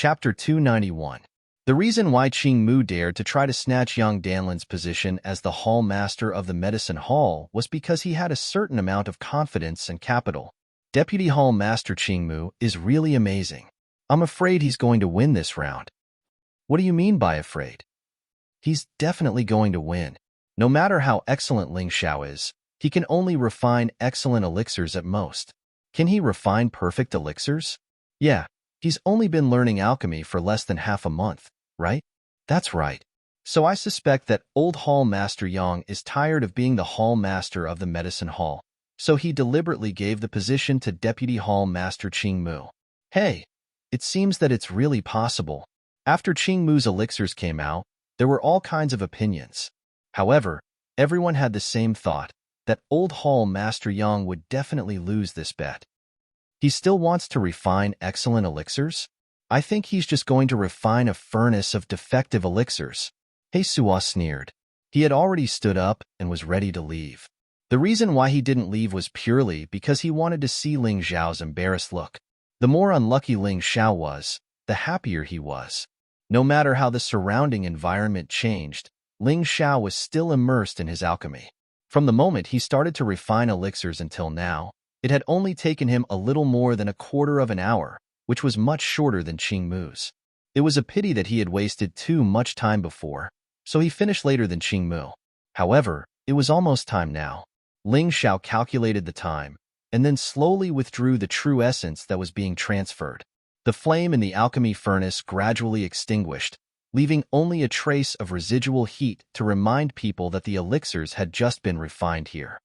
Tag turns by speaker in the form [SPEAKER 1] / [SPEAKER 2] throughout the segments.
[SPEAKER 1] Chapter 291. The reason why Qing Mu dared to try to snatch young Danlin's position as the hall master of the medicine hall was because he had a certain amount of confidence and capital. Deputy Hall Master Qing Mu is really amazing. I'm afraid he's going to win this round. What do you mean by afraid? He's definitely going to win. No matter how excellent Ling Xiao is, he can only refine excellent elixirs at most. Can he refine perfect elixirs? Yeah, he's only been learning alchemy for less than half a month, right? That's right. So I suspect that old Hall Master Yang is tired of being the Hall Master of the Medicine Hall, so he deliberately gave the position to Deputy Hall Master Qing Mu. Hey, it seems that it's really possible. After Qing Mu's elixirs came out, there were all kinds of opinions. However, everyone had the same thought, that old Hall Master Yang would definitely lose this bet. He still wants to refine excellent elixirs? I think he's just going to refine a furnace of defective elixirs. He Suo sneered. He had already stood up and was ready to leave. The reason why he didn't leave was purely because he wanted to see Ling Xiao's embarrassed look. The more unlucky Ling Xiao was, the happier he was. No matter how the surrounding environment changed, Ling Xiao was still immersed in his alchemy. From the moment he started to refine elixirs until now, it had only taken him a little more than a quarter of an hour, which was much shorter than Qing Mu's. It was a pity that he had wasted too much time before, so he finished later than Qing Mu. However, it was almost time now. Ling Xiao calculated the time, and then slowly withdrew the true essence that was being transferred. The flame in the alchemy furnace gradually extinguished, leaving only a trace of residual heat to remind people that the elixirs had just been refined here.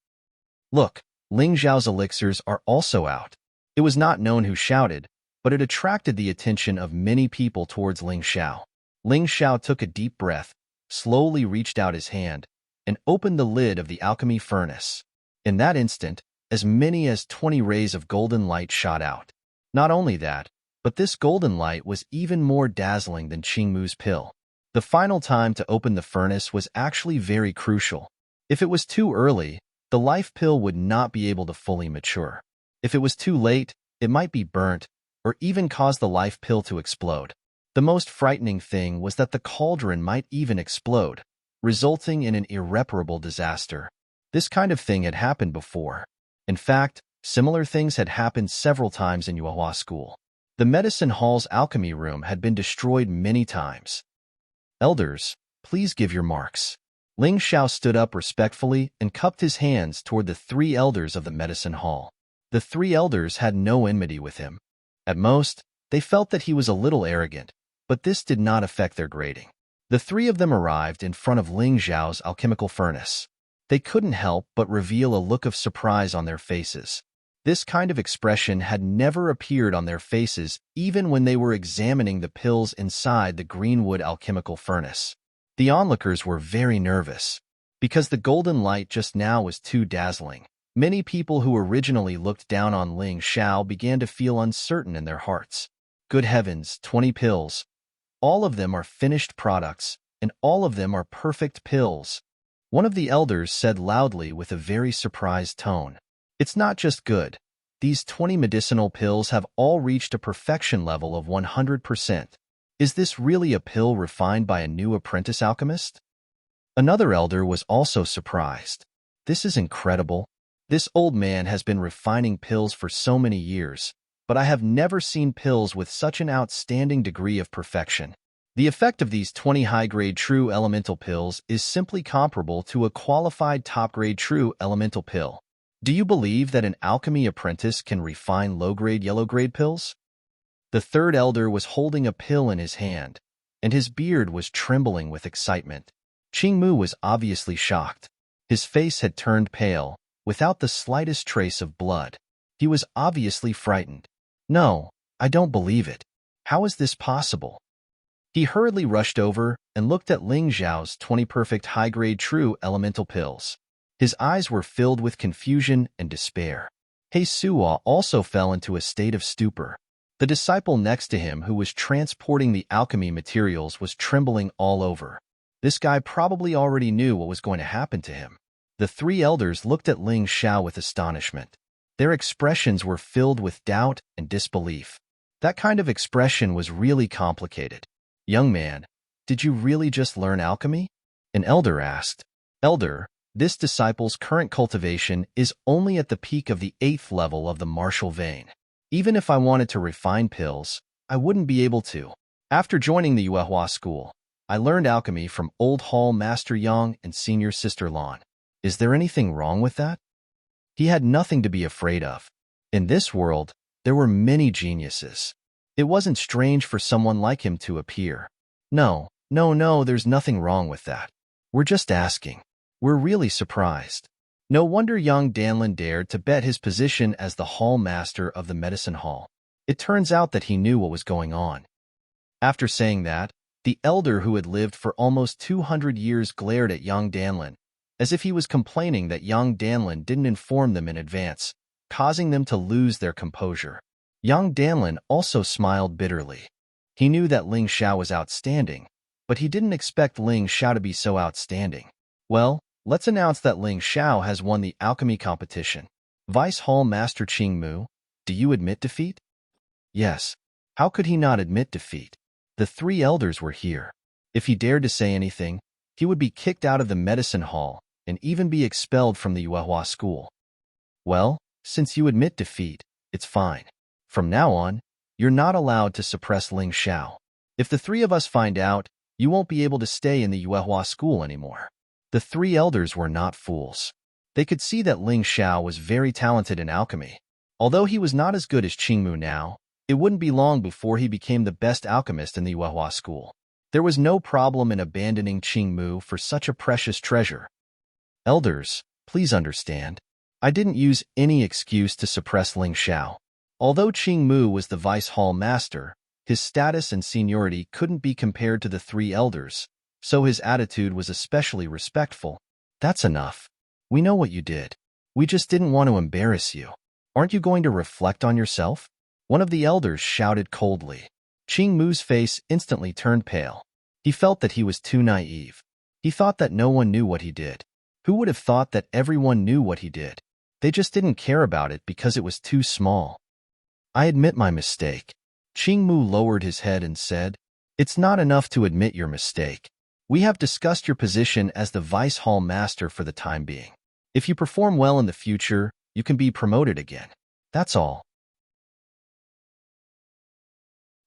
[SPEAKER 1] Look, Ling Xiao's elixirs are also out. It was not known who shouted, but it attracted the attention of many people towards Ling Xiao. Ling Xiao took a deep breath, slowly reached out his hand, and opened the lid of the alchemy furnace. In that instant, as many as 20 rays of golden light shot out. Not only that, but this golden light was even more dazzling than Qing Mu's pill. The final time to open the furnace was actually very crucial. If it was too early, the life pill would not be able to fully mature. If it was too late, it might be burnt, or even cause the life pill to explode. The most frightening thing was that the cauldron might even explode, resulting in an irreparable disaster. This kind of thing had happened before. In fact, similar things had happened several times in Yuehua School. The medicine hall's alchemy room had been destroyed many times. Elders, please give your marks. Ling Xiao stood up respectfully and cupped his hands toward the 3 elders of the medicine hall. The 3 elders had no enmity with him. At most, they felt that he was a little arrogant, but this did not affect their grading. The 3 of them arrived in front of Ling Xiao's alchemical furnace. They couldn't help but reveal a look of surprise on their faces. This kind of expression had never appeared on their faces even when they were examining the pills inside the greenwood alchemical furnace. The onlookers were very nervous. Because the golden light just now was too dazzling, many people who originally looked down on Ling Xiao began to feel uncertain in their hearts. Good heavens, 20 pills. All of them are finished products, and all of them are perfect pills. One of the elders said loudly with a very surprised tone. It's not just good. These 20 medicinal pills have all reached a perfection level of 100%. Is this really a pill refined by a new apprentice alchemist? Another elder was also surprised. This is incredible. This old man has been refining pills for so many years, but I have never seen pills with such an outstanding degree of perfection. The effect of these 20 high-grade true elemental pills is simply comparable to a qualified top-grade true elemental pill. Do you believe that an alchemy apprentice can refine low-grade yellow-grade pills? The 3rd elder was holding a pill in his hand, and his beard was trembling with excitement. Qing Mu was obviously shocked. His face had turned pale, without the slightest trace of blood. He was obviously frightened. No, I don't believe it. How is this possible? He hurriedly rushed over and looked at Ling Xiao's 20 perfect high-grade true elemental pills. His eyes were filled with confusion and despair. He Suo also fell into a state of stupor. The disciple next to him who was transporting the alchemy materials was trembling all over. This guy probably already knew what was going to happen to him. The 3 elders looked at Ling Xiao with astonishment. Their expressions were filled with doubt and disbelief. That kind of expression was really complicated. Young man, did you really just learn alchemy? An elder asked. Elder, this disciple's current cultivation is only at the peak of the 8th level of the martial vein. Even if I wanted to refine pills, I wouldn't be able to. After joining the Yuehua school, I learned alchemy from Old Hall Master Yang and Senior Sister Lan. Is there anything wrong with that? He had nothing to be afraid of. In this world, there were many geniuses. It wasn't strange for someone like him to appear. No, there's nothing wrong with that. We're just asking. We're really surprised. No wonder young Danlin dared to bet his position as the hall master of the medicine hall. It turns out that he knew what was going on. After saying that, the elder who had lived for almost 200 years glared at young Danlin, as if he was complaining that young Danlin didn't inform them in advance, causing them to lose their composure. Young Danlin also smiled bitterly. He knew that Ling Xiao was outstanding, but he didn't expect Ling Xiao to be so outstanding. Well, let's announce that Ling Xiao has won the alchemy competition. Vice Hall Master Qing Mu, do you admit defeat? Yes. How could he not admit defeat? The 3 elders were here. If he dared to say anything, he would be kicked out of the medicine hall and even be expelled from the Yuehua school. Well, since you admit defeat, it's fine. From now on, you're not allowed to suppress Ling Xiao. If the 3 of us find out, you won't be able to stay in the Yuehua school anymore. The 3 elders were not fools. They could see that Ling Xiao was very talented in alchemy. Although he was not as good as Qingmu now, it wouldn't be long before he became the best alchemist in the Yuehua school. There was no problem in abandoning Qingmu for such a precious treasure. Elders, please understand. I didn't use any excuse to suppress Ling Xiao. Although Qingmu was the vice hall master, his status and seniority couldn't be compared to the 3 elders, so his attitude was especially respectful. That's enough. We know what you did. We just didn't want to embarrass you. Aren't you going to reflect on yourself? One of the elders shouted coldly. Qingmu's face instantly turned pale. He felt that he was too naive. He thought that no one knew what he did. Who would have thought that everyone knew what he did? They just didn't care about it because it was too small. I admit my mistake. Qingmu lowered his head and said, It's not enough to admit your mistake. We have discussed your position as the vice hall master for the time being. If you perform well in the future, you can be promoted again. That's all.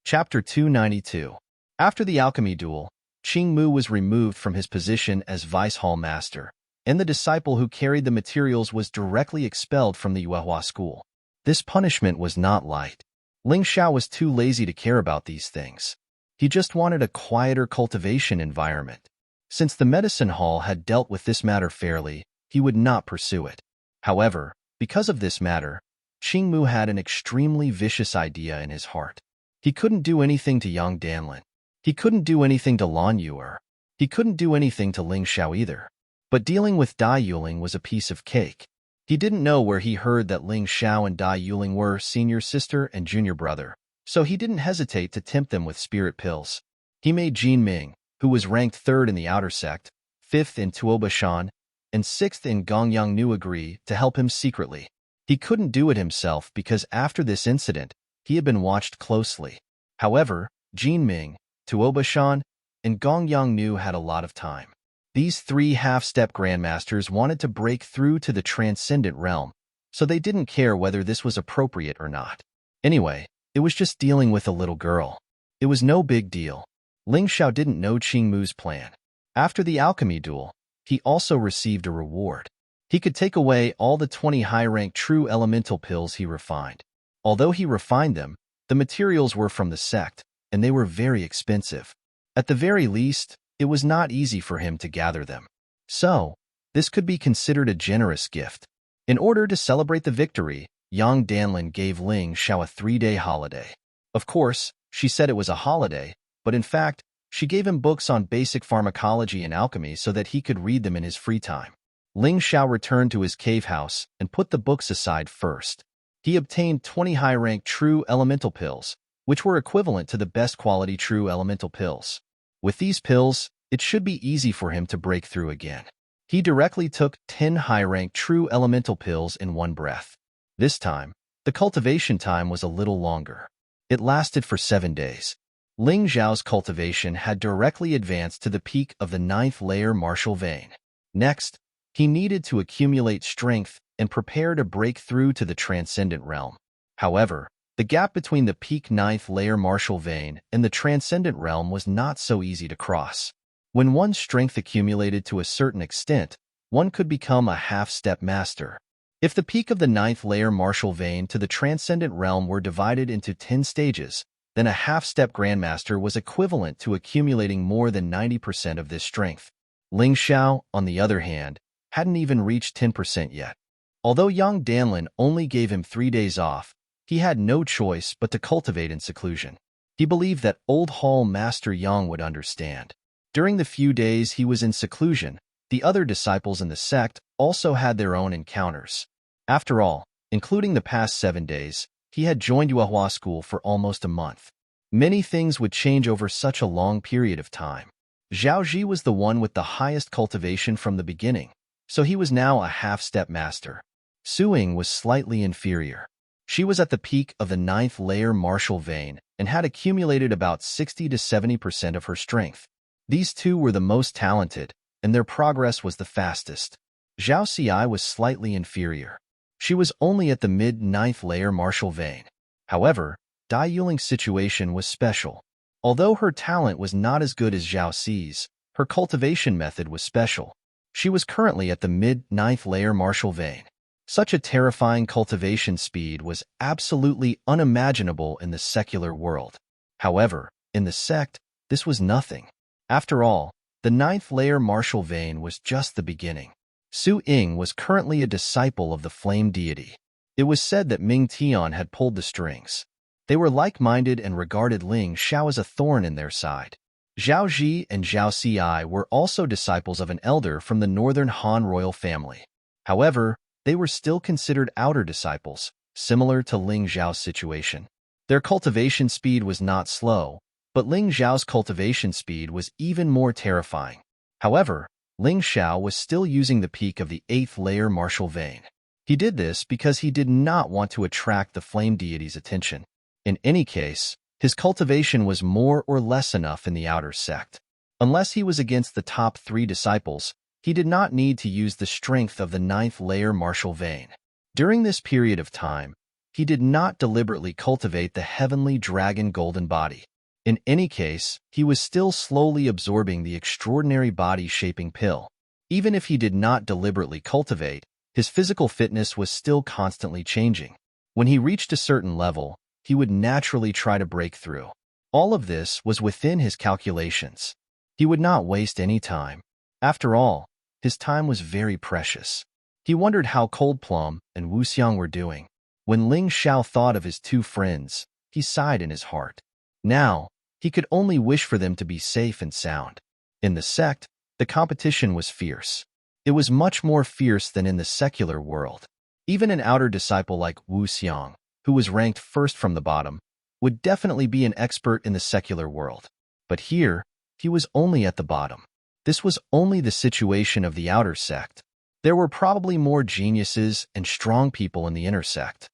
[SPEAKER 1] Chapter 292. After the alchemy duel, Qingmu was removed from his position as vice hall master, and the disciple who carried the materials was directly expelled from the Yuehua school. This punishment was not light. Ling Xiao was too lazy to care about these things. He just wanted a quieter cultivation environment. Since the medicine hall had dealt with this matter fairly, he would not pursue it. However, because of this matter, Qingmu had an extremely vicious idea in his heart. He couldn't do anything to young Danlin. He couldn't do anything to Lan Yuer. He couldn't do anything to Ling Xiao either. But dealing with Dai Yuling was a piece of cake. He didn't know where he heard that Ling Xiao and Dai Yuling were senior sister and junior brother, so he didn't hesitate to tempt them with spirit pills. He made Jin Ming, who was ranked 3rd in the outer sect, 5th in Tuobashan, and 6th in Gongyang Nu agree to help him secretly. He couldn't do it himself because after this incident, he had been watched closely. However, Jin Ming, Tuobashan, and Gongyang Nu had a lot of time. These 3 half-step grandmasters wanted to break through to the transcendent realm, so they didn't care whether this was appropriate or not. Anyway, it was just dealing with a little girl. It was no big deal. Ling Xiao didn't know Qingmu's plan. After the alchemy duel, he also received a reward. He could take away all the 20 high-rank true elemental pills he refined. Although he refined them, the materials were from the sect, and they were very expensive. At the very least, it was not easy for him to gather them. So, this could be considered a generous gift. In order to celebrate the victory, Yang Danlin gave Ling Xiao a 3-day holiday. Of course, she said it was a holiday, but in fact, she gave him books on basic pharmacology and alchemy so that he could read them in his free time. Ling Xiao returned to his cave house and put the books aside first. He obtained 20 high-rank true elemental pills, which were equivalent to the best quality true elemental pills. With these pills, it should be easy for him to break through again. He directly took 10 high-rank true elemental pills in one breath. This time, the cultivation time was a little longer. It lasted for 7 days. Ling Zhao's cultivation had directly advanced to the peak of the 9th layer martial vein. Next, he needed to accumulate strength and prepare to break through to the transcendent realm. However, the gap between the peak 9th layer martial vein and the transcendent realm was not so easy to cross. When one's strength accumulated to a certain extent, one could become a half-step master. If the peak of the 9th layer martial vein to the transcendent realm were divided into 10 stages, then a half-step grandmaster was equivalent to accumulating more than 90% of this strength. Ling Xiao, on the other hand, hadn't even reached 10% yet. Although young Danlin only gave him 3 days off, he had no choice but to cultivate in seclusion. He believed that old Hall Master Yang would understand. During the few days he was in seclusion, the other disciples in the sect also had their own encounters. After all, including the past 7 days, he had joined Yuehua school for almost a month. Many things would change over such a long period of time. Zhao Ji was the one with the highest cultivation from the beginning, so he was now a half-step master. Su Ying was slightly inferior. She was at the peak of the 9th layer martial vein and had accumulated about 60 to 70% of her strength. These two were the most talented, and their progress was the fastest. Zhao Xi was slightly inferior. She was only at the mid-9th layer martial vein. However, Dai Yuling's situation was special. Although her talent was not as good as Zhao Xi's, her cultivation method was special. She was currently at the mid-9th layer martial vein. Such a terrifying cultivation speed was absolutely unimaginable in the secular world. However, in the sect, this was nothing. After all, the 9th layer martial vein was just the beginning. Su Ying was currently a disciple of the flame deity. It was said that Ming Tian had pulled the strings. They were like-minded and regarded Ling Xiao as a thorn in their side. Zhao Ji and Zhao Xi were also disciples of an elder from the northern Han royal family. However, they were still considered outer disciples, similar to Ling Zhao's situation. Their cultivation speed was not slow, but Ling Zhao's cultivation speed was even more terrifying. However, Ling Xiao was still using the peak of the 8th layer martial vein. He did this because he did not want to attract the flame deity's attention. In any case, his cultivation was more or less enough in the outer sect. Unless he was against the top 3 disciples, he did not need to use the strength of the 9th layer martial vein. During this period of time, he did not deliberately cultivate the heavenly dragon golden body. In any case, he was still slowly absorbing the extraordinary body-shaping pill. Even if he did not deliberately cultivate, his physical fitness was still constantly changing. When he reached a certain level, he would naturally try to break through. All of this was within his calculations. He would not waste any time. After all, his time was very precious. He wondered how Cold Plum and Wu Xiang were doing. When Ling Xiao thought of his 2 friends, he sighed in his heart. Now, he could only wish for them to be safe and sound. In the sect, the competition was fierce. It was much more fierce than in the secular world. Even an outer disciple like Wu Xiang, who was ranked first from the bottom, would definitely be an expert in the secular world. But here, he was only at the bottom. This was only the situation of the outer sect. There were probably more geniuses and strong people in the inner sect.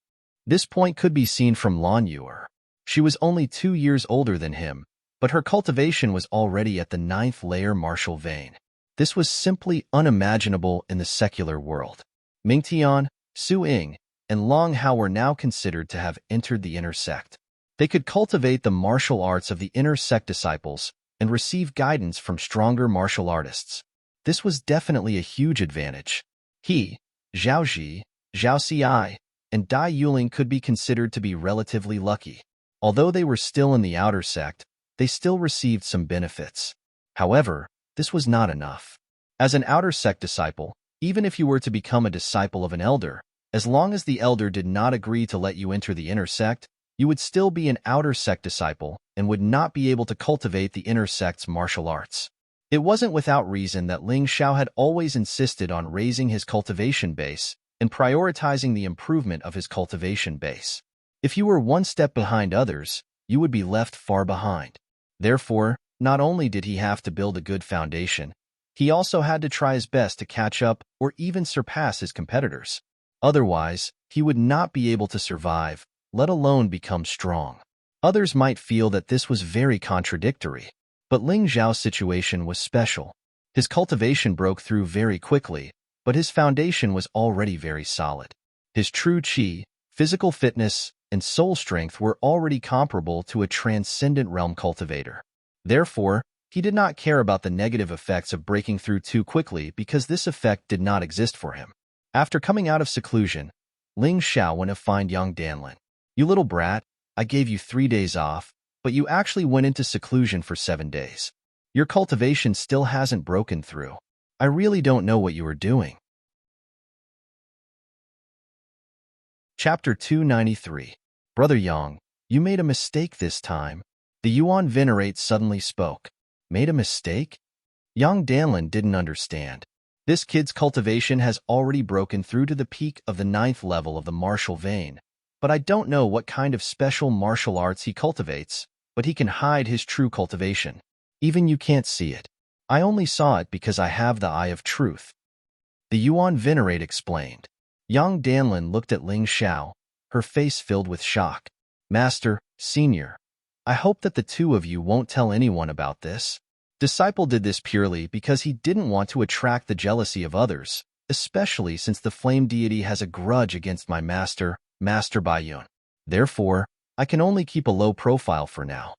[SPEAKER 1] This point could be seen from Lan Yuer. She was only 2 years older than him, but her cultivation was already at the 9th layer martial vein. This was simply unimaginable in the secular world. Ming Tian, Su Ying, and Long Hao were now considered to have entered the inner sect. They could cultivate the martial arts of the inner sect disciples and receive guidance from stronger martial artists. This was definitely a huge advantage. He, Zhao Ji, Zhao Xi, and Dai Yuling could be considered to be relatively lucky. Although they were still in the outer sect, they still received some benefits. However, this was not enough. As an outer sect disciple, even if you were to become a disciple of an elder, as long as the elder did not agree to let you enter the inner sect, you would still be an outer sect disciple and would not be able to cultivate the inner sect's martial arts. It wasn't without reason that Ling Xiao had always insisted on raising his cultivation base and prioritizing the improvement of his cultivation base. If you were one step behind others, you would be left far behind. Therefore, not only did he have to build a good foundation, he also had to try his best to catch up or even surpass his competitors. Otherwise, he would not be able to survive, let alone become strong. Others might feel that this was very contradictory, but Ling Zhao's situation was special. His cultivation broke through very quickly, but his foundation was already very solid. His true qi, physical fitness, and soul strength were already comparable to a transcendent realm cultivator. Therefore, he did not care about the negative effects of breaking through too quickly because this effect did not exist for him. After coming out of seclusion, Ling Xiao went to find young Danlin. "You little brat, I gave you 3 days off, but you actually went into seclusion for 7 days. Your cultivation still hasn't broken through. I really don't know what you were doing." Chapter 293. Brother Yang, you made a mistake this time. The Yuan Venerate suddenly spoke. Made a mistake? Young Danlin didn't understand. This kid's cultivation has already broken through to the peak of the 9th level of the martial vein, but I don't know what kind of special martial arts he cultivates, but he can hide his true cultivation. Even you can't see it. I only saw it because I have the eye of truth. The Yuan Venerate explained. Young Danlin looked at Ling Xiao, her face filled with shock. Master, Senior, I hope that the two of you won't tell anyone about this. Disciple did this purely because he didn't want to attract the jealousy of others, especially since the flame deity has a grudge against my master, Master Baiyun. Therefore, I can only keep a low profile for now.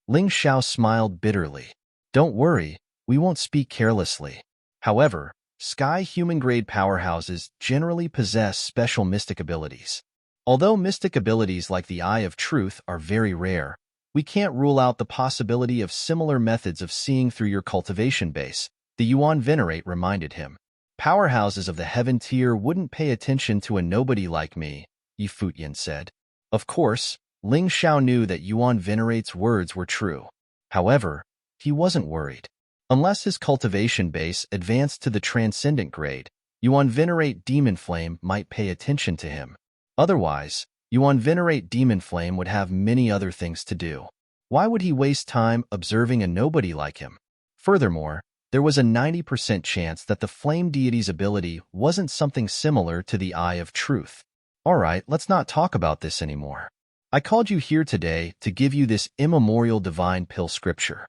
[SPEAKER 1] Ling Xiao smiled bitterly. Don't worry, we won't speak carelessly. However, Sky human-grade powerhouses generally possess special mystic abilities. Although mystic abilities like the Eye of Truth are very rare, we can't rule out the possibility of similar methods of seeing through your cultivation base, the Yuan Venerate reminded him. Powerhouses of the heaven tier wouldn't pay attention to a nobody like me, Yi Futyan said. Of course, Ling Xiao knew that Yuan Venerate's words were true. However, he wasn't worried. Unless his cultivation base advanced to the transcendent grade, Yuan Venerate Demon Flame might pay attention to him. Otherwise, Yuan Venerate Demon Flame would have many other things to do. Why would he waste time observing a nobody like him? Furthermore, there was a 90% chance that the flame deity's ability wasn't something similar to the Eye of Truth. Alright, let's not talk about this anymore. I called you here today to give you this immemorial divine pill scripture.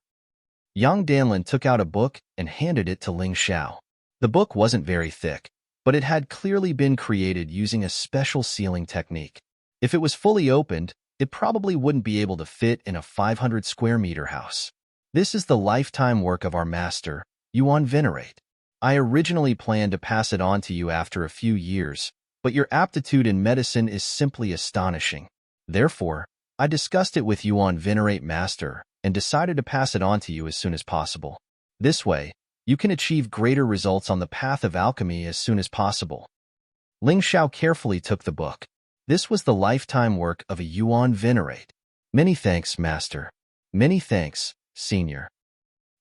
[SPEAKER 1] Yang Danlin took out a book and handed it to Ling Xiao. The book wasn't very thick, but it had clearly been created using a special sealing technique. If it was fully opened, it probably wouldn't be able to fit in a 500 square meter house. This is the lifetime work of our master, Yuan Venerate. I originally planned to pass it on to you after a few years, but your aptitude in medicine is simply astonishing. Therefore, I discussed it with Yuan Venerate Master and decided to pass it on to you as soon as possible. This way, you can achieve greater results on the path of alchemy as soon as possible. Ling Xiao carefully took the book. This was the lifetime work of a Yuan Venerate. Many thanks, Master. Many thanks, Senior.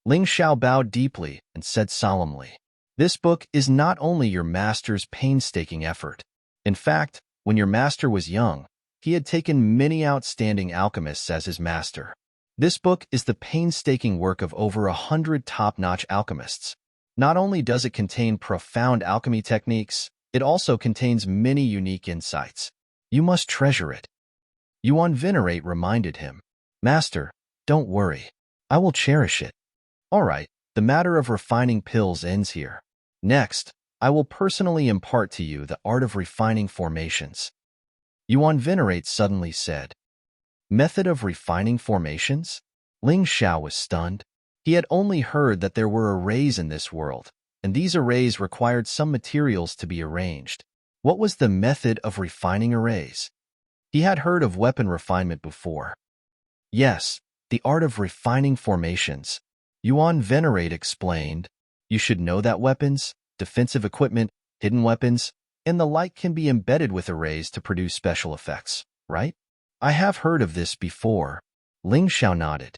[SPEAKER 1] Ling Xiao bowed deeply and said solemnly, this book is not only your master's painstaking effort. In fact, when your master was young, he had taken many outstanding alchemists as his master. This book is the painstaking work of over 100 top-notch alchemists. Not only does it contain profound alchemy techniques, it also contains many unique insights. You must treasure it. Yuan Venerate reminded him. Master, don't worry. I will cherish it. All right, the matter of refining pills ends here. Next, I will personally impart to you the art of refining formations. Yuan Venerate suddenly said. Method of refining formations? Ling Xiao was stunned. He had only heard that there were arrays in this world, and these arrays required some materials to be arranged. What was the method of refining arrays? He had heard of weapon refinement before. Yes, the art of refining formations. Yuan Venerate explained. You should know that weapons, defensive equipment, hidden weapons, and the like can be embedded with arrays to produce special effects, right? I have heard of this before. Ling Xiao nodded.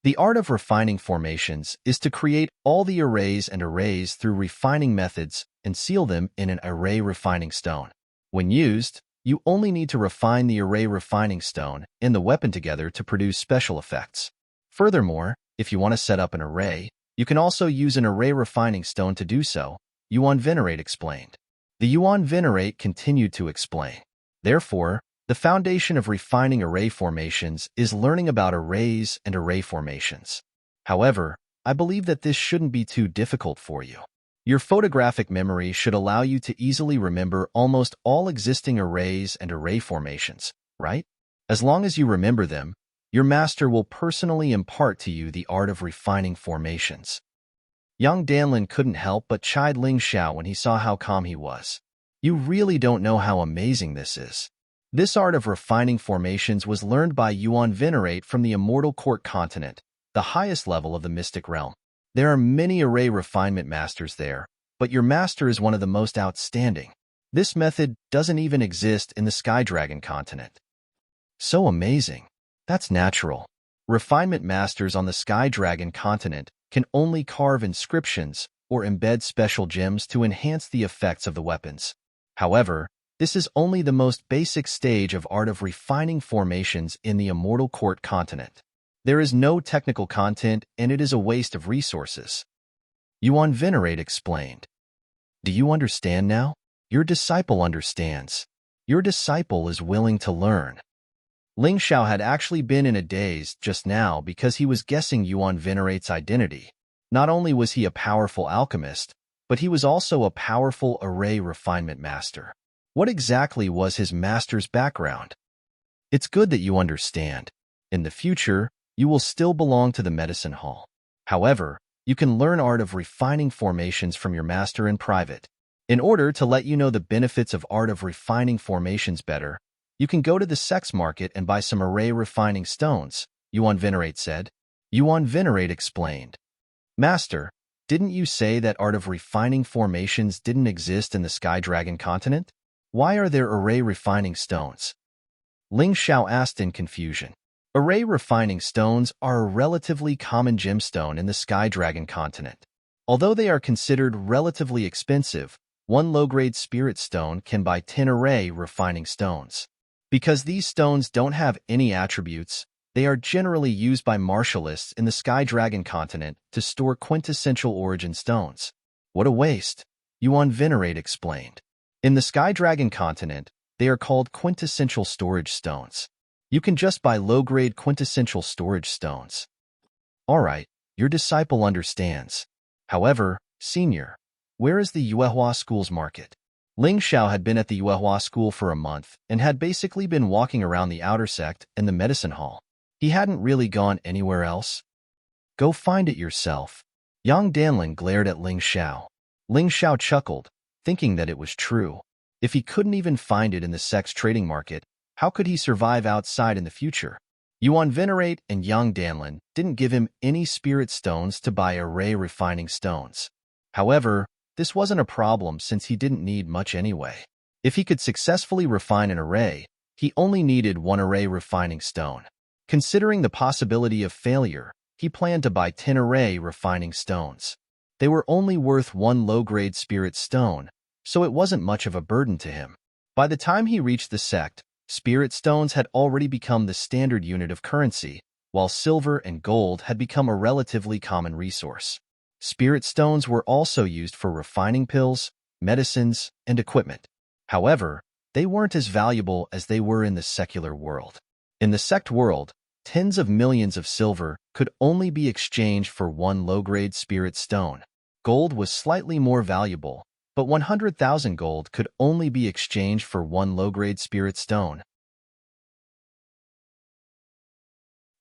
[SPEAKER 1] The art of refining formations is to create all the arrays and arrays through refining methods and seal them in an array refining stone. When used, you only need to refine the array refining stone and the weapon together to produce special effects. Furthermore, if you want to set up an array, you can also use an array refining stone to do so, Yuan Venerate explained. The Yuan Venerate continued to explain. Therefore, The foundation of refining array formations is learning about arrays and array formations. However, I believe that this shouldn't be too difficult for you. Your photographic memory should allow you to easily remember almost all existing arrays and array formations, right? As long as you remember them, your master will personally impart to you the art of refining formations. Young Danlin couldn't help but chide Ling Xiao when he saw how calm he was. You really don't know how amazing this is. This art of refining formations was learned by Yuan Venerate from the Immortal Court continent, the highest level of the mystic realm. There are many array refinement masters there, but your master is one of the most outstanding. This method doesn't even exist in the Sky Dragon continent. So amazing. That's natural. Refinement masters on the Sky Dragon continent can only carve inscriptions or embed special gems to enhance the effects of the weapons. However, this is only the most basic stage of art of refining formations in the Immortal Court continent. There is no technical content, and it is a waste of resources. Yuan Venerate explained. Do you understand now? Your disciple understands. Your disciple is willing to learn. Ling Xiao had actually been in a daze just now because he was guessing Yuan Venerate's identity. Not only was he a powerful alchemist, but he was also a powerful array refinement master. What exactly was his master's background? It's good that you understand. In the future, you will still belong to the medicine hall. However, you can learn art of refining formations from your master in private. In order to let you know the benefits of art of refining formations better, you can go to the sex market and buy some array refining stones, Yuan Venerate said. Yuan Venerate explained. Master, didn't you say that art of refining formations didn't exist in the Sky Dragon continent? Why are there array refining stones? Ling Xiao asked in confusion. Array refining stones are a relatively common gemstone in the Sky Dragon continent. Although they are considered relatively expensive, one low-grade spirit stone can buy 10 array refining stones. Because these stones don't have any attributes, they are generally used by martialists in the Sky Dragon continent to store quintessential origin stones. What a waste, Yuan Venerate explained. In the Sky Dragon continent, they are called quintessential storage stones. You can just buy low-grade quintessential storage stones. All right, your disciple understands. However, Senior, where is the Yuehua School's market? Ling Xiao had been at the Yuehua School for a month and had basically been walking around the outer sect and the medicine hall. He hadn't really gone anywhere else. Go find it yourself. Yang Danlin glared at Ling Xiao. Ling Xiao chuckled, thinking that it was true. If he couldn't even find it in the sex trading market, how could he survive outside in the future? Yuan Venerate and Yang Danlin didn't give him any spirit stones to buy array refining stones. However, this wasn't a problem since he didn't need much anyway. If he could successfully refine an array, he only needed one array refining stone. Considering the possibility of failure, he planned to buy 10 array refining stones. They were only worth one low-grade spirit stone, so it wasn't much of a burden to him. By the time he reached the sect, spirit stones had already become the standard unit of currency, while silver and gold had become a relatively common resource. Spirit stones were also used for refining pills, medicines, and equipment. However, they weren't as valuable as they were in the secular world. In the sect world, tens of millions of silver could only be exchanged for one low-grade spirit stone. Gold was slightly more valuable, but 100,000 gold could only be exchanged for one low-grade spirit stone.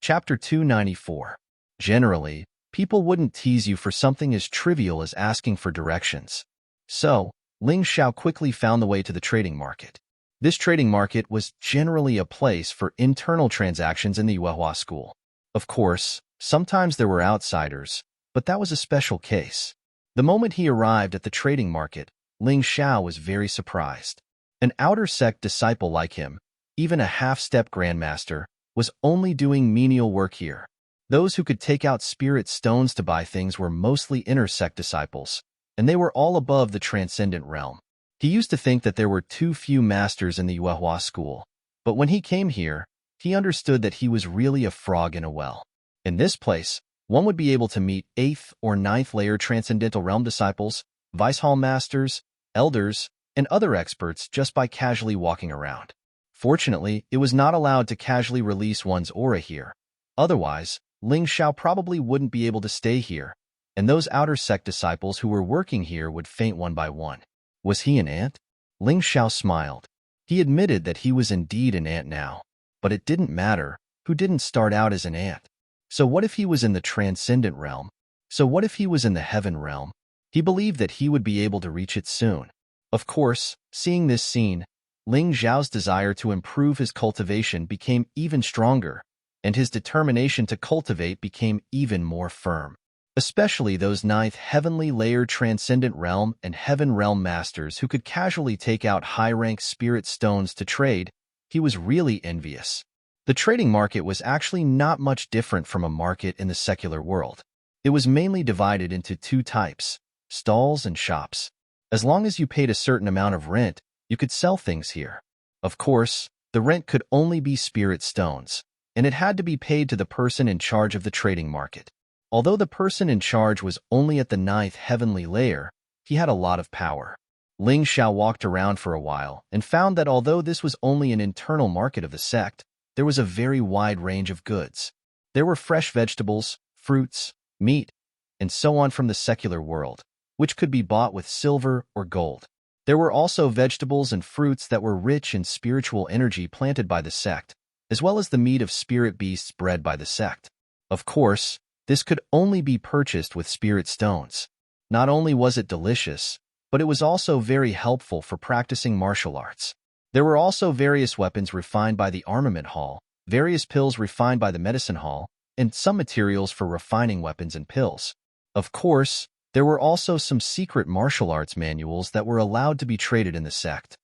[SPEAKER 1] Chapter 294. Generally, people wouldn't tease you for something as trivial as asking for directions. So, Ling Xiao quickly found the way to the trading market. This trading market was generally a place for internal transactions in the Yuehua School. Of course, sometimes there were outsiders, but that was a special case. The moment he arrived at the trading market, Ling Xiao was very surprised. An outer sect disciple like him, even a half-step grandmaster, was only doing menial work here. Those who could take out spirit stones to buy things were mostly inner sect disciples, and they were all above the transcendent realm. He used to think that there were too few masters in the Yuehua School, but when he came here, he understood that he was really a frog in a well. In this place, one would be able to meet 8th or 9th layer transcendental realm disciples, vice hall masters, elders, and other experts just by casually walking around. Fortunately, it was not allowed to casually release one's aura here. Otherwise, Ling Xiao probably wouldn't be able to stay here, and those outer sect disciples who were working here would faint one by one. Was he an ant? Ling Xiao smiled. He admitted that he was indeed an ant now, but it didn't matter who didn't start out as an ant. So what if he was in the transcendent realm? So what if he was in the heaven realm? He believed that he would be able to reach it soon. Of course, seeing this scene, Ling Xiao's desire to improve his cultivation became even stronger, and his determination to cultivate became even more firm. Especially those ninth heavenly layer transcendent realm and heaven realm masters who could casually take out high-rank spirit stones to trade, he was really envious. The trading market was actually not much different from a market in the secular world. It was mainly divided into two types, stalls and shops. As long as you paid a certain amount of rent, you could sell things here. Of course, the rent could only be spirit stones, and it had to be paid to the person in charge of the trading market. Although the person in charge was only at the ninth heavenly layer, he had a lot of power. Ling Xiao walked around for a while and found that although this was only an internal market of the sect, there was a very wide range of goods. There were fresh vegetables, fruits, meat, and so on from the secular world, which could be bought with silver or gold. There were also vegetables and fruits that were rich in spiritual energy planted by the sect, as well as the meat of spirit beasts bred by the sect. Of course, this could only be purchased with spirit stones. Not only was it delicious, but it was also very helpful for practicing martial arts. There were also various weapons refined by the armament hall, various pills refined by the medicine hall, and some materials for refining weapons and pills. Of course, there were also some secret martial arts manuals that were allowed to be traded in the sect.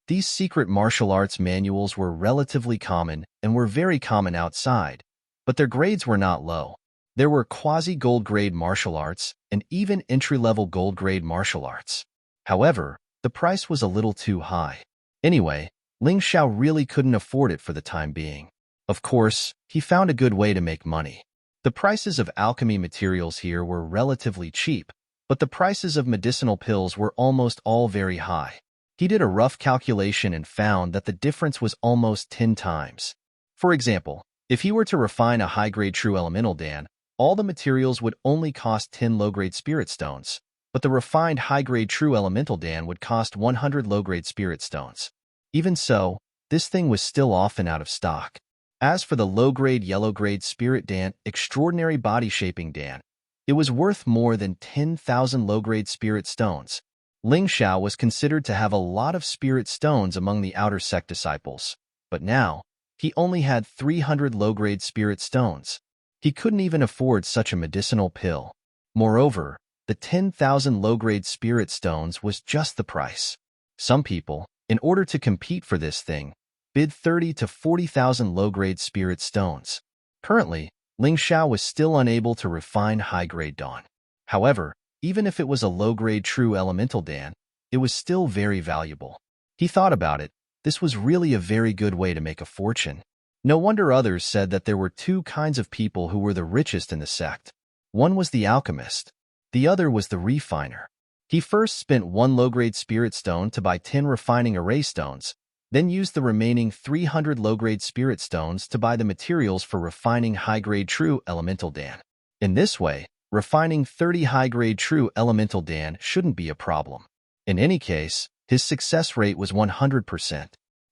[SPEAKER 1] These secret martial arts manuals were relatively common and were very common outside, but their grades were not low. There were quasi-gold grade martial arts and even entry-level gold grade martial arts. However, the price was a little too high. Anyway, Ling Xiao really couldn't afford it for the time being. Of course, he found a good way to make money. The prices of alchemy materials here were relatively cheap, but the prices of medicinal pills were almost all very high. He did a rough calculation and found that the difference was almost 10 times. For example, if he were to refine a high-grade true elemental dan, all the materials would only cost 10 low-grade spirit stones, but the refined high-grade true elemental dan would cost 100 low-grade spirit stones. Even so, this thing was still often out of stock. As for the low-grade yellow-grade spirit dan extraordinary body-shaping dan, it was worth more than 10,000 low-grade spirit stones. Ling Xiao was considered to have a lot of spirit stones among the outer sect disciples, but now, he only had 300 low-grade spirit stones. He couldn't even afford such a medicinal pill. Moreover, the 10,000 low-grade spirit stones was just the price. Some people, in order to compete for this thing, bid 30 to 40,000 low-grade spirit stones. Currently, Ling Xiao was still unable to refine high-grade dan. However, even if it was a low-grade true elemental dan, it was still very valuable. He thought about it. This was really a very good way to make a fortune. No wonder others said that there were two kinds of people who were the richest in the sect. One was the alchemist. The other was the refiner. He first spent 1 low-grade spirit stone to buy 10 refining array stones, then used the remaining 300 low-grade spirit stones to buy the materials for refining high-grade true elemental dan. In this way, refining 30 high-grade true elemental dan shouldn't be a problem. In any case, his success rate was 100%.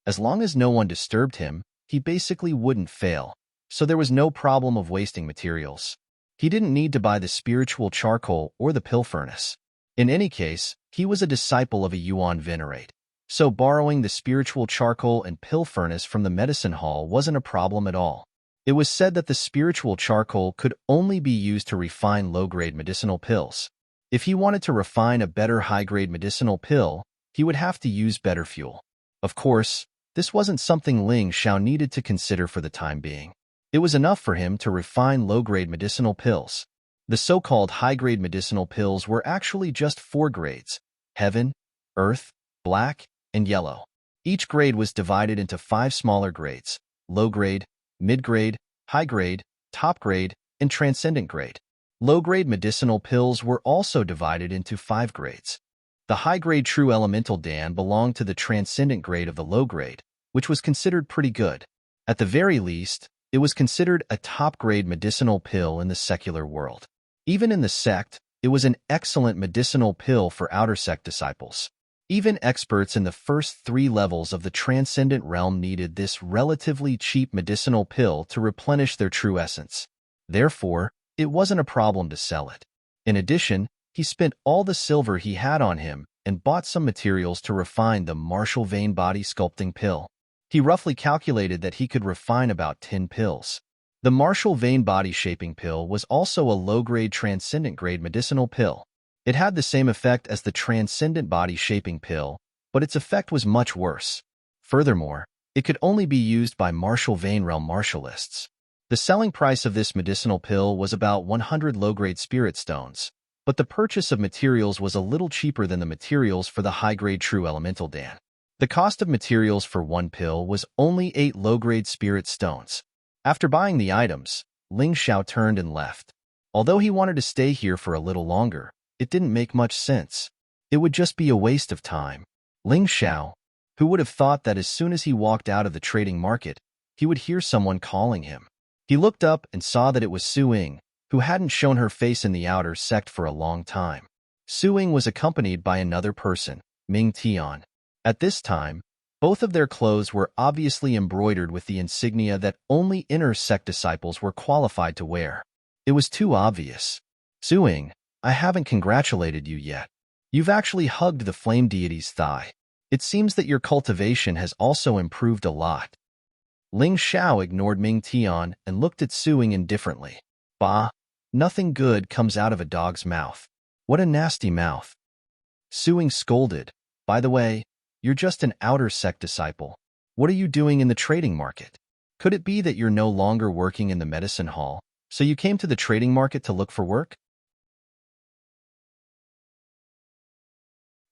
[SPEAKER 1] As long as no one disturbed him, he basically wouldn't fail, so there was no problem of wasting materials. He didn't need to buy the spiritual charcoal or the pill furnace. In any case, he was a disciple of a Yuan Venerate, so borrowing the spiritual charcoal and pill furnace from the medicine hall wasn't a problem at all. It was said that the spiritual charcoal could only be used to refine low-grade medicinal pills. If he wanted to refine a better high-grade medicinal pill, he would have to use better fuel. Of course, this wasn't something Ling Xiao needed to consider for the time being. It was enough for him to refine low-grade medicinal pills. The so-called high-grade medicinal pills were actually just 4 grades: heaven, earth, black, and yellow. Each grade was divided into 5 smaller grades: low-grade, mid-grade, high-grade, top-grade, and transcendent grade. Low-grade medicinal pills were also divided into 5 grades. The high-grade true elemental dan belonged to the transcendent grade of the low grade, which was considered pretty good. At the very least, it was considered a top-grade medicinal pill in the secular world. Even in the sect, it was an excellent medicinal pill for outer sect disciples. Even experts in the first 3 levels of the transcendent realm needed this relatively cheap medicinal pill to replenish their true essence. Therefore, it wasn't a problem to sell it. In addition, he spent all the silver he had on him and bought some materials to refine the Martial Vein Body Sculpting Pill. He roughly calculated that he could refine about 10 pills. The Martial Vein Body Shaping Pill was also a low-grade transcendent-grade medicinal pill. It had the same effect as the Transcendent Body Shaping Pill, but its effect was much worse. Furthermore, it could only be used by Martial Vein Realm martialists. The selling price of this medicinal pill was about 100 low-grade spirit stones, but the purchase of materials was a little cheaper than the materials for the high-grade True Elemental Dan. The cost of materials for 1 pill was only 8 low-grade spirit stones. After buying the items, Ling Xiao turned and left. Although he wanted to stay here for a little longer, it didn't make much sense. It would just be a waste of time. Ling Xiao, who would have thought that as soon as he walked out of the trading market, he would hear someone calling him. He looked up and saw that it was Su Ying, who hadn't shown her face in the outer sect for a long time. Su Ying was accompanied by another person, Ming Tian. At this time, both of their clothes were obviously embroidered with the insignia that only inner sect disciples were qualified to wear. It was too obvious. Su Ying, I haven't congratulated you yet. You've actually hugged the flame deity's thigh. It seems that your cultivation has also improved a lot. Ling Xiao ignored Ming Tian and looked at Su Ying indifferently. Bah, nothing good comes out of a dog's mouth. What a nasty mouth. Su Ying scolded. By the way, you're just an outer sect disciple. What are you doing in the trading market? Could it be that you're no longer working in the medicine hall, so you came to the trading market to look for work?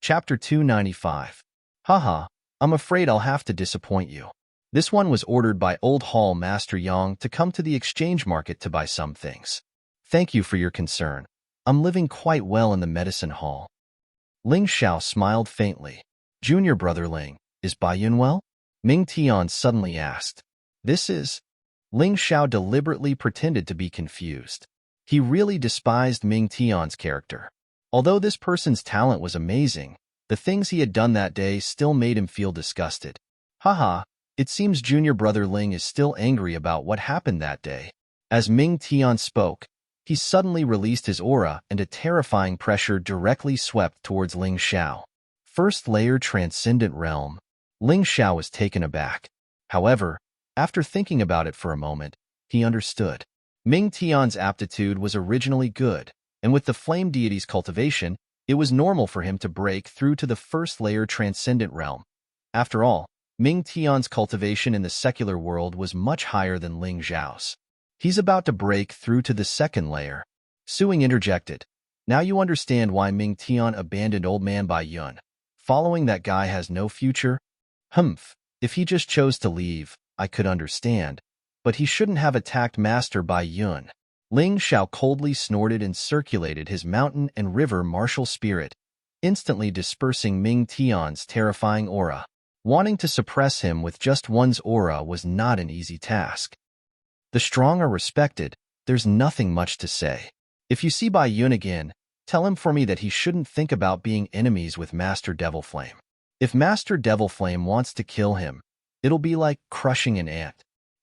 [SPEAKER 1] Chapter 295. Haha, I'm afraid I'll have to disappoint you. This one was ordered by Old Hall Master Yang to come to the exchange market to buy some things. Thank you for your concern. I'm living quite well in the medicine hall. Ling Xiao smiled faintly. Junior brother Ling, is Baiyun well? Ming Tian suddenly asked. This is... Ling Xiao deliberately pretended to be confused. He really despised Ming Tian's character. Although this person's talent was amazing, the things he had done that day still made him feel disgusted. Haha, it seems junior brother Ling is still angry about what happened that day. As Ming Tian spoke, he suddenly released his aura and a terrifying pressure directly swept towards Ling Xiao. First layer transcendent realm. Ling Xiao was taken aback. However, after thinking about it for a moment, he understood. Ming Tian's aptitude was originally good, and with the flame deity's cultivation, it was normal for him to break through to the first layer transcendent realm. After all, Ming Tian's cultivation in the secular world was much higher than Ling Xiao's. He's about to break through to the second layer. Su Ying interjected. Now you understand why Ming Tian abandoned old man Bai Yun. Following that guy has no future? Humph, if he just chose to leave, I could understand. But he shouldn't have attacked Master Bai Yun. Ling Xiao coldly snorted and circulated his mountain and river martial spirit, instantly dispersing Ming Tian's terrifying aura. Wanting to suppress him with just one's aura was not an easy task. The strong are respected, there's nothing much to say. If you see Bai Yun again, tell him for me that he shouldn't think about being enemies with Master Devil Flame. If Master Devil Flame wants to kill him, it'll be like crushing an ant.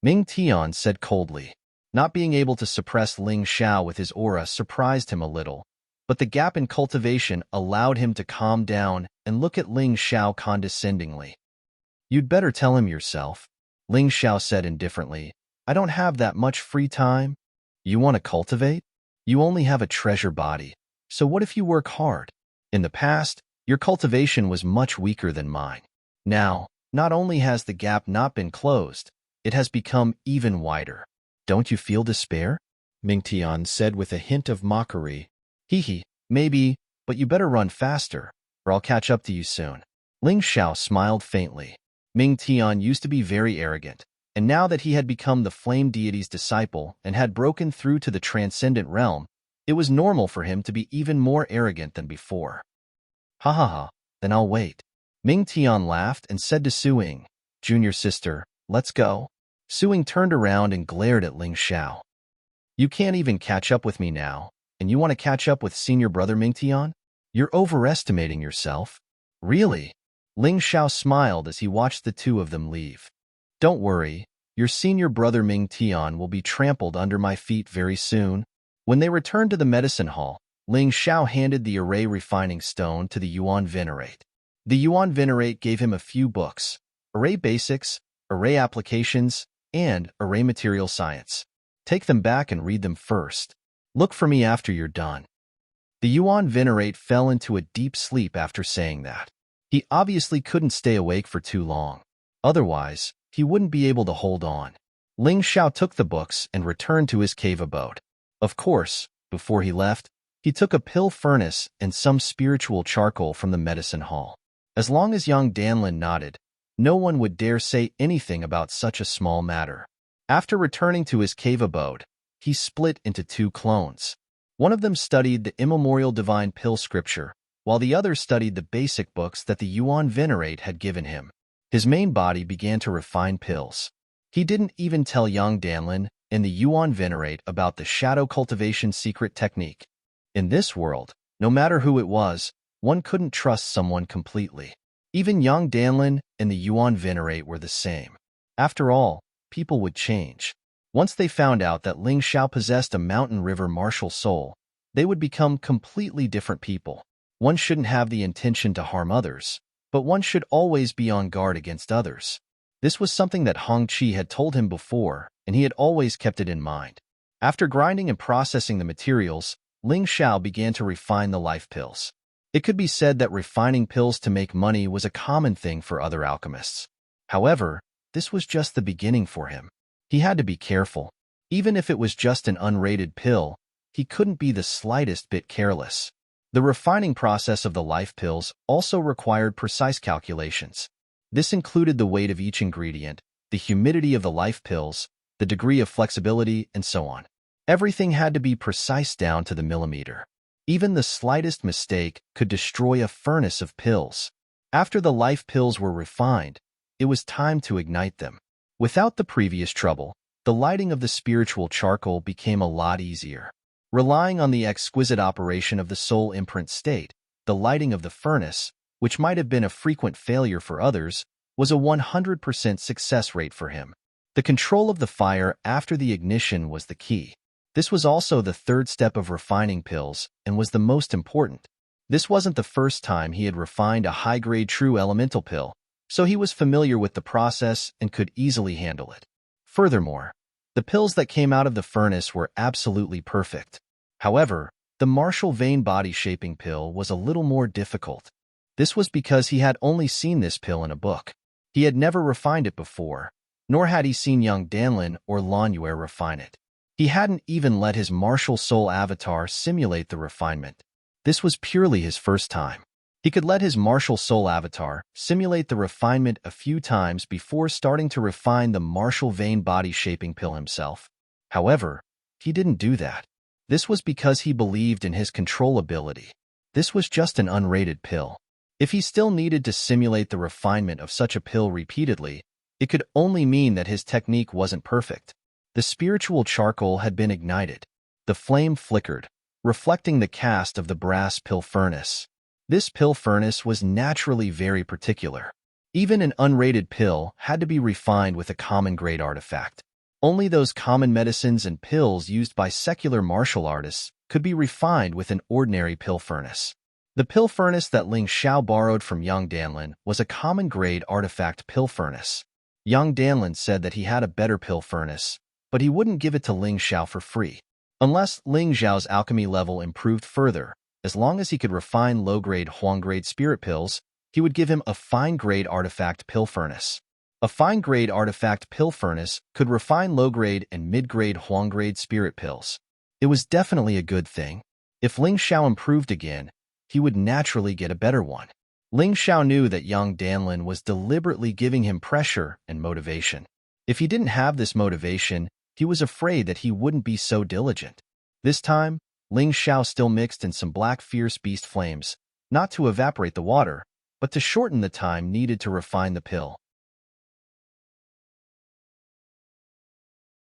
[SPEAKER 1] Ming Tian said coldly. Not being able to suppress Ling Xiao with his aura surprised him a little, but the gap in cultivation allowed him to calm down and look at Ling Xiao condescendingly. You'd better tell him yourself, Ling Xiao said indifferently. I don't have that much free time. You want to cultivate? You only have a treasure body, so what if you work hard? In the past, your cultivation was much weaker than mine. Now, not only has the gap not been closed, it has become even wider. Don't you feel despair? Ming Tian said with a hint of mockery. Hee, maybe, but you better run faster, or I'll catch up to you soon. Ling Xiao smiled faintly. Ming Tian used to be very arrogant, and now that he had become the flame deity's disciple and had broken through to the transcendent realm, it was normal for him to be even more arrogant than before. Ha ha ha, then I'll wait. Ming Tian laughed and said to Su Ying, Junior sister, let's go. Suing turned around and glared at Ling Xiao. You can't even catch up with me now, and you want to catch up with senior brother Mingtian? You're overestimating yourself. Really? Ling Xiao smiled as he watched the two of them leave. Don't worry, your senior brother Mingtian will be trampled under my feet very soon. When they returned to the medicine hall, Ling Xiao handed the array refining stone to the Yuan Venerate. The Yuan Venerate gave him a few books, Array Basics, Array Applications, and Array Material Science. Take them back and read them first. Look for me after you're done. The Yuan Venerate fell into a deep sleep after saying that. He obviously couldn't stay awake for too long. Otherwise, he wouldn't be able to hold on. Ling Xiao took the books and returned to his cave abode. Of course, before he left, he took a pill furnace and some spiritual charcoal from the medicine hall. As long as young Danlin nodded, no one would dare say anything about such a small matter. After returning to his cave abode, he split into two clones. One of them studied the immemorial divine pill scripture, while the other studied the basic books that the Yuan Venerate had given him. His main body began to refine pills. He didn't even tell young Danlin and the Yuan Venerate about the shadow cultivation secret technique. In this world, no matter who it was, one couldn't trust someone completely. Even young Danlin and the Yuan Venerate were the same. After all, people would change. Once they found out that Ling Xiao possessed a mountain river martial soul, they would become completely different people. One shouldn't have the intention to harm others, but one should always be on guard against others. This was something that Hong Qi had told him before, and he had always kept it in mind. After grinding and processing the materials, Ling Xiao began to refine the life pills. It could be said that refining pills to make money was a common thing for other alchemists. However, this was just the beginning for him. He had to be careful. Even if it was just an unrated pill, he couldn't be the slightest bit careless. The refining process of the life pills also required precise calculations. This included the weight of each ingredient, the humidity of the life pills, the degree of flexibility, and so on. Everything had to be precise down to the millimeter. Even the slightest mistake could destroy a furnace of pills. After the life pills were refined, it was time to ignite them. Without the previous trouble, the lighting of the spiritual charcoal became a lot easier. Relying on the exquisite operation of the soul imprint state, the lighting of the furnace, which might have been a frequent failure for others, was a 100% success rate for him. The control of the fire after the ignition was the key. This was also the third step of refining pills and was the most important. This wasn't the first time he had refined a high-grade true elemental pill, so he was familiar with the process and could easily handle it. Furthermore, the pills that came out of the furnace were absolutely perfect. However, the Martial Vein Body Shaping Pill was a little more difficult. This was because he had only seen this pill in a book. He had never refined it before, nor had he seen young Danlin or Lan Yue refine it. He hadn't even let his martial soul avatar simulate the refinement. This was purely his first time. He could let his martial soul avatar simulate the refinement a few times before starting to refine the Martial Vein Body Shaping Pill himself. However, he didn't do that. This was because he believed in his control ability. This was just an unrated pill. If he still needed to simulate the refinement of such a pill repeatedly, it could only mean that his technique wasn't perfect. The spiritual charcoal had been ignited. The flame flickered, reflecting the cast of the brass pill furnace. This pill furnace was naturally very particular. Even an unrated pill had to be refined with a common-grade artifact. Only those common medicines and pills used by secular martial artists could be refined with an ordinary pill furnace. The pill furnace that Ling Xiao borrowed from young Danlin was a common-grade artifact pill furnace. Young Danlin said that he had a better pill furnace, but he wouldn't give it to Ling Xiao for free. Unless Ling Xiao's alchemy level improved further, as long as he could refine low-grade Huang-grade spirit pills, he would give him a fine-grade artifact pill furnace. A fine-grade artifact pill furnace could refine low-grade and mid-grade Huang-grade spirit pills. It was definitely a good thing. If Ling Xiao improved again, he would naturally get a better one. Ling Xiao knew that young Danlin was deliberately giving him pressure and motivation. If he didn't have this motivation, he was afraid that he wouldn't be so diligent. This time, Ling Xiao still mixed in some black fierce beast flames, not to evaporate the water, but to shorten the time needed to refine the pill.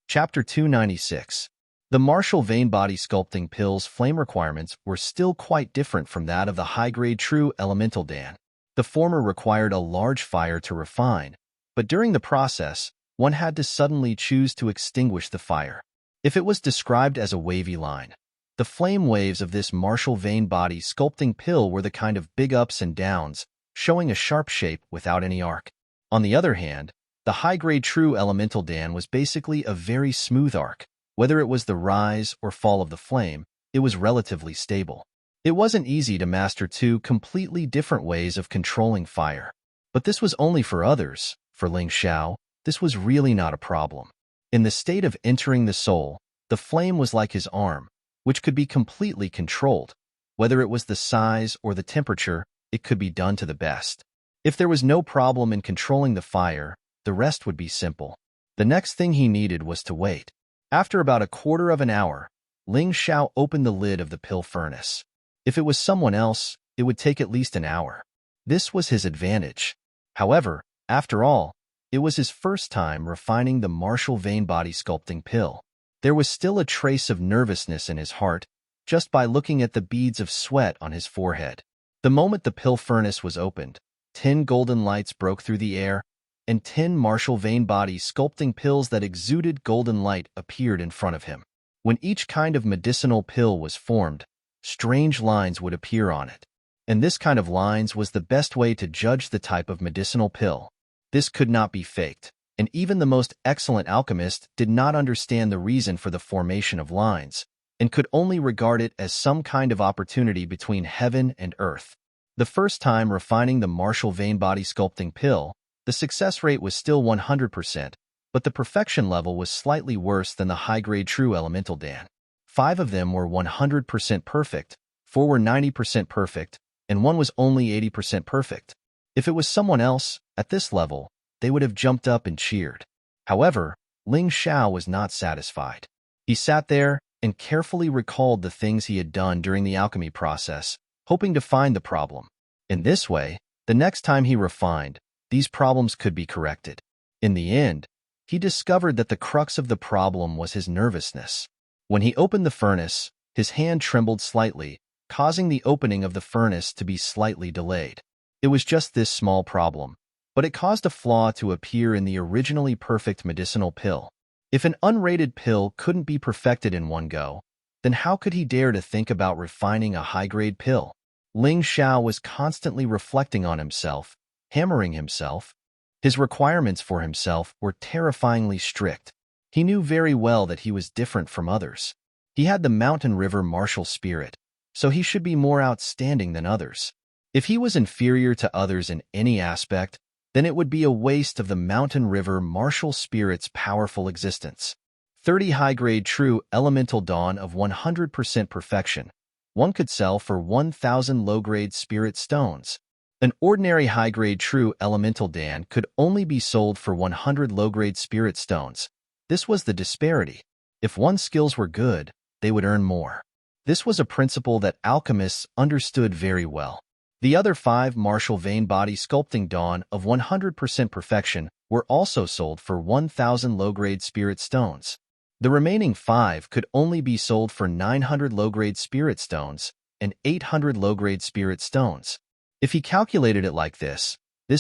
[SPEAKER 1] Chapter 296. The Martial Vein Body Sculpting Pill's flame requirements were still quite different from that of the high-grade True Elemental Dan. The former required a large fire to refine, but during the process, one had to suddenly choose to extinguish the fire. If it was described as a wavy line, the flame waves of this Martial Vein Body Sculpting Pill were the kind of big ups and downs, showing a sharp shape without any arc. On the other hand, the high-grade True Elemental Dan was basically a very smooth arc. Whether it was the rise or fall of the flame, it was relatively stable. It wasn't easy to master two completely different ways of controlling fire. But this was only for others. For Ling Xiao, this was really not a problem. In the state of entering the soul, the flame was like his arm, which could be completely controlled. Whether it was the size or the temperature, it could be done to the best. If there was no problem in controlling the fire, the rest would be simple. The next thing he needed was to wait. After about a quarter of an hour, Ling Xiao opened the lid of the pill furnace. If it was someone else, it would take at least an hour. This was his advantage. However, after all, it was his first time refining the Martial Vein Body Sculpting Pill. There was still a trace of nervousness in his heart, just by looking at the beads of sweat on his forehead. The moment the pill furnace was opened, 10 golden lights broke through the air, and 10 Martial Vein Body Sculpting Pills that exuded golden light appeared in front of him. When each kind of medicinal pill was formed, strange lines would appear on it. And this kind of lines was the best way to judge the type of medicinal pill. This could not be faked, and even the most excellent alchemist did not understand the reason for the formation of lines, and could only regard it as some kind of opportunity between heaven and earth. The first time refining the Martial Vein Body Sculpting Pill, the success rate was still 100%, but the perfection level was slightly worse than the high-grade True Elemental Dan. 5 of them were 100% perfect, 4 were 90% perfect, and 1 was only 80% perfect. If it was someone else, at this level, they would have jumped up and cheered. However, Ling Xiao was not satisfied. He sat there and carefully recalled the things he had done during the alchemy process, hoping to find the problem. In this way, the next time he refined, these problems could be corrected. In the end, he discovered that the crux of the problem was his nervousness. When he opened the furnace, his hand trembled slightly, causing the opening of the furnace to be slightly delayed. It was just this small problem, but it caused a flaw to appear in the originally perfect medicinal pill. If an unrated pill couldn't be perfected in one go, then how could he dare to think about refining a high-grade pill? Ling Xiao was constantly reflecting on himself, hammering himself. His requirements for himself were terrifyingly strict. He knew very well that he was different from others. He had the mountain river martial spirit, so he should be more outstanding than others. If he was inferior to others in any aspect, then it would be a waste of the mountain river martial spirit's powerful existence. 30 high-grade True Elemental Dawn of 100% perfection. One could sell for 1,000 low-grade spirit stones. An ordinary high-grade True Elemental Dan could only be sold for 100 low-grade spirit stones. This was the disparity. If one's skills were good, they would earn more. This was a principle that alchemists understood very well. The other 5 Martial Vein Body Sculpting Dawn of 100% perfection were also sold for 1,000 low-grade spirit stones. The remaining 5 could only be sold for 900 low-grade spirit stones and 800 low-grade spirit stones. If he calculated it like this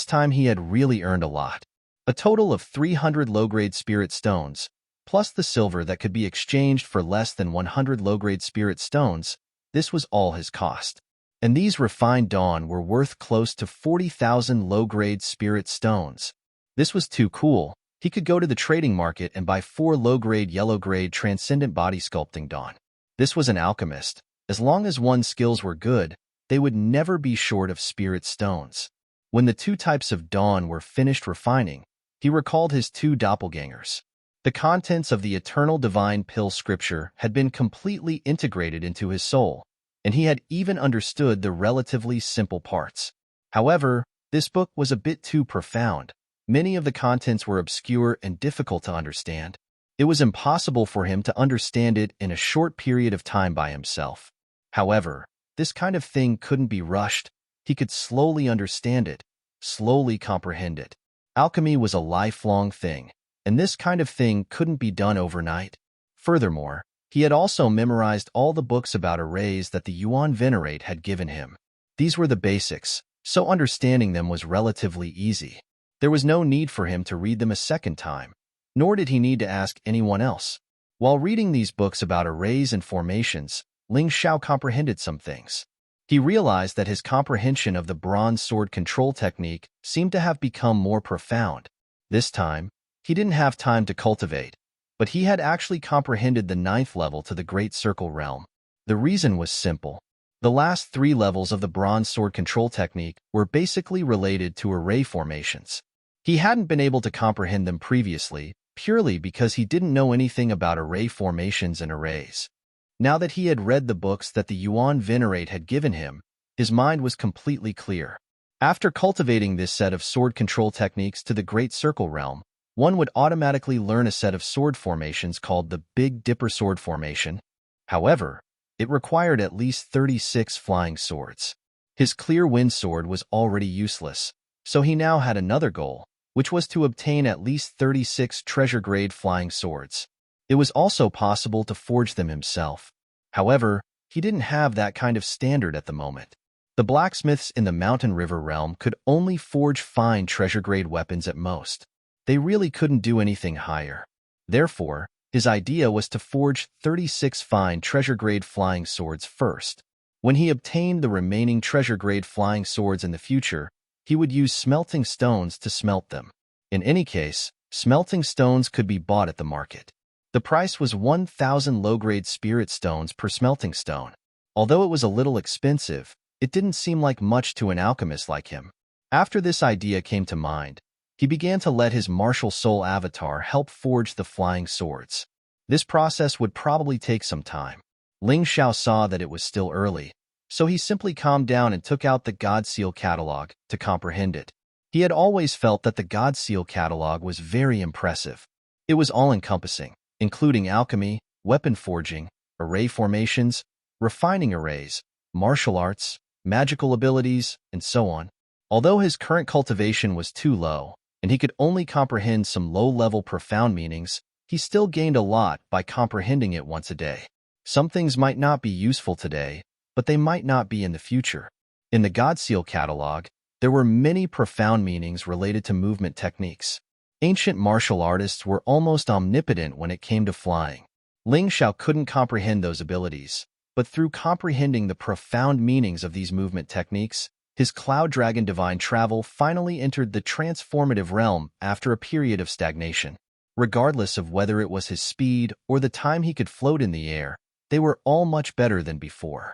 [SPEAKER 1] time he had really earned a lot. A total of 300 low-grade spirit stones, plus the silver that could be exchanged for less than 100 low-grade spirit stones, this was all his cost. And these refined dawn were worth close to 40,000 low-grade spirit stones. This was too cool. He could go to the trading market and buy 4 low-grade yellow-grade transcendent body sculpting dawn. This was an alchemist. As long as one's skills were good, they would never be short of spirit stones. When the 2 types of dawn were finished refining, he recalled his 2 doppelgangers. The contents of the eternal divine pill scripture had been completely integrated into his soul, and he had even understood the relatively simple parts. However, this book was a bit too profound. Many of the contents were obscure and difficult to understand. It was impossible for him to understand it in a short period of time by himself. However, this kind of thing couldn't be rushed. He could slowly understand it, slowly comprehend it. Alchemy was a lifelong thing, and this kind of thing couldn't be done overnight. Furthermore, he had also memorized all the books about arrays that the Yuan Venerate had given him. These were the basics, so understanding them was relatively easy. There was no need for him to read them a second time, nor did he need to ask anyone else. While reading these books about arrays and formations, Ling Xiao comprehended some things. He realized that his comprehension of the bronze sword control technique seemed to have become more profound. This time, he didn't have time to cultivate, but he had actually comprehended the 9th level to the Great Circle realm. The reason was simple. The last 3 levels of the bronze sword control technique were basically related to array formations. He hadn't been able to comprehend them previously, purely because he didn't know anything about array formations and arrays. Now that he had read the books that the Yuan Venerate had given him, his mind was completely clear. After cultivating this set of sword control techniques to the Great Circle realm, one would automatically learn a set of sword formations called the Big Dipper Sword Formation. However, it required at least 36 flying swords. His clear wind sword was already useless, so he now had another goal, which was to obtain at least 36 treasure-grade flying swords. It was also possible to forge them himself. However, he didn't have that kind of standard at the moment. The blacksmiths in the Mountain River realm could only forge fine treasure-grade weapons at most. They really couldn't do anything higher. Therefore, his idea was to forge 36 fine treasure-grade flying swords first. When he obtained the remaining treasure-grade flying swords in the future, he would use smelting stones to smelt them. In any case, smelting stones could be bought at the market. The price was 1,000 low-grade spirit stones per smelting stone. Although it was a little expensive, it didn't seem like much to an alchemist like him. After this idea came to mind, he began to let his martial soul avatar help forge the flying swords. This process would probably take some time. Ling Xiao saw that it was still early, so he simply calmed down and took out the God Seal catalog to comprehend it. He had always felt that the God Seal catalog was very impressive. It was all-encompassing, including alchemy, weapon forging, array formations, refining arrays, martial arts, magical abilities, and so on. Although his current cultivation was too low, and he could only comprehend some low-level profound meanings, he still gained a lot by comprehending it once a day. Some things might not be useful today, but they might not be in the future. In the God Seal catalog, there were many profound meanings related to movement techniques. Ancient martial artists were almost omnipotent when it came to flying. Ling Xiao couldn't comprehend those abilities, but through comprehending the profound meanings of these movement techniques, his Cloud Dragon Divine Travel finally entered the transformative realm after a period of stagnation. Regardless of whether it was his speed or the time he could float in the air, they were all much better than before.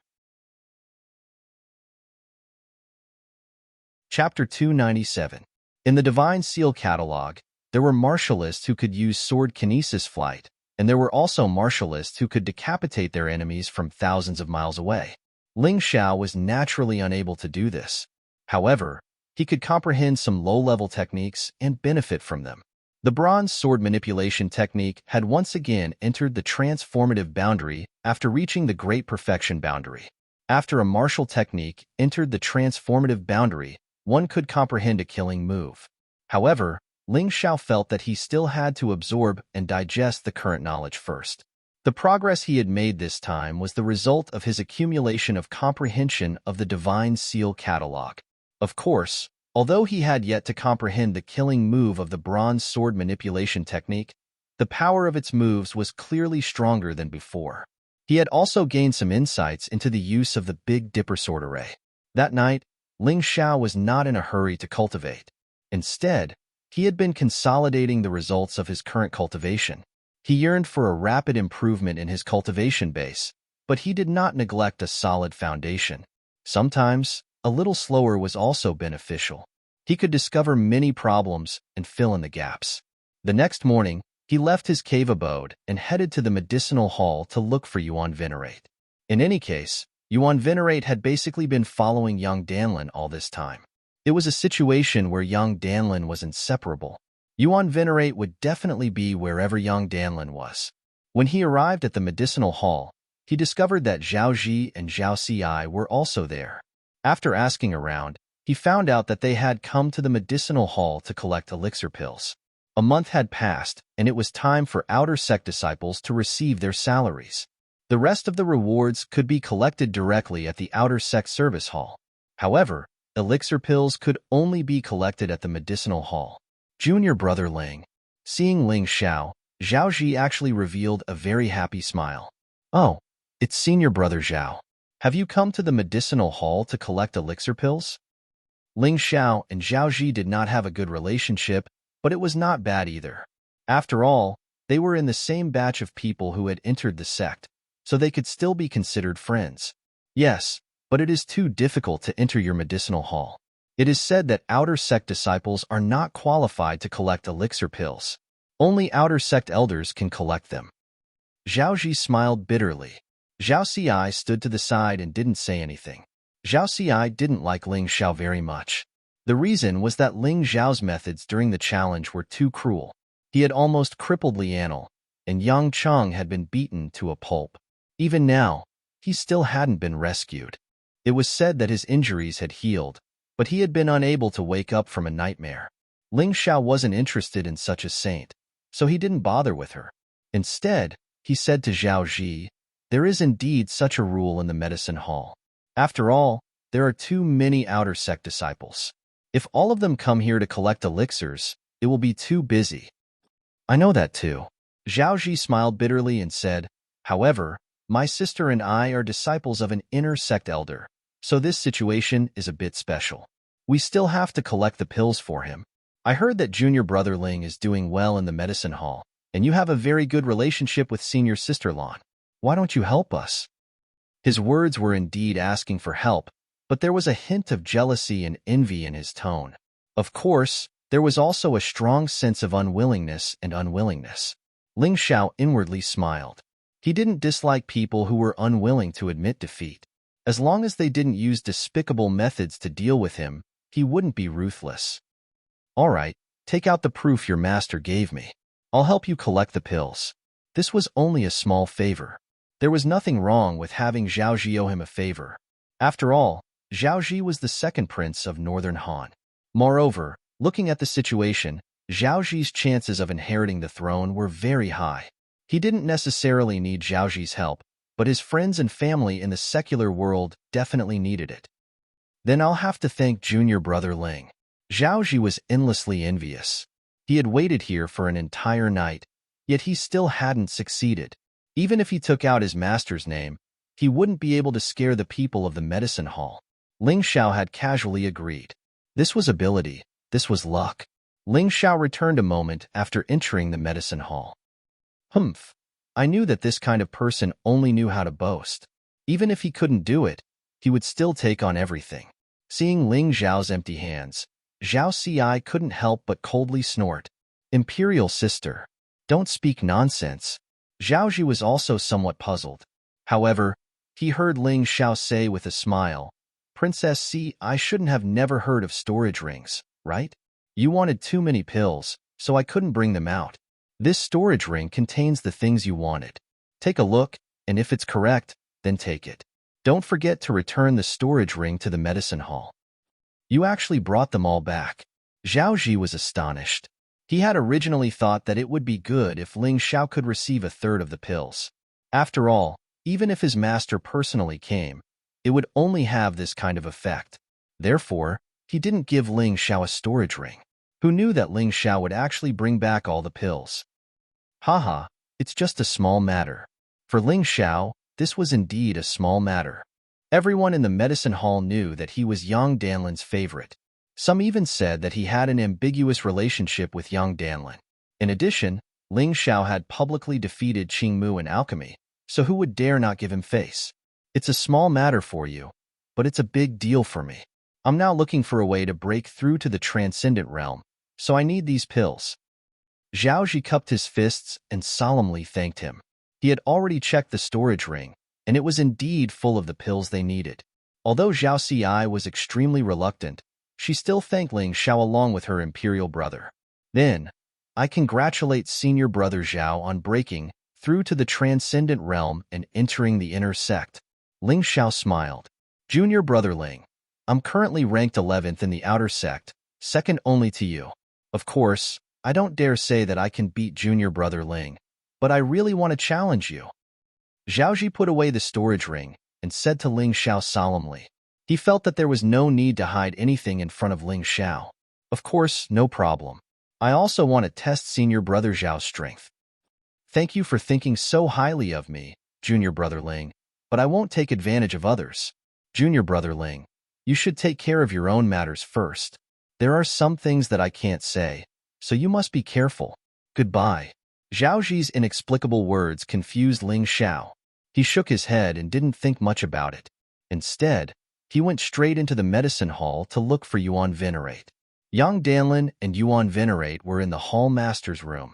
[SPEAKER 1] Chapter 297. In the Divine Seal catalog, there were martialists who could use sword kinesis flight, and there were also martialists who could decapitate their enemies from thousands of miles away. Ling Xiao was naturally unable to do this. However, he could comprehend some low-level techniques and benefit from them. The bronze sword manipulation technique had once again entered the transformative boundary after reaching the Great Perfection boundary. After a martial technique entered the transformative boundary, one could comprehend a killing move. However, Ling Xiao felt that he still had to absorb and digest the current knowledge first. The progress he had made this time was the result of his accumulation of comprehension of the Divine Seal catalog. Of course, although he had yet to comprehend the killing move of the bronze sword manipulation technique, the power of its moves was clearly stronger than before. He had also gained some insights into the use of the Big Dipper Sword Array. That night, Ling Xiao was not in a hurry to cultivate. Instead, he had been consolidating the results of his current cultivation. He yearned for a rapid improvement in his cultivation base, but he did not neglect a solid foundation. Sometimes, a little slower was also beneficial. He could discover many problems and fill in the gaps. The next morning, he left his cave abode and headed to the medicinal hall to look for Yuan Venerate. In any case, Yuan Venerate had basically been following young Danlin all this time. It was a situation where young Danlin was inseparable. Yuan Venerate would definitely be wherever young Danlin was. When he arrived at the medicinal hall, he discovered that Zhao Ji and Zhao Ci were also there. After asking around, he found out that they had come to the medicinal hall to collect elixir pills. A month had passed, and it was time for outer sect disciples to receive their salaries. The rest of the rewards could be collected directly at the outer sect service hall. However, elixir pills could only be collected at the medicinal hall. Junior brother Ling. Seeing Ling Xiao, Zhao Ji actually revealed a very happy smile. Oh, it's senior brother Zhao. Have you come to the medicinal hall to collect elixir pills? Ling Xiao and Zhao Ji did not have a good relationship, but it was not bad either. After all, they were in the same batch of people who had entered the sect, so they could still be considered friends. Yes, but it is too difficult to enter your medicinal hall. It is said that outer sect disciples are not qualified to collect elixir pills. Only outer sect elders can collect them. Zhao Ji smiled bitterly. Zhao Xi stood to the side and didn't say anything. Zhao Xi didn't like Ling Xiao very much. The reason was that Ling Xiao's methods during the challenge were too cruel. He had almost crippled Lianel, and Yang Cheng had been beaten to a pulp. Even now, he still hadn't been rescued. It was said that his injuries had healed, but he had been unable to wake up from a nightmare. Ling Xiao wasn't interested in such a saint, so he didn't bother with her. Instead, he said to Zhao Ji, "There is indeed such a rule in the medicine hall. After all, there are too many outer sect disciples. If all of them come here to collect elixirs, it will be too busy." "I know that too." Zhao Ji smiled bitterly and said, "However, my sister and I are disciples of an inner sect elder, so this situation is a bit special. We still have to collect the pills for him. I heard that junior brother Ling is doing well in the medicine hall, and you have a very good relationship with senior sister Lan. Why don't you help us?" His words were indeed asking for help, but there was a hint of jealousy and envy in his tone. Of course, there was also a strong sense of unwillingness and unwillingness. Ling Xiao inwardly smiled. He didn't dislike people who were unwilling to admit defeat. As long as they didn't use despicable methods to deal with him, he wouldn't be ruthless. "All right, take out the proof your master gave me. I'll help you collect the pills." This was only a small favor. There was nothing wrong with having Zhao Ji owe him a favor. After all, Zhao Ji was the second prince of Northern Han. Moreover, looking at the situation, Zhao Ji's chances of inheriting the throne were very high. He didn't necessarily need Zhao Ji's help, but his friends and family in the secular world definitely needed it. Then I'll have to thank junior brother Ling. Zhao Ji was endlessly envious. He had waited here for an entire night, yet he still hadn't succeeded. Even if he took out his master's name, he wouldn't be able to scare the people of the medicine hall. Ling Xiao had casually agreed. This was ability, this was luck. Ling Xiao returned a moment after entering the medicine hall. Humph. I knew that this kind of person only knew how to boast. Even if he couldn't do it, he would still take on everything. Seeing Ling Xiao's empty hands, Zhao Ci couldn't help but coldly snort. "Imperial sister, don't speak nonsense." Zhao Ji was also somewhat puzzled. However, he heard Ling Xiao say with a smile, "Princess C, I shouldn't have never heard of storage rings, right? You wanted too many pills, so I couldn't bring them out. This storage ring contains the things you wanted. Take a look, and if it's correct, then take it. Don't forget to return the storage ring to the medicine hall." "You actually brought them all back." Zhao Ji was astonished. He had originally thought that it would be good if Ling Xiao could receive a third of the pills. After all, even if his master personally came, it would only have this kind of effect. Therefore, he didn't give Ling Xiao a storage ring. Who knew that Ling Xiao would actually bring back all the pills? Haha, it's just a small matter. For Ling Xiao, this was indeed a small matter. Everyone in the medicine hall knew that he was Yang Danlin's favorite. Some even said that he had an ambiguous relationship with Yang Danlin. In addition, Ling Xiao had publicly defeated Qingmu in alchemy, so who would dare not give him face? It's a small matter for you, but it's a big deal for me. I'm now looking for a way to break through to the transcendent realm, so I need these pills. Zhao Ji cupped his fists and solemnly thanked him. He had already checked the storage ring, and it was indeed full of the pills they needed. Although Zhao Ci was extremely reluctant, she still thanked Ling Xiao along with her imperial brother. Then, I congratulate senior brother Zhao on breaking through to the transcendent realm and entering the inner sect. Ling Xiao smiled. Junior brother Ling, I'm currently ranked 11th in the outer sect, second only to you. Of course, I don't dare say that I can beat junior brother Ling, but I really want to challenge you. Zhaoji put away the storage ring and said to Ling Xiao solemnly. He felt that there was no need to hide anything in front of Ling Xiao. Of course, no problem. I also want to test senior brother Zhao's strength. Thank you for thinking so highly of me, junior brother Ling, but I won't take advantage of others. Junior brother Ling, you should take care of your own matters first. There are some things that I can't say, so you must be careful. Goodbye. Zhaoji's inexplicable words confused Ling Xiao. He shook his head and didn't think much about it. Instead, he went straight into the medicine hall to look for Yuan Venerate. Young Danlin and Yuan Venerate were in the hall master's room.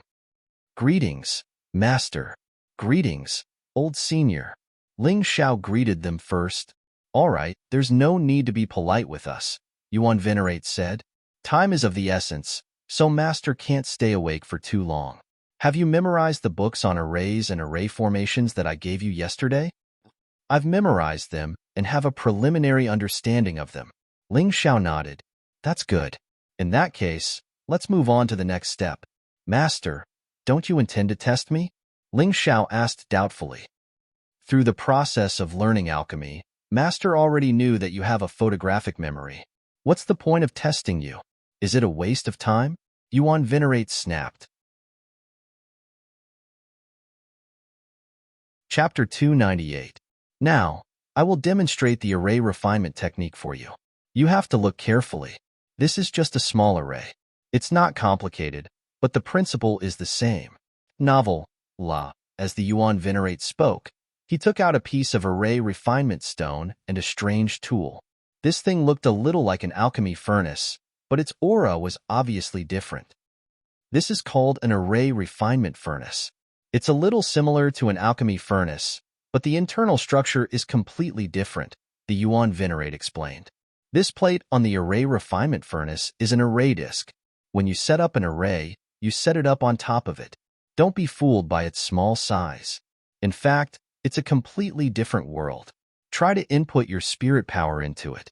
[SPEAKER 1] Greetings, master. Greetings, old senior. Ling Xiao greeted them first. All right, there's no need to be polite with us, Yuan Venerate said. Time is of the essence, so master can't stay awake for too long. Have you memorized the books on arrays and array formations that I gave you yesterday? I've memorized them and have a preliminary understanding of them. Ling Xiao nodded. That's good. In that case, let's move on to the next step. Master, don't you intend to test me? Ling Xiao asked doubtfully. Through the process of learning alchemy, Master already knew that you have a photographic memory. What's the point of testing you? Is it a waste of time? Yuan Venerate snapped. Chapter 298. Now, I will demonstrate the array refinement technique for you. You have to look carefully. This is just a small array. It's not complicated, but the principle is the same. Novel, la, as the Yuan Venerate spoke, he took out a piece of array refinement stone and a strange tool. This thing looked a little like an alchemy furnace, but its aura was obviously different. This is called an array refinement furnace. It's a little similar to an alchemy furnace, but the internal structure is completely different, the Yuan Venerate explained. This plate on the array refinement furnace is an array disk. When you set up an array, you set it up on top of it. Don't be fooled by its small size. In fact, it's a completely different world. Try to input your spirit power into it.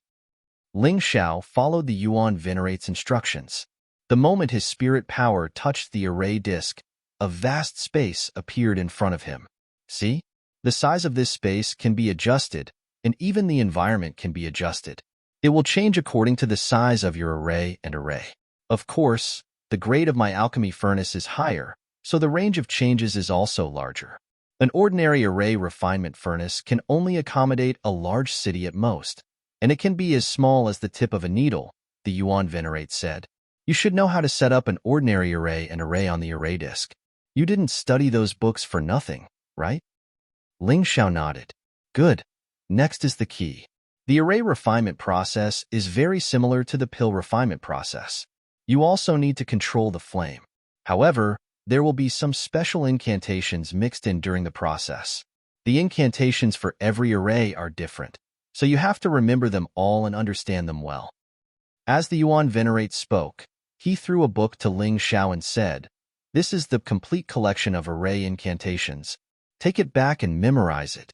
[SPEAKER 1] Ling Xiao followed the Yuan Venerate's instructions. The moment his spirit power touched the array disk, a vast space appeared in front of him. See? The size of this space can be adjusted, and even the environment can be adjusted. It will change according to the size of your array and array. Of course, the grade of my alchemy furnace is higher, so the range of changes is also larger. An ordinary array refinement furnace can only accommodate a large city at most, and it can be as small as the tip of a needle, the Yuan Venerate said. You should know how to set up an ordinary array and array on the array disk. You didn't study those books for nothing, right? Ling Xiao nodded. Good. Next is the key. The array refinement process is very similar to the pill refinement process. You also need to control the flame. However, there will be some special incantations mixed in during the process. The incantations for every array are different, so you have to remember them all and understand them well. As the Yuan Venerate spoke, he threw a book to Ling Xiao and said, "This is the complete collection of array incantations. Take it back and memorize it."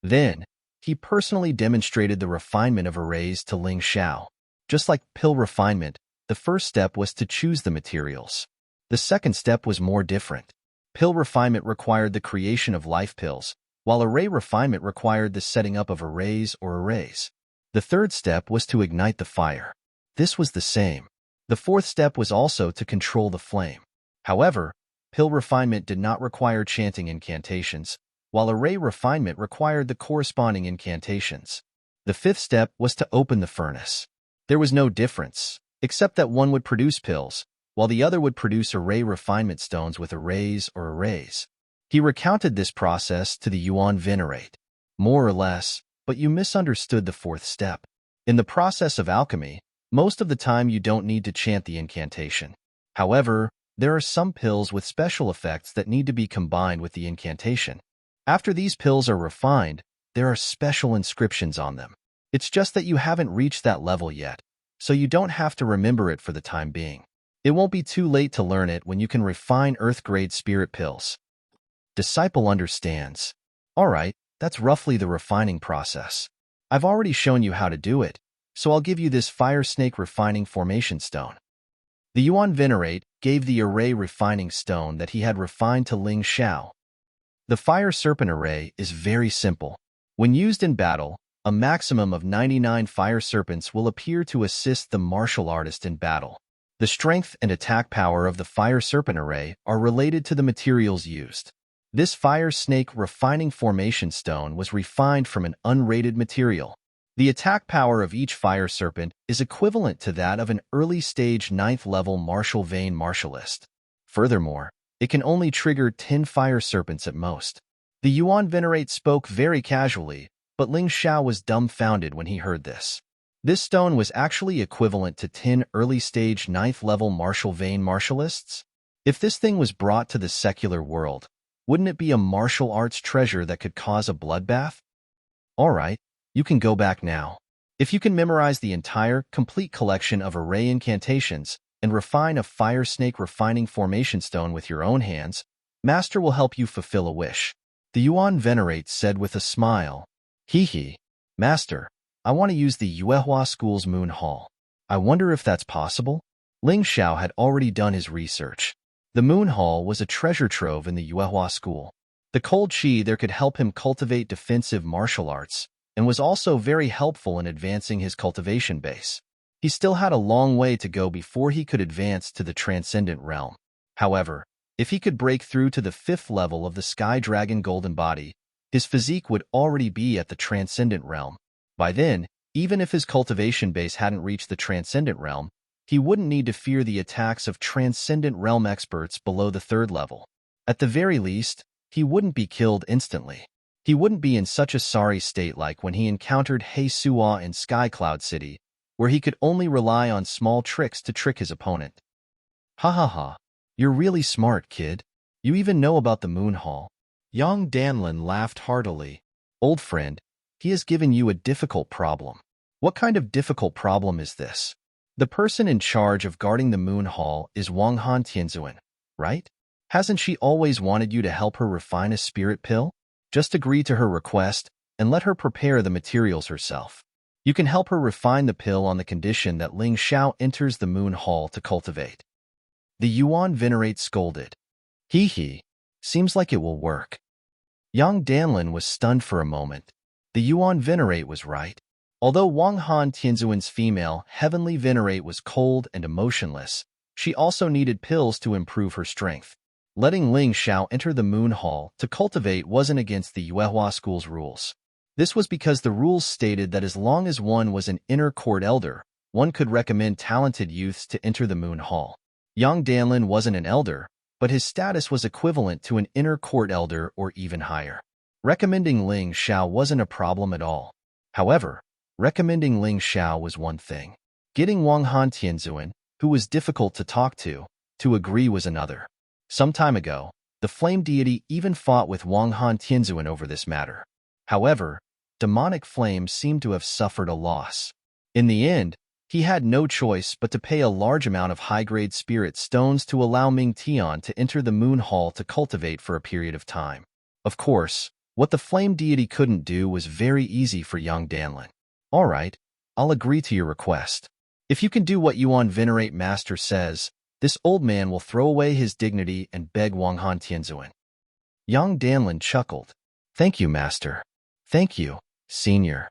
[SPEAKER 1] Then, he personally demonstrated the refinement of arrays to Ling Xiao. Just like pill refinement, the first step was to choose the materials. The second step was more different. Pill refinement required the creation of life pills, while array refinement required the setting up of arrays or arrays. The third step was to ignite the fire. This was the same. The fourth step was also to control the flame. However, pill refinement did not require chanting incantations, while array refinement required the corresponding incantations. The fifth step was to open the furnace. There was no difference, except that one would produce pills, while the other would produce array refinement stones with arrays or arrays. He recounted this process to the Yuan Venerate. More or less, but you misunderstood the fourth step. In the process of alchemy, most of the time you don't need to chant the incantation. However, there are some pills with special effects that need to be combined with the incantation. After these pills are refined, there are special inscriptions on them. It's just that you haven't reached that level yet, so you don't have to remember it for the time being. It won't be too late to learn it when you can refine Earth-grade spirit pills. Disciple understands. All right, that's roughly the refining process. I've already shown you how to do it, so I'll give you this fire snake refining formation stone. The Yuan Venerate gave the array refining stone that he had refined to Ling Xiao. The fire serpent array is very simple. When used in battle, a maximum of 99 fire serpents will appear to assist the martial artist in battle. The strength and attack power of the fire serpent array are related to the materials used. This fire snake refining formation stone was refined from an unrated material. The attack power of each fire serpent is equivalent to that of an early-stage 9th level martial vein martialist. Furthermore, it can only trigger 10 fire serpents at most. The Yuan Venerate spoke very casually, but Ling Xiao was dumbfounded when he heard this. This stone was actually equivalent to 10 early-stage 9th level martial vein martialists? If this thing was brought to the secular world, wouldn't it be a martial arts treasure that could cause a bloodbath? Alright, you can go back now. If you can memorize the entire, complete collection of array incantations and refine a fire snake refining formation stone with your own hands, Master will help you fulfill a wish. The Yuan Venerate said with a smile. Hee. Master, I want to use the Yuehua School's Moon Hall. I wonder if that's possible? Ling Xiao had already done his research. The Moon Hall was a treasure trove in the Yuehua School. The cold chi there could help him cultivate defensive martial arts, and was also very helpful in advancing his cultivation base. He still had a long way to go before he could advance to the transcendent realm. However, if he could break through to the 5th level of the Sky Dragon Golden Body, his physique would already be at the transcendent realm. By then, even if his cultivation base hadn't reached the transcendent realm, he wouldn't need to fear the attacks of transcendent realm experts below the 3rd level. At the very least, he wouldn't be killed instantly. He wouldn't be in such a sorry state like when he encountered He Suo in Sky Cloud City, where he could only rely on small tricks to trick his opponent. Ha. You're really smart, kid. You even know about the Moon Hall. Young Danlin laughed heartily. Old friend, he has given you a difficult problem. What kind of difficult problem is this? The person in charge of guarding the Moon Hall is Wang Han Tianzuan, right? Hasn't she always wanted you to help her refine a spirit pill? Just agree to her request and let her prepare the materials herself. You can help her refine the pill on the condition that Ling Xiao enters the Moon Hall to cultivate. The Yuan Venerate scolded. Hee. Seems like it will work. Yang Danlin was stunned for a moment. The Yuan Venerate was right. Although Wang Han Tianzuan's female Heavenly Venerate was cold and emotionless, she also needed pills to improve her strength. Letting Ling Xiao enter the Moon Hall to cultivate wasn't against the Yuehua School's rules. This was because the rules stated that as long as one was an inner court elder, one could recommend talented youths to enter the Moon Hall. Yang Danlin wasn't an elder, but his status was equivalent to an inner court elder or even higher. Recommending Ling Xiao wasn't a problem at all. However, recommending Ling Xiao was one thing. Getting Wang Han Tianzuan, who was difficult to talk to agree was another. Some time ago, the Flame Deity even fought with Wang Han Tianzuan over this matter. However, demonic flame seemed to have suffered a loss. In the end, he had no choice but to pay a large amount of high-grade spirit stones to allow Ming Tian to enter the Moon Hall to cultivate for a period of time. Of course, what the Flame Deity couldn't do was very easy for young Danlin. Alright, I'll agree to your request. If you can do what Yuan Venerate Master says, this old man will throw away his dignity and beg Wang Han Tianzuan. Yang Danlin chuckled. Thank you, Master. Thank you, Senior.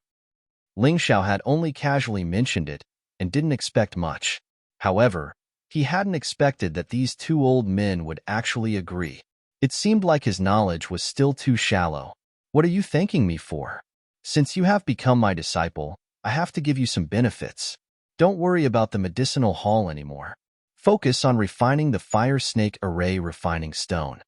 [SPEAKER 1] Ling Xiao had only casually mentioned it and didn't expect much. However, he hadn't expected that these two old men would actually agree. It seemed like his knowledge was still too shallow. What are you thanking me for? Since you have become my disciple, I have to give you some benefits. Don't worry about the medicinal hall anymore. Focus on refining the fire snake array refining stone.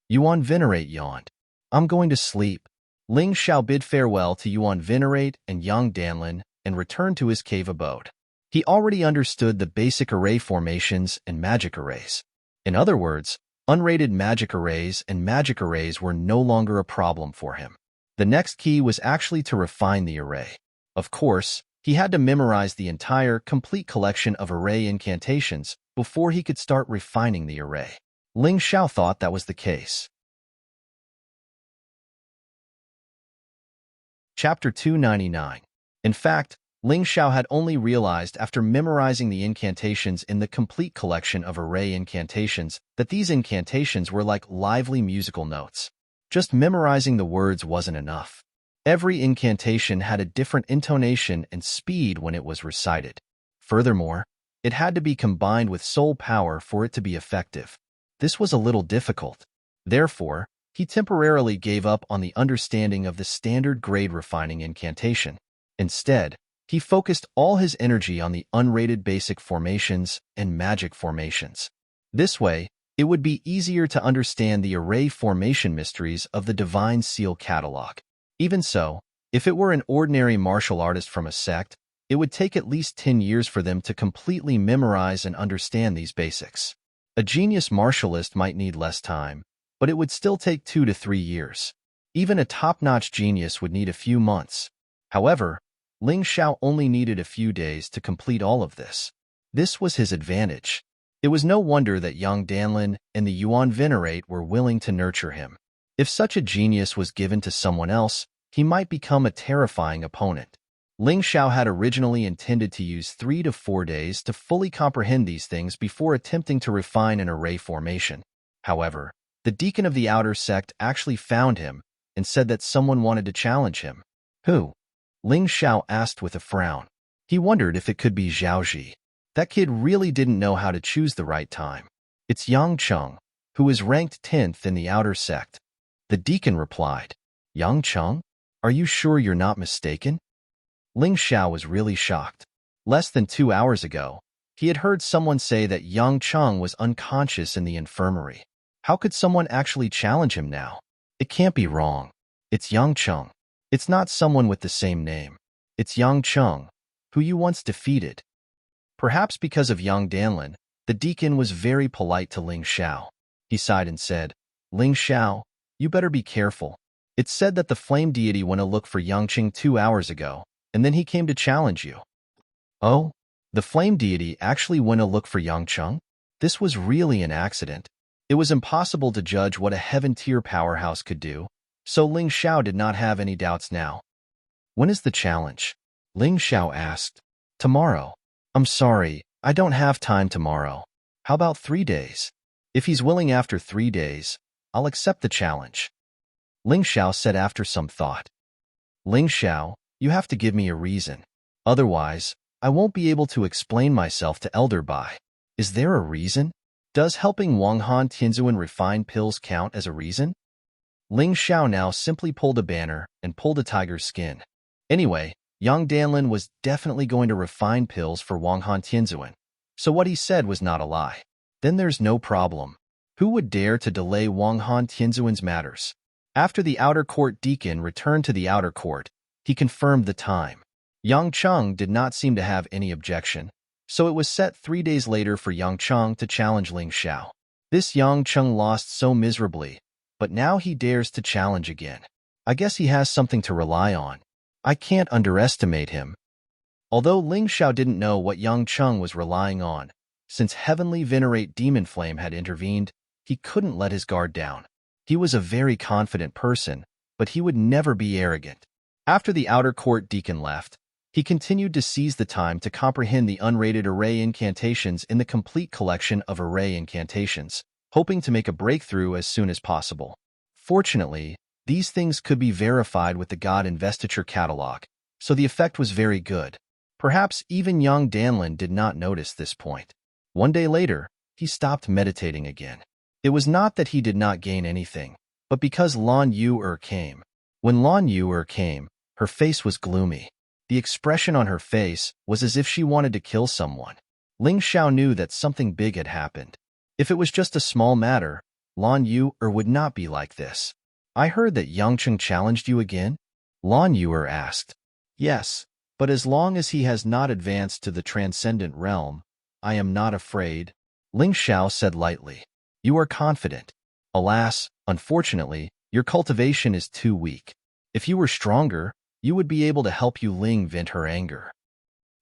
[SPEAKER 1] Yuan Venerate yawned. I'm going to sleep. Ling Xiao bid farewell to Yuan Venerate and Yang Danlin and returned to his cave abode. He already understood the basic array formations and magic arrays. In other words, unrated magic arrays and magic arrays were no longer a problem for him. The next key was actually to refine the array. Of course, he had to memorize the entire, complete collection of array incantations before he could start refining the array. Ling Xiao thought that was the case. Chapter 299. In fact, Ling Xiao had only realized after memorizing the incantations in the complete collection of array incantations that these incantations were like lively musical notes. Just memorizing the words wasn't enough. Every incantation had a different intonation and speed when it was recited. Furthermore, it had to be combined with soul power for it to be effective. This was a little difficult. Therefore, he temporarily gave up on the understanding of the standard grade refining incantation. Instead, he focused all his energy on the unrated basic formations and magic formations. This way, it would be easier to understand the array formation mysteries of the Divine Seal catalog. Even so, if it were an ordinary martial artist from a sect, it would take at least 10 years for them to completely memorize and understand these basics. A genius martialist might need less time, but it would still take 2 to 3 years. Even a top-notch genius would need a few months. However, Ling Xiao only needed a few days to complete all of this. This was his advantage. It was no wonder that Yang Danlin and the Yuan Venerate were willing to nurture him. If such a genius was given to someone else, he might become a terrifying opponent. Ling Xiao had originally intended to use 3 to 4 days to fully comprehend these things before attempting to refine an array formation. However, the deacon of the outer sect actually found him and said that someone wanted to challenge him. Who? Ling Xiao asked with a frown. He wondered if it could be Zhaoji. That kid really didn't know how to choose the right time. It's Yang Cheng, who is ranked 10th in the outer sect. The deacon replied. Yang Cheng? Are you sure you're not mistaken? Ling Xiao was really shocked. Less than 2 hours ago, he had heard someone say that Yang Cheng was unconscious in the infirmary. How could someone actually challenge him now? It can't be wrong. It's Yang Cheng. It's not someone with the same name. It's Yang Cheng, who you once defeated. Perhaps because of Yang Danlin, the deacon was very polite to Ling Xiao. He sighed and said, Ling Xiao, you better be careful. It's said that the flame deity went to look for Yang Cheng 2 hours ago, and then he came to challenge you. Oh, the flame deity actually went to look for Yang Cheng? This was really an accident. It was impossible to judge what a heaven-tier powerhouse could do, so Ling Xiao did not have any doubts now. When is the challenge? Ling Xiao asked. Tomorrow. I'm sorry, I don't have time tomorrow. How about 3 days? If he's willing after 3 days, I'll accept the challenge. Ling Xiao said after some thought. Ling Xiao, you have to give me a reason. Otherwise, I won't be able to explain myself to Elder Bai. Is there a reason? Does helping Wang Han Tianzuan refine pills count as a reason? Ling Xiao now simply pulled a banner and pulled a tiger's skin. Anyway, Yang Danlin was definitely going to refine pills for Wang Han Tianzuan, so what he said was not a lie. Then there's no problem. Who would dare to delay Wang Han Tianzuan's matters? After the outer court deacon returned to the outer court, he confirmed the time. Yang Cheng did not seem to have any objection, so it was set 3 days later for Yang Cheng to challenge Ling Xiao. This Yang Cheng lost so miserably, but now he dares to challenge again. I guess he has something to rely on. I can't underestimate him. Although Ling Xiao didn't know what Yang Cheng was relying on, since Heavenly Venerate Demon Flame had intervened, he couldn't let his guard down. He was a very confident person, but he would never be arrogant. After the outer court deacon left, he continued to seize the time to comprehend the unrated array incantations in the complete collection of array incantations, hoping to make a breakthrough as soon as possible. Fortunately, these things could be verified with the God Investiture catalog, so the effect was very good. Perhaps even Yang Danlin did not notice this point. 1 day later, he stopped meditating again. It was not that he did not gain anything, but because Lan Yu came. When Lan Yu came, her face was gloomy. The expression on her face was as if she wanted to kill someone. Ling Xiao knew that something big had happened. If it was just a small matter, Lan Yu would not be like this. I heard that Yang Cheng challenged you again? Lan Yu asked. Yes, but as long as he has not advanced to the transcendent realm, I am not afraid, Ling Xiao said lightly. You are confident. Alas, unfortunately, your cultivation is too weak. If you were stronger, you would be able to help Yu Ling vent her anger.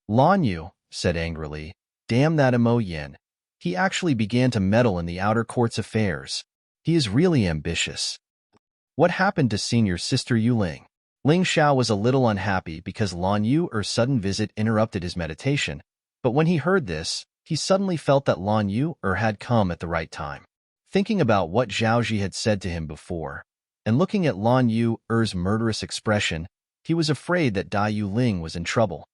[SPEAKER 1] Lan Yu said angrily, damn that Mo Yin. He actually began to meddle in the outer court's affairs. He is really ambitious. What happened to senior sister Yu Ling? Ling Xiao was a little unhappy because Lan Yu's sudden visit interrupted his meditation, but when he heard this, he suddenly felt that Lan Yu had come at the right time. Thinking about what Zhao Ji had said to him before, and looking at Lan Yu's murderous expression, he was afraid that Dai Yuling was in trouble.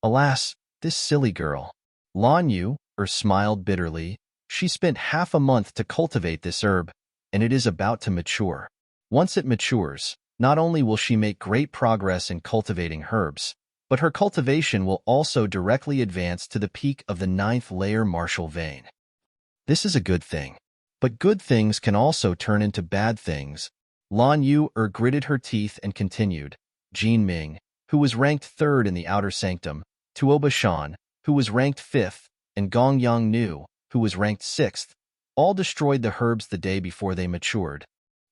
[SPEAKER 1] Alas, this silly girl. Lan Yu smiled bitterly. She spent half a month to cultivate this herb, and it is about to mature. Once it matures, not only will she make great progress in cultivating herbs, but her cultivation will also directly advance to the peak of the 9th layer martial vein. This is a good thing. But good things can also turn into bad things. Lan Yu gritted her teeth and continued. Jin Ming, who was ranked 3rd in the outer sanctum, Tuoba Shan, who was ranked 5th, and Gong Yang Nu, who was ranked 6th, all destroyed the herbs the day before they matured.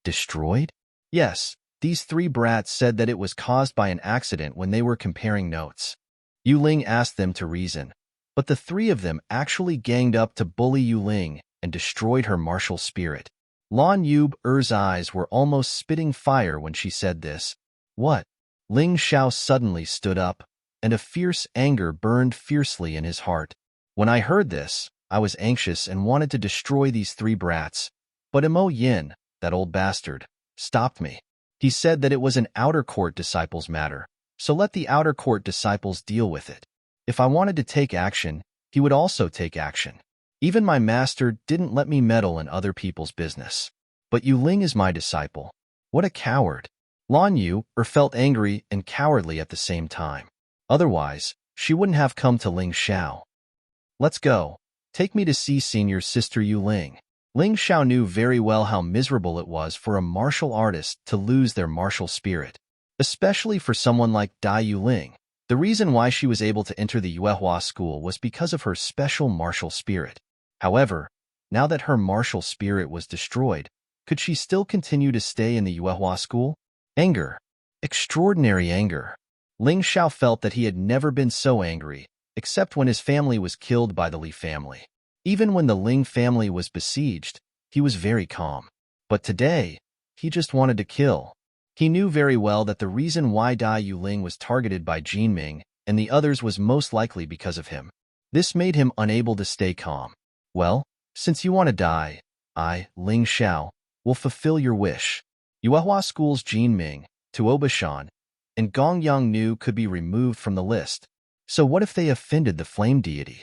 [SPEAKER 1] Destroyed? Yes, these 3 brats said that it was caused by an accident when they were comparing notes. Yuling asked them to reason, but the 3 of them actually ganged up to bully Yuling and destroyed her martial spirit. Lan Yu's eyes were almost spitting fire when she said this. What? Ling Xiao suddenly stood up, and a fierce anger burned fiercely in his heart. When I heard this, I was anxious and wanted to destroy these 3 brats, but Mo Yin, that old bastard, stopped me. He said that it was an outer court disciples' matter, so let the outer court disciples deal with it. If I wanted to take action, he would also take action. Even my master didn't let me meddle in other people's business. But Yuling is my disciple. What a coward. Lan Yu felt angry and cowardly at the same time. Otherwise, she wouldn't have come to Ling Xiao. Let's go. Take me to see senior sister Yuling. Ling Xiao knew very well how miserable it was for a martial artist to lose their martial spirit, especially for someone like Dai Yuling. The reason why she was able to enter the Yuehua school was because of her special martial spirit. However, now that her martial spirit was destroyed, could she still continue to stay in the Yuehua school? Anger. Extraordinary anger. Ling Xiao felt that he had never been so angry, except when his family was killed by the Li family. Even when the Ling family was besieged, he was very calm. But today, he just wanted to kill. He knew very well that the reason why Dai Yuling was targeted by Jin Ming and the others was most likely because of him. This made him unable to stay calm. Well, since you want to die, I, Ling Xiao, will fulfill your wish. Yuehua School's Jin Ming, Tuoba Shan, and Gong Yang Nu could be removed from the list. So what if they offended the flame deity?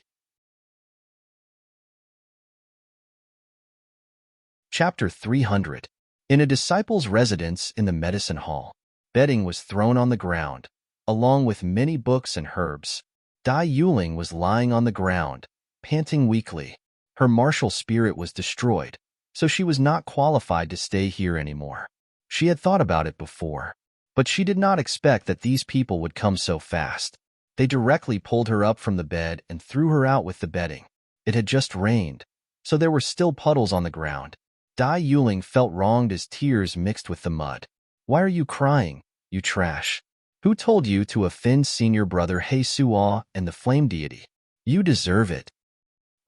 [SPEAKER 1] Chapter 300. In a disciple's residence in the medicine hall, bedding was thrown on the ground, along with many books and herbs. Dai Yuling was lying on the ground, panting weakly. Her martial spirit was destroyed, so she was not qualified to stay here anymore. She had thought about it before, but she did not expect that these people would come so fast. They directly pulled her up from the bed and threw her out with the bedding. It had just rained, so there were still puddles on the ground. Dai Yuling felt wronged as tears mixed with the mud. Why are you crying, you trash? Who told you to offend senior brother He Suo and the flame deity? You deserve it.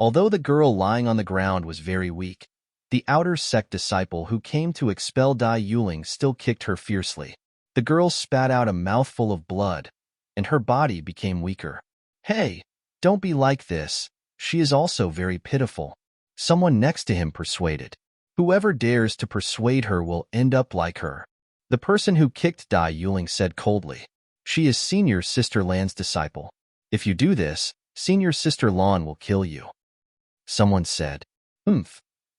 [SPEAKER 1] Although the girl lying on the ground was very weak, the outer sect disciple who came to expel Dai Yuling still kicked her fiercely. The girl spat out a mouthful of blood, and her body became weaker. Hey, don't be like this. She is also very pitiful. Someone next to him persuaded. Whoever dares to persuade her will end up like her. The person who kicked Dai Yuling said coldly. She is senior sister Lan's disciple. If you do this, senior sister Lan will kill you. Someone said,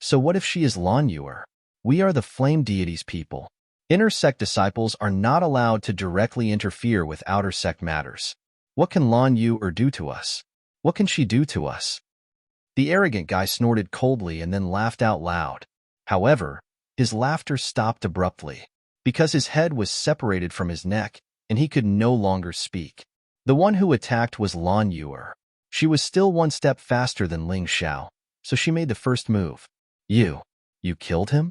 [SPEAKER 1] so what if she is Lan Yuer? We are the flame deity's people. Inner sect disciples are not allowed to directly interfere with outer sect matters. What can Lan Yuer do to us? What can she do to us? The arrogant guy snorted coldly and then laughed out loud. However, his laughter stopped abruptly, because his head was separated from his neck, and he could no longer speak. The one who attacked was Lan Yuer. She was still one step faster than Ling Xiao, so she made the first move. You killed him?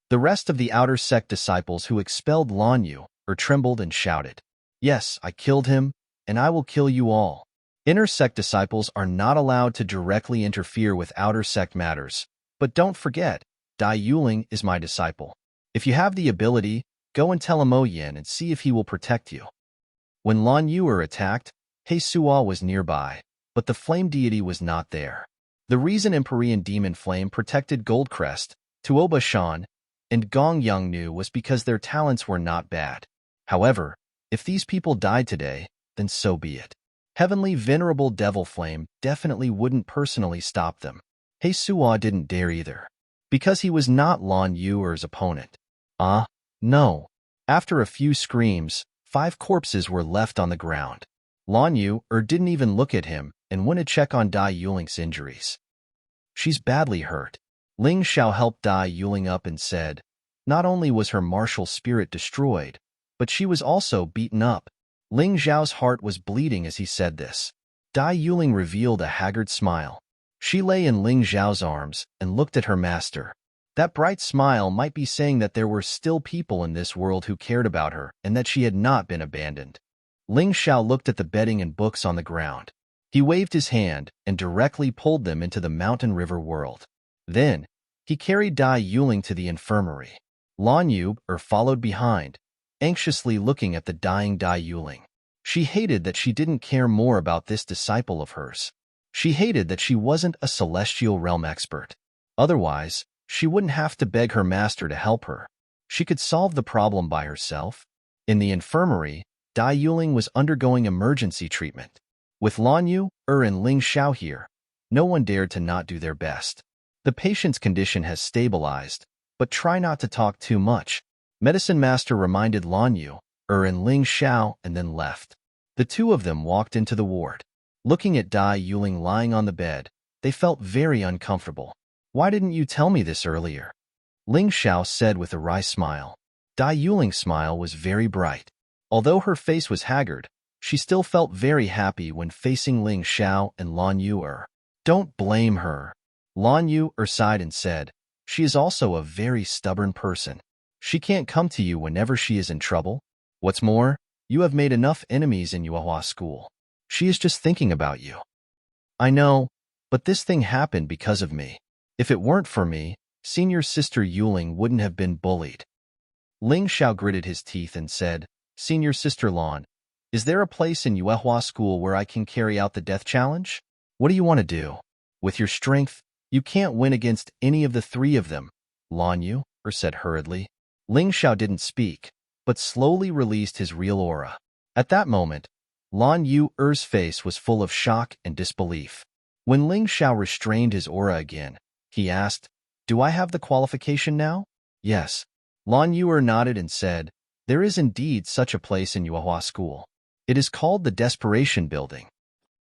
[SPEAKER 1] The rest of the outer sect disciples who expelled Lan Yuer trembled and shouted, Yes, I killed him, and I will kill you all. Inner sect disciples are not allowed to directly interfere with outer sect matters, but don't forget, Dai Yuling is my disciple. If you have the ability, Go and tell Mo Yin and see if he will protect you. When Lan Yuer attacked, He Suo was nearby, but the flame deity was not there. The reason Empyrean Demon Flame protected Goldcrest, Tuoba Shan, and Gong Yongnu was because their talents were not bad. However, if these people died today, then so be it. Heavenly Venerable Devil Flame definitely wouldn't personally stop them. He Suo didn't dare either, because he was not Lan Yuer's opponent. No. After a few screams, 5 corpses were left on the ground. Lan Yuer didn't even look at him and went to check on Dai Yuling's injuries. She's badly hurt. Ling Xiao helped Dai Yuling up and said, not only was her martial spirit destroyed, but she was also beaten up. Ling Xiao's heart was bleeding as he said this. Dai Yuling revealed a haggard smile. She lay in Ling Xiao's arms and looked at her master. That bright smile might be saying that there were still people in this world who cared about her and that she had not been abandoned. Ling Xiao looked at the bedding and books on the ground. He waved his hand and directly pulled them into the mountain river world. Then, he carried Dai Yuling to the infirmary. Lan Yuer followed behind, anxiously looking at the dying Dai Yuling. She hated that she didn't care more about this disciple of hers. She hated that she wasn't a celestial realm expert. Otherwise, she wouldn't have to beg her master to help her. She could solve the problem by herself. In the infirmary, Dai Yuling was undergoing emergency treatment. With Lan Yuer and Ling Xiao here, no one dared to not do their best. The patient's condition has stabilized, but try not to talk too much. Medicine Master reminded Lan Yuer and Ling Xiao and then left. The two of them walked into the ward. Looking at Dai Yuling lying on the bed, they felt very uncomfortable. Why didn't you tell me this earlier? Ling Xiao said with a wry smile. Dai Yuling's smile was very bright. Although her face was haggard, she still felt very happy when facing Ling Xiao and Lan Yuer. Don't blame her. Lan Yuer sighed and said, she is also a very stubborn person. She can't come to you whenever she is in trouble. What's more, you have made enough enemies in Yuehua school. She is just thinking about you. I know, but this thing happened because of me. If it weren't for me, senior sister Yuling wouldn't have been bullied. Ling Xiao gritted his teeth and said, Senior sister Lan, is there a place in Yuehua school where I can carry out the death challenge? What do you want to do? With your strength, you can't win against any of the 3 of them, Lan Yuer said hurriedly. Ling Xiao didn't speak, but slowly released his real aura. At that moment, Lan Yuer's face was full of shock and disbelief. When Ling Xiao restrained his aura again, he asked, do I have the qualification now? Yes. Lan Yuer nodded and said, there is indeed such a place in Yuehua school. It is called the Desperation Building.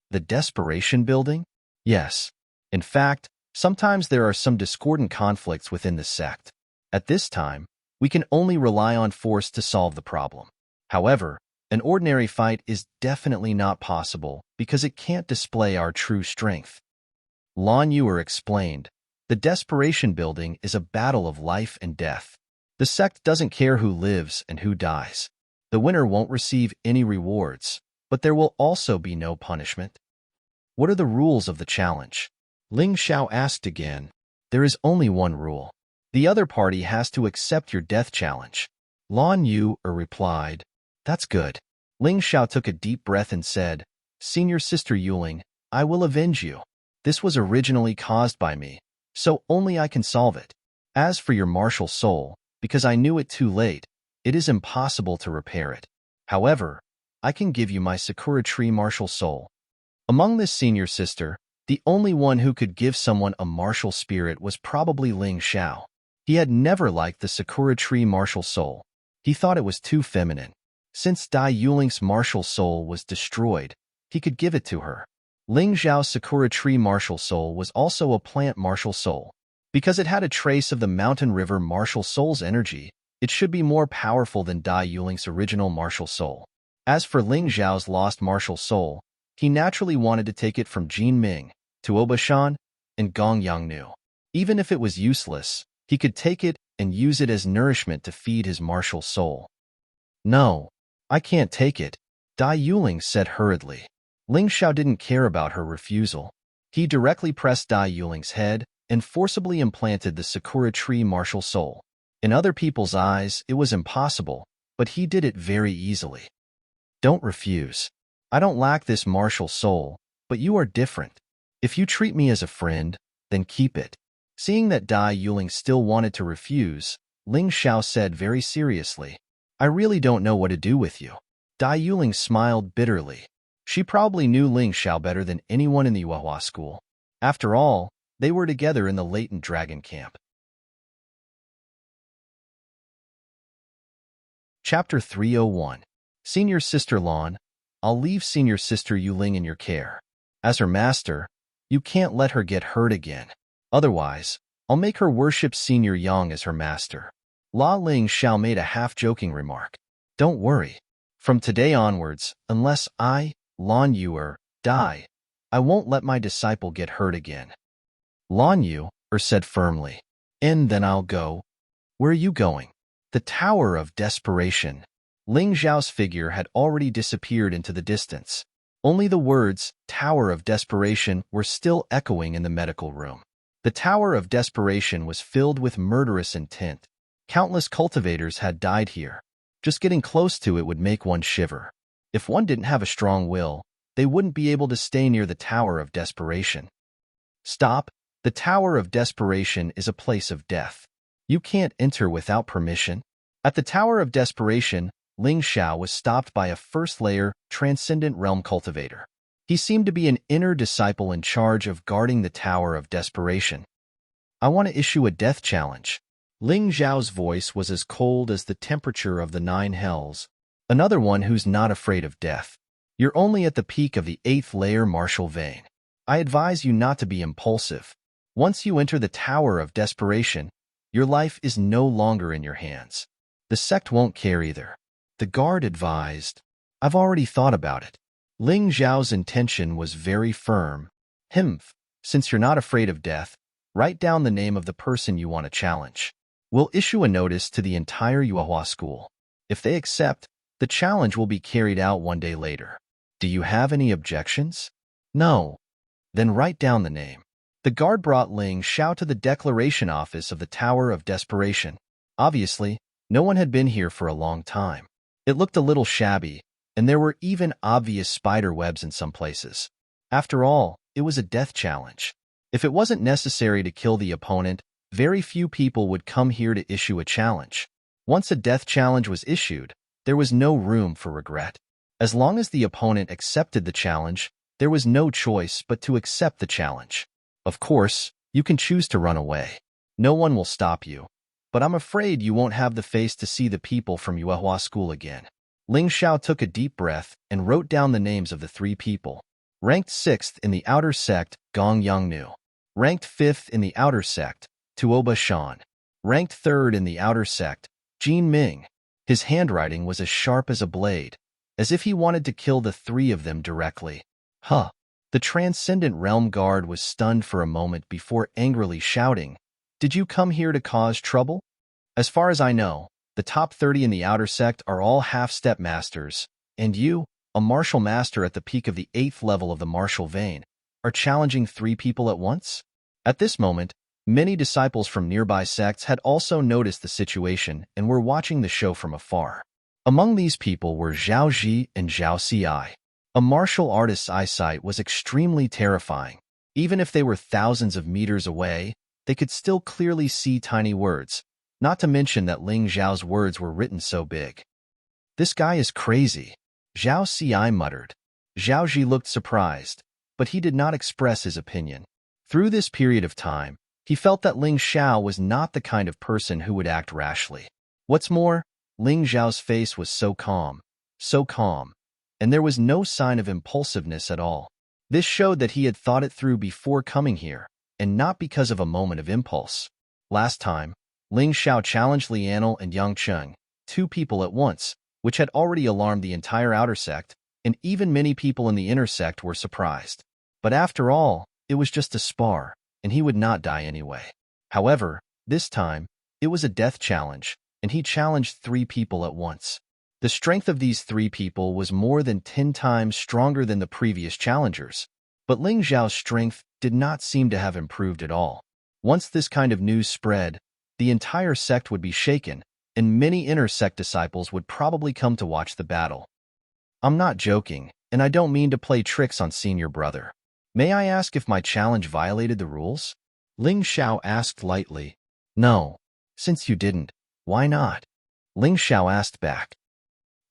[SPEAKER 1] The Desperation Building? Yes. In fact, sometimes there are some discordant conflicts within the sect. At this time, we can only rely on force to solve the problem. However, an ordinary fight is definitely not possible because it can't display our true strength. Lan Yuer explained, the Desperation Building is a battle of life and death. The sect doesn't care who lives and who dies. The winner won't receive any rewards, but there will also be no punishment. What are the rules of the challenge? Ling Xiao asked again. There is only one rule. The other party has to accept your death challenge. Lan Yuer replied, that's good. Ling Xiao took a deep breath and said, Senior sister Yuling, I will avenge you. This was originally caused by me, so only I can solve it. As for your martial soul, because I knew it too late, it is impossible to repair it. However, I can give you my Sakura Tree martial soul. Among this senior sister, the only one who could give someone a martial spirit was probably Ling Xiao. He had never liked the Sakura Tree martial soul. He thought it was too feminine. Since Dai Yuling's martial soul was destroyed, he could give it to her. Ling Xiao's Sakura Tree martial soul was also a plant martial soul. Because it had a trace of the mountain river martial soul's energy, it should be more powerful than Dai Yuling's original martial soul. As for Ling Xiao's lost martial soul, he naturally wanted to take it from Jin Ming, Tuoba Shan, and Gong Yongnu. Even if it was useless, he could take it and use it as nourishment to feed his martial soul. No, I can't take it, Dai Yuling said hurriedly. Ling Xiao didn't care about her refusal. He directly pressed Dai Yuling's head and forcibly implanted the Sakura Tree martial soul. In other people's eyes, it was impossible, but he did it very easily. Don't refuse. I don't lack this martial soul, but you are different. If you treat me as a friend, then keep it. Seeing that Dai Yuling still wanted to refuse, Ling Xiao said very seriously, I really don't know what to do with you. Dai Yuling smiled bitterly. She probably knew Ling Xiao better than anyone in the Yuehua school. After all, they were together in the latent dragon camp. Chapter 301. Senior Sister Lan, I'll leave Senior Sister Yuling in your care. As her master, you can't let her get hurt again. Otherwise, I'll make her worship Senior Yang as her master. La Ling Xiao made a half-joking remark. Don't worry. From today onwards, unless I, Lan Yuer, die, I won't let my disciple get hurt again. Lan Yu said firmly. And then I'll go. Where are you going? The Tower of Desperation. Ling Xiao's figure had already disappeared into the distance. Only the words, Tower of Desperation, were still echoing in the medical room. The Tower of Desperation was filled with murderous intent. Countless cultivators had died here. Just getting close to it would make one shiver. If one didn't have a strong will, they wouldn't be able to stay near the Tower of Desperation. Stop. The Tower of Desperation is a place of death. You can't enter without permission. At the Tower of Desperation, Ling Xiao was stopped by a first-layer, transcendent realm cultivator. He seemed to be an inner disciple in charge of guarding the Tower of Desperation. I want to issue a death challenge. Ling Xiao's voice was as cold as the temperature of the 9 hells. Another one who's not afraid of death. You're only at the peak of the 8th layer martial vein. I advise you not to be impulsive. Once you enter the Tower of Desperation, your life is no longer in your hands. The sect won't care either. The guard advised. I've already thought about it. Ling Xiao's intention was very firm. Since you're not afraid of death, write down the name of the person you want to challenge. We'll issue a notice to the entire Yuehua school. If they accept, the challenge will be carried out one day later. Do you have any objections? No. Then write down the name. The guard brought Ling Xiao to the declaration office of the Tower of Desperation. Obviously, no one had been here for a long time. It looked a little shabby, and there were even obvious spider webs in some places. After all, it was a death challenge. If it wasn't necessary to kill the opponent, very few people would come here to issue a challenge. Once a death challenge was issued, there was no room for regret. As long as the opponent accepted the challenge, there was no choice but to accept the challenge. Of course, you can choose to run away. No one will stop you. But I'm afraid you won't have the face to see the people from Yuehua School again. Ling Xiao took a deep breath and wrote down the names of the 3 people. Ranked 6th in the outer sect, Gong Yangnu. Ranked 5th in the outer sect, Tuoba Shan. Ranked 3rd in the outer sect, Jin Ming. His handwriting was as sharp as a blade, as if he wanted to kill the 3 of them directly. The Transcendent Realm Guard was stunned for a moment before angrily shouting, Did you come here to cause trouble? As far as I know, the top 30 in the outer sect are all half-step masters, and you, a martial master at the peak of the 8th level of the martial vein, are challenging 3 people at once? At this moment, many disciples from nearby sects had also noticed the situation and were watching the show from afar. Among these people were Zhao Ji and Zhao Ci. A martial artist's eyesight was extremely terrifying. Even if they were thousands of meters away, they could still clearly see tiny words, not to mention that Ling Xiao's words were written so big. This guy is crazy, Zhao Ci muttered. Zhao Ji looked surprised, but he did not express his opinion. Through this period of time, he felt that Ling Xiao was not the kind of person who would act rashly. What's more, Ling Xiao's face was so calm, and there was no sign of impulsiveness at all. This showed that he had thought it through before coming here, and not because of a moment of impulse. Last time, Ling Xiao challenged Lianel and Yang Cheng, 2 people at once, which had already alarmed the entire outer sect, and even many people in the inner sect were surprised. But after all, it was just a spar, and he would not die anyway. However, this time, it was a death challenge, and he challenged 3 people at once. The strength of these 3 people was more than 10 times stronger than the previous challengers, but Ling Xiao's strength did not seem to have improved at all. Once this kind of news spread, the entire sect would be shaken, and many inner sect disciples would probably come to watch the battle. I'm not joking, and I don't mean to play tricks on senior brother. May I ask if my challenge violated the rules? Ling Xiao asked lightly. No. Since you didn't, why not? Ling Xiao asked back.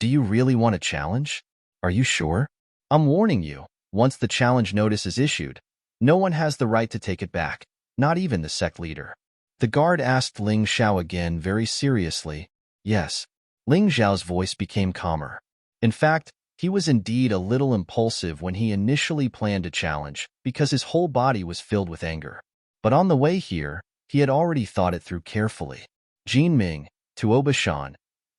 [SPEAKER 1] Do you really want a challenge? Are you sure? I'm warning you, once the challenge notice is issued, no one has the right to take it back, not even the sect leader. The guard asked Ling Xiao again very seriously. Yes. Ling Xiao's voice became calmer. In fact, he was indeed a little impulsive when he initially planned a challenge because his whole body was filled with anger. But on the way here, he had already thought it through carefully. Jin Ming, Tuobashan,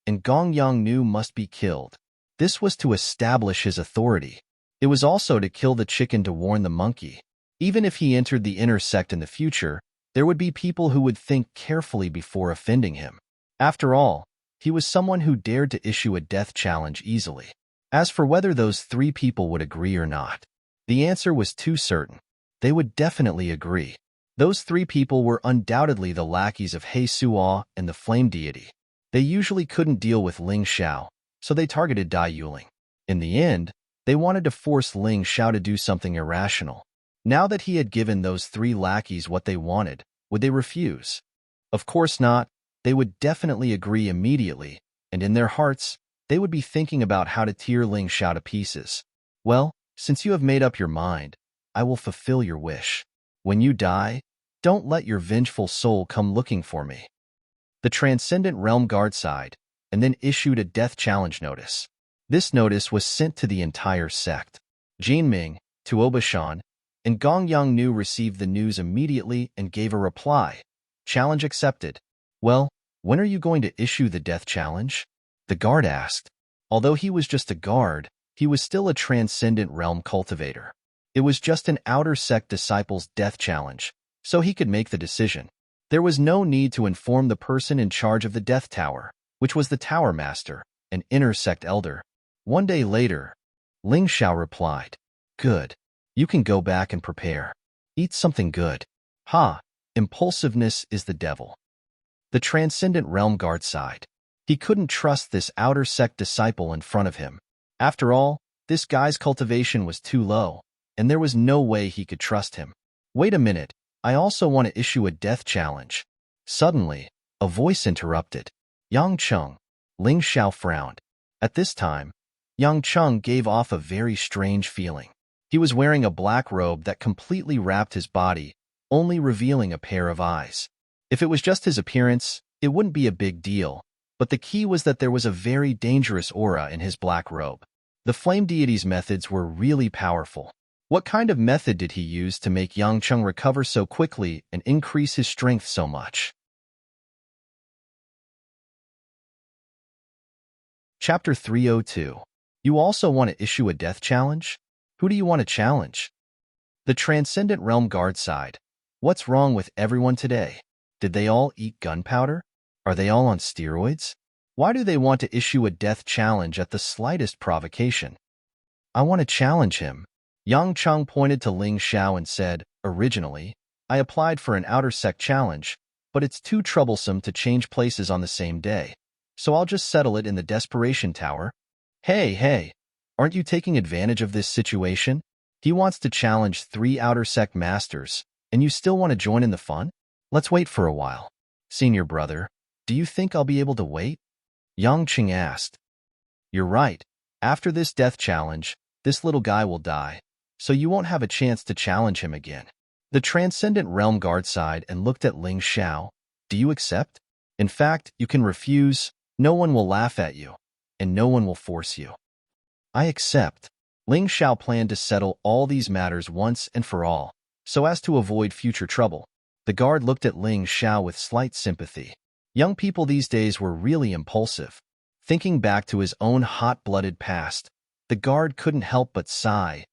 [SPEAKER 1] and Gong Yongnu must be killed. This was to establish his authority. It was also to kill the chicken to warn the monkey. Even if he entered the inner sect in the future, there would be people who would think carefully before offending him. After all, he was someone who dared to issue a death challenge easily. As for whether those 3 people would agree or not, the answer was too certain. They would definitely agree. Those 3 people were undoubtedly the lackeys of He Suo and the Flame Deity. They usually couldn't deal with Ling Xiao, so they targeted Dai Yuling. In the end, they wanted to force Ling Xiao to do something irrational. Now that he had given those 3 lackeys what they wanted, would they refuse? Of course not. They would definitely agree immediately, and in their hearts, they would be thinking about how to tear Ling Xiao to pieces. Well, since you have made up your mind, I will fulfill your wish. When you die, don't let your vengeful soul come looking for me. The Transcendent Realm Guard sighed, and then issued a death challenge notice. This notice was sent to the entire sect. Jin Ming, Tuobashan, and Gong Yongnu received the news immediately and gave a reply. Challenge accepted. Well, when are you going to issue the death challenge? The guard asked. Although he was just a guard, he was still a Transcendent Realm cultivator. It was just an outer sect disciple's death challenge, so he could make the decision. There was no need to inform the person in charge of the Death Tower, which was the Tower Master, an inner sect elder. One day later, Ling Xiao replied, Good. You can go back and prepare. Eat something good. Ha! Impulsiveness is the devil. The Transcendent Realm Guard sighed. He couldn't trust this outer sect disciple in front of him. After all, this guy's cultivation was too low, and there was no way he could trust him. Wait a minute. I also want to issue a death challenge. Suddenly, a voice interrupted. Yang Cheng. Ling Xiao frowned. At this time, Yang Cheng gave off a very strange feeling. He was wearing a black robe that completely wrapped his body, only revealing a pair of eyes. If it was just his appearance, it wouldn't be a big deal, but the key was that there was a very dangerous aura in his black robe. The Flame Deity's methods were really powerful. What kind of method did he use to make Yang Cheng recover so quickly and increase his strength so much? Chapter 302. You also want to issue a death challenge? Who do you want to challenge? The Transcendent Realm Guard sighed. What's wrong with everyone today? Did they all eat gunpowder? Are they all on steroids? Why do they want to issue a death challenge at the slightest provocation? I want to challenge him. Yang Cheng pointed to Ling Xiao and said, Originally, I applied for an outer sect challenge, but it's too troublesome to change places on the same day, so I'll just settle it in the Desperation Tower. Hey, aren't you taking advantage of this situation? He wants to challenge 3 outer sect masters, and you still want to join in the fun? Let's wait for a while. Senior brother, do you think I'll be able to wait? Yang Cheng asked. You're right. After this death challenge, this little guy will die, so you won't have a chance to challenge him again. The Transcendent Realm Guard sighed and looked at Ling Xiao. Do you accept? In fact, you can refuse. No one will laugh at you, and no one will force you. I accept. Ling Xiao planned to settle all these matters once and for all, so as to avoid future trouble. The guard looked at Ling Xiao with slight sympathy. Young people these days were really impulsive. Thinking back to his own hot-blooded past, the guard couldn't help but sigh.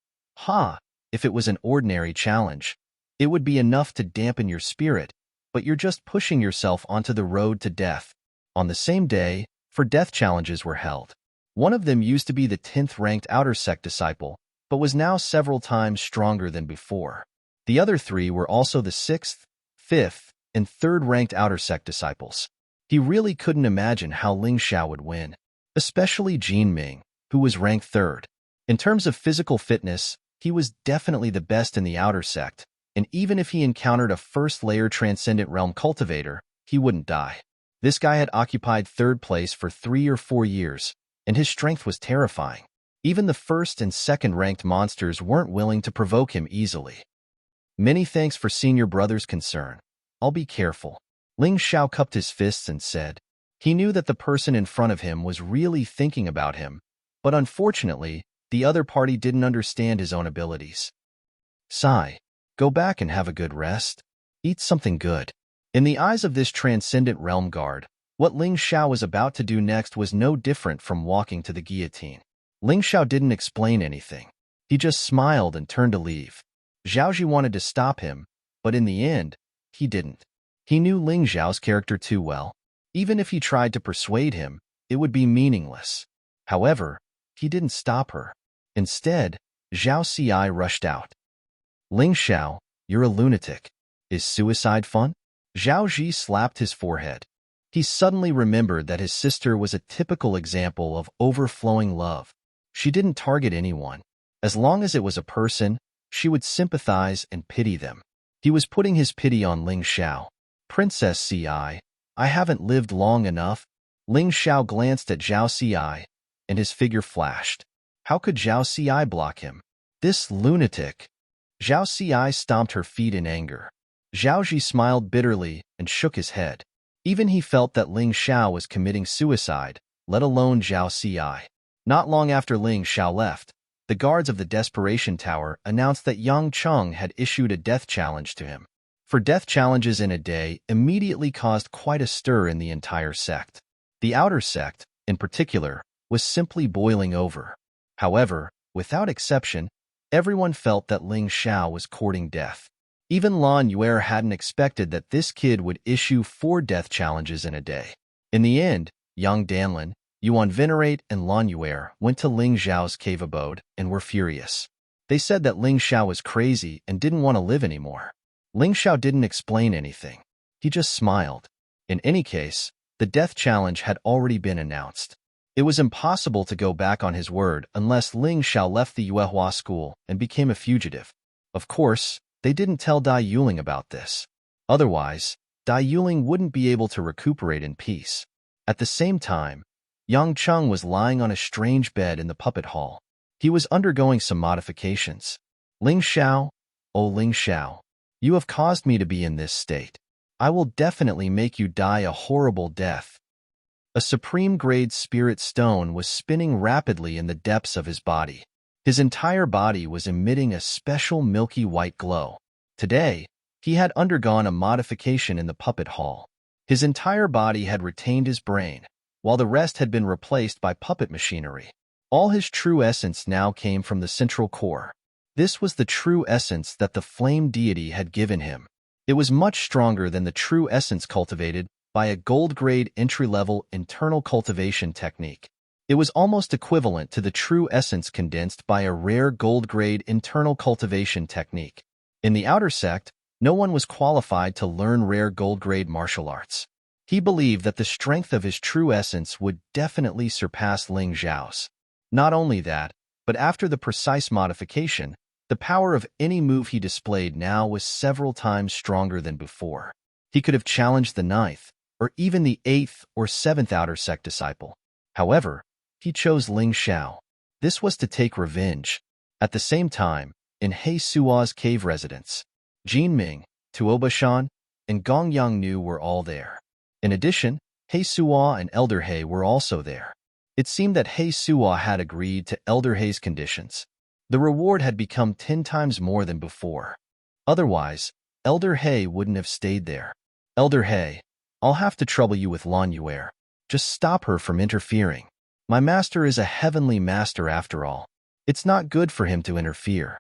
[SPEAKER 1] If it was an ordinary challenge, it would be enough to dampen your spirit, but you're just pushing yourself onto the road to death. On the same day, 4 death challenges were held. One of them used to be the 10th ranked outer sect disciple, but was now several times stronger than before. The other 3 were also the 6th, 5th, and third-ranked outer sect disciples. He really couldn't imagine how Ling Xiao would win, especially Jin Ming, who was ranked third. In terms of physical fitness, he was definitely the best in the outer sect, and even if he encountered a first-layer Transcendent Realm cultivator, he wouldn't die. This guy had occupied third place for 3 or 4 years, and his strength was terrifying. Even the first and second-ranked monsters weren't willing to provoke him easily. Many thanks for seeing your brother's concern. I'll be careful. Ling Xiao cupped his fists and said. He knew that the person in front of him was really thinking about him, but unfortunately, the other party didn't understand his own abilities. Sigh. Go back and have a good rest. Eat something good. In the eyes of this Transcendent Realm guard, what Ling Xiao was about to do next was no different from walking to the guillotine. Ling Xiao didn't explain anything. He just smiled and turned to leave. Zhaoji wanted to stop him, but in the end, he didn't. He knew Ling Xiao's character too well. Even if he tried to persuade him, it would be meaningless. However, he didn't stop her. Instead, Zhao Ci rushed out. Ling Xiao, you're a lunatic. Is suicide fun? Zhao Ji slapped his forehead. He suddenly remembered that his sister was a typical example of overflowing love. She didn't target anyone. As long as it was a person, she would sympathize and pity them. He was putting his pity on Ling Xiao. Princess Ci, I haven't lived long enough. Ling Xiao glanced at Zhao Ci, and his figure flashed. How could Zhao Ci block him? This lunatic. Zhao Ci stomped her feet in anger. Zhao Ji smiled bitterly and shook his head. Even he felt that Ling Xiao was committing suicide, let alone Zhao Ci. Not long after Ling Xiao left, the guards of the Desperation Tower announced that Yang Cheng had issued a death challenge to him. For death challenges in a day immediately caused quite a stir in the entire sect. The outer sect, in particular, was simply boiling over. However, without exception, everyone felt that Ling Xiao was courting death. Even Lan Yuer hadn't expected that this kid would issue 4 death challenges in a day. In the end, Yang Danlin, Yuan Venerate, and Lan Yuer went to Ling Xiao's cave abode and were furious. They said that Ling Xiao was crazy and didn't want to live anymore. Ling Xiao didn't explain anything. He just smiled. In any case, the death challenge had already been announced. It was impossible to go back on his word unless Ling Xiao left the Yuehua school and became a fugitive. Of course, they didn't tell Dai Yuling about this. Otherwise, Dai Yuling wouldn't be able to recuperate in peace. At the same time, Yang Cheng was lying on a strange bed in the puppet hall. He was undergoing some modifications. Ling Xiao, oh Ling Xiao, you have caused me to be in this state. I will definitely make you die a horrible death. A supreme-grade spirit stone was spinning rapidly in the depths of his body. His entire body was emitting a special milky white glow. Today, he had undergone a modification in the puppet hall. His entire body had retained his brain, while the rest had been replaced by puppet machinery. All his true essence now came from the central core. This was the true essence that the flame deity had given him. It was much stronger than the true essence cultivated by a gold-grade entry-level internal cultivation technique. It was almost equivalent to the true essence condensed by a rare gold-grade internal cultivation technique. In the outer sect, no one was qualified to learn rare gold-grade martial arts. He believed that the strength of his true essence would definitely surpass Ling Xiao's. Not only that, but after the precise modification, the power of any move he displayed now was several times stronger than before. He could have challenged the 9th, or even the 8th or 7th outer sect disciple. However, he chose Ling Xiao. This was to take revenge. At the same time, in He Sua's cave residence, Jin Ming, Tuoba Shan, and Gong Yangnu were all there. In addition, He Sua and Elder He were also there. It seemed that He Sua had agreed to Elder He's conditions. The reward had become 10 times more than before. Otherwise, Elder He wouldn't have stayed there. Elder He, I'll have to trouble you with Lan Yuer. Just stop her from interfering. My master is a heavenly master after all. It's not good for him to interfere.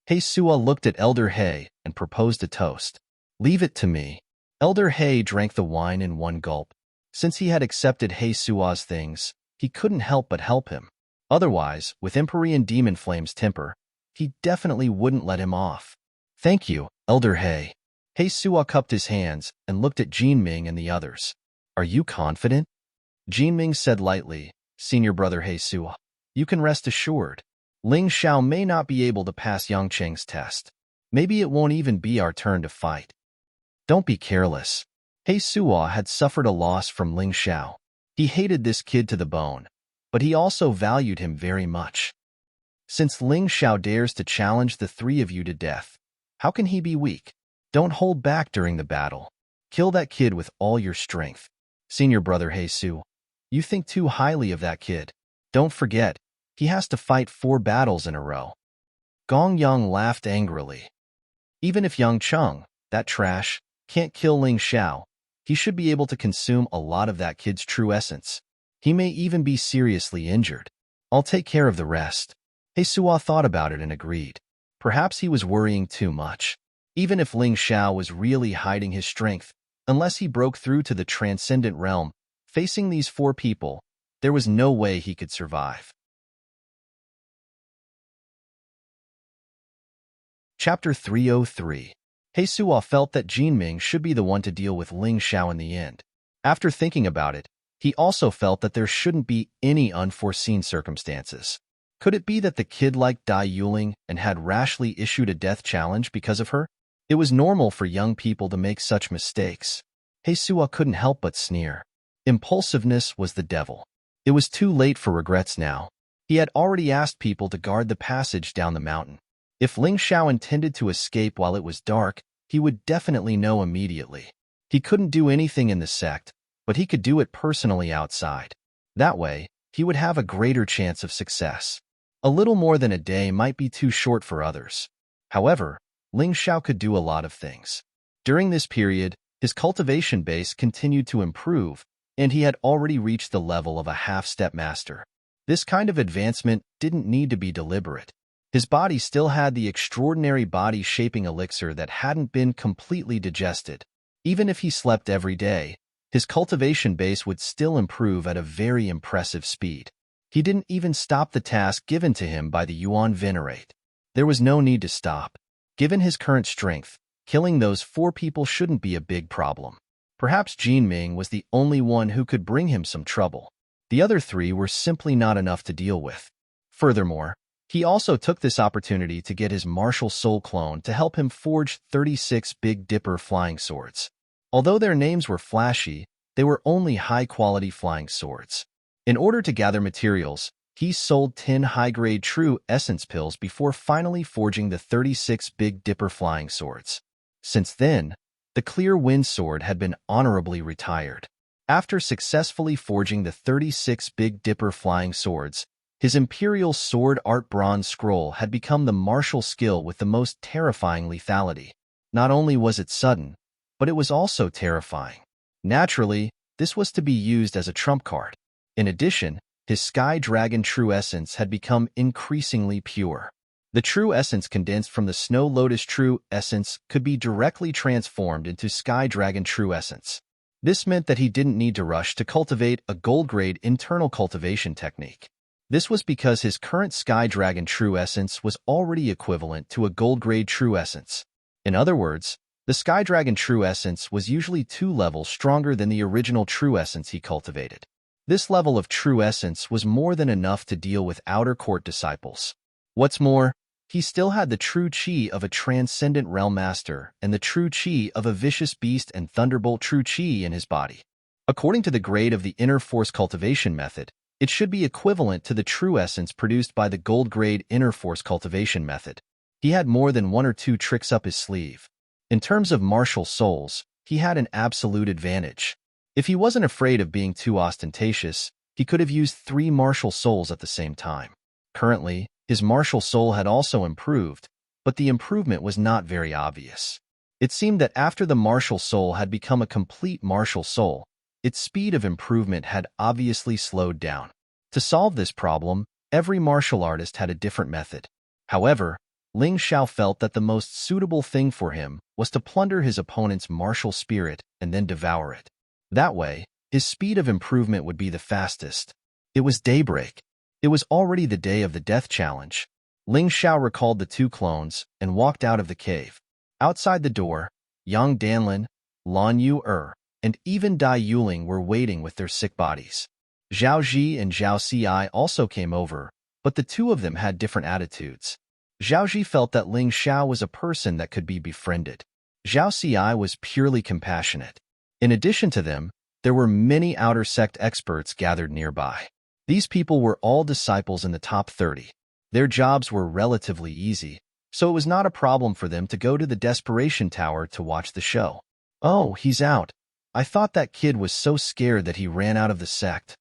[SPEAKER 1] He Sua looked at Elder He and proposed a toast. Leave it to me. Elder He drank the wine in one gulp. Since he had accepted He Sua's things, he couldn't help but help him. Otherwise, with Empyrean Demon Flame's temper, he definitely wouldn't let him off. Thank you, Elder He. He Suo cupped his hands and looked at Jinming and the others. Are you confident? Jinming said lightly, Senior brother He Suo, you can rest assured. Ling Xiao may not be able to pass Yangcheng's test. Maybe it won't even be our turn to fight. Don't be careless. He Suo had suffered a loss from Ling Xiao. He hated this kid to the bone, but he also valued him very much. Since Ling Xiao dares to challenge the three of you to death, how can he be weak? Don't hold back during the battle. Kill that kid with all your strength. Senior brother He Suo, you think too highly of that kid. Don't forget, he has to fight 4 battles in a row. Gong Yang laughed angrily. Even if Yang Cheng, that trash, can't kill Ling Xiao, he should be able to consume a lot of that kid's true essence. He may even be seriously injured. I'll take care of the rest. He Suo thought about it and agreed. Perhaps he was worrying too much. Even if Ling Xiao was really hiding his strength, unless he broke through to the transcendent realm, facing these 4 people, there was no way he could survive. Chapter 303. He Suo felt that Jinming should be the one to deal with Ling Xiao in the end. After thinking about it, he also felt that there shouldn't be any unforeseen circumstances. Could it be that the kid liked Dai Yuling and had rashly issued a death challenge because of her? It was normal for young people to make such mistakes. He Suo couldn't help but sneer. Impulsiveness was the devil. It was too late for regrets now. He had already asked people to guard the passage down the mountain. If Ling Xiao intended to escape while it was dark, he would definitely know immediately. He couldn't do anything in the sect, but he could do it personally outside. That way, he would have a greater chance of success. A little more than a day might be too short for others. However, Ling Xiao could do a lot of things. During this period, his cultivation base continued to improve, and he had already reached the level of a half-step master. This kind of advancement didn't need to be deliberate. His body still had the extraordinary body-shaping elixir that hadn't been completely digested. Even if he slept every day, his cultivation base would still improve at a very impressive speed. He didn't even stop the task given to him by the Yuan Venerate. There was no need to stop. Given his current strength, killing those 4 people shouldn't be a big problem. Perhaps Jinming was the only one who could bring him some trouble. The other 3 were simply not enough to deal with. Furthermore, he also took this opportunity to get his martial soul clone to help him forge 36 Big Dipper flying swords. Although their names were flashy, they were only high-quality flying swords. In order to gather materials, he sold 10 high-grade true essence pills before finally forging the 36 Big Dipper flying swords. Since then, the Clear Wind sword had been honorably retired. After successfully forging the 36 Big Dipper flying swords, his Imperial Sword Art Bronze Scroll had become the martial skill with the most terrifying lethality. Not only was it sudden, but it was also terrifying. Naturally, this was to be used as a trump card. In addition, his Sky Dragon True Essence had become increasingly pure. The True Essence condensed from the Snow Lotus True Essence could be directly transformed into Sky Dragon True Essence. This meant that he didn't need to rush to cultivate a gold-grade internal cultivation technique. This was because his current Sky Dragon True Essence was already equivalent to a gold-grade True Essence. In other words, the Sky Dragon True Essence was usually 2 levels stronger than the original True Essence he cultivated. This level of True Essence was more than enough to deal with outer court disciples. What's more, he still had the true chi of a transcendent realm master and the true chi of a vicious beast and thunderbolt true chi in his body. According to the grade of the inner force cultivation method, it should be equivalent to the true essence produced by the gold grade inner force cultivation method. He had more than 1 or 2 tricks up his sleeve. In terms of martial souls, he had an absolute advantage. If he wasn't afraid of being too ostentatious, he could have used 3 martial souls at the same time. Currently, his martial soul had also improved, but the improvement was not very obvious. It seemed that after the martial soul had become a complete martial soul, its speed of improvement had obviously slowed down. To solve this problem, every martial artist had a different method. However, Ling Xiao felt that the most suitable thing for him was to plunder his opponent's martial spirit and then devour it. That way, his speed of improvement would be the fastest. It was daybreak. It was already the day of the death challenge. Ling Xiao recalled the 2 clones and walked out of the cave. Outside the door, Yang Danlin, Lan Yu, and even Dai Yuling were waiting with their sick bodies. Zhao Ji and Zhao Ci also came over, but the two of them had different attitudes. Zhao Ji felt that Ling Xiao was a person that could be befriended. Zhao Ci was purely compassionate. In addition to them, there were many outer sect experts gathered nearby. These people were all disciples in the top 30. Their jobs were relatively easy, so it was not a problem for them to go to the Desperation Tower to watch the show. Oh, he's out. I thought that kid was so scared that he ran out of the sect.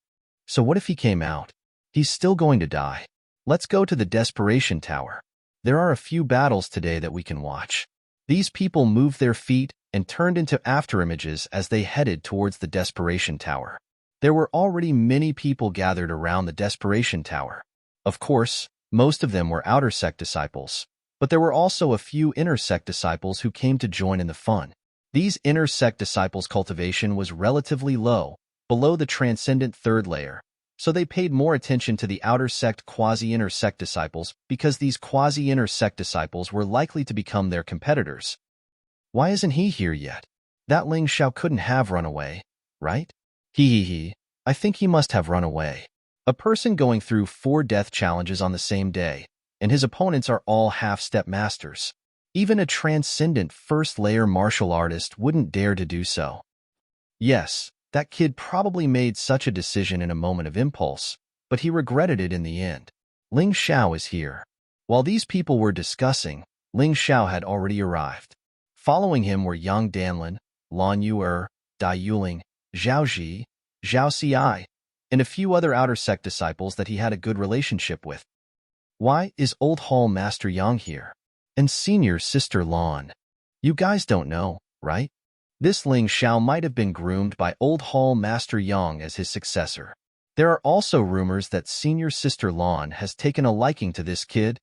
[SPEAKER 1] So what if he came out? He's still going to die. Let's go to the Desperation Tower. There are a few battles today that we can watch. These people moved their feet and turned into afterimages as they headed towards the Desperation Tower. There were already many people gathered around the Desperation Tower. Of course, most of them were outer sect disciples, but there were also a few inner sect disciples who came to join in the fun. These inner sect disciples' cultivation was relatively low, below the transcendent third layer, so they paid more attention to the outer sect quasi-inner sect disciples because these quasi-inner sect disciples were likely to become their competitors. Why isn't he here yet? That Ling Xiao couldn't have run away, right? I think he must have run away. A person going through 4 death challenges on the same day, and his opponents are all half-step masters. Even a transcendent first-layer martial artist wouldn't dare to do so. Yes, that kid probably made such a decision in a moment of impulse, but he regretted it in the end. Ling Xiao is here. While these people were discussing, Ling Xiao had already arrived. Following him were Yang Danlin, Lan Yu, Dai Yuling, Zhao Ji, Zhao Ci, and a few other outer sect disciples that he had a good relationship with. Why is Old Hall Master Yang here? And Senior Sister Lan? You guys don't know, right? This Ling Xiao might have been groomed by Old Hall Master Yang as his successor. There are also rumors that Senior Sister Lan has taken a liking to this kid.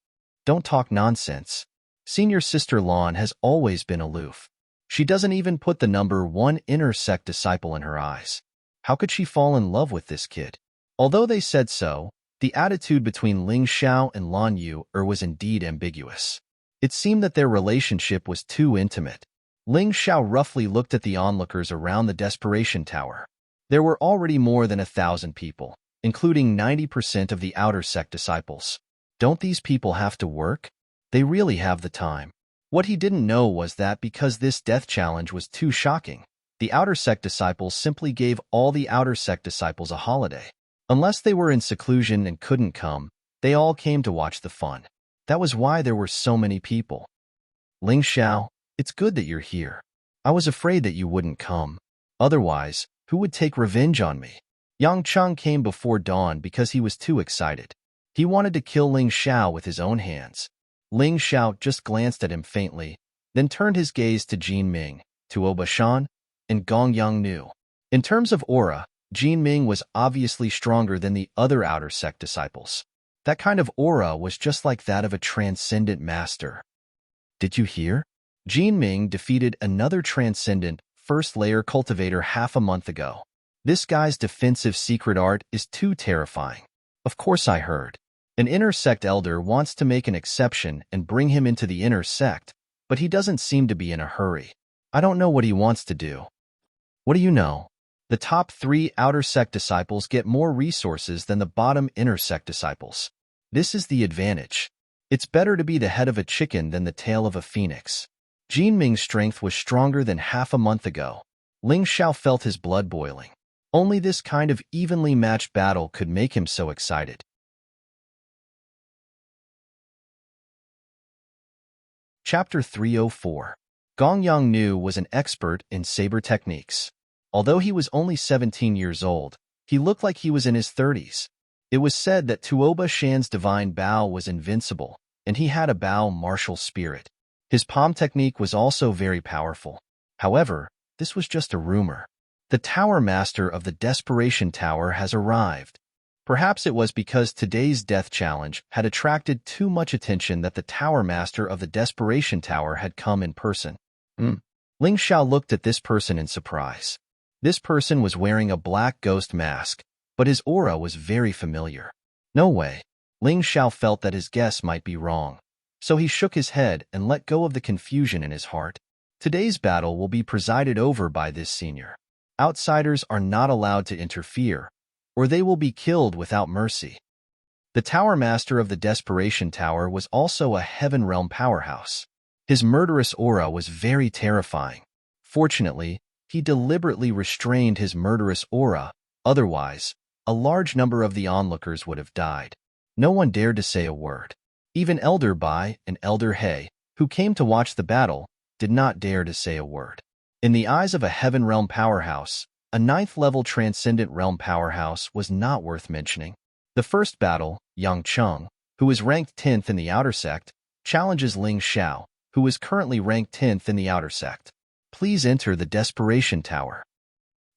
[SPEAKER 1] Don't talk nonsense. Senior Sister Lan has always been aloof. She doesn't even put the number 1 inner sect disciple in her eyes. How could she fall in love with this kid? Although they said so, the attitude between Ling Xiao and Lan Yu was indeed ambiguous. It seemed that their relationship was too intimate. Ling Xiao roughly looked at the onlookers around the Desperation Tower. There were already more than 1,000 people, including 90% of the outer sect disciples. Don't these people have to work? They really have the time. What he didn't know was that because this death challenge was too shocking, the outer sect disciples simply gave all the outer sect disciples a holiday. Unless they were in seclusion and couldn't come, they all came to watch the fun. That was why there were so many people. Ling Xiao, it's good that you're here. I was afraid that you wouldn't come. Otherwise, who would take revenge on me? Yang Cheng came before dawn because he was too excited. He wanted to kill Ling Xiao with his own hands. Ling Xiao just glanced at him faintly, then turned his gaze to Jin Ming, Tuo Bashan, and Gong Yang. In terms of aura, Jin Ming was obviously stronger than the other outer sect disciples. That kind of aura was just like that of a transcendent master. Did you hear? Jin Ming defeated another transcendent first-layer cultivator half a month ago. This guy's defensive secret art is too terrifying. Of course I heard. An inner sect elder wants to make an exception and bring him into the inner sect, but he doesn't seem to be in a hurry. I don't know what he wants to do. What do you know? The top 3 outer sect disciples get more resources than the bottom inner sect disciples. This is the advantage. It's better to be the head of a chicken than the tail of a phoenix. Jin Ming's strength was stronger than half a month ago. Ling Xiao felt his blood boiling. Only this kind of evenly matched battle could make him so excited. Chapter 304. Gong Yang was an expert in saber techniques. Although he was only 17 years old, he looked like he was in his 30s. It was said that Tuoba Shan's divine bow was invincible, and he had a bow martial spirit. His palm technique was also very powerful. However, this was just a rumor. The Tower Master of the Desperation Tower has arrived. Perhaps it was because today's death challenge had attracted too much attention that the Tower Master of the Desperation Tower had come in person. Ling Xiao looked at this person in surprise. This person was wearing a black ghost mask, but his aura was very familiar. No way. Ling Xiao felt that his guess might be wrong. So he shook his head and let go of the confusion in his heart. Today's battle will be presided over by this senior. Outsiders are not allowed to interfere, or they will be killed without mercy. The Tower Master of the Desperation Tower was also a Heaven Realm powerhouse. His murderous aura was very terrifying. Fortunately, he deliberately restrained his murderous aura, otherwise, a large number of the onlookers would have died. No one dared to say a word. Even Elder Bai and Elder He, who came to watch the battle, did not dare to say a word. In the eyes of a Heaven Realm powerhouse, a 9th-level Transcendent Realm powerhouse was not worth mentioning. The first battle, Yang Cheng, who is ranked 10th in the Outer Sect, challenges Ling Xiao, who is currently ranked 10th in the Outer Sect. Please enter the Desperation Tower.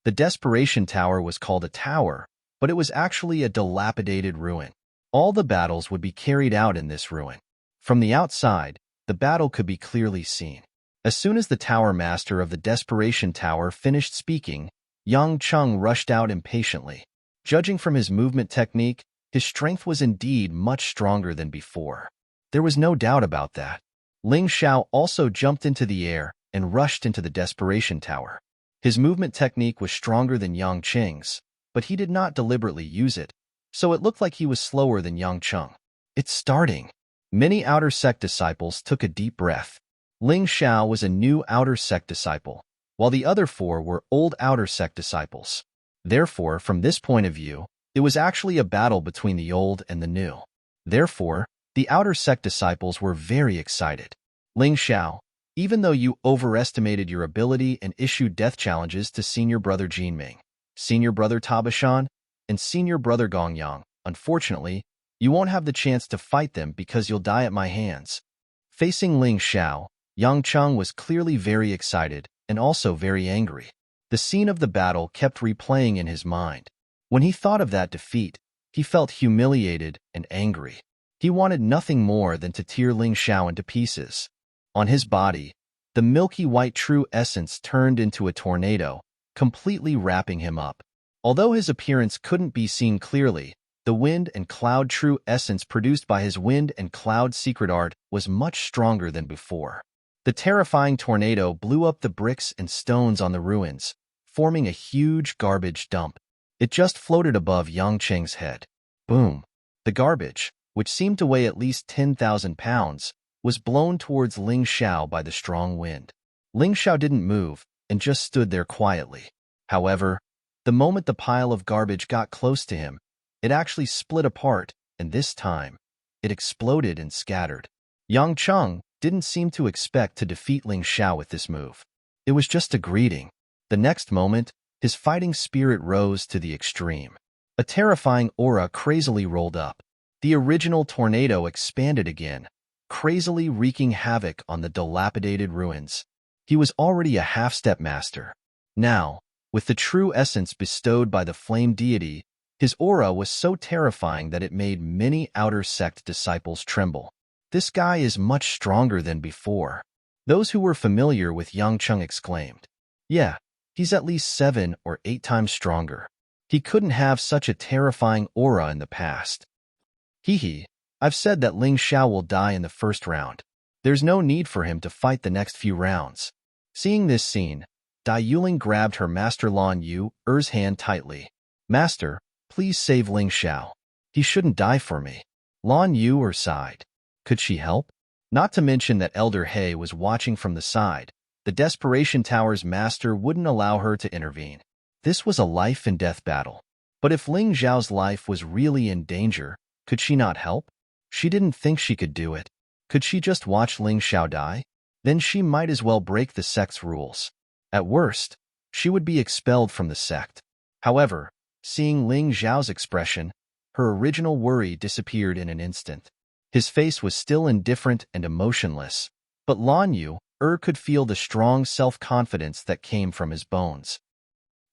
[SPEAKER 1] The Desperation Tower was called a tower, but it was actually a dilapidated ruin. All the battles would be carried out in this ruin. From the outside, the battle could be clearly seen. As soon as the Tower Master of the Desperation Tower finished speaking, Yang Cheng rushed out impatiently. Judging from his movement technique, his strength was indeed much stronger than before. There was no doubt about that. Ling Xiao also jumped into the air and rushed into the Desperation Tower. His movement technique was stronger than Yang Cheng's, but he did not deliberately use it, so it looked like he was slower than Yang Cheng. It's starting. Many Outer Sect disciples took a deep breath. Ling Xiao was a new Outer Sect disciple, while the other 4 were old Outer Sect disciples. Therefore, from this point of view, it was actually a battle between the old and the new. Therefore, the Outer Sect disciples were very excited. Ling Xiao, even though you overestimated your ability and issued death challenges to Senior Brother Jinming, Senior Brother Tabashan, and Senior Brother Gongyang, unfortunately, you won't have the chance to fight them because you'll die at my hands. Facing Ling Xiao, Yang Cheng was clearly very excited and also very angry. The scene of the battle kept replaying in his mind. When he thought of that defeat, he felt humiliated and angry. He wanted nothing more than to tear Ling Xiao into pieces. On his body, the milky white true essence turned into a tornado, completely wrapping him up. Although his appearance couldn't be seen clearly, the wind and cloud true essence produced by his wind and cloud secret art was much stronger than before. The terrifying tornado blew up the bricks and stones on the ruins, forming a huge garbage dump. It just floated above Yang Cheng's head. Boom! The garbage, which seemed to weigh at least 10,000 pounds, was blown towards Ling Xiao by the strong wind. Ling Xiao didn't move and just stood there quietly. However, the moment the pile of garbage got close to him, it actually split apart, and this time, it exploded and scattered. Yang Cheng didn't seem to expect to defeat Ling Xiao with this move. It was just a greeting. The next moment, his fighting spirit rose to the extreme. A terrifying aura crazily rolled up. The original tornado expanded again, crazily wreaking havoc on the dilapidated ruins. He was already a half-step master. Now, with the true essence bestowed by the flame deity, his aura was so terrifying that it made many Outer Sect disciples tremble. This guy is much stronger than before. Those who were familiar with Yang Cheng exclaimed, "Yeah, he's at least 7 or 8 times stronger. He couldn't have such a terrifying aura in the past." Hee, I've said that Ling Xiao will die in the first round. There's no need for him to fight the next few rounds. Seeing this scene, Dai Yuling grabbed her Master Lan Yu's hand tightly. "Master, please save Ling Xiao. He shouldn't die for me." Lan Yu sighed. Could she help? Not to mention that Elder He was watching from the side. The Desperation Tower's master wouldn't allow her to intervene. This was a life-and-death battle. But if Ling Xiao's life was really in danger, could she not help? She didn't think she could do it. Could she just watch Ling Xiao die? Then she might as well break the sect's rules. At worst, she would be expelled from the sect. However, seeing Ling Xiao's expression, her original worry disappeared in an instant. His face was still indifferent and emotionless, but Lan Yu could feel the strong self-confidence that came from his bones.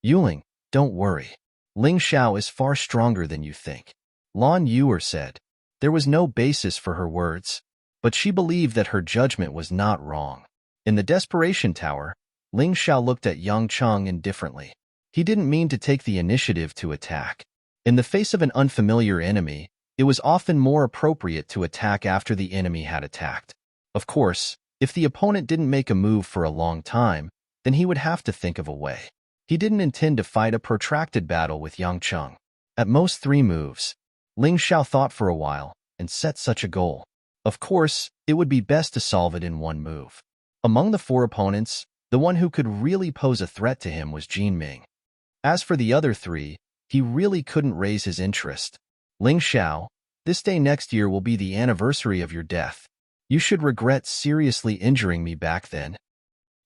[SPEAKER 1] "Yuling, don't worry. Ling Xiao is far stronger than you think," Lan Yu said. There was no basis for her words, but she believed that her judgment was not wrong. In the Desperation Tower, Ling Xiao looked at Yang Cheng indifferently. He didn't mean to take the initiative to attack. In the face of an unfamiliar enemy, it was often more appropriate to attack after the enemy had attacked. Of course, If the opponent didn't make a move for a long time, then he would have to think of a way. He didn't intend to fight a protracted battle with Yang Cheng. At most 3 moves, Ling Xiao thought for a while and set such a goal. Of course, it would be best to solve it in 1 move. Among the 4 opponents, the one who could really pose a threat to him was Jin Ming. As for the other 3, he really couldn't raise his interest. Ling Xiao, this day next year will be the anniversary of your death. You should regret seriously injuring me back then.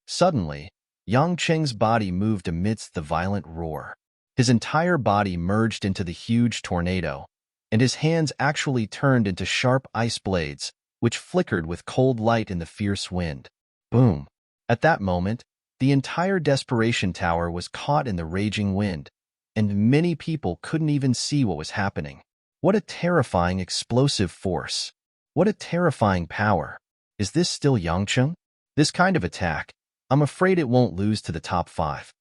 [SPEAKER 1] Suddenly, Yang Cheng's body moved amidst the violent roar. His entire body merged into the huge tornado, and his hands actually turned into sharp ice blades, which flickered with cold light in the fierce wind. Boom! At that moment, the entire Desperation Tower was caught in the raging wind, and many people couldn't even see what was happening. What a terrifying explosive force! What a terrifying power! Is this still Yang Cheng? This kind of attack, I'm afraid it won't lose to the top 5.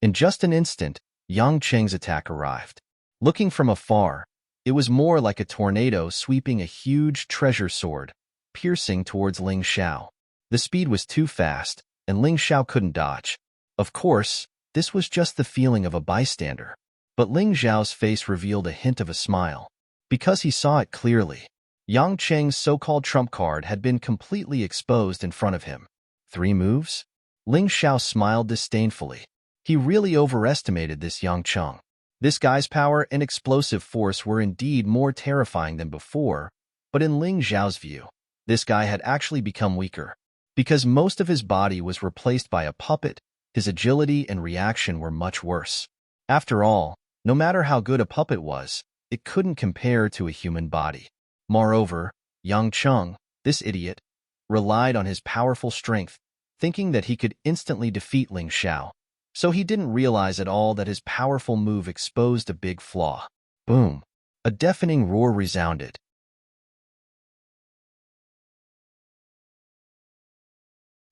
[SPEAKER 1] In just an instant, Yang Cheng's attack arrived. Looking from afar, it was more like a tornado sweeping a huge treasure sword, piercing towards Ling Xiao. The speed was too fast, and Ling Xiao couldn't dodge. Of course, this was just the feeling of a bystander. But Ling Xiao's face revealed a hint of a smile, because he saw it clearly. Yang Cheng's so-called trump card had been completely exposed in front of him. 3 moves? Ling Xiao smiled disdainfully. He really overestimated this Yang Cheng. This guy's power and explosive force were indeed more terrifying than before, but in Ling Xiao's view, this guy had actually become weaker. Because most of his body was replaced by a puppet, his agility and reaction were much worse. After all, no matter how good a puppet was, it couldn't compare to a human body. Moreover, Yang Cheng, this idiot, relied on his powerful strength, thinking that he could instantly defeat Ling Xiao. So he didn't realize at all that his powerful move exposed a big flaw. Boom! A deafening roar resounded.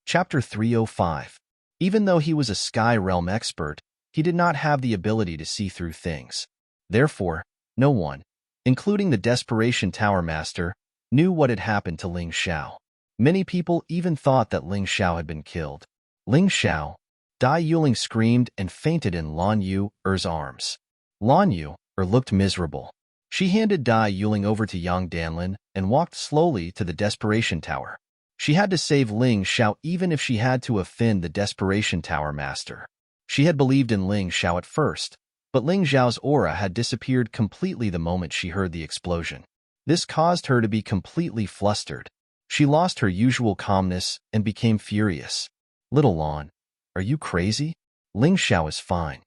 [SPEAKER 1] Chapter 305. Even though he was a Sky Realm expert, he did not have the ability to see through things. Therefore, no one, including the Desperation Tower Master, knew what had happened to Ling Xiao. Many people even thought that Ling Xiao had been killed. Ling Xiao, Dai Yuling screamed and fainted in Lan Yu's arms. Lan Yu looked miserable. She handed Dai Yuling over to Yang Danlin and walked slowly to the Desperation Tower. She had to save Ling Xiao even if she had to offend the Desperation Tower Master. She had believed in Ling Xiao at first, but Ling Xiao's aura had disappeared completely the moment she heard the explosion. This caused her to be completely flustered. She lost her usual calmness and became furious. Little Lan, are you crazy? Ling Xiao is fine.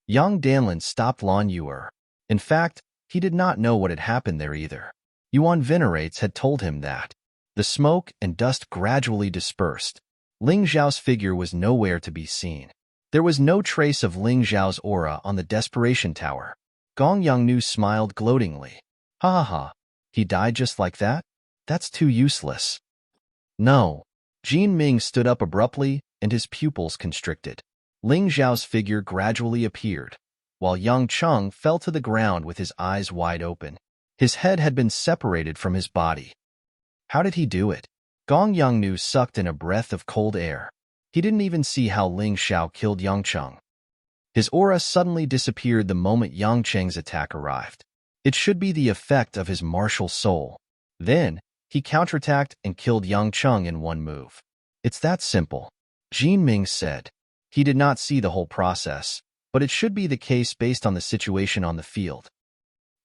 [SPEAKER 1] Yang Danlin stopped Lan Yu. In fact, he did not know what had happened there either. Yuan Venerates had told him that. The smoke and dust gradually dispersed. Ling Xiao's figure was nowhere to be seen. There was no trace of Ling Xiao's aura on the Desperation Tower. Gong Yangnu smiled gloatingly. Ha ha ha, he died just like that? That's too useless. No. Jin Ming stood up abruptly, and his pupils constricted. Ling Xiao's figure gradually appeared, while Yang Cheng fell to the ground with his eyes wide open. His head had been separated from his body. How did he do it? Gong Yangnu sucked in a breath of cold air. He didn't even see how Ling Xiao killed Yang Cheng. His aura suddenly disappeared the moment Yang Cheng's attack arrived. It should be the effect of his martial soul. Then, he counterattacked and killed Yang Cheng in 1 move. It's that simple, Jin Ming said. He did not see the whole process, but it should be the case based on the situation on the field.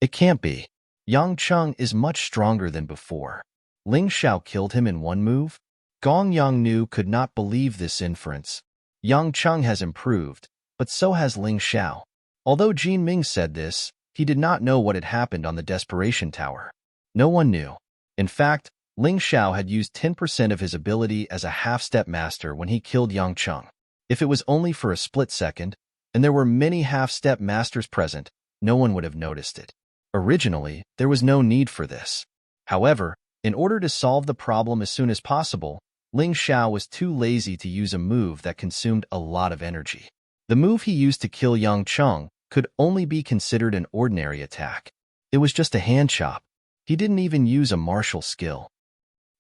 [SPEAKER 1] It can't be. Yang Cheng is much stronger than before. Ling Xiao killed him in 1 move? Gong Yangnu could not believe this inference. Yang Cheng has improved, but so has Ling Xiao. Although Jin Ming said this, he did not know what had happened on the Desperation Tower. No one knew. In fact, Ling Xiao had used 10% of his ability as a half-step master when he killed Yang Cheng. If it was only for a split second, and there were many half-step masters present, no one would have noticed it. Originally, there was no need for this. However, in order to solve the problem as soon as possible, Ling Xiao was too lazy to use a move that consumed a lot of energy. The move he used to kill Yang Cheng could only be considered an ordinary attack. It was just a hand chop. He didn't even use a martial skill.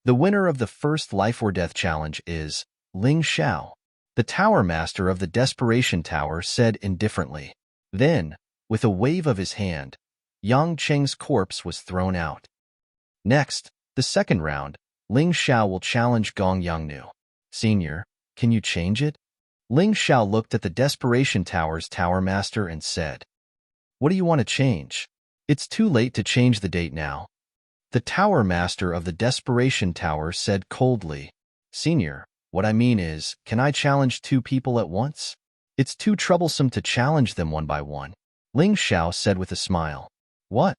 [SPEAKER 1] The winner of the first life or death challenge is Ling Xiao. The Tower Master of the Desperation Tower said indifferently. Then, with a wave of his hand, Yang Cheng's corpse was thrown out. Next, the second round, Ling Xiao will challenge Gong Yangnu. Senior, can you change it? Ling Xiao looked at the Desperation Tower's Tower Master and said, "What do you want to change? It's too late to change the date now." The Tower Master of the Desperation Tower said coldly, "Senior, what I mean is, can I challenge two people at once? It's too troublesome to challenge them one by one." Ling Xiao said with a smile. "What?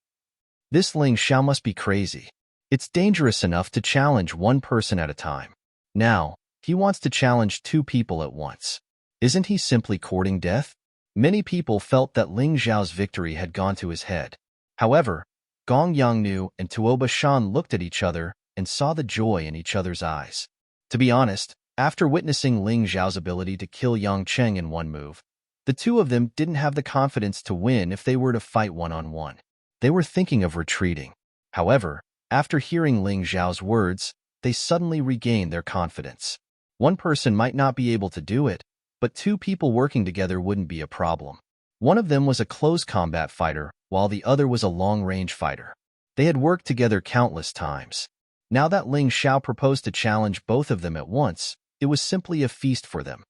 [SPEAKER 1] This Ling Xiao must be crazy. It's dangerous enough to challenge one person at a time. Now, he wants to challenge two people at once. Isn't he simply courting death?" Many people felt that Ling Xiao's victory had gone to his head. However, Gong Yangnu and Tuoba Shan looked at each other and saw the joy in each other's eyes. To be honest, after witnessing Ling Xiao's ability to kill Yang Cheng in one move, the two of them didn't have the confidence to win if they were to fight one-on-one. They were thinking of retreating. However, after hearing Ling Xiao's words, they suddenly regained their confidence. One person might not be able to do it, but two people working together wouldn't be a problem. One of them was a close combat fighter, while the other was a long-range fighter. They had worked together countless times. Now that Ling Xiao proposed to challenge both of them at once, it was simply a feast for them.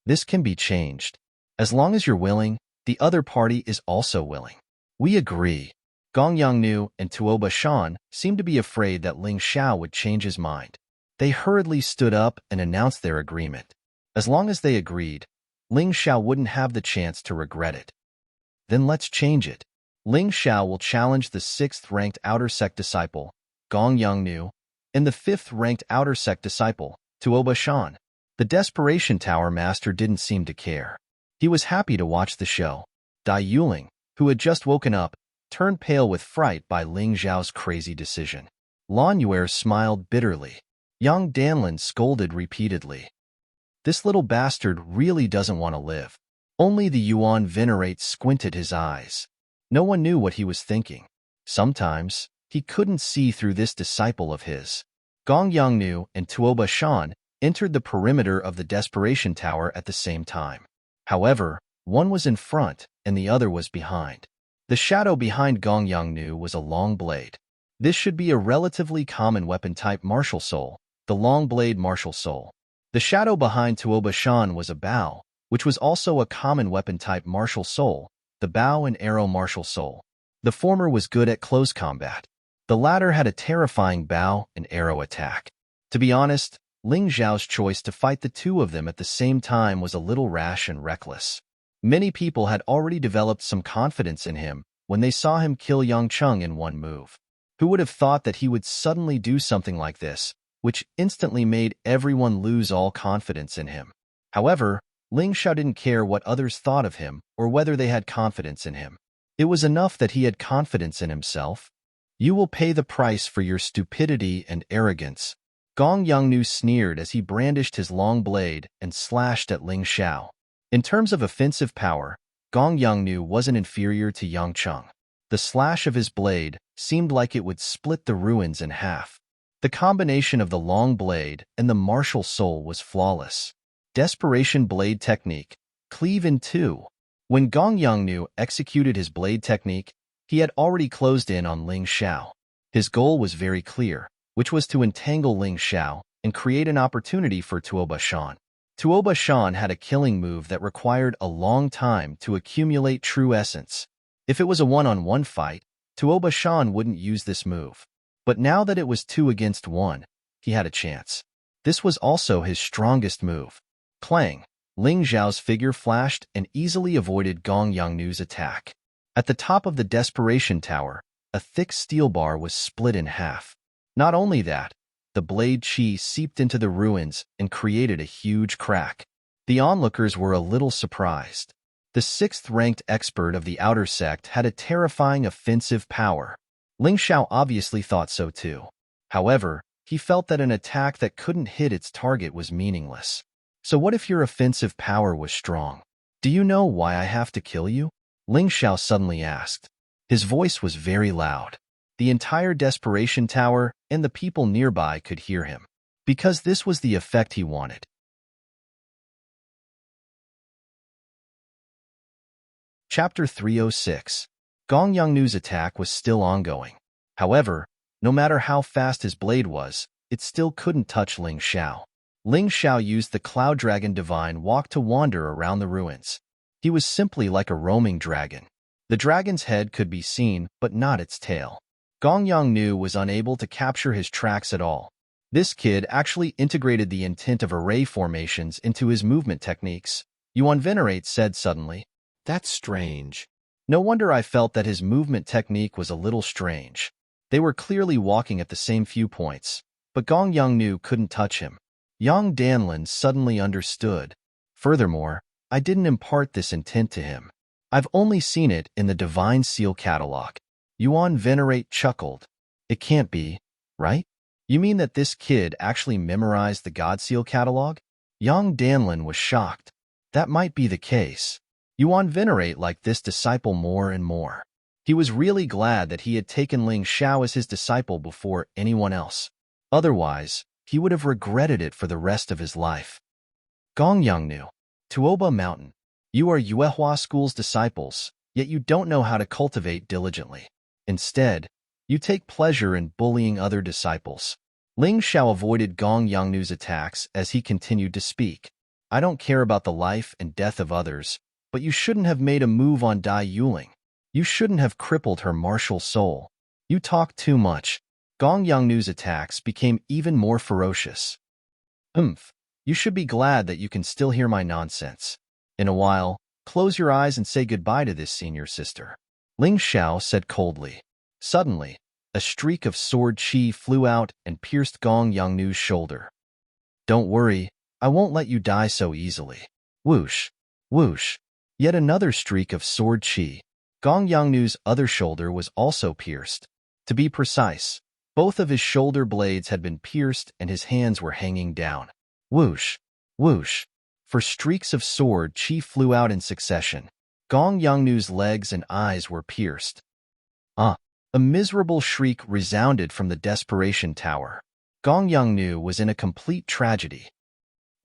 [SPEAKER 1] This can be changed. As long as you're willing, the other party is also willing. We agree. Gong Yangnu and Tuoba Shan seemed to be afraid that Ling Xiao would change his mind. They hurriedly stood up and announced their agreement. As long as they agreed, Ling Xiao wouldn't have the chance to regret it. Then let's change it. Ling Xiao will challenge the 6th-ranked Outer Sect disciple, Gong Yangnu, and the 5th-ranked Outer Sect disciple, Tuoba Shan. The Desperation Tower Master didn't seem to care. He was happy to watch the show. Dai Yuling, who had just woken up, turned pale with fright by Ling Xiao's crazy decision. Lan Yuer smiled bitterly. Young Danlin scolded repeatedly. This little bastard really doesn't want to live. Only the Yuan Venerate squinted his eyes. No one knew what he was thinking. Sometimes, he couldn't see through this disciple of his. Gong Yangnu and Tuoba Shan entered the perimeter of the Desperation Tower at the same time. However, one was in front and the other was behind. The shadow behind Gong Yangnu was a long blade. This should be a relatively common weapon type martial soul, the long blade martial soul. The shadow behind Tuoba Shan was a bow, which was also a common weapon type martial soul, the bow and arrow martial soul. The former was good at close combat. The latter had a terrifying bow and arrow attack. To be honest, Ling Xiao's choice to fight the two of them at the same time was a little rash and reckless. Many people had already developed some confidence in him when they saw him kill Yang Cheng in one move. Who would have thought that he would suddenly do something like this, which instantly made everyone lose all confidence in him? However, Ling Xiao didn't care what others thought of him or whether they had confidence in him. It was enough that he had confidence in himself. You will pay the price for your stupidity and arrogance. Gong Yangnu sneered as he brandished his long blade and slashed at Ling Xiao. In terms of offensive power, Gong Yangnu wasn't inferior to Yang Cheng. The slash of his blade seemed like it would split the ruins in half. The combination of the long blade and the martial soul was flawless. Desperation blade technique, cleave in two. When Gong Yangnu executed his blade technique, he had already closed in on Ling Xiao. His goal was very clear, which was to entangle Ling Xiao and create an opportunity for Tuoba Shan. Tuoba Shan had a killing move that required a long time to accumulate true essence. If it was a one-on-one fight, Tuoba Shan wouldn't use this move. But now that it was 2 against 1, he had a chance. This was also his strongest move. Clang! Ling Xiao's figure flashed and easily avoided Gong Yangnu's attack. At the top of the Desperation Tower, a thick steel bar was split in half. Not only that, the blade chi seeped into the ruins and created a huge crack. The onlookers were a little surprised. The 6th-ranked expert of the Outer Sect had a terrifying offensive power. Ling Xiao obviously thought so too. However, he felt that an attack that couldn't hit its target was meaningless. So what if your offensive power was strong? Do you know why I have to kill you? Ling Xiao suddenly asked. His voice was very loud. The entire Desperation Tower and the people nearby could hear him, because this was the effect he wanted. Chapter 306. Gong Yongnu's attack was still ongoing. However, no matter how fast his blade was, it still couldn't touch Ling Xiao. Ling Xiao used the Cloud Dragon Divine Walk to wander around the ruins. He was simply like a roaming dragon. The dragon's head could be seen, but not its tail. Gong Yongnu was unable to capture his tracks at all. This kid actually integrated the intent of array formations into his movement techniques, Yuan Venerate said suddenly.
[SPEAKER 2] That's strange.
[SPEAKER 1] No wonder I felt that his movement technique was a little strange. They were clearly walking at the same few points, but Gong Yongnu couldn't touch him. Yang Danlin suddenly understood. Furthermore, I didn't impart this intent to him. I've only seen it in the Divine Seal catalog. Yuan Venerate chuckled. It can't be, right? You mean that this kid actually memorized the God Seal catalog? Yang Danlin was shocked. That might be the case. Yuan Venerate liked this disciple more and more. He was really glad that he had taken Ling Xiao as his disciple before anyone else. Otherwise, he would have regretted it for the rest of his life. Gong Yongnu, Tuoba Mountain. You are Yuehua School's disciples, yet you don't know how to cultivate diligently. Instead, you take pleasure in bullying other disciples. Ling Xiao avoided Gong Yongnu's attacks as he continued to speak. I don't care about the life and death of others, but you shouldn't have made a move on Dai Yuling. You shouldn't have crippled her martial soul. You talk too much. Gong Yongnu's attacks became even more ferocious. You should be glad that you can still hear my nonsense. In a while, close your eyes and say goodbye to this senior sister. Ling Xiao said coldly. Suddenly, a streak of sword chi flew out and pierced Gong Yongnu's shoulder. Don't worry, I won't let you die so easily. Whoosh, whoosh. Yet another streak of sword chi. Gong Yongnu's other shoulder was also pierced. To be precise, both of his shoulder blades had been pierced and his hands were hanging down. Whoosh, whoosh. For streaks of sword chi flew out in succession. Gong Yongnu's legs and eyes were pierced. A miserable shriek resounded from the Desperation Tower. Gong Yongnu was in a complete tragedy.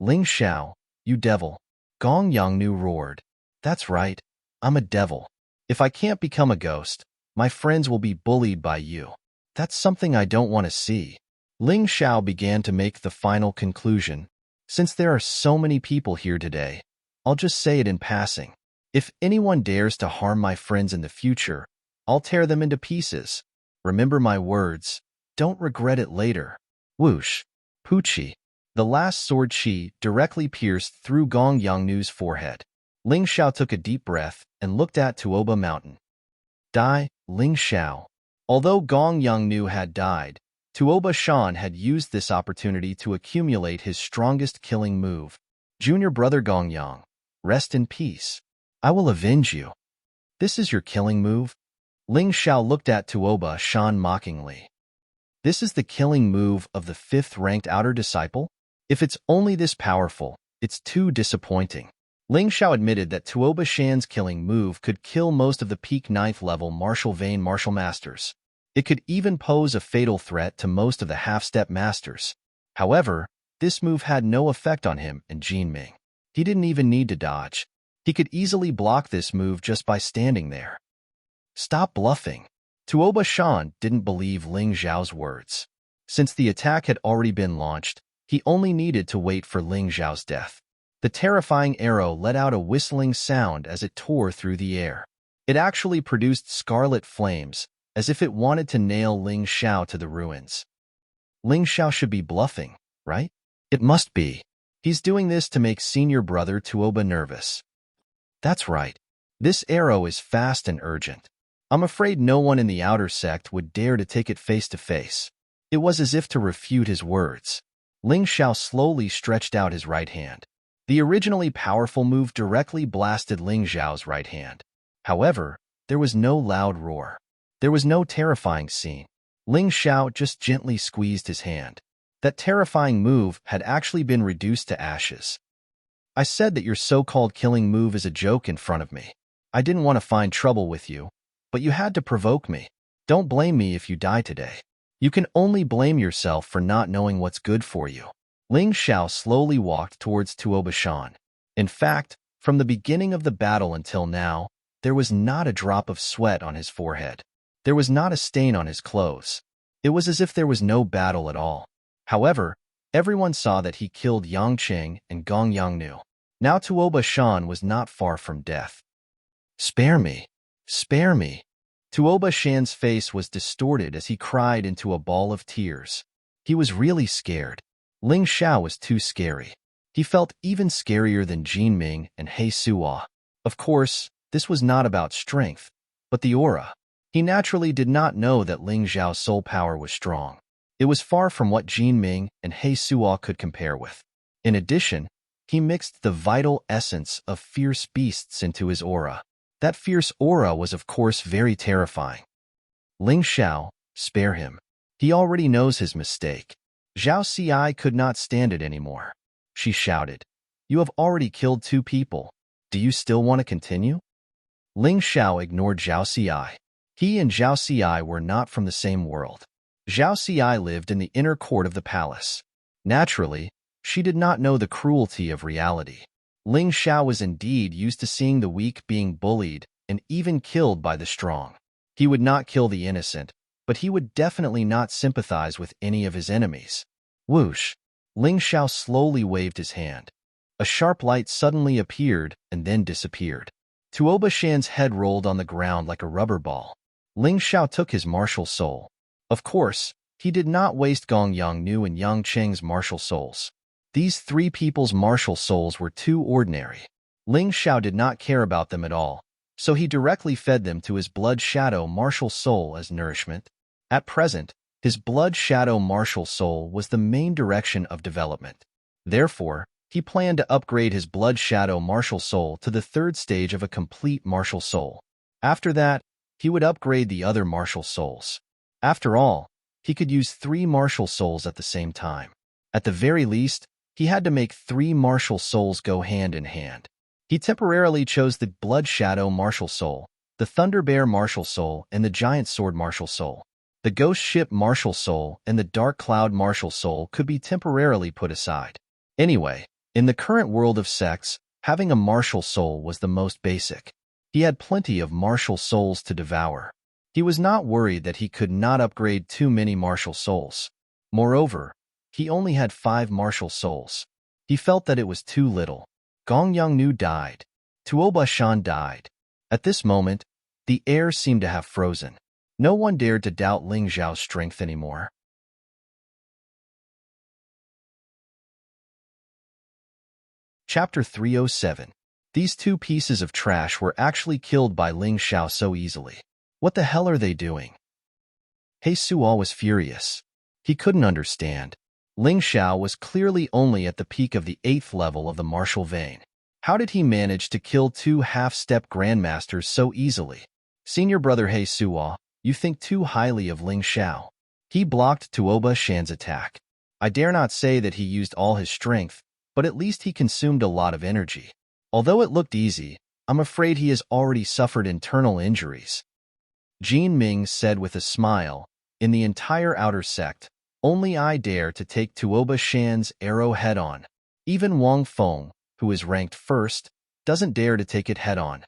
[SPEAKER 1] Ling Xiao, you devil. Gong Yongnu roared. That's right, I'm a devil. If I can't become a ghost, my friends will be bullied by you. That's something I don't want to see. Ling Xiao began to make the final conclusion. Since there are so many people here today, I'll just say it in passing. If anyone dares to harm my friends in the future, I'll tear them into pieces. Remember my words. Don't regret it later. Whoosh. Poochie. The last sword chi directly pierced through Gong Yongnu's forehead. Ling Xiao took a deep breath and looked at Tuoba Mountain. Die, Ling Xiao. Although Gong Yongnu had died, Tuoba Shan had used this opportunity to accumulate his strongest killing move. Junior brother Gong Yang, rest in peace. I will avenge you. This is your killing move? Ling Xiao looked at Tuoba Shan mockingly. This is the killing move of the 5th-ranked outer disciple? If it's only this powerful, it's too disappointing. Ling Xiao admitted that Tuoba Shan's killing move could kill most of the peak 9th-level martial vein martial masters. It could even pose a fatal threat to most of the half-step masters. However, this move had no effect on him and Jin Ming. He didn't even need to dodge. He could easily block this move just by standing there. Stop bluffing. Tuoba Shan didn't believe Ling Xiao's words. Since the attack had already been launched, he only needed to wait for Ling Xiao's death. The terrifying arrow let out a whistling sound as it tore through the air. It actually produced scarlet flames, as if it wanted to nail Ling Xiao to the ruins. Ling Xiao should be bluffing, right? It must be. He's doing this to make senior brother Tuoba nervous. That's right. This arrow is fast and urgent. I'm afraid no one in the outer sect would dare to take it face to face. It was as if to refute his words. Ling Xiao slowly stretched out his right hand. The originally powerful move directly blasted Ling Xiao's right hand. However, there was no loud roar. There was no terrifying scene. Ling Xiao just gently squeezed his hand. That terrifying move had actually been reduced to ashes. I said that your so-called killing move is a joke in front of me. I didn't want to find trouble with you, but you had to provoke me. Don't blame me if you die today. You can only blame yourself for not knowing what's good for you. Ling Xiao slowly walked towards Tuoba Shan. In fact, from the beginning of the battle until now, there was not a drop of sweat on his forehead. There was not a stain on his clothes. It was as if there was no battle at all. However, everyone saw that he killed Yang Qing and Gong Yangnu. Now Tuoba Shan was not far from death. Spare me! Spare me! Tuoba Shan's face was distorted as he cried into a ball of tears. He was really scared. Ling Xiao was too scary. He felt even scarier than Jin Ming and He Suo. Of course, this was not about strength, but the aura. He naturally did not know that Ling Xiao's soul power was strong. It was far from what Jin Ming and He Suo could compare with. In addition, he mixed the vital essence of fierce beasts into his aura. That fierce aura was of course very terrifying. Ling Xiao, spare him. He already knows his mistake. Zhao Xi could not stand it anymore. She shouted, "You have already killed 2 people. Do you still want to continue?" Ling Xiao ignored Zhao Xi. He and Zhao Xi were not from the same world. Zhao Xi lived in the inner court of the palace. Naturally, she did not know the cruelty of reality. Ling Xiao was indeed used to seeing the weak being bullied and even killed by the strong. He would not kill the innocent, but he would definitely not sympathize with any of his enemies. Whoosh! Ling Xiao slowly waved his hand. A sharp light suddenly appeared and then disappeared. Tuoba Shan's head rolled on the ground like a rubber ball. Ling Xiao took his martial soul. Of course, he did not waste Gong Yangnu and Yang Cheng's martial souls. These 3 people's martial souls were too ordinary. Ling Xiao did not care about them at all, so he directly fed them to his Blood Shadow martial soul as nourishment. At present, his Blood Shadow martial soul was the main direction of development. Therefore, he planned to upgrade his Blood Shadow martial soul to the 3rd stage of a complete martial soul. After that, he would upgrade the other martial souls. After all, he could use 3 martial souls at the same time. At the very least, he had to make 3 martial souls go hand in hand. He temporarily chose the Blood Shadow martial soul, the Thunder Bear martial soul, and the Giant Sword martial soul. The Ghost Ship martial soul and the Dark Cloud martial soul could be temporarily put aside. Anyway, in the current world of sects, having a martial soul was the most basic. He had plenty of martial souls to devour. He was not worried that he could not upgrade too many martial souls. Moreover, he only had 5 martial souls. He felt that it was too little. Gong Yangnu died. Tuoba Shan died. At this moment, the air seemed to have frozen. No one dared to doubt Ling Xiao's strength anymore. Chapter 307. These 2 pieces of trash were actually killed by Ling Xiao so easily. What the hell are they doing? He Suo was furious. He couldn't understand. Ling Xiao was clearly only at the peak of the 8th level of the martial vein. How did he manage to kill 2 half-step grandmasters so easily? Senior brother He Suo, you think too highly of Ling Xiao. He blocked Tuoba Shan's attack. I dare not say that he used all his strength, but at least he consumed a lot of energy. Although it looked easy, I'm afraid he has already suffered internal injuries. Jin Ming said with a smile, in the entire outer sect, only I dare to take Tuoba Shan's arrow head-on. Even Wang Feng, who is ranked 1st, doesn't dare to take it head-on.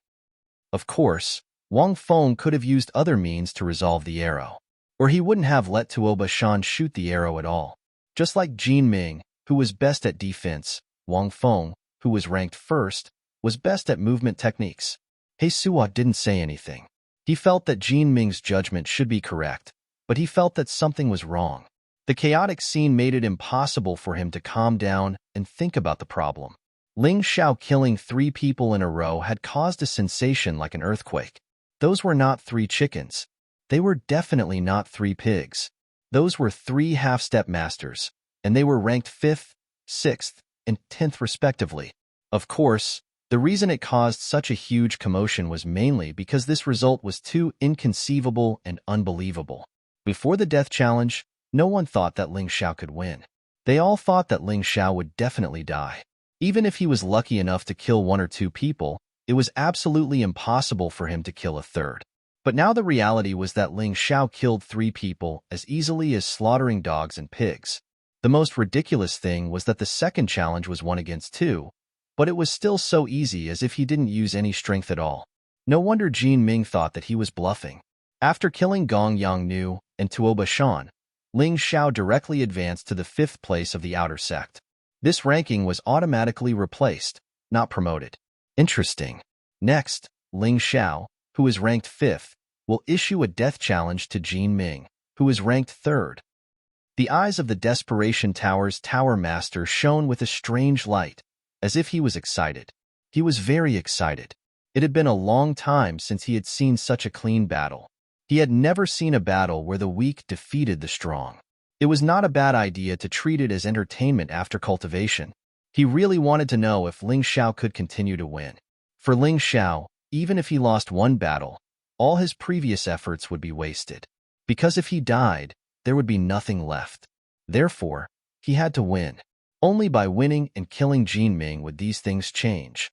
[SPEAKER 1] Of course, Wang Feng could have used other means to resolve the arrow, or he wouldn't have let Tuoba Shan shoot the arrow at all. Just like Jin Ming, who was best at defense, Wang Feng, who was ranked 1st, was best at movement techniques. He Suo didn't say anything. He felt that Jin Ming's judgment should be correct, but he felt that something was wrong. The chaotic scene made it impossible for him to calm down and think about the problem. Ling Xiao killing 3 people in a row had caused a sensation like an earthquake. Those were not 3 chickens. They were definitely not 3 pigs. Those were 3 half-step masters, and they were ranked 5th, 6th, and 10th respectively. Of course, the reason it caused such a huge commotion was mainly because this result was too inconceivable and unbelievable. Before the death challenge, no one thought that Ling Xiao could win. They all thought that Ling Xiao would definitely die. Even if he was lucky enough to kill 1 or 2 people, it was absolutely impossible for him to kill a 3rd. But now the reality was that Ling Xiao killed 3 people as easily as slaughtering dogs and pigs. The most ridiculous thing was that the second challenge was 1 against 2, but it was still so easy as if he didn't use any strength at all. No wonder Jin Ming thought that he was bluffing. After killing Gong Yangnu and Tuoba Shan, Ling Xiao directly advanced to the 5th place of the outer sect. This ranking was automatically replaced, not promoted. Interesting. Next, Ling Xiao, who is ranked 5th, will issue a death challenge to Jin Ming, who is ranked 3rd. The eyes of the Desperation Tower's Tower Master shone with a strange light, as if he was excited. He was very excited. It had been a long time since he had seen such a clean battle. He had never seen a battle where the weak defeated the strong. It was not a bad idea to treat it as entertainment after cultivation. He really wanted to know if Ling Xiao could continue to win. For Ling Xiao, even if he lost 1 battle, all his previous efforts would be wasted. Because if he died, there would be nothing left. Therefore, he had to win. Only by winning and killing Jin Ming would these things change.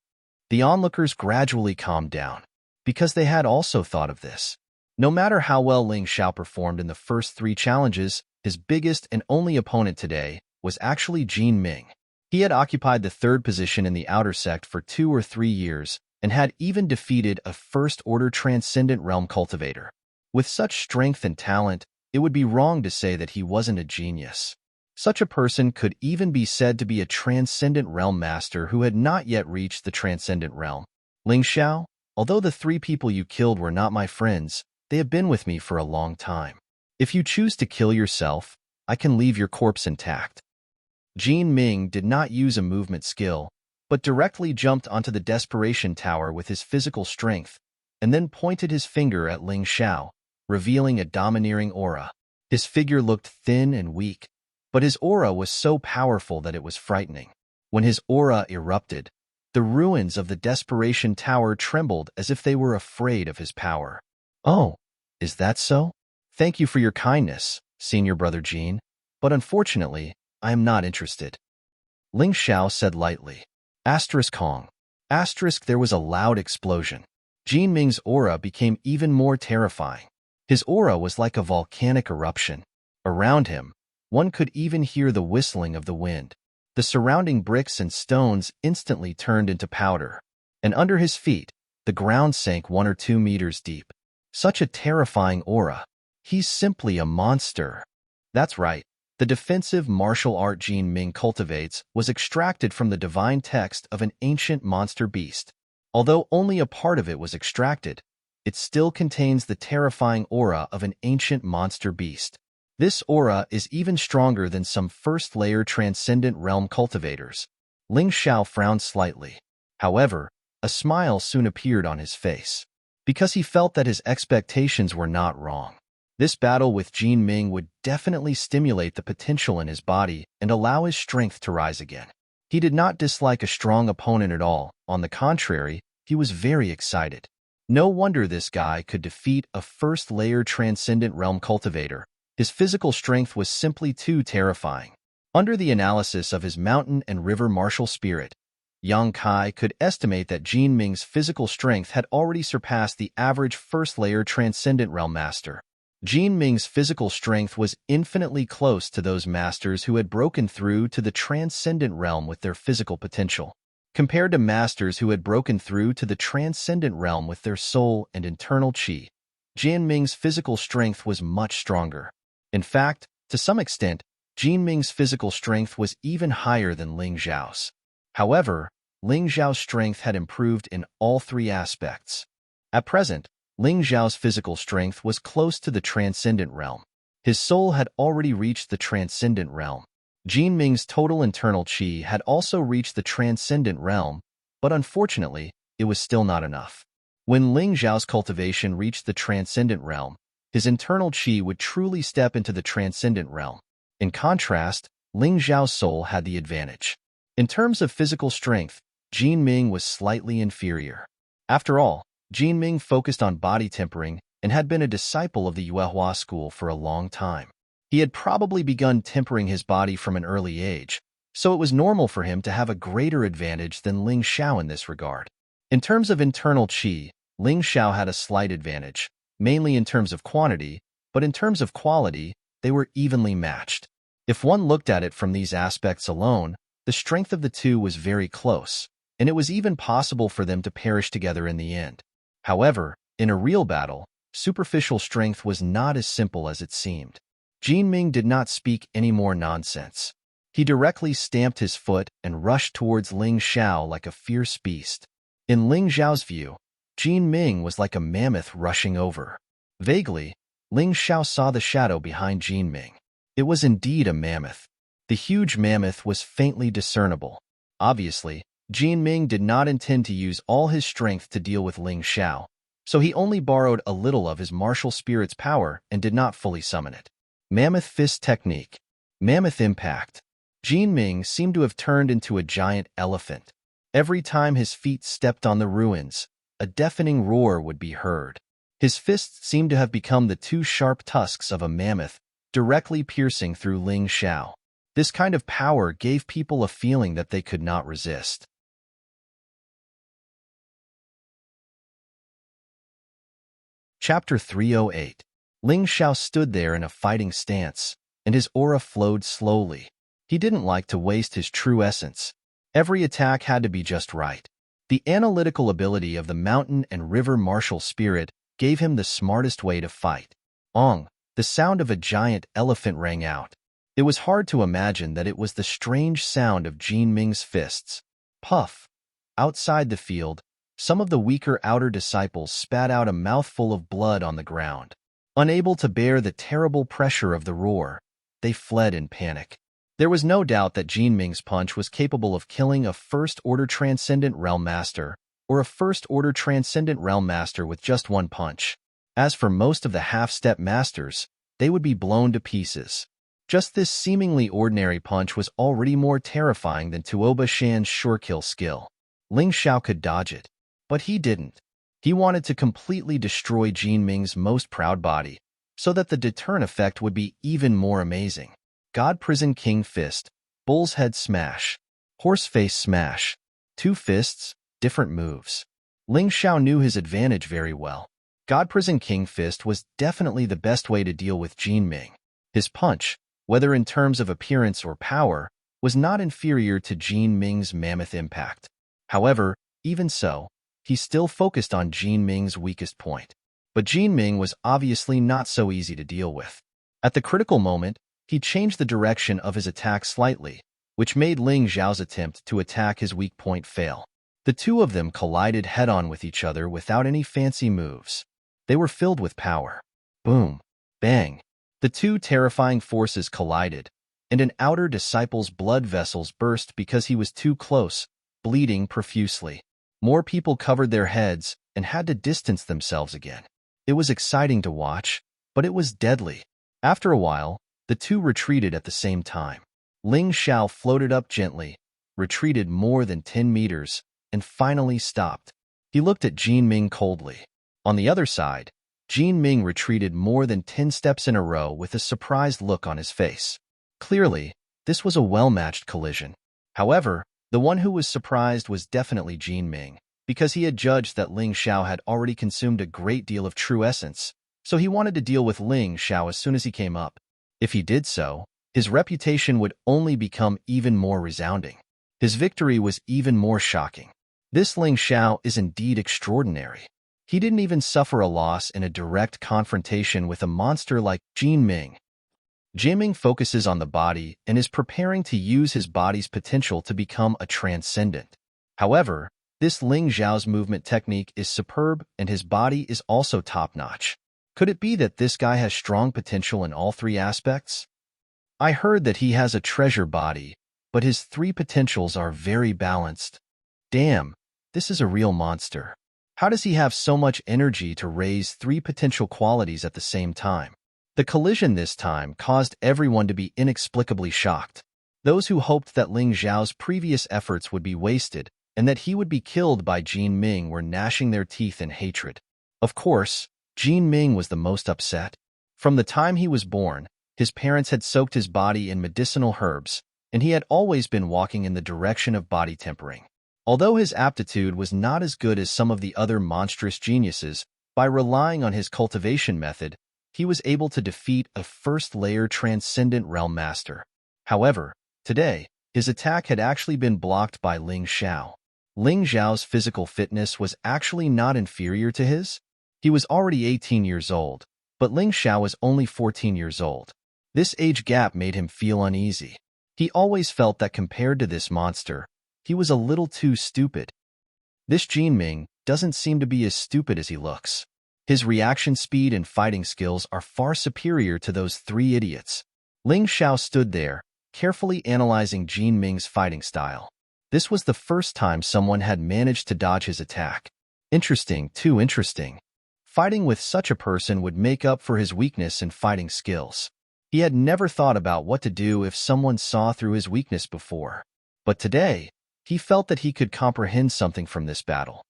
[SPEAKER 1] The onlookers gradually calmed down, because they had also thought of this. No matter how well Ling Xiao performed in the first 3 challenges, his biggest and only opponent today was actually Jin Ming. He had occupied the 3rd position in the outer sect for 2 or 3 years and had even defeated a first-order transcendent realm cultivator. With such strength and talent, it would be wrong to say that he wasn't a genius. Such a person could even be said to be a transcendent realm master who had not yet reached the transcendent realm. Ling Xiao, although the 3 people you killed were not my friends, they have been with me for a long time. If you choose to kill yourself, I can leave your corpse intact. Jin Ming did not use a movement skill, but directly jumped onto the Desperation Tower with his physical strength, and then pointed his finger at Ling Xiao, revealing a domineering aura. His figure looked thin and weak, but his aura was so powerful that it was frightening. When his aura erupted, the ruins of the Desperation Tower trembled as if they were afraid of his power. Oh, is that so? Thank you for your kindness, Senior Brother Jin, but unfortunately, I am not interested. Ling Xiao said lightly. Kong. There was a loud explosion. Jin Ming's aura became even more terrifying. His aura was like a volcanic eruption. Around him, one could even hear the whistling of the wind. The surrounding bricks and stones instantly turned into powder, and under his feet, the ground sank 1 or 2 meters deep. Such a terrifying aura. He's simply a monster. That's right. The defensive martial art Jin Ming cultivates was extracted from the divine text of an ancient monster beast. Although only a part of it was extracted, it still contains the terrifying aura of an ancient monster beast. This aura is even stronger than some first-layer transcendent realm cultivators. Ling Xiao frowned slightly. However, a smile soon appeared on his face, because he felt that his expectations were not wrong. This battle with Jin Ming would definitely stimulate the potential in his body and allow his strength to rise again. He did not dislike a strong opponent at all. On the contrary, he was very excited. No wonder this guy could defeat a first-layer transcendent realm cultivator. His physical strength was simply too terrifying. Under the analysis of his mountain and river martial spirit, Yang Kai could estimate that Jin Ming's physical strength had already surpassed the average first-layer transcendent realm master. Jin Ming's physical strength was infinitely close to those masters who had broken through to the transcendent realm with their physical potential. Compared to masters who had broken through to the transcendent realm with their soul and internal qi, Jin Ming's physical strength was much stronger. In fact, to some extent, Jin Ming's physical strength was even higher than Ling Xiao's. However, Ling Xiao's strength had improved in all 3 aspects. At present, Ling Xiao's physical strength was close to the transcendent realm. His soul had already reached the transcendent realm. Jin Ming's total internal qi had also reached the transcendent realm, but unfortunately, it was still not enough. When Ling Xiao's cultivation reached the transcendent realm, his internal qi would truly step into the transcendent realm. In contrast, Ling Xiao's soul had the advantage. In terms of physical strength, Jin Ming was slightly inferior. After all, Jin Ming focused on body tempering and had been a disciple of the Yuehua school for a long time. He had probably begun tempering his body from an early age, so it was normal for him to have a greater advantage than Ling Xiao in this regard. In terms of internal qi, Ling Xiao had a slight advantage, mainly in terms of quantity, but in terms of quality, they were evenly matched. If one looked at it from these aspects alone, the strength of the two was very close, and it was even possible for them to perish together in the end. However, in a real battle, superficial strength was not as simple as it seemed. Jin Ming did not speak any more nonsense. He directly stamped his foot and rushed towards Ling Xiao like a fierce beast. In Ling Xiao's view, Jin Ming was like a mammoth rushing over. Vaguely, Ling Xiao saw the shadow behind Jin Ming. It was indeed a mammoth. The huge mammoth was faintly discernible. Obviously, Jin Ming did not intend to use all his strength to deal with Ling Xiao, so he only borrowed a little of his martial spirit's power and did not fully summon it. Mammoth Fist Technique. Mammoth Impact. Jin Ming seemed to have turned into a giant elephant. Every time his feet stepped on the ruins, a deafening roar would be heard. His fists seemed to have become the two sharp tusks of a mammoth, directly piercing through Ling Xiao. This kind of power gave people a feeling that they could not resist. Chapter 308. Ling Xiao stood there in a fighting stance, and his aura flowed slowly. He didn't like to waste his true essence. Every attack had to be just right. The analytical ability of the mountain and river martial spirit gave him the smartest way to fight. Ong, the sound of a giant elephant rang out. It was hard to imagine that it was the strange sound of Jin Ming's fists. Puff. Outside the field, some of the weaker outer disciples spat out a mouthful of blood on the ground. Unable to bear the terrible pressure of the roar, they fled in panic. There was no doubt that Jin Ming's punch was capable of killing a First-Order Transcendent Realm Master, or a First-Order Transcendent Realm Master with just one punch. As for most of the half-step masters, they would be blown to pieces. Just this seemingly ordinary punch was already more terrifying than Tuoba Shan's sure-kill skill. Ling Xiao could dodge it, but he didn't. He wanted to completely destroy Jin Ming's most proud body, so that the deterrent effect would be even more amazing. God Prison King Fist, Bull's Head Smash, Horse Face Smash. Two fists, different moves. Ling Xiao knew his advantage very well. God Prison King Fist was definitely the best way to deal with Jin Ming. His punch, whether in terms of appearance or power, was not inferior to Jin Ming's Mammoth Impact. However, even so, he still focused on Jin Ming's weakest point. But Jin Ming was obviously not so easy to deal with. At the critical moment, he changed the direction of his attack slightly, which made Ling Xiao's attempt to attack his weak point fail. The two of them collided head-on with each other without any fancy moves. They were filled with power. Boom. Bang. The two terrifying forces collided, and an outer disciple's blood vessels burst because he was too close, bleeding profusely. More people covered their heads and had to distance themselves again. It was exciting to watch, but it was deadly. After a while, the two retreated at the same time. Ling Xiao floated up gently, retreated more than 10 meters, and finally stopped. He looked at Jin Ming coldly. On the other side, Jin Ming retreated more than 10 steps in a row with a surprised look on his face. Clearly, this was a well-matched collision. However, the one who was surprised was definitely Jin Ming, because he had judged that Ling Xiao had already consumed a great deal of true essence, so he wanted to deal with Ling Xiao as soon as he came up. If he did so, his reputation would only become even more resounding. His victory was even more shocking. This Ling Xiao is indeed extraordinary. He didn't even suffer a loss in a direct confrontation with a monster like Jin Ming. Jin Ming focuses on the body and is preparing to use his body's potential to become a transcendent. However, this Ling Xiao's movement technique is superb and his body is also top-notch. Could it be that this guy has strong potential in all three aspects? I heard that he has a treasure body, but his three potentials are very balanced. Damn, this is a real monster. How does he have so much energy to raise three potential qualities at the same time? The collision this time caused everyone to be inexplicably shocked. Those who hoped that Ling Xiao's previous efforts would be wasted and that he would be killed by Jin Ming were gnashing their teeth in hatred. Of course, Jin Ming was the most upset. From the time he was born, his parents had soaked his body in medicinal herbs, and he had always been walking in the direction of body tempering. Although his aptitude was not as good as some of the other monstrous geniuses, By relying on his cultivation method, he was able to defeat a first-layer Transcendent Realm Master. However, today, his attack had actually been blocked by Ling Xiao. Ling Xiao's physical fitness was actually not inferior to his. He was already 18 years old, but Ling Xiao was only 14 years old. This age gap made him feel uneasy. He always felt that compared to this monster, he was a little too stupid. This Jinming doesn't seem to be as stupid as he looks. His reaction speed and fighting skills are far superior to those three idiots. Ling Xiao stood there, carefully analyzing Jinming's fighting style. This was the first time someone had managed to dodge his attack. Interesting, too interesting. Fighting with such a person would make up for his weakness in fighting skills. He had never thought about what to do if someone saw through his weakness before. But today, he felt that he could comprehend something from this battle.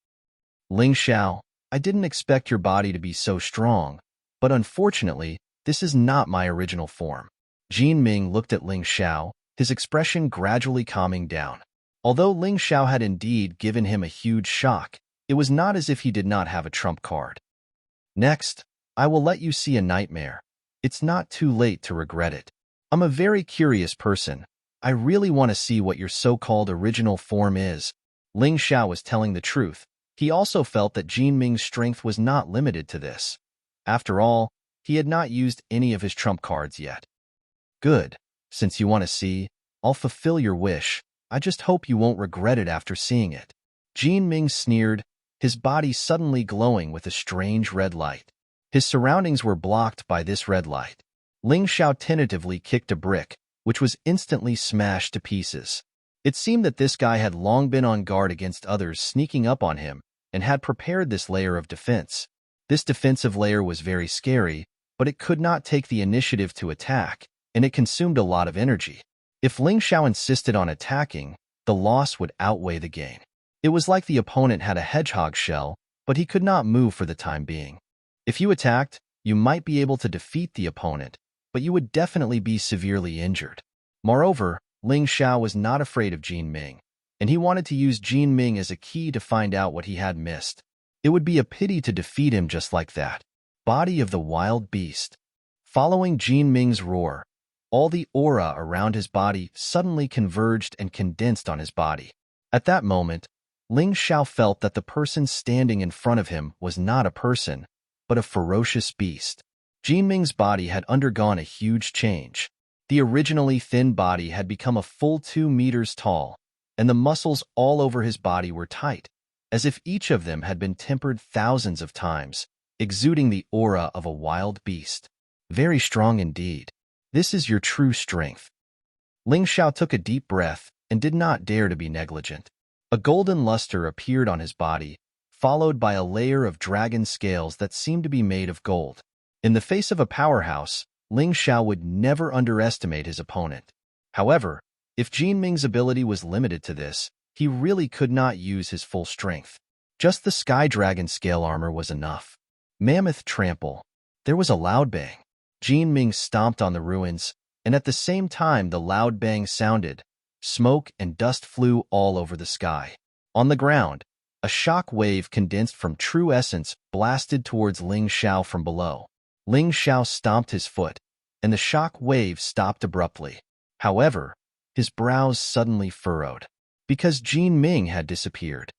[SPEAKER 1] Ling Xiao, I didn't expect your body to be so strong, but unfortunately, this is not my original form. Jinming looked at Ling Xiao, his expression gradually calming down. Although Ling Xiao had indeed given him a huge shock, it was not as if he did not have a trump card. Next, I will let you see a nightmare. It's not too late to regret it. I'm a very curious person. I really want to see what your so-called original form is. Ling Xiao was telling the truth. He also felt that Jinming's strength was not limited to this. After all, he had not used any of his trump cards yet. Good. Since you want to see, I'll fulfill your wish. I just hope you won't regret it after seeing it. Jinming sneered, his body suddenly glowing with a strange red light. His surroundings were blocked by this red light. Ling Xiao tentatively kicked a brick, which was instantly smashed to pieces. It seemed that this guy had long been on guard against others sneaking up on him, and had prepared this layer of defense. This defensive layer was very scary, but it could not take the initiative to attack, and it consumed a lot of energy. If Ling Xiao insisted on attacking, the loss would outweigh the gain. It was like the opponent had a hedgehog shell, but he could not move for the time being. If you attacked, you might be able to defeat the opponent, but you would definitely be severely injured. Moreover, Ling Xiao was not afraid of Jinming, and he wanted to use Jinming as a key to find out what he had missed. It would be a pity to defeat him just like that. Body of the wild beast. Following Jinming's roar, all the aura around his body suddenly converged and condensed on his body. At that moment, Ling Xiao felt that the person standing in front of him was not a person, but a ferocious beast. Jinming's body had undergone a huge change. The originally thin body had become a full 2 meters tall, and the muscles all over his body were tight, as if each of them had been tempered thousands of times, exuding the aura of a wild beast. Very strong indeed. This is your true strength. Ling Xiao took a deep breath and did not dare to be negligent. A golden luster appeared on his body, followed by a layer of dragon scales that seemed to be made of gold. In the face of a powerhouse, Ling Xiao would never underestimate his opponent. However, if Jinming's ability was limited to this, he really could not use his full strength. Just the Sky Dragon scale armor was enough. Mammoth trample. There was a loud bang. Jinming stomped on the ruins, and at the same time the loud bang sounded, smoke and dust flew all over the sky. On the ground, a shock wave condensed from true essence blasted towards Ling Xiao from below. Ling Xiao stomped his foot, and the shock wave stopped abruptly. However, his brows suddenly furrowed, because Jinming had disappeared.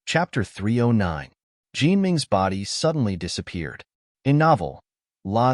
[SPEAKER 1] Chapter 309. Jinming's body suddenly disappeared. In novel,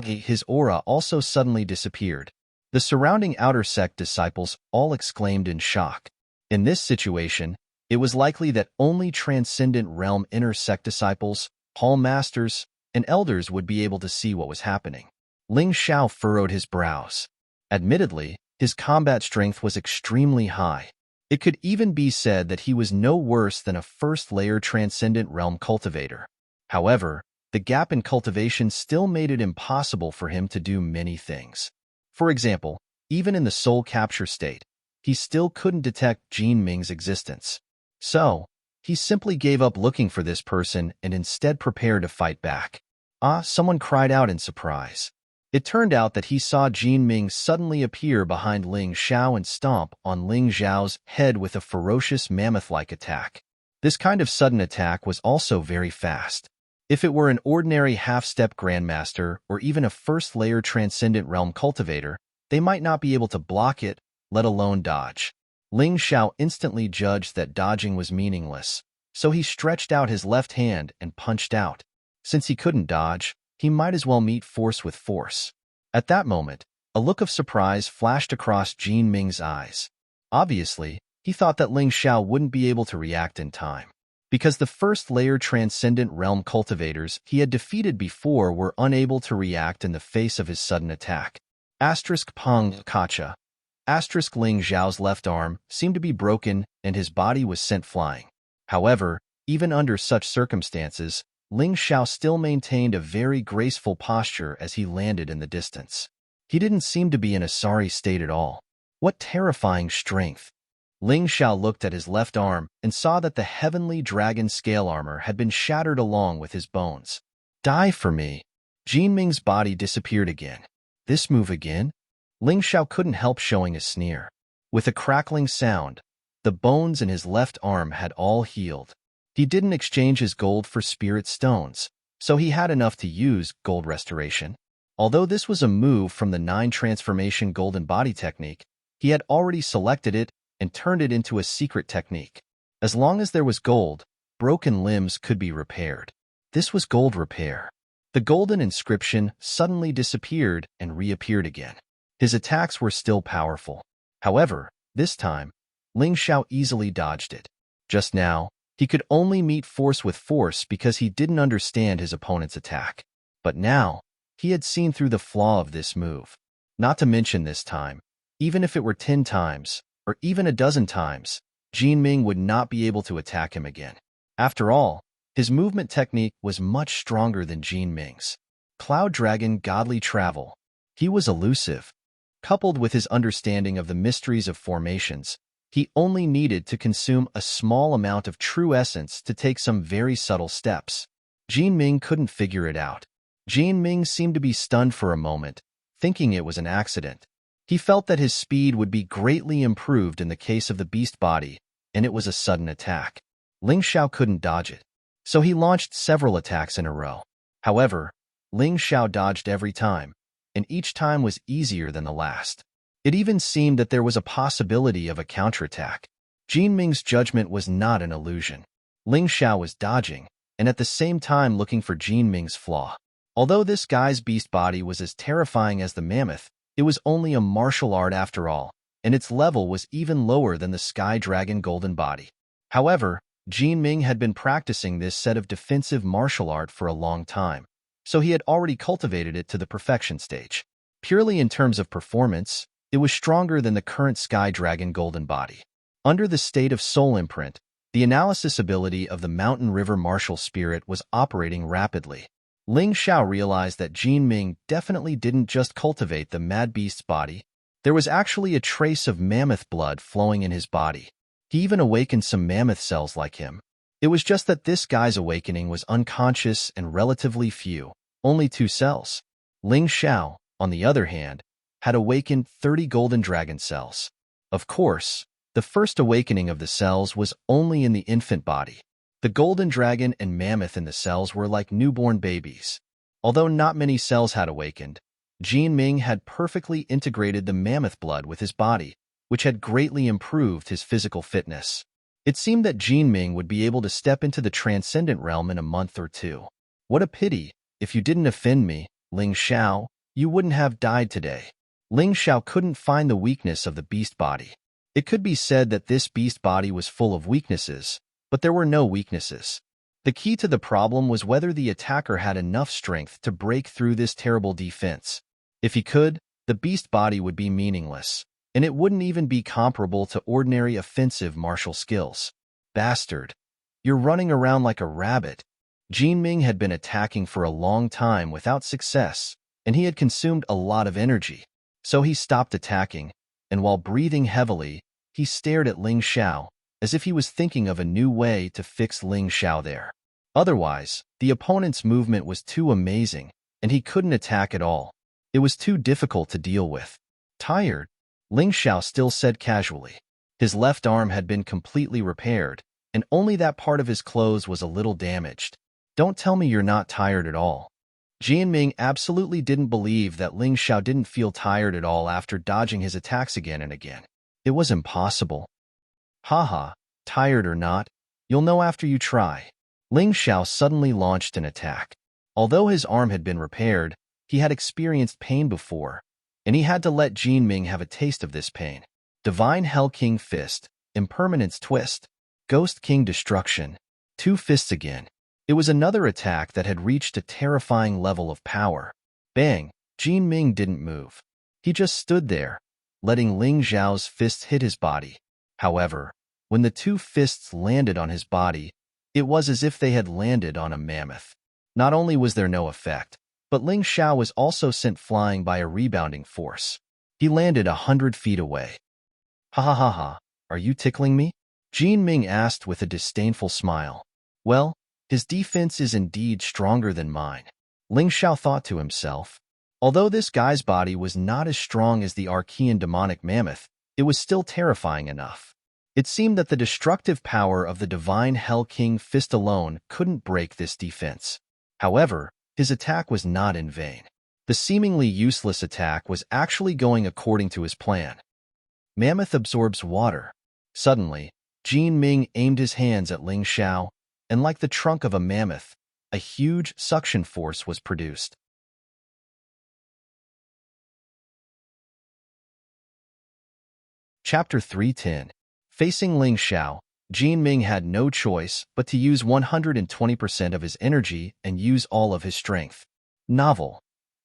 [SPEAKER 1] his aura also suddenly disappeared. The surrounding outer sect disciples all exclaimed in shock. In this situation, it was likely that only Transcendent Realm inner sect disciples, hall masters, and elders would be able to see what was happening. Ling Xiao furrowed his brows. Admittedly, his combat strength was extremely high. It could even be said that he was no worse than a first-layer Transcendent Realm cultivator. However, the gap in cultivation still made it impossible for him to do many things. For example, even in the soul capture state, he still couldn't detect Jinming's existence. So, he simply gave up looking for this person and instead prepared to fight back. Someone cried out in surprise. It turned out that he saw Jin Ming suddenly appear behind Ling Xiao and stomp on Ling Xiao's head with a ferocious mammoth-like attack. This kind of sudden attack was also very fast. If it were an ordinary half-step grandmaster or even a first-layer transcendent realm cultivator, they might not be able to block it, let alone dodge. Ling Xiao instantly judged that dodging was meaningless, so he stretched out his left hand and punched out. Since he couldn't dodge, he might as well meet force with force. At that moment, a look of surprise flashed across Jin Ming's eyes. Obviously, he thought that Ling Xiao wouldn't be able to react in time, because the first-layer transcendent realm cultivators he had defeated before were unable to react in the face of his sudden attack. Pong Kacha. Ling Xiao's left arm seemed to be broken and his body was sent flying. However, even under such circumstances, Ling Xiao still maintained a very graceful posture as he landed in the distance. He didn't seem to be in a sorry state at all. What terrifying strength! Ling Xiao looked at his left arm and saw that the heavenly dragon scale armor had been shattered along with his bones. Die for me! Jin Ming's body disappeared again. This move again? Ling Xiao couldn't help showing a sneer. With a crackling sound, the bones in his left arm had all healed. He didn't exchange his gold for spirit stones, so he had enough to use gold restoration. Although this was a move from the 9 transformation golden body technique, he had already selected it and turned it into a secret technique. As long as there was gold, broken limbs could be repaired. This was gold repair. The golden inscription suddenly disappeared and reappeared again. His attacks were still powerful. However, this time, Ling Xiao easily dodged it. Just now, he could only meet force with force because he didn't understand his opponent's attack. But now, he had seen through the flaw of this move. Not to mention this time, even if it were 10 times, or even a dozen times, Jin Ming would not be able to attack him again. After all, his movement technique was much stronger than Jin Ming's. Cloud Dragon Godly Travel. He was elusive. Coupled with his understanding of the mysteries of formations, he only needed to consume a small amount of true essence to take some very subtle steps. Jin Ming couldn't figure it out. Jin Ming seemed to be stunned for a moment, thinking it was an accident. He felt that his speed would be greatly improved in the case of the beast body, and it was a sudden attack. Ling Xiao couldn't dodge it, so he launched several attacks in a row. However, Ling Xiao dodged every time, and each time was easier than the last. It even seemed that there was a possibility of a counterattack. Jin Ming's judgment was not an illusion. Ling Xiao was dodging, and at the same time looking for Jin Ming's flaw. Although this guy's beast body was as terrifying as the mammoth, it was only a martial art after all, and its level was even lower than the Sky Dragon Golden Body. However, Jin Ming had been practicing this set of defensive martial art for a long time, so he had already cultivated it to the perfection stage. Purely in terms of performance, it was stronger than the current Sky Dragon Golden Body. Under the state of soul imprint, the analysis ability of the Mountain River Martial Spirit was operating rapidly. Ling Xiao realized that Jin Ming definitely didn't just cultivate the Mad Beast's body. There was actually a trace of mammoth blood flowing in his body. He even awakened some mammoth cells like him. It was just that this guy's awakening was unconscious and relatively few, only 2 cells. Ling Xiao, on the other hand, had awakened 30 golden dragon cells. Of course, the first awakening of the cells was only in the infant body. The golden dragon and mammoth in the cells were like newborn babies. Although not many cells had awakened, Jin Ming had perfectly integrated the mammoth blood with his body, which had greatly improved his physical fitness. It seemed that Jin Ming would be able to step into the transcendent realm in a month or 2. What a pity! If you didn't offend me, Ling Xiao, you wouldn't have died today. Ling Xiao couldn't find the weakness of the beast body. It could be said that this beast body was full of weaknesses, but there were no weaknesses. The key to the problem was whether the attacker had enough strength to break through this terrible defense. If he could, the beast body would be meaningless, and it wouldn't even be comparable to ordinary offensive martial skills. Bastard! You're running around like a rabbit. Jin Ming had been attacking for a long time without success, and he had consumed a lot of energy. So he stopped attacking, and while breathing heavily, he stared at Ling Xiao, as if he was thinking of a new way to fix Ling Xiao there. Otherwise, the opponent's movement was too amazing, and he couldn't attack at all. It was too difficult to deal with. Tired, Ling Xiao still said casually. His left arm had been completely repaired, and only that part of his clothes was a little damaged. Don't tell me you're not tired at all. Jianming absolutely didn't believe that Ling Xiao didn't feel tired at all after dodging his attacks again and again. It was impossible. Haha, tired or not, you'll know after you try. Ling Xiao suddenly launched an attack. Although his arm had been repaired, he had experienced pain before, and he had to let Jianming have a taste of this pain. Divine Hell King Fist, Impermanence Twist, Ghost King Destruction, two fists again. It was another attack that had reached a terrifying level of power. Bang! Jianming didn't move. He just stood there, letting Ling Xiao's fists hit his body. However, when the two fists landed on his body, it was as if they had landed on a mammoth. Not only was there no effect, but Ling Xiao was also sent flying by a rebounding force. He landed 100 feet away. Ha ha ha ha, are you tickling me? Jianming asked with a disdainful smile. Well, his defense is indeed stronger than mine, Ling Xiao thought to himself. Although this guy's body was not as strong as the Archean demonic mammoth, it was still terrifying enough. It seemed that the destructive power of the Divine Hell King Fist alone couldn't break this defense. However, his attack was not in vain. The seemingly useless attack was actually going according to his plan. Mammoth absorbs water. Suddenly, Jianming aimed his hands at Ling Xiao, and like the trunk of a mammoth, a huge suction force was produced. Chapter 310. Facing Ling Xiao, Jianming had no choice but to use 120% of his energy and use all of his strength. Novel.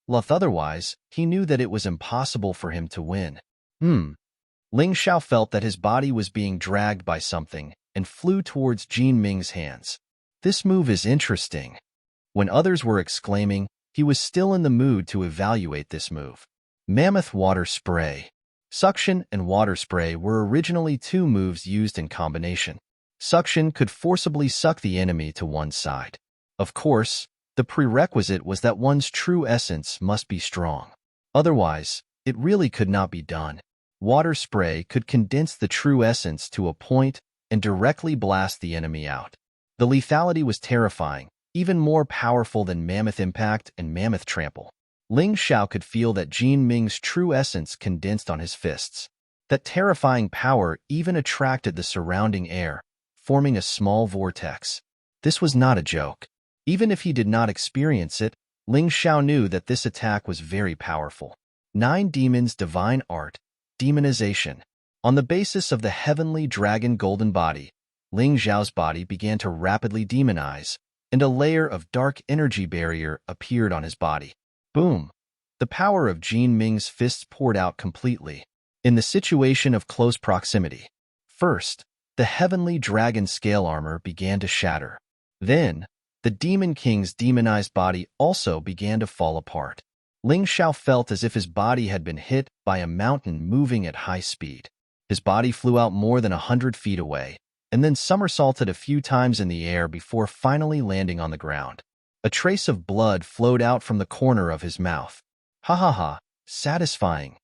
[SPEAKER 1] Otherwise, he knew that it was impossible for him to win. Ling Xiao felt that his body was being dragged by something and flew towards Jianming's hands. This move is interesting. When others were exclaiming, he was still in the mood to evaluate this move. Mammoth Water Spray. Suction and water spray were originally two moves used in combination. Suction could forcibly suck the enemy to one side. Of course, the prerequisite was that one's true essence must be strong. Otherwise, it really could not be done. Water spray could condense the true essence to a point and directly blast the enemy out. The lethality was terrifying, even more powerful than Mammoth Impact and Mammoth Trample. Ling Xiao could feel that Jianming's true essence condensed on his fists. That terrifying power even attracted the surrounding air, forming a small vortex. This was not a joke. Even if he did not experience it, Ling Xiao knew that this attack was very powerful. 9 Demons Divine Art, Demonization. On the basis of the heavenly dragon golden body, Ling Xiao's body began to rapidly demonize, and a layer of dark energy barrier appeared on his body. Boom! The power of Jianming's fists poured out completely. In the situation of close proximity. First, the heavenly dragon scale armor began to shatter. Then, the Demon King's demonized body also began to fall apart. Ling Xiao felt as if his body had been hit by a mountain moving at high speed. His body flew out more than 100 feet away, and then somersaulted a few times in the air before finally landing on the ground. A trace of blood flowed out from the corner of his mouth. Ha ha ha, satisfying.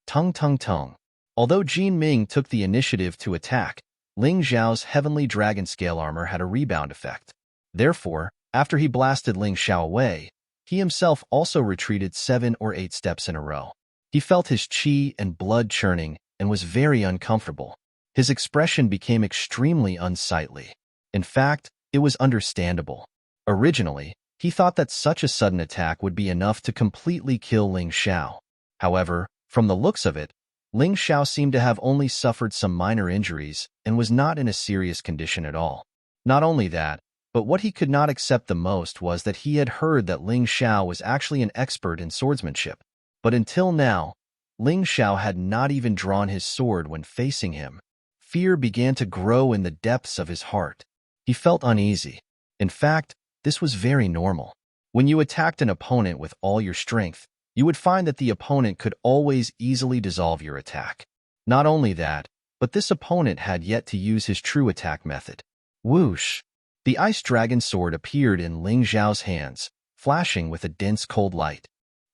[SPEAKER 1] Tung tung tung. Although Jianming took the initiative to attack, Ling Xiao's heavenly dragon scale armor had a rebound effect. Therefore, after he blasted Ling Xiao away, he himself also retreated 7 or 8 steps in a row. He felt his qi and blood churning and was very uncomfortable. His expression became extremely unsightly. In fact, it was understandable. Originally, he thought that such a sudden attack would be enough to completely kill Ling Xiao. However, from the looks of it, Ling Xiao seemed to have only suffered some minor injuries and was not in a serious condition at all. Not only that, but what he could not accept the most was that he had heard that Ling Xiao was actually an expert in swordsmanship. But until now, Ling Xiao had not even drawn his sword when facing him. Fear began to grow in the depths of his heart. He felt uneasy. In fact, this was very normal. When you attacked an opponent with all your strength, you would find that the opponent could always easily dissolve your attack. Not only that, but this opponent had yet to use his true attack method. Whoosh! The ice dragon sword appeared in Ling Xiao's hands, flashing with a dense cold light.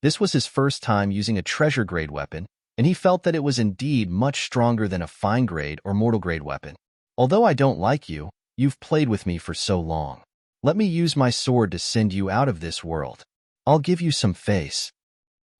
[SPEAKER 1] This was his first time using a treasure-grade weapon, and he felt that it was indeed much stronger than a fine-grade or mortal-grade weapon. Although I don't like you, you've played with me for so long. Let me use my sword to send you out of this world. I'll give you some face.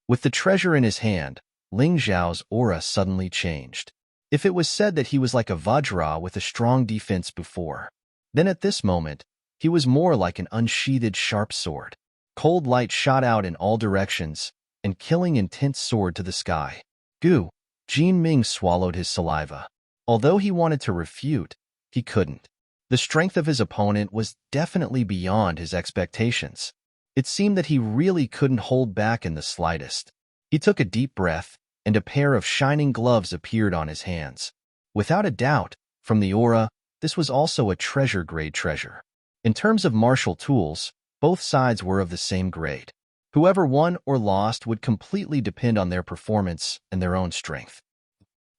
[SPEAKER 1] With the treasure in his hand, Ling Xiao's aura suddenly changed. If it was said that he was like a Vajra with a strong defense before, then at this moment, he was more like an unsheathed sharp sword. Cold light shot out in all directions, and killing intense soared to the sky. Goo! Jin Ming swallowed his saliva. Although he wanted to refute, he couldn't. The strength of his opponent was definitely beyond his expectations. It seemed that he really couldn't hold back in the slightest. He took a deep breath, and a pair of shining gloves appeared on his hands. Without a doubt, from the aura, this was also a treasure-grade treasure. In terms of martial tools, both sides were of the same grade. Whoever won or lost would completely depend on their performance and their own strength.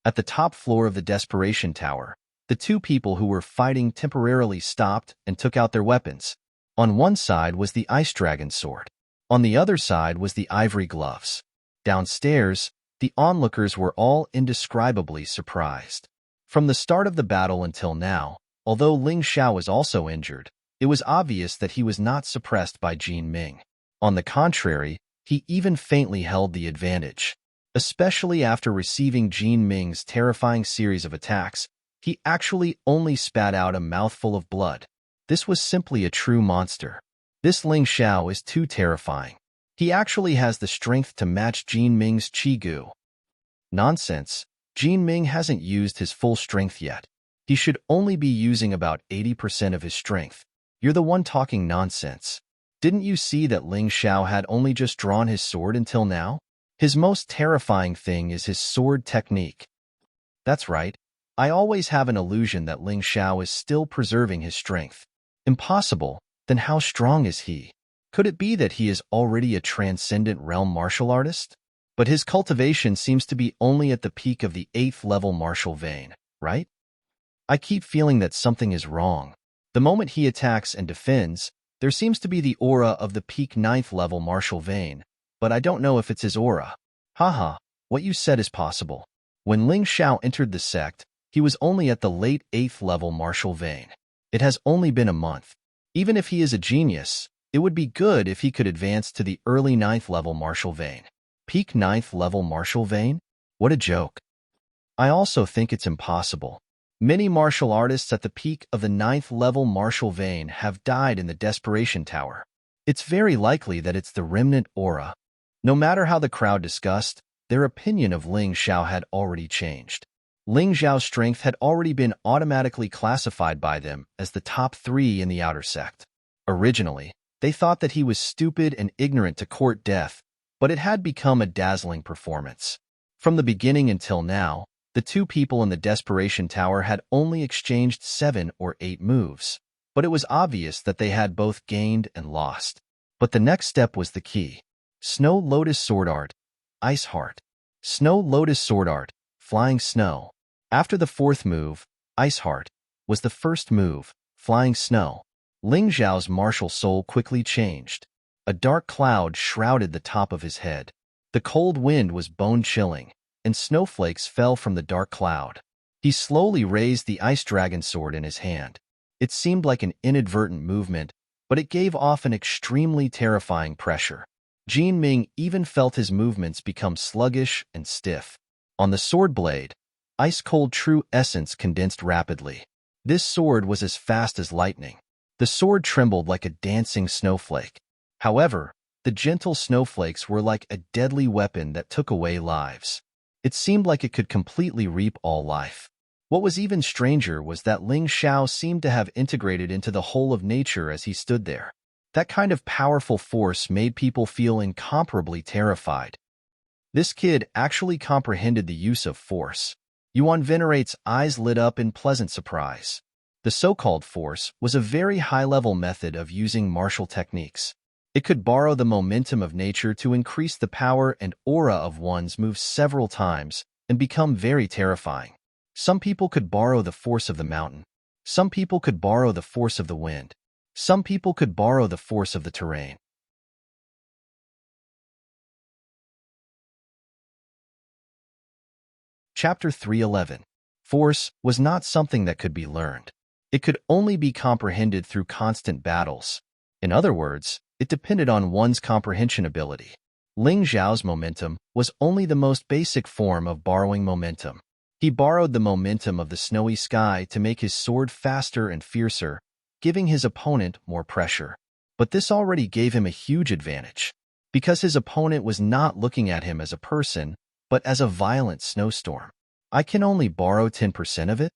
[SPEAKER 1] At the top floor of the Desperation Tower, the two people who were fighting temporarily stopped and took out their weapons. On one side was the Ice Dragon sword. On the other side was the ivory gloves. Downstairs, the onlookers were all indescribably surprised. From the start of the battle until now, although Ling Xiao was also injured, it was obvious that he was not suppressed by Jin Ming. On the contrary, he even faintly held the advantage. Especially after receiving Jin Ming's terrifying series of attacks, he actually only spat out a mouthful of blood. This was simply a true monster. This Ling Xiao is too terrifying. He actually has the strength to match Jin Ming's Qi Gu. Nonsense. Jin Ming hasn't used his full strength yet. He should only be using about 80% of his strength. You're the one talking nonsense. Didn't you see that Ling Xiao had only just drawn his sword until now? His most terrifying thing is his sword technique. That's right. I always have an illusion that Ling Xiao is still preserving his strength. Impossible. Then how strong is he? Could it be that he is already a transcendent realm martial artist? But his cultivation seems to be only at the peak of the 8th level martial vein, right? I keep feeling that something is wrong. The moment he attacks and defends, there seems to be the aura of the peak 9th level martial vein, but I don't know if it's his aura. Haha, what you said is possible. When Ling Xiao entered the sect, he was only at the late 8th level martial vein. It has only been a month. Even if he is a genius, it would be good if he could advance to the early 9th level martial vein. Peak 9th level martial vein? What a joke. I also think it's impossible. Many martial artists at the peak of the 9th level martial vein have died in the Desperation Tower. It's very likely that it's the remnant aura. No matter how the crowd discussed, their opinion of Ling Xiao had already changed. Ling Xiao's strength had already been automatically classified by them as the top 3 in the outer sect. Originally, they thought that he was stupid and ignorant to court death, but it had become a dazzling performance. From the beginning until now, the two people in the Desperation Tower had only exchanged 7 or 8 moves, but it was obvious that they had both gained and lost. But the next step was the key. Snow Lotus Sword Art, Ice Heart. Snow Lotus Sword Art, Flying Snow. After the 4th move, Ice Heart, was the first move, Flying Snow. Ling Xiao's martial soul quickly changed. A dark cloud shrouded the top of his head. The cold wind was bone-chilling, and snowflakes fell from the dark cloud. He slowly raised the Ice Dragon sword in his hand. It seemed like an inadvertent movement, but it gave off an extremely terrifying pressure. Jin Ming even felt his movements become sluggish and stiff. On the sword blade, ice-cold true essence condensed rapidly. This sword was as fast as lightning. The sword trembled like a dancing snowflake. However, the gentle snowflakes were like a deadly weapon that took away lives. It seemed like it could completely reap all life. What was even stranger was that Ling Xiao seemed to have integrated into the whole of nature as he stood there. That kind of powerful force made people feel incomparably terrified. This kid actually comprehended the use of force. Yuan Venerate's eyes lit up in pleasant surprise. The so-called force was a very high-level method of using martial techniques. It could borrow the momentum of nature to increase the power and aura of one's moves several times and become very terrifying. Some people could borrow the force of the mountain. Some people could borrow the force of the wind. Some people could borrow the force of the terrain. Chapter 311. Force was not something that could be learned. It could only be comprehended through constant battles. In other words, it depended on one's comprehension ability. Ling Xiao's momentum was only the most basic form of borrowing momentum. He borrowed the momentum of the snowy sky to make his sword faster and fiercer, giving his opponent more pressure. But this already gave him a huge advantage, because his opponent was not looking at him as a person, but as a violent snowstorm. I can only borrow 10% of it?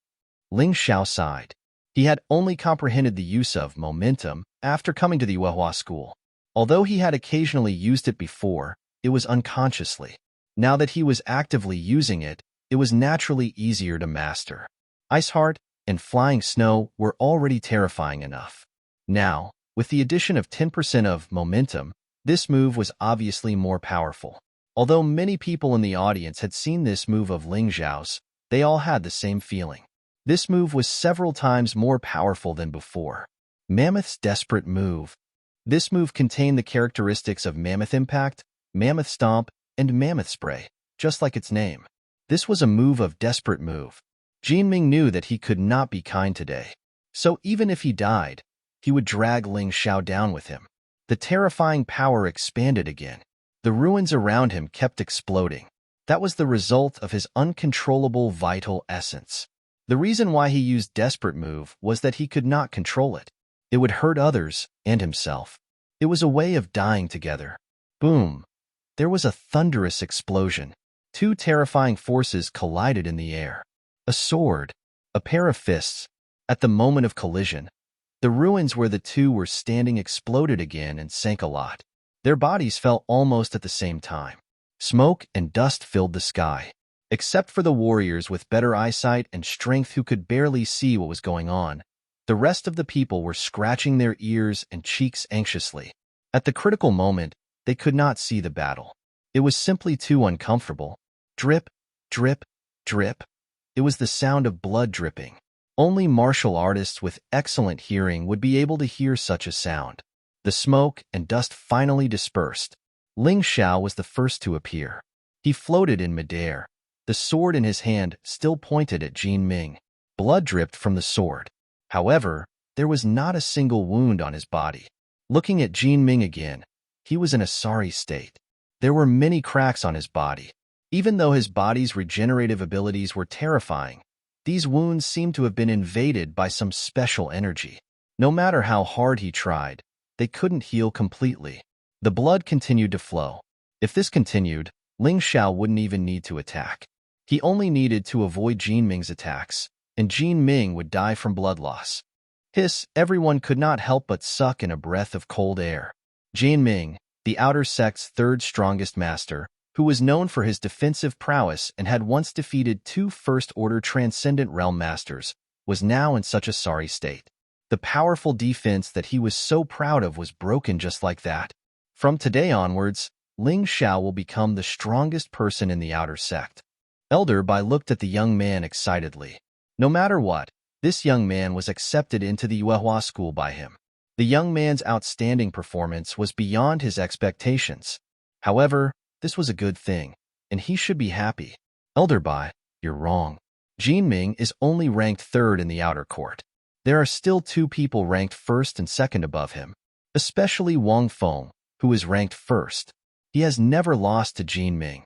[SPEAKER 1] Ling Xiao sighed. He had only comprehended the use of momentum after coming to the Yuehua school. Although he had occasionally used it before, it was unconsciously. Now that he was actively using it, it was naturally easier to master. Ice Heart and Flying Snow were already terrifying enough. Now, with the addition of 10% of momentum, this move was obviously more powerful. Although many people in the audience had seen this move of Ling Xiao's, they all had the same feeling. This move was several times more powerful than before. Mammoth's desperate move. This move contained the characteristics of Mammoth Impact, Mammoth Stomp, and Mammoth Spray, just like its name. This was a move of desperate move. Jinming knew that he could not be kind today. So even if he died, he would drag Ling Xiao down with him. The terrifying power expanded again. The ruins around him kept exploding. That was the result of his uncontrollable vital essence. The reason why he used Desperate Move was that he could not control it. It would hurt others and himself. It was a way of dying together. Boom! There was a thunderous explosion. Two terrifying forces collided in the air. A sword, a pair of fists. At the moment of collision, the ruins where the two were standing exploded again and sank a lot. Their bodies fell almost at the same time. Smoke and dust filled the sky. Except for the warriors with better eyesight and strength who could barely see what was going on, the rest of the people were scratching their ears and cheeks anxiously. At the critical moment, they could not see the battle. It was simply too uncomfortable. Drip, drip, drip. It was the sound of blood dripping. Only martial artists with excellent hearing would be able to hear such a sound. The smoke and dust finally dispersed. Ling Xiao was the first to appear. He floated in midair. The sword in his hand still pointed at Jinming. Blood dripped from the sword. However, there was not a single wound on his body. Looking at Jinming again, he was in a sorry state. There were many cracks on his body. Even though his body's regenerative abilities were terrifying, these wounds seemed to have been invaded by some special energy. No matter how hard he tried, they couldn't heal completely. The blood continued to flow. If this continued, Ling Xiao wouldn't even need to attack. He only needed to avoid Jinming's attacks, and Jinming would die from blood loss. Hiss, everyone could not help but suck in a breath of cold air. Jinming, the outer sect's third strongest master, who was known for his defensive prowess and had once defeated two First-Order Transcendent Realm Masters, was now in such a sorry state. The powerful defense that he was so proud of was broken just like that. From today onwards, Ling Xiao will become the strongest person in the outer sect. Elder Bai looked at the young man excitedly. No matter what, this young man was accepted into the Yuehua school by him. The young man's outstanding performance was beyond his expectations. However, this was a good thing, and he should be happy. Elder Bai, you're wrong. Jinming is only ranked third in the outer court. There are still two people ranked first and second above him, especially Wang Feng, who is ranked first. He has never lost to Jinming.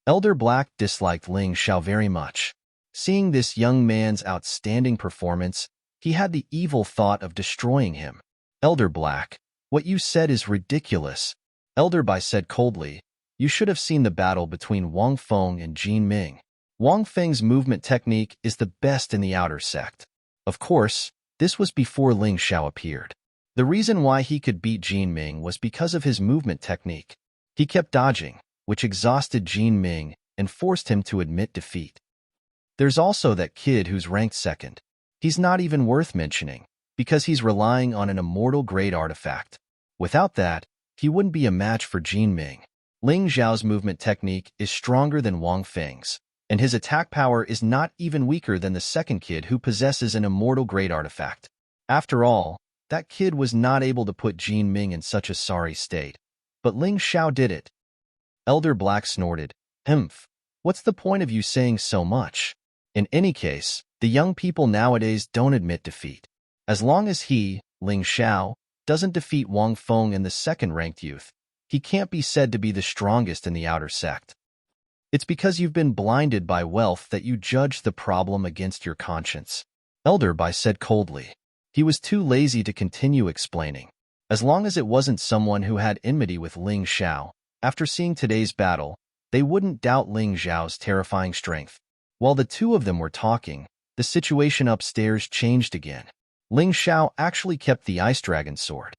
[SPEAKER 1] Elder Black disliked Ling Xiao very much. Seeing this young man's outstanding performance, he had the evil thought of destroying him. Elder Black, what you said is ridiculous. Elder Bai said coldly, you should have seen the battle between Wang Feng and Jinming. Wang Feng's movement technique is the best in the outer sect. Of course, this was before Ling Xiao appeared. The reason why he could beat Jinming was because of his movement technique. He kept dodging, which exhausted Jinming and forced him to admit defeat. There's also that kid who's ranked second. He's not even worth mentioning, because he's relying on an immortal grade artifact. Without that, he wouldn't be a match for Jinming. Ling Xiao's movement technique is stronger than Wang Feng's, and his attack power is not even weaker than the second kid who possesses an immortal grade artifact. After all, that kid was not able to put Jinming in such a sorry state. But Ling Xiao did it. Elder Black snorted, "Humph. What's the point of you saying so much? In any case, the young people nowadays don't admit defeat. As long as he, Ling Xiao, doesn't defeat Wang Feng and the second-ranked youth, he can't be said to be the strongest in the outer sect. It's because you've been blinded by wealth that you judge the problem against your conscience, Elder Bai said coldly. He was too lazy to continue explaining. As long as it wasn't someone who had enmity with Ling Xiao, after seeing today's battle, they wouldn't doubt Ling Xiao's terrifying strength. While the two of them were talking, the situation upstairs changed again. Ling Xiao actually kept the Ice Dragon sword.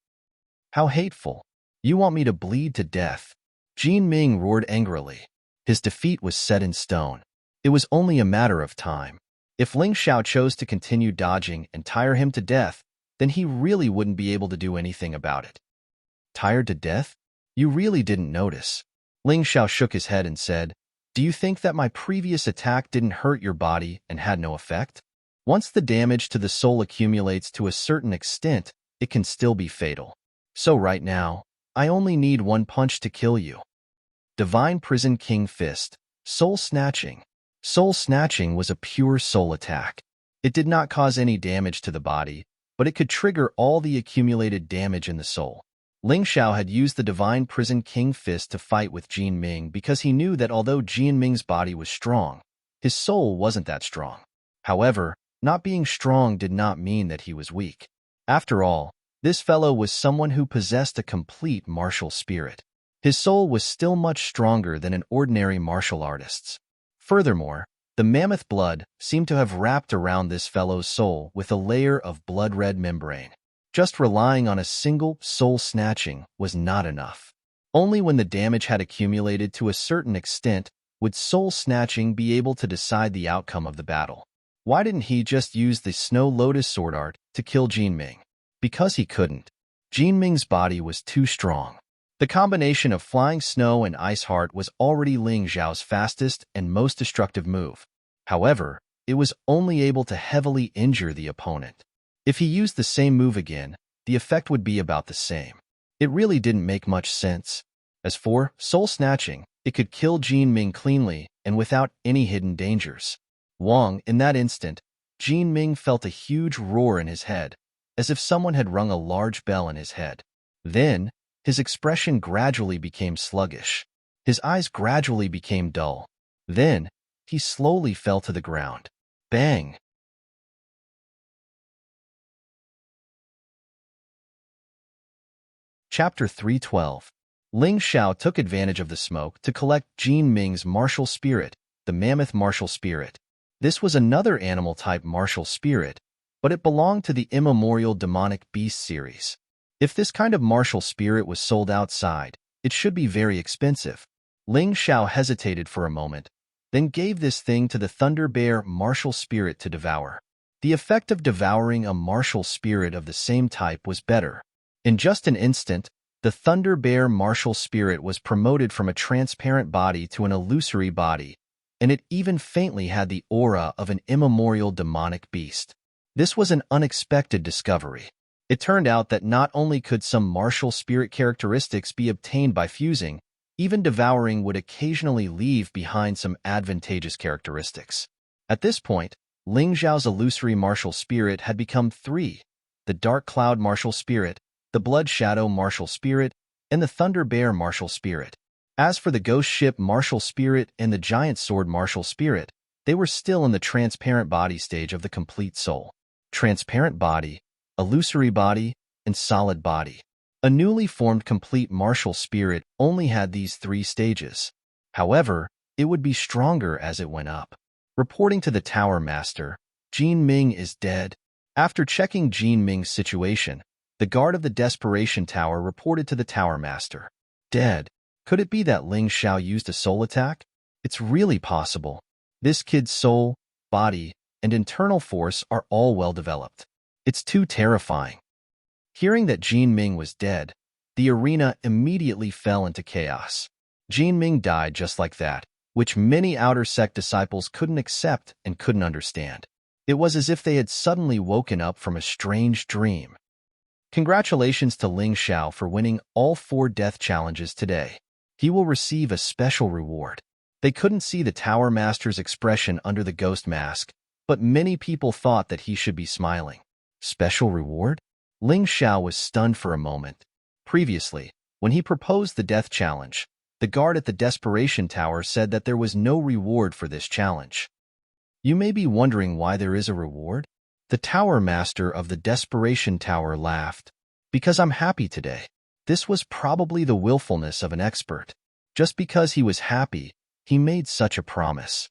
[SPEAKER 1] How hateful. You want me to bleed to death? Jin Ming roared angrily. His defeat was set in stone. It was only a matter of time. If Ling Xiao chose to continue dodging and tire him to death, then he really wouldn't be able to do anything about it. Tired to death? You really didn't notice. Ling Xiao shook his head and said, "Do you think that my previous attack didn't hurt your body and had no effect? Once the damage to the soul accumulates to a certain extent, it can still be fatal. So right now, I only need one punch to kill you." Divine Prison King Fist, Soul Snatching. Soul Snatching was a pure soul attack. It did not cause any damage to the body, but it could trigger all the accumulated damage in the soul. Ling Xiao had used the Divine Prison King Fist to fight with Jin Ming because he knew that although Jin Ming's body was strong, his soul wasn't that strong. However, not being strong did not mean that he was weak. After all, this fellow was someone who possessed a complete martial spirit. His soul was still much stronger than an ordinary martial artist's. Furthermore, the mammoth blood seemed to have wrapped around this fellow's soul with a layer of blood-red membrane. Just relying on a single soul snatching was not enough. Only when the damage had accumulated to a certain extent would soul snatching be able to decide the outcome of the battle. Why didn't he just use the Snow Lotus sword art to kill Jin Ming? Because he couldn't. Jin Ming's body was too strong. The combination of Flying Snow and Ice Heart was already Ling Xiao's fastest and most destructive move. However, it was only able to heavily injure the opponent. If he used the same move again, the effect would be about the same. It really didn't make much sense. As for soul snatching, it could kill Jin Ming cleanly and without any hidden dangers. In that instant, Jin Ming felt a huge roar in his head, as if someone had rung a large bell in his head. Then, his expression gradually became sluggish. His eyes gradually became dull. Then, he slowly fell to the ground. Bang! Chapter 312. Ling Xiao took advantage of the smoke to collect Jin Ming's martial spirit, the mammoth martial spirit. This was another animal-type martial spirit, but it belonged to the immemorial demonic beast series. If this kind of martial spirit was sold outside, it should be very expensive. Ling Xiao hesitated for a moment, then gave this thing to the Thunder Bear martial spirit to devour. The effect of devouring a martial spirit of the same type was better. In just an instant, the Thunder Bear martial spirit was promoted from a transparent body to an illusory body, and it even faintly had the aura of an immemorial demonic beast. This was an unexpected discovery. It turned out that not only could some martial spirit characteristics be obtained by fusing, even devouring would occasionally leave behind some advantageous characteristics. At this point, Ling Xiao's illusory martial spirit had become three: the Dark Cloud martial spirit, the Blood Shadow martial spirit, and the Thunder Bear martial spirit. As for the Ghost Ship martial spirit and the Giant Sword martial spirit, they were still in the transparent body stage of the complete soul. Transparent body, illusory body, and solid body. A newly formed complete martial spirit only had these three stages. However, it would be stronger as it went up. Reporting to the Tower Master, Jin Ming is dead. After checking Jin Ming's situation, the guard of the Desperation Tower reported to the Tower Master. Dead. Could it be that Ling Xiao used a soul attack? It's really possible. This kid's soul, body, and internal force are all well developed. It's too terrifying. Hearing that Jin Ming was dead, the arena immediately fell into chaos. Jin Ming died just like that, which many outer sect disciples couldn't accept and couldn't understand. It was as if they had suddenly woken up from a strange dream. Congratulations to Ling Xiao for winning all 4 death challenges today. He will receive a special reward. They couldn't see the Tower Master's expression under the ghost mask, but many people thought that he should be smiling. Special reward? Ling Xiao was stunned for a moment. Previously, when he proposed the death challenge, the guard at the Desperation Tower said that there was no reward for this challenge. You may be wondering why there is a reward? The Tower Master of the Desperation Tower laughed. Because I'm happy today. This was probably the willfulness of an expert. Just because he was happy, he made such a promise.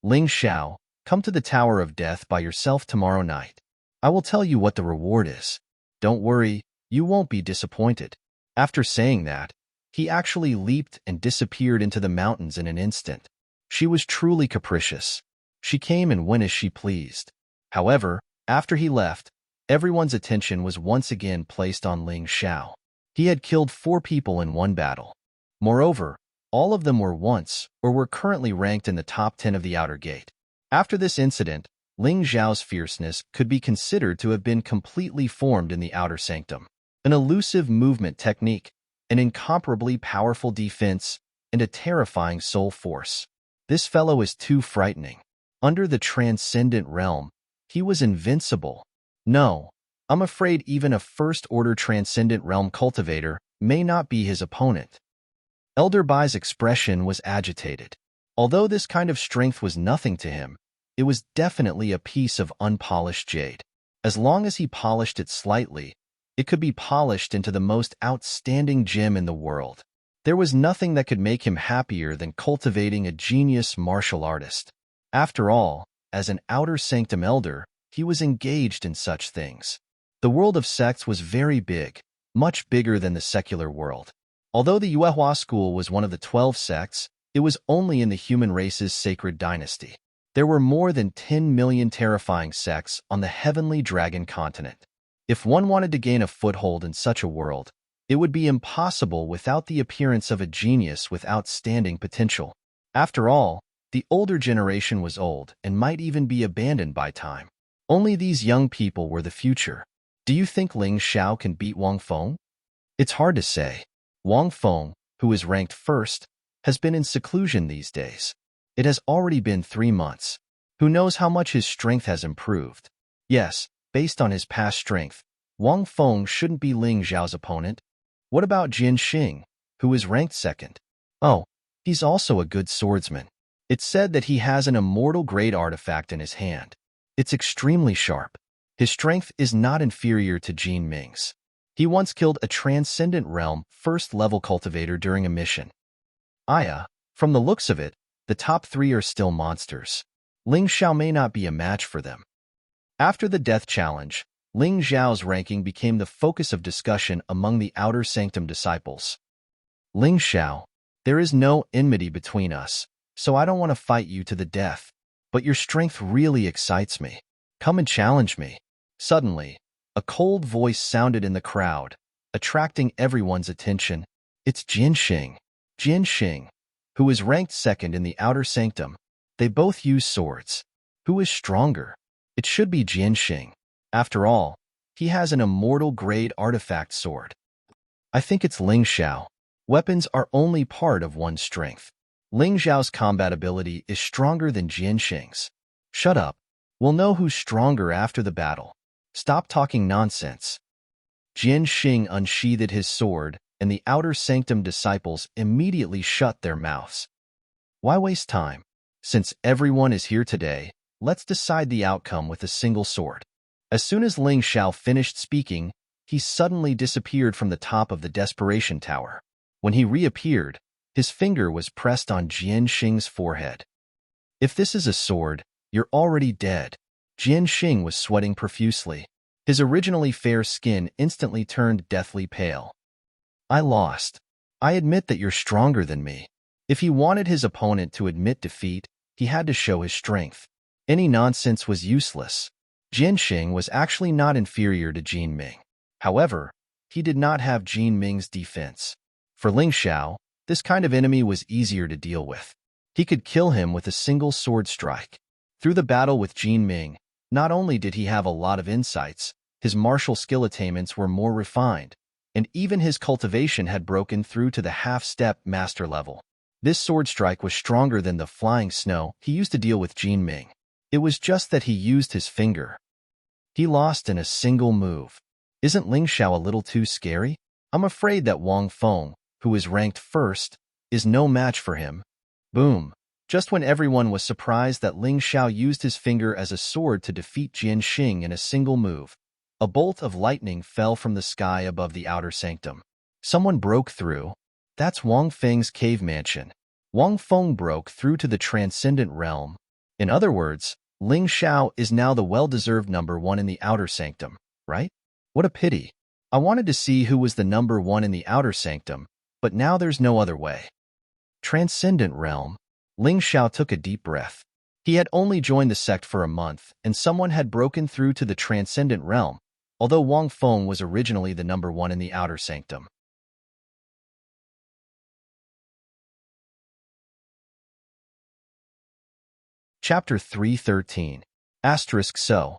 [SPEAKER 1] Ling Xiao, come to the Tower of Death by yourself tomorrow night. I will tell you what the reward is. Don't worry, you won't be disappointed. After saying that, he actually leaped and disappeared into the mountains in an instant. She was truly capricious. She came and went as she pleased. However, after he left, everyone's attention was once again placed on Ling Xiao. He had killed 4 people in one battle. Moreover, all of them were once or were currently ranked in the top 10 of the Outer Gate. After this incident, Ling Xiao's fierceness could be considered to have been completely formed in the Outer Sanctum. An elusive movement technique, an incomparably powerful defense, and a terrifying soul force. This fellow is too frightening. Under the Transcendent Realm, he was invincible. No, I'm afraid even a First-Order Transcendent Realm cultivator may not be his opponent. Elder Bai's expression was agitated. Although this kind of strength was nothing to him, it was definitely a piece of unpolished jade. As long as he polished it slightly, it could be polished into the most outstanding gem in the world. There was nothing that could make him happier than cultivating a genius martial artist. After all, as an Outer Sanctum Elder, he was engaged in such things. The world of sects was very big, much bigger than the secular world. Although the Yuehua school was one of the 12 sects, it was only in the human race's sacred dynasty. There were more than 10 million terrifying sects on the heavenly dragon continent. If one wanted to gain a foothold in such a world, it would be impossible without the appearance of a genius with outstanding potential. After all, the older generation was old and might even be abandoned by time. Only these young people were the future. Do you think Ling Xiao can beat Wang Feng? It's hard to say. Wang Feng, who is ranked first, has been in seclusion these days. It has already been 3 months. Who knows how much his strength has improved? Yes, based on his past strength, Wang Feng shouldn't be Ling Xiao's opponent. What about Jin Xing, who is ranked second? Oh, he's also a good swordsman. It's said that he has an immortal grade artifact in his hand. It's extremely sharp. His strength is not inferior to Jin Ming's. He once killed a Transcendent Realm first-level cultivator during a mission. From the looks of it, the top 3 are still monsters. Ling Xiao may not be a match for them. After the death challenge, Ling Xiao's ranking became the focus of discussion among the Outer Sanctum disciples. Ling Xiao, there is no enmity between us, so I don't want to fight you to the death. But your strength really excites me. Come and challenge me. Suddenly, a cold voice sounded in the crowd, attracting everyone's attention. It's Jin Xing. Jin Xing, who is ranked second in the Outer Sanctum. They both use swords. Who is stronger? It should be Jin Xing. After all, he has an immortal grade artifact sword. I think it's Ling Xiao. Weapons are only part of one's strength. Ling Xiao's combat ability is stronger than Jin Xing's. Shut up. We'll know who's stronger after the battle. Stop talking nonsense. Jin Xing unsheathed his sword, and the Outer Sanctum disciples immediately shut their mouths. Why waste time? Since everyone is here today, let's decide the outcome with a single sword. As soon as Ling Xiao finished speaking, he suddenly disappeared from the top of the Desperation Tower. When he reappeared, his finger was pressed on Jin Xing's forehead. If this is a sword, you're already dead. Jin Xing was sweating profusely. His originally fair skin instantly turned deathly pale. I lost. I admit that you're stronger than me. If he wanted his opponent to admit defeat, he had to show his strength. Any nonsense was useless. Jin Xing was actually not inferior to Jin Ming. However, he did not have Jin Ming's defense. For Ling Xiao, this kind of enemy was easier to deal with. He could kill him with a single sword strike. Through the battle with Jin Ming, not only did he have a lot of insights, his martial skill attainments were more refined, and even his cultivation had broken through to the half-step master level. This sword strike was stronger than the flying snow he used to deal with Jin Ming. It was just that he used his finger. He lost in a single move. Isn't Ling Xiao a little too scary? I'm afraid that Wang Feng, who is ranked first, is no match for him. Boom. Just when everyone was surprised that Ling Xiao used his finger as a sword to defeat Jian Xing in a single move, a bolt of lightning fell from the sky above the outer sanctum. Someone broke through. That's Wang Feng's cave mansion. Wang Feng broke through to the transcendent realm. In other words, Ling Xiao is now the well-deserved number one in the outer sanctum, right? What a pity. I wanted to see who was the number one in the outer sanctum, but now there's no other way. Transcendent realm. Ling Xiao took a deep breath. He had only joined the sect for a month, and someone had broken through to the transcendent realm, although Wang Feng was originally the number one in the outer sanctum. Chapter 313. So.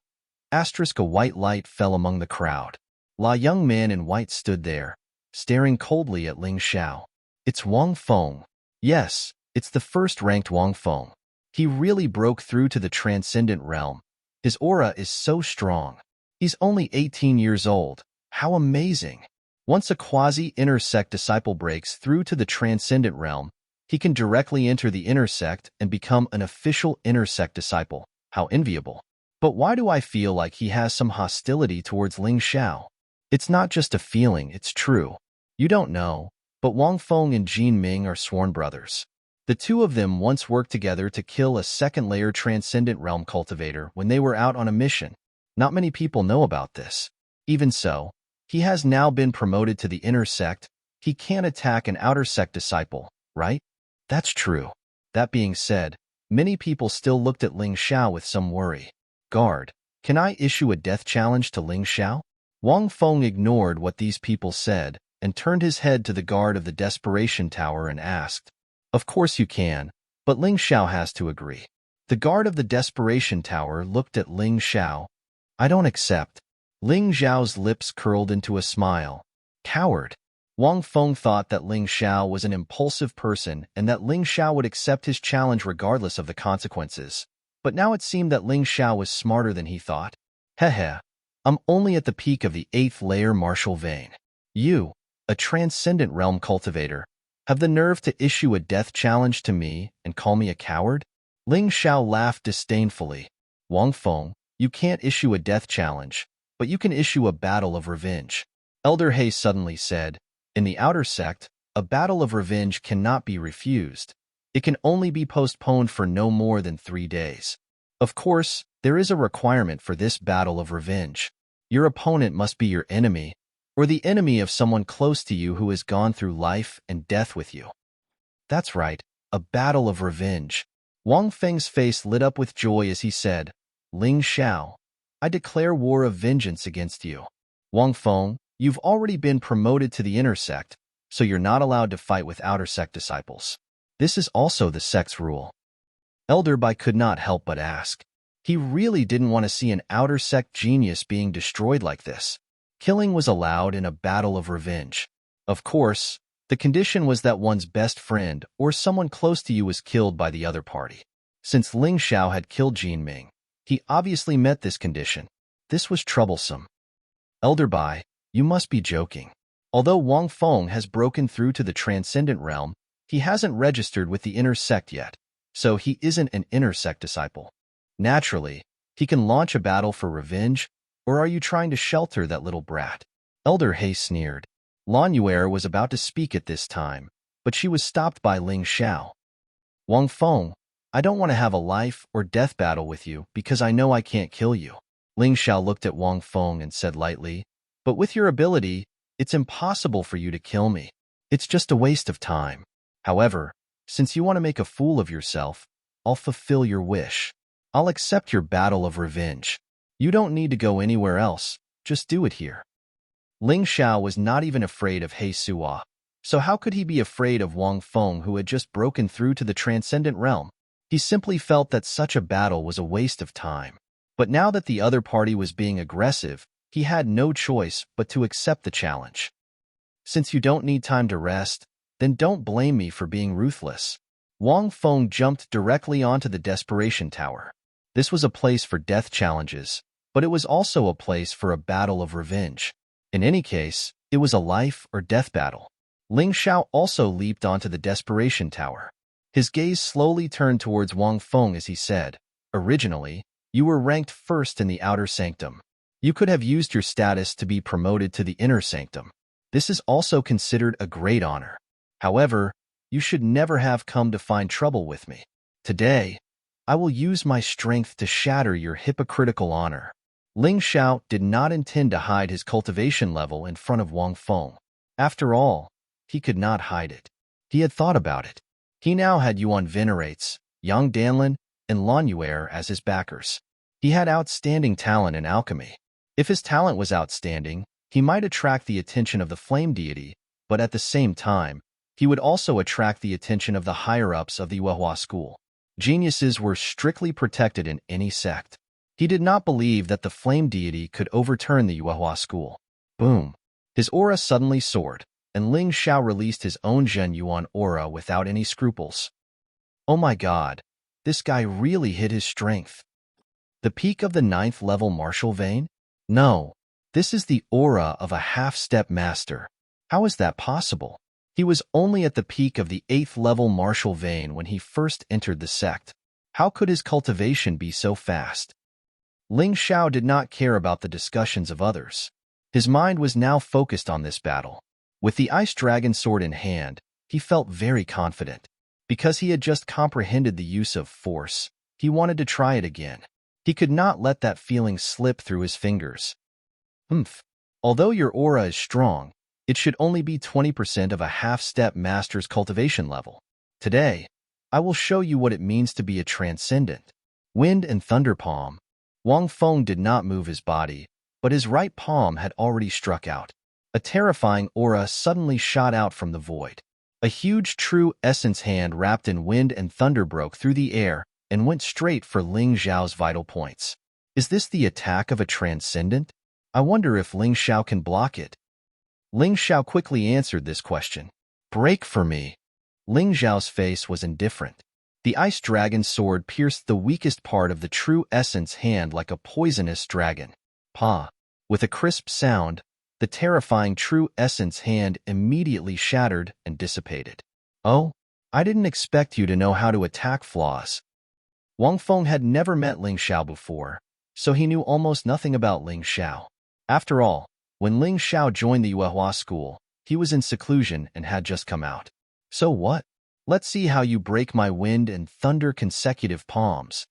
[SPEAKER 1] A white light fell among the crowd. A young man in white stood there, staring coldly at Ling Xiao. It's Wang Feng. Yes, it's the first-ranked Wang Feng. He really broke through to the transcendent realm. His aura is so strong. He's only 18 years old. How amazing! Once a quasi-inner sect disciple breaks through to the transcendent realm, he can directly enter the inner sect and become an official inner sect disciple. How enviable. But why do I feel like he has some hostility towards Ling Xiao? It's not just a feeling, it's true. You don't know, but Wang Feng and Jin Ming are sworn brothers. The two of them once worked together to kill a second-layer transcendent realm cultivator when they were out on a mission. Not many people know about this. Even so, he has now been promoted to the inner sect. He can't attack an outer sect disciple, right? That's true. That being said, many people still looked at Ling Xiao with some worry. Guard, can I issue a death challenge to Ling Xiao? Wang Feng ignored what these people said and turned his head to the guard of the Desperation Tower and asked, Of course you can, but Ling Xiao has to agree. The guard of the Desperation Tower looked at Ling Xiao. I don't accept. Ling Xiao's lips curled into a smile. Coward. Wang Feng thought that Ling Xiao was an impulsive person and that Ling Xiao would accept his challenge regardless of the consequences. But now it seemed that Ling Xiao was smarter than he thought. Heh. I'm only at the peak of the 8th layer martial vein. You, a transcendent realm cultivator, have the nerve to issue a death challenge to me and call me a coward? Ling Xiao laughed disdainfully. Wang Feng, you can't issue a death challenge, but you can issue a battle of revenge. Elder He suddenly said, In the outer sect, a battle of revenge cannot be refused. It can only be postponed for no more than 3 days. Of course, there is a requirement for this battle of revenge. Your opponent must be your enemy, or the enemy of someone close to you who has gone through life and death with you. That's right, a battle of revenge. Wang Feng's face lit up with joy as he said, Ling Xiao, I declare war of vengeance against you. Wang Feng, you've already been promoted to the inner sect, so you're not allowed to fight with outer sect disciples. This is also the sect's rule. Elder Bai could not help but ask. He really didn't want to see an outer sect genius being destroyed like this. Killing was allowed in a battle of revenge. Of course, the condition was that one's best friend or someone close to you was killed by the other party. Since Ling Xiao had killed Jin Ming, he obviously met this condition. This was troublesome. Elder Bai, you must be joking. Although Wang Feng has broken through to the transcendent realm, he hasn't registered with the inner sect yet, so he isn't an inner sect disciple. Naturally, he can launch a battle for revenge, or are you trying to shelter that little brat? Elder He sneered. Lan Yuer was about to speak at this time, but she was stopped by Ling Xiao. Wang Feng, I don't want to have a life or death battle with you because I know I can't kill you. Ling Xiao looked at Wang Feng and said lightly, But with your ability, it's impossible for you to kill me. It's just a waste of time. However, since you want to make a fool of yourself, I'll fulfill your wish. I'll accept your battle of revenge. You don't need to go anywhere else, just do it here. Ling Xiao was not even afraid of He Suo, so how could he be afraid of Wang Feng who had just broken through to the transcendent realm? He simply felt that such a battle was a waste of time. But now that the other party was being aggressive, he had no choice but to accept the challenge. Since you don't need time to rest, Then don't blame me for being ruthless. Wang Feng jumped directly onto the desperation tower. This was a place for death challenges, but it was also a place for a battle of revenge. In any case, it was a life or death battle. Ling Xiao also leaped onto the desperation tower. His gaze slowly turned towards Wang Feng as he said, "Originally, you were ranked first in the outer sanctum. You could have used your status to be promoted to the inner sanctum. This is also considered a great honor. However, you should never have come to find trouble with me. Today, I will use my strength to shatter your hypocritical honor." Ling Xiao did not intend to hide his cultivation level in front of Wang Feng. After all, he could not hide it. He had thought about it. He now had Yuan Venerates, Yang Danlin, and Lanuer as his backers. He had outstanding talent in alchemy. If his talent was outstanding, he might attract the attention of the flame deity, but at the same time, he would also attract the attention of the higher-ups of the Yuehua school. Geniuses were strictly protected in any sect. He did not believe that the flame deity could overturn the Yuehua school. Boom! His aura suddenly soared, and Ling Xiao released his own Zhen Yuan aura without any scruples. Oh my god, this guy really hid his strength. The peak of the 9th level martial vein? No, this is the aura of a half-step master. How is that possible? He was only at the peak of the 8th level martial vein when he first entered the sect. How could his cultivation be so fast? Ling Xiao did not care about the discussions of others. His mind was now focused on this battle. With the Ice Dragon sword in hand, he felt very confident. Because he had just comprehended the use of force, he wanted to try it again. He could not let that feeling slip through his fingers. Although your aura is strong, it should only be 20% of a half-step master's cultivation level. Today, I will show you what it means to be a transcendent. Wind and Thunder Palm. Wang Feng did not move his body, but his right palm had already struck out. A terrifying aura suddenly shot out from the void. A huge true essence hand wrapped in wind and thunder broke through the air and went straight for Ling Xiao's vital points. Is this the attack of a transcendent? I wonder if Ling Xiao can block it. Ling Xiao quickly answered this question. Break for me. Ling Xiao's face was indifferent. The Ice Dragon sword pierced the weakest part of the true essence hand like a poisonous dragon. Pa! With a crisp sound, the terrifying true essence hand immediately shattered and dissipated. Oh, I didn't expect you to know how to attack flaws. Wang Feng had never met Ling Xiao before, so he knew almost nothing about Ling Xiao. After all, when Ling Xiao joined the Yuehua school, he was in seclusion and had just come out. So what? Let's see how you break my wind and thunder consecutive palms.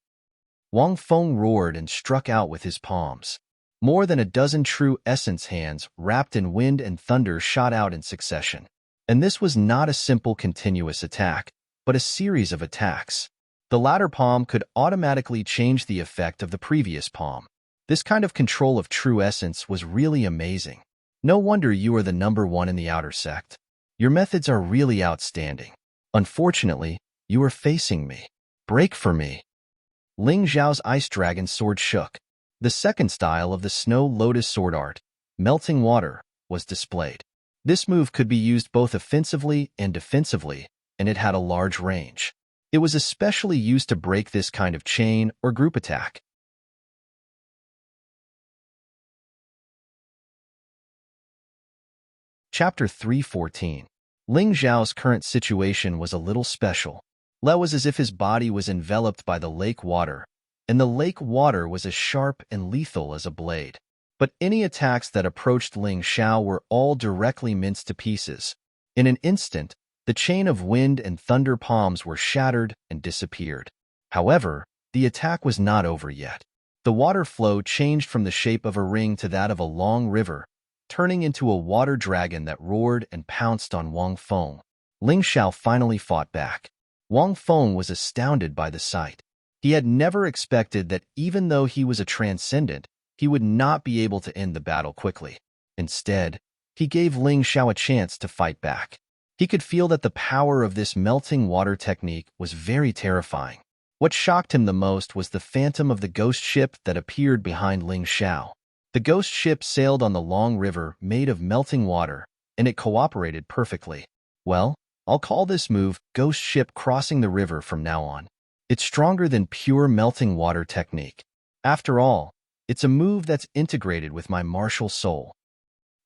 [SPEAKER 1] Wang Feng roared and struck out with his palms. More than a dozen true essence hands wrapped in wind and thunder shot out in succession. And this was not a simple continuous attack, but a series of attacks. The latter palm could automatically change the effect of the previous palm. This kind of control of true essence was really amazing. No wonder you are the #1 in the outer sect. Your methods are really outstanding. Unfortunately, you are facing me. Break for me. Ling Xiao's Ice Dragon sword shook. The second style of the Snow Lotus sword art, melting water, was displayed. This move could be used both offensively and defensively, and it had a large range. It was especially used to break this kind of chain or group attack. Chapter 314. Ling Xiao's current situation was a little special. It was as if his body was enveloped by the lake water, and the lake water was as sharp and lethal as a blade. But any attacks that approached Ling Xiao were all directly minced to pieces. In an instant, the chain of wind and thunder palms were shattered and disappeared. However, the attack was not over yet. The water flow changed from the shape of a ring to that of a long river, turning into a water dragon that roared and pounced on Wang Feng. Ling Xiao finally fought back. Wang Feng was astounded by the sight. He had never expected that even though he was a transcendent, he would not be able to end the battle quickly. Instead, he gave Ling Xiao a chance to fight back. He could feel that the power of this melting water technique was very terrifying. What shocked him the most was the phantom of the ghost ship that appeared behind Ling Xiao. The ghost ship sailed on the long river made of melting water, and it cooperated perfectly. Well, I'll call this move Ghost Ship Crossing the River from now on. It's stronger than pure melting water technique. After all, it's a move that's integrated with my martial soul.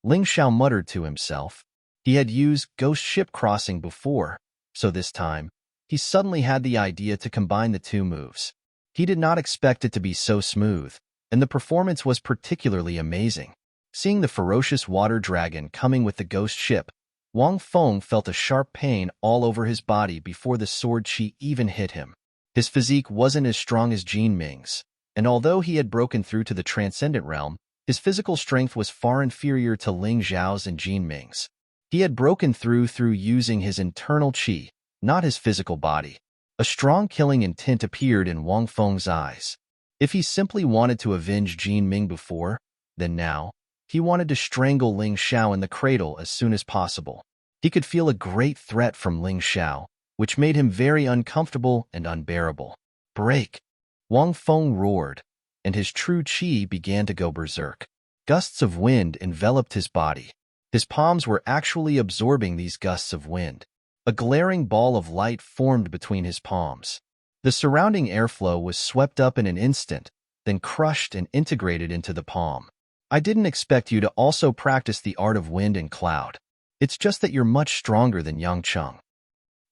[SPEAKER 1] Ling Xiao muttered to himself. He had used Ghost Ship Crossing before, so this time, he suddenly had the idea to combine the two moves. He did not expect it to be so smooth, and the performance was particularly amazing. Seeing the ferocious water dragon coming with the ghost ship, Wang Feng felt a sharp pain all over his body before the sword chi even hit him. His physique wasn't as strong as Jin Ming's, and although he had broken through to the transcendent realm, his physical strength was far inferior to Ling Xiao's and Jin Ming's. He had broken through using his internal chi, not his physical body. A strong killing intent appeared in Wang Feng's eyes. If he simply wanted to avenge Jin Ming before, then now, he wanted to strangle Ling Xiao in the cradle as soon as possible. He could feel a great threat from Ling Xiao, which made him very uncomfortable and unbearable. Break! Wang Feng roared, and his true chi began to go berserk. Gusts of wind enveloped his body. His palms were actually absorbing these gusts of wind. A glaring ball of light formed between his palms. The surrounding airflow was swept up in an instant, then crushed and integrated into the palm. I didn't expect you to also practice the art of wind and cloud. It's just that you're much stronger than Yang Cheng.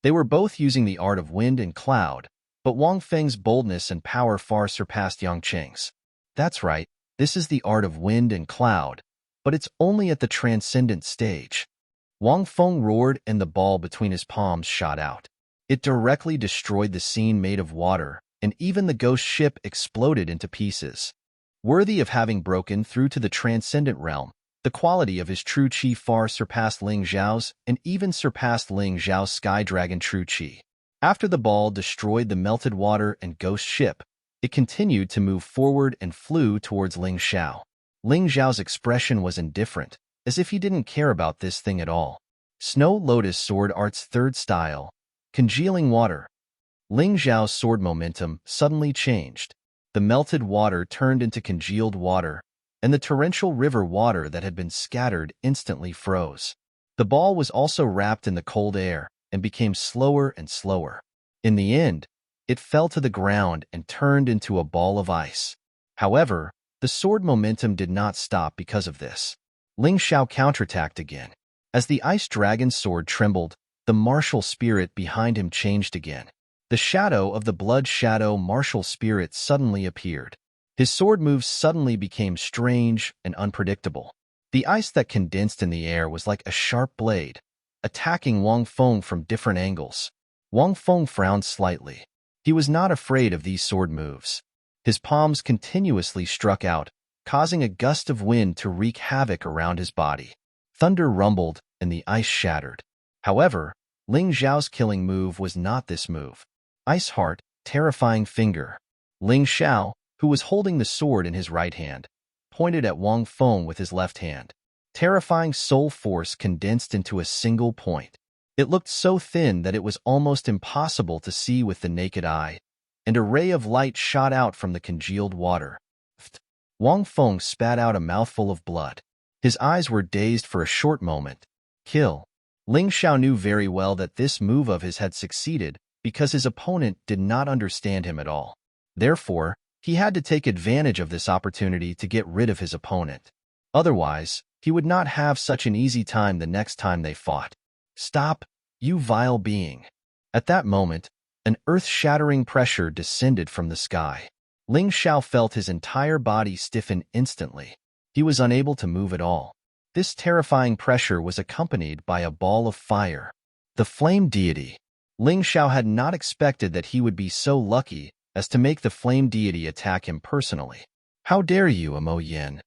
[SPEAKER 1] They were both using the art of wind and cloud, but Wang Feng's boldness and power far surpassed Yang Cheng's. That's right, this is the art of wind and cloud, but it's only at the transcendent stage. Wang Feng roared and the ball between his palms shot out. It directly destroyed the scene made of water, and even the ghost ship exploded into pieces. Worthy of having broken through to the transcendent realm, the quality of his true chi far surpassed Ling Xiao's and even surpassed Ling Xiao's Sky Dragon true chi. After the ball destroyed the melted water and ghost ship, it continued to move forward and flew towards Ling Xiao. Ling Xiao's expression was indifferent, as if he didn't care about this thing at all. Snow Lotus Sword Art's third style, Congealing Water. Ling Xiao's sword momentum suddenly changed. The melted water turned into congealed water, and the torrential river water that had been scattered instantly froze. The ball was also wrapped in the cold air and became slower and slower. In the end, it fell to the ground and turned into a ball of ice. However, the sword momentum did not stop because of this. Ling Xiao counterattacked again. As the ice dragon's sword trembled, the martial spirit behind him changed again. The shadow of the blood shadow martial spirit suddenly appeared. His sword moves suddenly became strange and unpredictable. The ice that condensed in the air was like a sharp blade, attacking Wang Feng from different angles. Wang Feng frowned slightly. He was not afraid of these sword moves. His palms continuously struck out, causing a gust of wind to wreak havoc around his body. Thunder rumbled and the ice shattered. However, Ling Xiao's killing move was not this move. Ice Heart, Terrifying Finger. Ling Xiao, who was holding the sword in his right hand, pointed at Wang Feng with his left hand. Terrifying soul force condensed into a single point. It looked so thin that it was almost impossible to see with the naked eye, and a ray of light shot out from the congealed water. Wang Feng spat out a mouthful of blood. His eyes were dazed for a short moment. Kill. Ling Xiao knew very well that this move of his had succeeded because his opponent did not understand him at all. Therefore, he had to take advantage of this opportunity to get rid of his opponent. Otherwise, he would not have such an easy time the next time they fought. Stop, you vile being. At that moment, an earth-shattering pressure descended from the sky. Ling Xiao felt his entire body stiffen instantly. He was unable to move at all. This terrifying pressure was accompanied by a ball of fire. The flame deity. Ling Xiao had not expected that he would be so lucky as to make the flame deity attack him personally. How dare you, Mo Yin?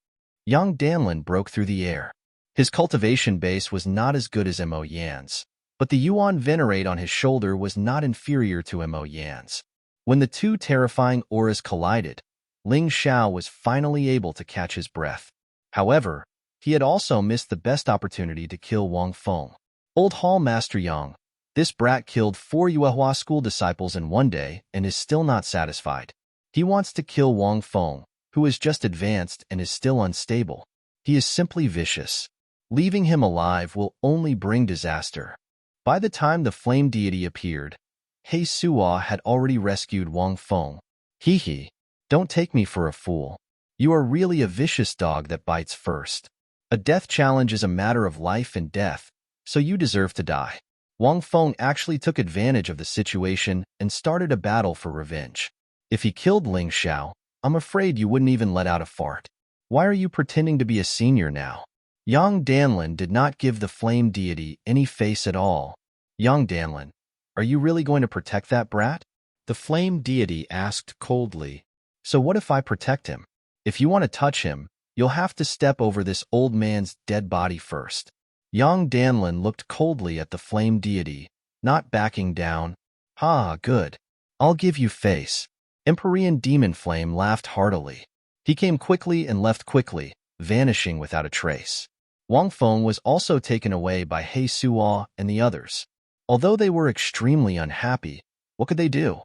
[SPEAKER 1] Yang Danlin broke through the air. His cultivation base was not as good as Mo Yan's, but the Yuan Venerate on his shoulder was not inferior to Mo Yan's. When the two terrifying auras collided, Ling Xiao was finally able to catch his breath. However, he had also missed the best opportunity to kill Wang Feng. Old Hall Master Yang, this brat killed 4 Yuehua school disciples in one day and is still not satisfied. He wants to kill Wang Feng, who is just advanced and is still unstable. He is simply vicious. Leaving him alive will only bring disaster. By the time the flame deity appeared, He Suo had already rescued Wang Feng. Hee hee, don't take me for a fool. You are really a vicious dog that bites first. A death challenge is a matter of life and death, so you deserve to die. Wang Feng actually took advantage of the situation and started a battle for revenge. If he killed Ling Xiao, I'm afraid you wouldn't even let out a fart. Why are you pretending to be a senior now? Yang Danlin did not give the flame deity any face at all. Yang Danlin, are you really going to protect that brat? The flame deity asked coldly. So what if I protect him? If you want to touch him, you'll have to step over this old man's dead body first. Yang Danlin looked coldly at the flame deity, not backing down. Ha, good. I'll give you face. Empyrean Demon Flame laughed heartily. He came quickly and left quickly, vanishing without a trace. Wang Feng was also taken away by He Suo and the others. Although they were extremely unhappy, what could they do?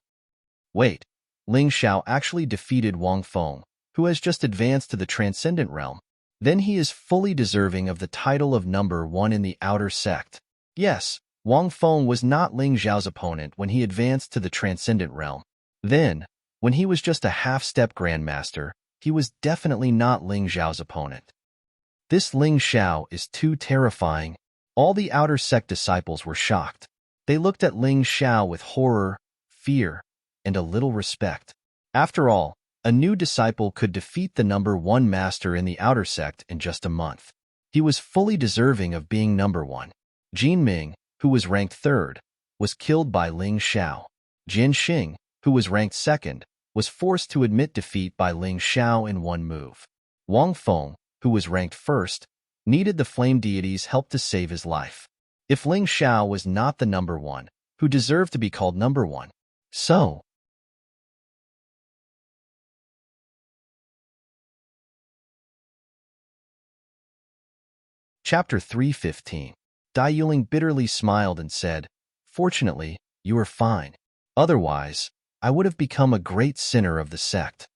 [SPEAKER 1] Wait, Ling Xiao actually defeated Wang Feng, who has just advanced to the Transcendent Realm. Then he is fully deserving of the title of number 1 in the Outer Sect. Yes, Wang Feng was not Ling Xiao's opponent when he advanced to the Transcendent Realm. Then, when he was just a half-step Grandmaster, he was definitely not Ling Xiao's opponent. This Ling Xiao is too terrifying. All the Outer Sect disciples were shocked. They looked at Ling Xiao with horror, fear, and a little respect. After all, a new disciple could defeat the number 1 master in the Outer Sect in just a month. He was fully deserving of being number 1. Jin Ming, who was ranked 3rd, was killed by Ling Xiao. Jin Xing, who was ranked 2nd, was forced to admit defeat by Ling Xiao in one move. Wang Feng, who was ranked 1st, needed the flame deity's help to save his life. If Ling Xiao was not the number 1, who deserved to be called number 1? So, Chapter 315. Dai Yuling bitterly smiled and said, "Fortunately, you are fine. Otherwise, I would have become a great sinner of the sect."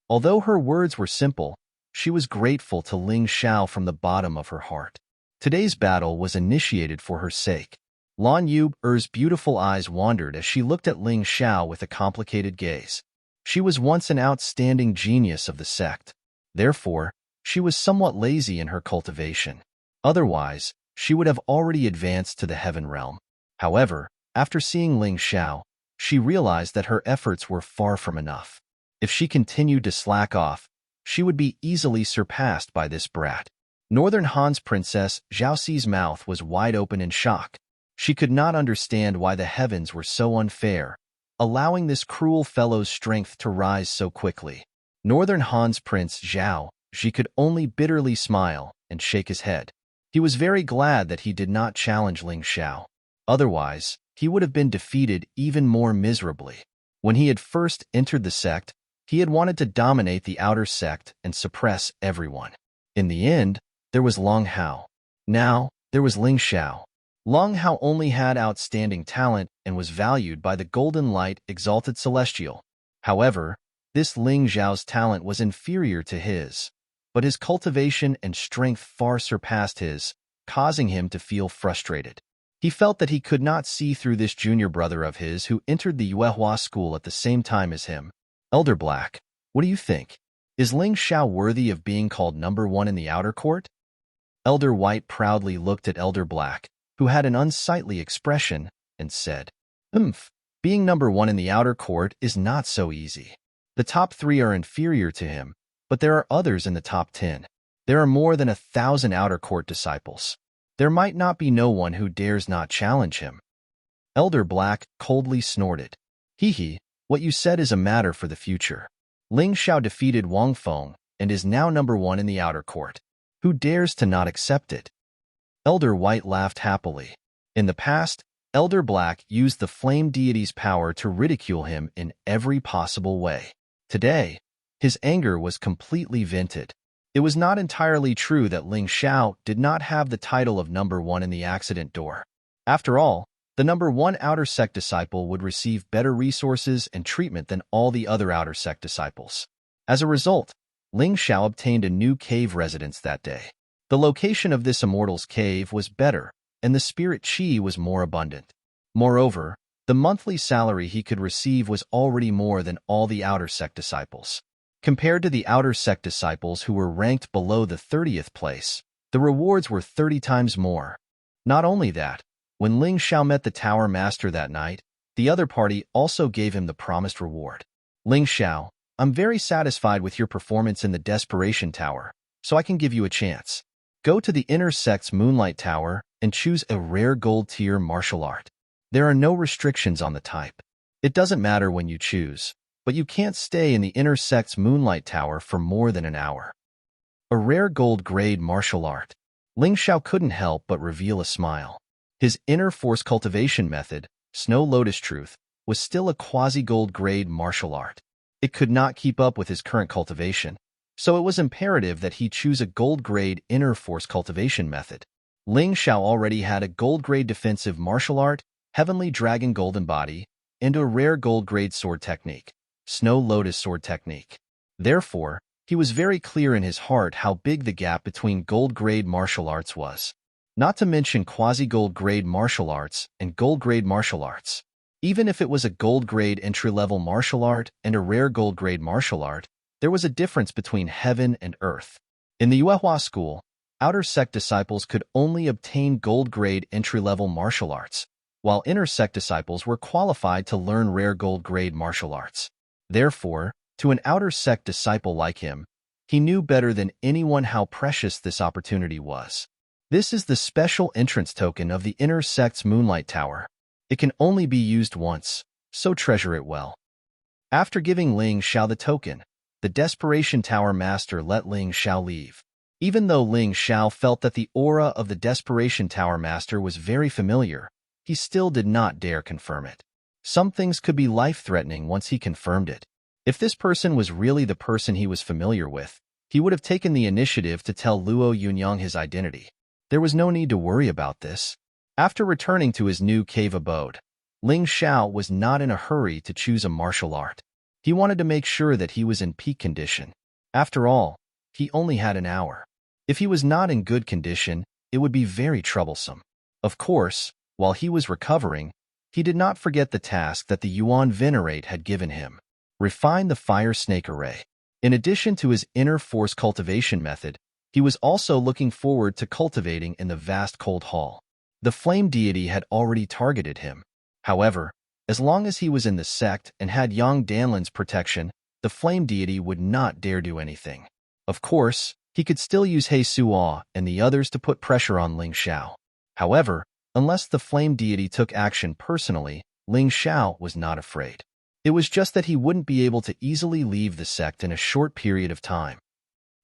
[SPEAKER 1] Although her words were simple, she was grateful to Ling Xiao from the bottom of her heart. Today's battle was initiated for her sake. Lan Yu's beautiful eyes wandered as she looked at Ling Xiao with a complicated gaze. She was once an outstanding genius of the sect. Therefore, she was somewhat lazy in her cultivation. Otherwise, she would have already advanced to the heaven realm. However, after seeing Ling Xiao, she realized that her efforts were far from enough. If she continued to slack off, she would be easily surpassed by this brat. Northern Han's princess Zhao mouth was wide open in shock. She could not understand why the heavens were so unfair, allowing this cruel fellow's strength to rise so quickly. Northern Han's prince Zhao Ji could only bitterly smile and shake his head. He was very glad that he did not challenge Ling Xiao. Otherwise, he would have been defeated even more miserably. When he had first entered the sect, he had wanted to dominate the outer sect and suppress everyone. In the end, there was Long Hao. Now, there was Ling Xiao. Long Hao only had outstanding talent and was valued by the Golden Light Exalted Celestial. However, this Ling Xiao's talent was inferior to his, but his cultivation and strength far surpassed his, causing him to feel frustrated. He felt that he could not see through this junior brother of his who entered the Yuehua school at the same time as him. Elder Black, what do you think? Is Ling Xiao worthy of being called number 1 in the outer court? Elder White proudly looked at Elder Black, who had an unsightly expression, and said, being number 1 in the outer court is not so easy. The top 3 are inferior to him, but there are others in the top 10. There are more than 1,000 outer court disciples. There might not be no one who dares not challenge him. Elder Black coldly snorted. Hee hee, what you said is a matter for the future. Ling Xiao defeated Wang Feng and is now number 1 in the outer court. Who dares to not accept it? Elder White laughed happily. In the past, Elder Black used the flame deity's power to ridicule him in every possible way. Today, his anger was completely vented. It was not entirely true that Ling Xiao did not have the title of number 1 in the accident door. After all, the number 1 outer sect disciple would receive better resources and treatment than all the other outer sect disciples. As a result, Ling Xiao obtained a new cave residence that day. The location of this immortal's cave was better, and the spirit chi was more abundant. Moreover, the monthly salary he could receive was already more than all the outer sect disciples. Compared to the outer sect disciples who were ranked below the 30th place, the rewards were 30 times more. Not only that, when Ling Xiao met the Tower Master that night, the other party also gave him the promised reward. Ling Xiao, I'm very satisfied with your performance in the Desperation Tower, so I can give you a chance. Go to the Inner Sect's Moonlight Tower and choose a rare gold tier martial art. There are no restrictions on the type. It doesn't matter when you choose, but you can't stay in the Inner Sect's Moonlight Tower for more than an hour. A rare gold grade martial art. Ling Xiao couldn't help but reveal a smile. His inner force cultivation method, Snow Lotus Truth, was still a quasi-gold grade martial art. It could not keep up with his current cultivation, so it was imperative that he choose a gold grade inner force cultivation method. Ling Xiao already had a gold grade defensive martial art, Heavenly Dragon Golden Body, and a rare gold grade sword technique, Snow Lotus Sword Technique. Therefore, he was very clear in his heart how big the gap between gold grade martial arts was. Not to mention quasi-gold grade martial arts and gold grade martial arts. Even if it was a gold grade entry-level martial art and a rare gold grade martial art, there was a difference between heaven and earth. In the Yuehua school, outer sect disciples could only obtain gold grade entry-level martial arts, while inner sect disciples were qualified to learn rare gold grade martial arts. Therefore, to an outer sect disciple like him, he knew better than anyone how precious this opportunity was. This is the special entrance token of the Inner Sect's Moonlight Tower. It can only be used once, so treasure it well. After giving Ling Xiao the token, the Desperation Tower Master let Ling Xiao leave. Even though Ling Xiao felt that the aura of the Desperation Tower Master was very familiar, he still did not dare confirm it. Some things could be life-threatening once he confirmed it. If this person was really the person he was familiar with, he would have taken the initiative to tell Luo Yunyang his identity. There was no need to worry about this. After returning to his new cave abode, Ling Xiao was not in a hurry to choose a martial art. He wanted to make sure that he was in peak condition. After all, he only had an hour. If he was not in good condition, it would be very troublesome. Of course, while he was recovering, he did not forget the task that the Yuan Venerate had given him. Refine the Fire Snake Array. In addition to his inner force cultivation method, he was also looking forward to cultivating in the vast cold hall. The flame deity had already targeted him. However, as long as he was in the sect and had Yang Danlin's protection, the flame deity would not dare do anything. Of course, he could still use He Suo and the others to put pressure on Ling Xiao. However, unless the flame deity took action personally, Ling Xiao was not afraid. It was just that he wouldn't be able to easily leave the sect in a short period of time.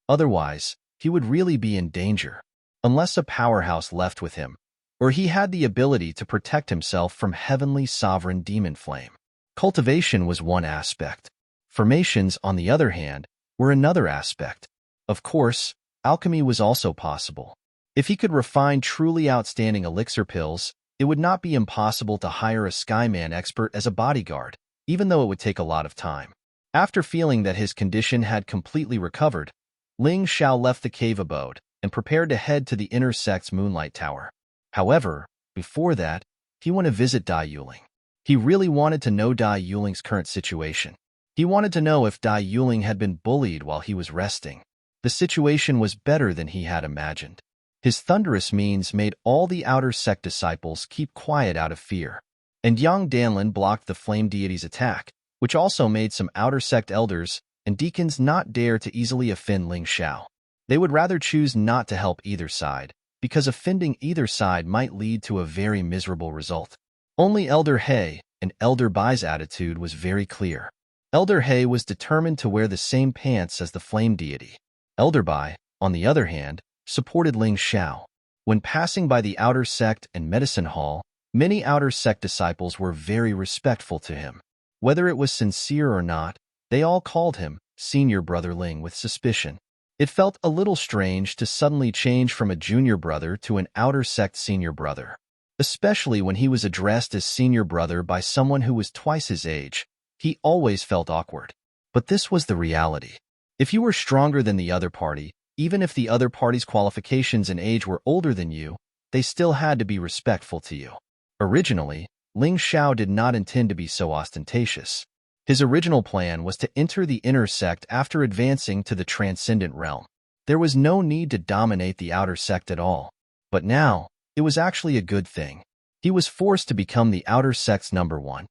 [SPEAKER 1] Otherwise, he would really be in danger, unless a powerhouse left with him, or he had the ability to protect himself from heavenly sovereign demon flame. Cultivation was one aspect. Formations, on the other hand, were another aspect. Of course, alchemy was also possible. If he could refine truly outstanding elixir pills, it would not be impossible to hire a Skyman expert as a bodyguard, even though it would take a lot of time. After feeling that his condition had completely recovered, Ling Xiao left the cave abode and prepared to head to the Inner Sect's Moonlight Tower. However, before that, he went to visit Dai Yuling. He really wanted to know Dai Yuling's current situation. He wanted to know if Dai Yuling had been bullied while he was resting. The situation was better than he had imagined. His thunderous means made all the outer sect disciples keep quiet out of fear. And Yang Danlin blocked the flame deity's attack, which also made some outer sect elders and deacons not dare to easily offend Ling Xiao. They would rather choose not to help either side, because offending either side might lead to a very miserable result. Only Elder He and Elder Bai's attitude was very clear. Elder He was determined to wear the same pants as the flame deity. Elder Bai, on the other hand, supported Ling Xiao. When passing by the outer sect and medicine hall, many outer sect disciples were very respectful to him. Whether it was sincere or not, they all called him Senior Brother Ling with suspicion. It felt a little strange to suddenly change from a junior brother to an outer sect senior brother, especially when he was addressed as senior brother by someone who was twice his age. He always felt awkward. But this was the reality. If you were stronger than the other party, even if the other party's qualifications and age were older than you, they still had to be respectful to you. Originally, Ling Xiao did not intend to be so ostentatious. His original plan was to enter the inner sect after advancing to the transcendent realm. There was no need to dominate the outer sect at all. But now, it was actually a good thing. He was forced to become the outer sect's number one.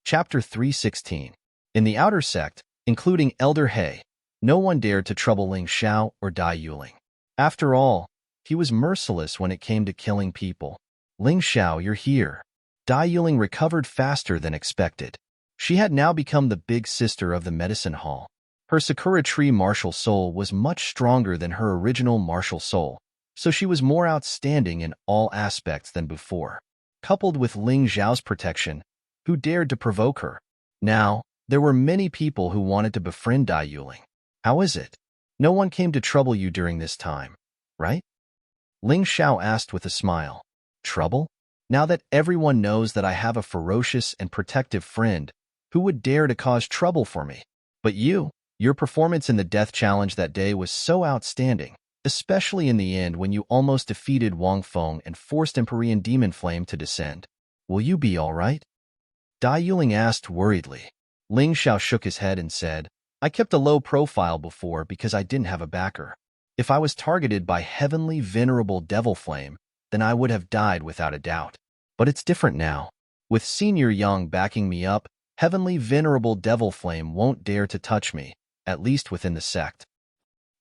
[SPEAKER 1] Chapter 316. In the outer sect, including Elder He, no one dared to trouble Ling Xiao or Dai Yuling. After all, he was merciless when it came to killing people. Ling Xiao, you're here. Dai Yuling recovered faster than expected. She had now become the big sister of the medicine hall. Her Sakura tree martial soul was much stronger than her original martial soul, so she was more outstanding in all aspects than before. Coupled with Ling Xiao's protection, who dared to provoke her? Now, there were many people who wanted to befriend Dai Yuling. How is it? No one came to trouble you during this time, right? Ling Xiao asked with a smile. Trouble? Now that everyone knows that I have a ferocious and protective friend, who would dare to cause trouble for me? But your performance in the death challenge that day was so outstanding, especially in the end when you almost defeated Wang Feng and forced Empyrean Demon Flame to descend. Will you be all right? Dai Yuling asked worriedly. Ling Xiao shook his head and said, I kept a low profile before because I didn't have a backer. If I was targeted by Heavenly Venerable Devil Flame, then I would have died without a doubt. But it's different now. With Senior Yang backing me up, Heavenly Venerable Devil Flame won't dare to touch me, at least within the sect.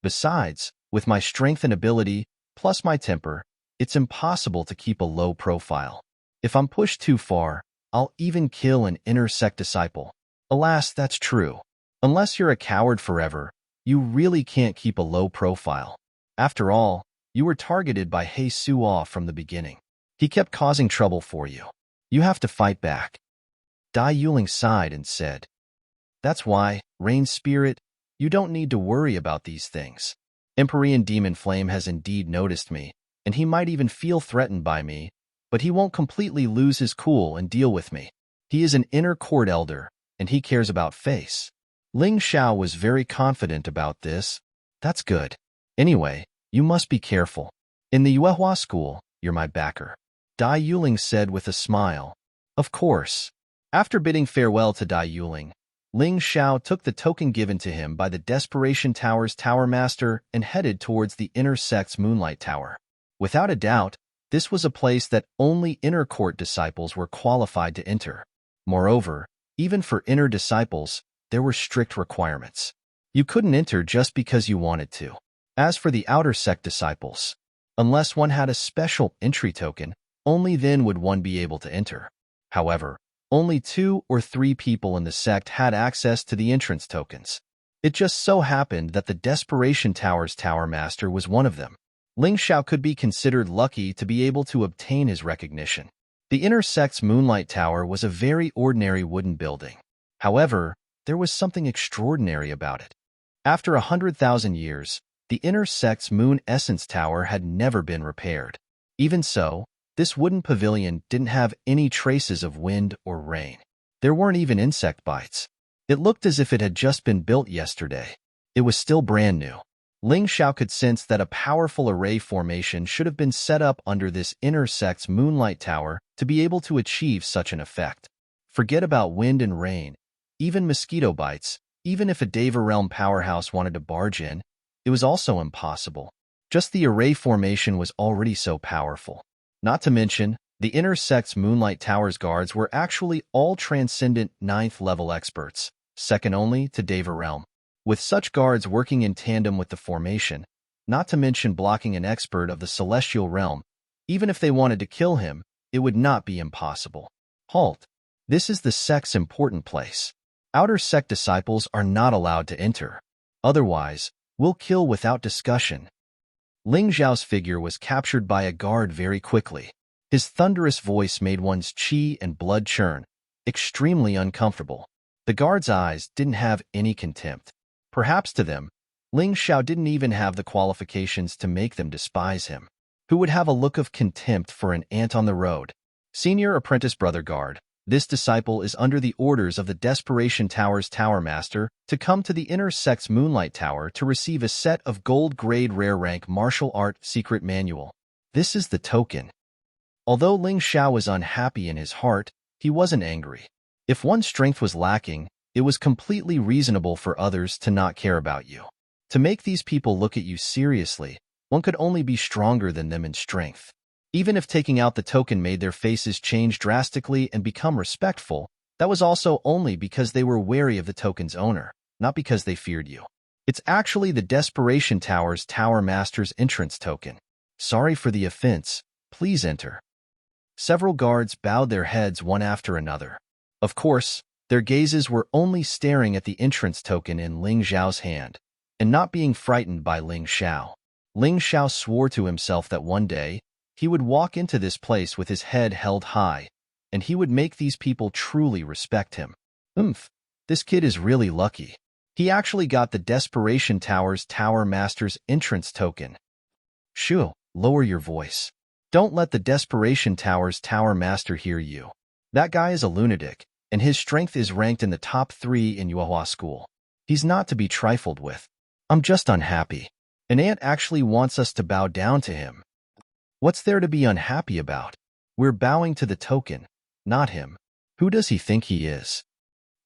[SPEAKER 1] Besides, with my strength and ability, plus my temper, it's impossible to keep a low profile. If I'm pushed too far, I'll even kill an inner sect disciple. Alas, that's true. Unless you're a coward forever, you really can't keep a low profile. After all, you were targeted by He Suo from the beginning. He kept causing trouble for you. You have to fight back. Dai Yuling sighed and said, That's why, Rain Spirit, you don't need to worry about these things. Empyrean Demon Flame has indeed noticed me, and he might even feel threatened by me, but he won't completely lose his cool and deal with me. He is an inner court elder, and he cares about face. Ling Xiao was very confident about this. That's good. Anyway, you must be careful. In the Yuehua school, you're my backer. Dai Yuling said with a smile. Of course. After bidding farewell to Dai Yuling, Ling Xiao took the token given to him by the Desperation Tower's Tower Master and headed towards the inner sect's Moonlight Tower. Without a doubt, this was a place that only inner court disciples were qualified to enter. Moreover, even for inner disciples, there were strict requirements. You couldn't enter just because you wanted to. As for the outer sect disciples, unless one had a special entry token, only then would one be able to enter. However, only 2 or 3 people in the sect had access to the entrance tokens. It just so happened that the Desperation Tower's Tower Master was one of them. Ling Xiao could be considered lucky to be able to obtain his recognition. The inner sect's Moonlight Tower was a very ordinary wooden building. However, there was something extraordinary about it. After 100,000 years, the inner sect's Moon Essence Tower had never been repaired. Even so, this wooden pavilion didn't have any traces of wind or rain. There weren't even insect bites. It looked as if it had just been built yesterday. It was still brand new. Ling Xiao could sense that a powerful array formation should have been set up under this inner sect's Moonlight Tower to be able to achieve such an effect. Forget about wind and rain, even mosquito bites, even if a Deva Realm powerhouse wanted to barge in, it was also impossible. Just the array formation was already so powerful. Not to mention, the inner sect's Moonlight Tower's guards were actually all transcendent 9th level experts, second only to Deva Realm. With such guards working in tandem with the formation, not to mention blocking an expert of the Celestial Realm, even if they wanted to kill him, it would not be impossible. Halt! This is the sect's important place. Outer sect disciples are not allowed to enter. Otherwise, we'll kill without discussion. Ling Xiao's figure was captured by a guard very quickly. His thunderous voice made one's qi and blood churn, extremely uncomfortable. The guard's eyes didn't have any contempt. Perhaps to them, Ling Xiao didn't even have the qualifications to make them despise him. Who would have a look of contempt for an ant on the road? Senior Apprentice Brother Guard, This disciple is under the orders of the Desperation Tower's Tower Master to come to the Inner Sect's Moonlight Tower to receive a set of gold-grade rare-rank martial art secret manual. This is the token. Although Ling Xiao was unhappy in his heart, he wasn't angry. If one's strength was lacking, it was completely reasonable for others to not care about you. To make these people look at you seriously, one could only be stronger than them in strength. Even if taking out the token made their faces change drastically and become respectful, that was also only because they were wary of the token's owner, not because they feared you. It's actually the Desperation Tower's Tower Master's entrance token. Sorry for the offense. Please enter. Several guards bowed their heads one after another. Of course, their gazes were only staring at the entrance token in Ling Xiao's hand, and not being frightened by Ling Xiao. Ling Xiao swore to himself that one day, he would walk into this place with his head held high, and he would make these people truly respect him. This kid is really lucky. He actually got the Desperation Tower's Tower Master's entrance token. Shoo, lower your voice. Don't let the Desperation Tower's Tower Master hear you. That guy is a lunatic, and his strength is ranked in the top 3 in Yuehua School. He's not to be trifled with. I'm just unhappy. An ant actually wants us to bow down to him. What's there to be unhappy about? We're bowing to the token, not him. Who does he think he is?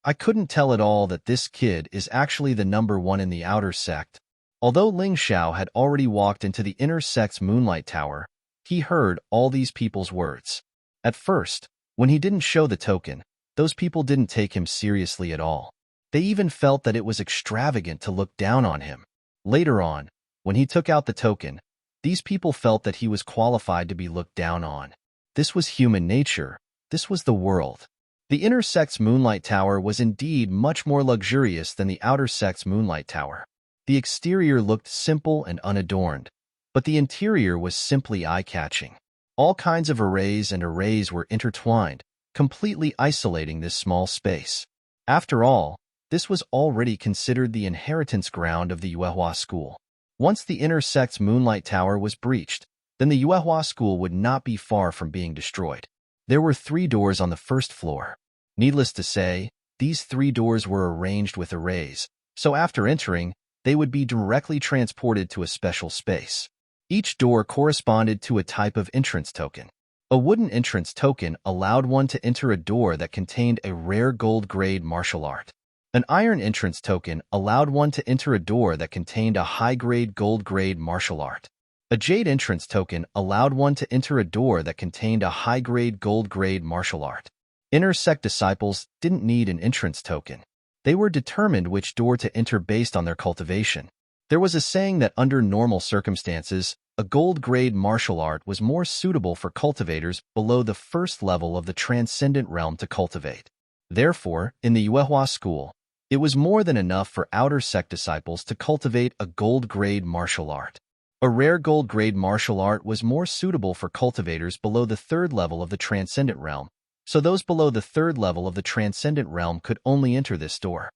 [SPEAKER 1] I couldn't tell at all that this kid is actually the number 1 in the outer sect. Although Ling Xiao had already walked into the Inner Sect's Moonlight Tower, he heard all these people's words. At first, when he didn't show the token, those people didn't take him seriously at all. They even felt that it was extravagant to look down on him. Later on, when he took out the token, these people felt that he was qualified to be looked down on. This was human nature. This was the world. The Inner Sect's Moonlight Tower was indeed much more luxurious than the Outer Sect's Moonlight Tower. The exterior looked simple and unadorned, but the interior was simply eye-catching. All kinds of arrays and arrays were intertwined, completely isolating this small space. After all, this was already considered the inheritance ground of the Yuehua School. Once the Inner Sect's Moonlight Tower was breached, then the Yuehua School would not be far from being destroyed. There were 3 doors on the first floor. Needless to say, these 3 doors were arranged with arrays, so after entering, they would be directly transported to a special space. Each door corresponded to a type of entrance token. A wooden entrance token allowed one to enter a door that contained a rare gold-grade martial art. An iron entrance token allowed one to enter a door that contained a high-grade gold-grade martial art. A jade entrance token allowed one to enter a door that contained a high-grade gold-grade martial art. Inner Sect disciples didn't need an entrance token. They were determined which door to enter based on their cultivation. There was a saying that under normal circumstances, a gold-grade martial art was more suitable for cultivators below the first level of the transcendent realm to cultivate. Therefore, in the Yuehua School, it was more than enough for Outer Sect disciples to cultivate a gold-grade martial art. A rare gold-grade martial art was more suitable for cultivators below the 3rd level of the transcendent realm, so those below the 3rd level of the transcendent realm could only enter this door.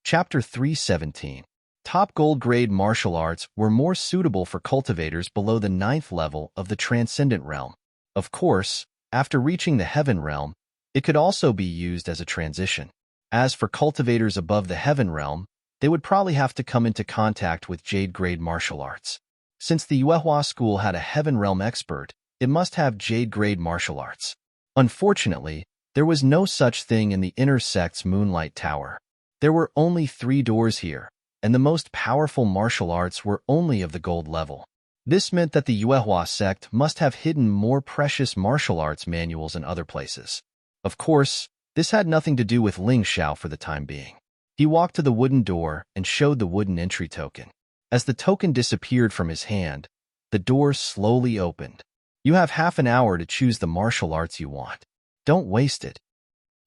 [SPEAKER 1] Chapter 317. Top gold-grade martial arts were more suitable for cultivators below the 9th level of the transcendent realm. Of course, after reaching the heaven realm, it could also be used as a transition. As for cultivators above the heaven realm, they would probably have to come into contact with jade-grade martial arts. Since the Yuehua School had a heaven realm expert, it must have jade-grade martial arts. Unfortunately, there was no such thing in the Inner Sect's Moonlight Tower. There were only 3 doors here, and the most powerful martial arts were only of the gold level. This meant that the Yuehua sect must have hidden more precious martial arts manuals in other places. Of course, this had nothing to do with Ling Xiao for the time being. He walked to the wooden door and showed the wooden entry token. As the token disappeared from his hand, the door slowly opened. You have half an hour to choose the martial arts you want. Don't waste it.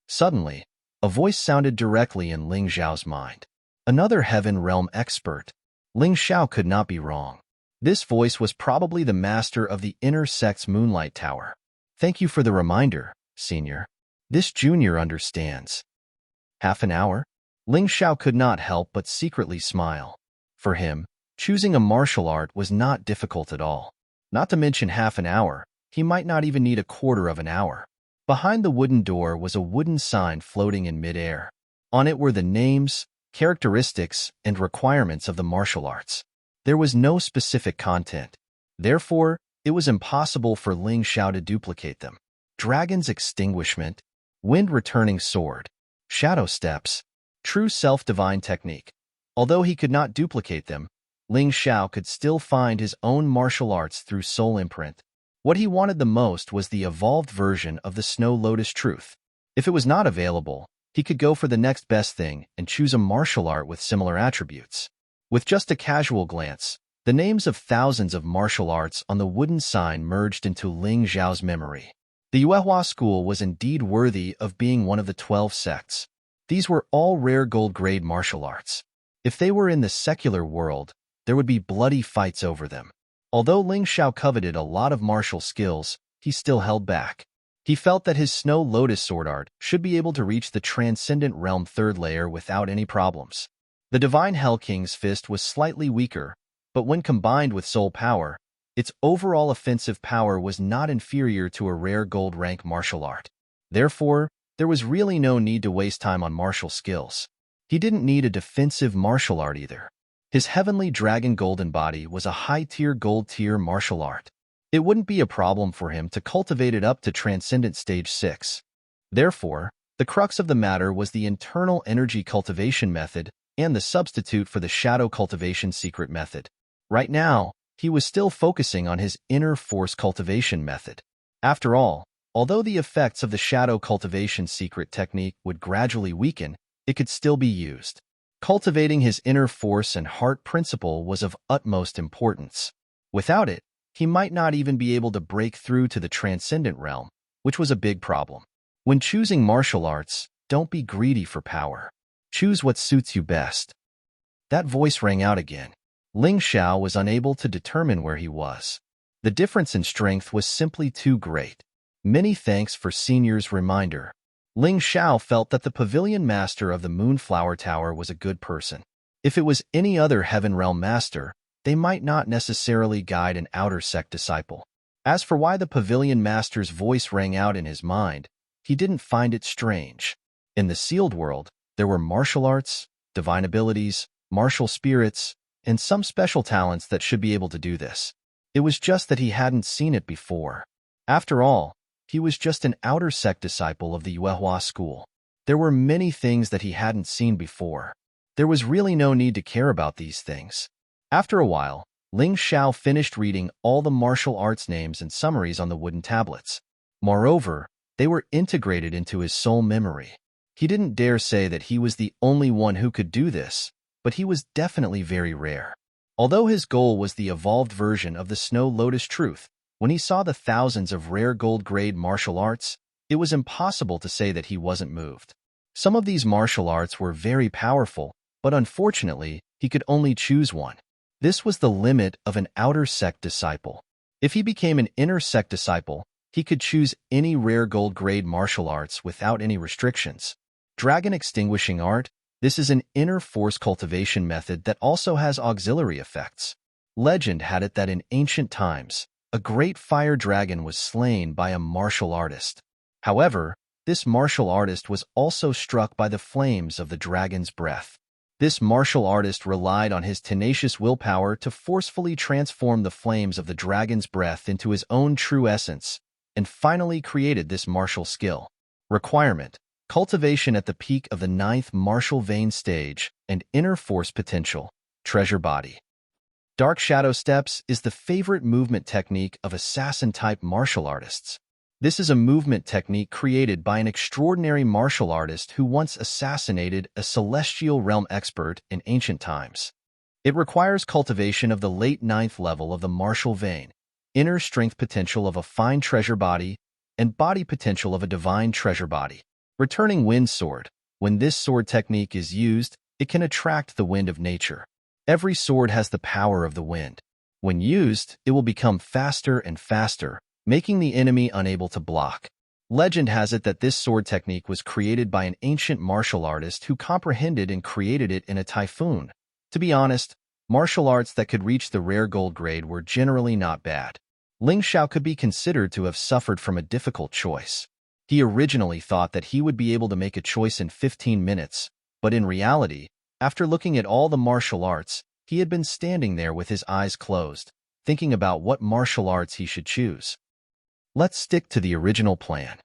[SPEAKER 1] Suddenly, a voice sounded directly in Ling Xiao's mind. Another heaven realm expert. Ling Xiao could not be wrong. This voice was probably the master of the Inner Sect's Moonlight Tower. Thank you for the reminder, senior. This junior understands. Half an hour? Ling Xiao could not help but secretly smile. For him, Choosing a martial art was not difficult at all. Not to mention half an hour, he might not even need a quarter of an hour. Behind the wooden door was a wooden sign floating in midair. On it were the names, characteristics, and requirements of the martial arts. There was no specific content. Therefore, it was impossible for Ling Xiao to duplicate them. Dragon's Extinguishment, Wind Returning Sword, Shadow Steps, True Self-Divine Technique. Although he could not duplicate them, Ling Xiao could still find his own martial arts through soul imprint. What he wanted the most was the evolved version of the Snow Lotus Truth. If it was not available, he could go for the next best thing and choose a martial art with similar attributes. With just a casual glance, the names of thousands of martial arts on the wooden sign merged into Ling Xiao's memory. The Yuehua school was indeed worthy of being one of the 12 sects. These were all rare gold-grade martial arts. If they were in the secular world, there would be bloody fights over them. Although Ling Xiao coveted a lot of martial skills, he still held back. He felt that his Snow Lotus sword art should be able to reach the Transcendent Realm 3rd layer without any problems. The Divine Hell King's fist was slightly weaker, but when combined with soul power, its overall offensive power was not inferior to a rare gold rank martial art. Therefore, there was really no need to waste time on martial skills. He didn't need a defensive martial art either. His Heavenly Dragon Golden Body was a high-tier gold-tier martial art. It wouldn't be a problem for him to cultivate it up to Transcendent Stage 6. Therefore, the crux of the matter was the internal energy cultivation method and the substitute for the shadow cultivation secret method. Right now, he was still focusing on his inner force cultivation method. After all, although the effects of the shadow cultivation secret technique would gradually weaken, it could still be used. Cultivating his inner force and heart principle was of utmost importance. Without it, he might not even be able to break through to the transcendent realm, which was a big problem. When choosing martial arts, don't be greedy for power. Choose what suits you best. That voice rang out again. Ling Xiao was unable to determine where he was. The difference in strength was simply too great. Many thanks for Senior's reminder. Ling Xiao felt that the pavilion master of the Moonflower Tower was a good person. If it was any other Heaven Realm master, they might not necessarily guide an outer sect disciple. As for why the pavilion master's voice rang out in his mind, he didn't find it strange. In the sealed world, there were martial arts, divine abilities, martial spirits, and some special talents that should be able to do this. It was just that he hadn't seen it before. After all, he was just an outer sect disciple of the Yuehua school. There were many things that he hadn't seen before. There was really no need to care about these things. After a while, Ling Xiao finished reading all the martial arts names and summaries on the wooden tablets. Moreover, they were integrated into his soul memory. He didn't dare say that he was the only one who could do this, but he was definitely very rare. Although his goal was the evolved version of the Snow Lotus Truth, when he saw the thousands of rare gold-grade martial arts, it was impossible to say that he wasn't moved. Some of these martial arts were very powerful, but unfortunately, he could only choose one. This was the limit of an outer sect disciple. If he became an inner sect disciple, he could choose any rare gold-grade martial arts without any restrictions. Dragon Extinguishing Art. This is an inner force cultivation method that also has auxiliary effects. Legend had it that in ancient times, a great fire dragon was slain by a martial artist. However, this martial artist was also struck by the flames of the dragon's breath. This martial artist relied on his tenacious willpower to forcefully transform the flames of the dragon's breath into his own true essence, and finally created this martial skill. Requirement: cultivation at the peak of the 9th martial vein stage and inner force potential, treasure body. Dark Shadow Steps is the favorite movement technique of assassin-type martial artists. This is a movement technique created by an extraordinary martial artist who once assassinated a celestial realm expert in ancient times. It requires cultivation of the late 9th level of the martial vein, inner strength potential of a fine treasure body, and body potential of a divine treasure body. Returning Wind Sword. When this sword technique is used, it can attract the wind of nature. Every sword has the power of the wind. When used, it will become faster and faster, making the enemy unable to block. Legend has it that this sword technique was created by an ancient martial artist who comprehended and created it in a typhoon. To be honest, Martial arts that could reach the rare gold grade were generally not bad. Ling Xiao could be considered to have suffered from a difficult choice. He originally thought that he would be able to make a choice in 15 minutes, but in reality, after looking at all the martial arts, he had been standing there with his eyes closed, thinking about what martial arts he should choose. Let's stick to the original plan.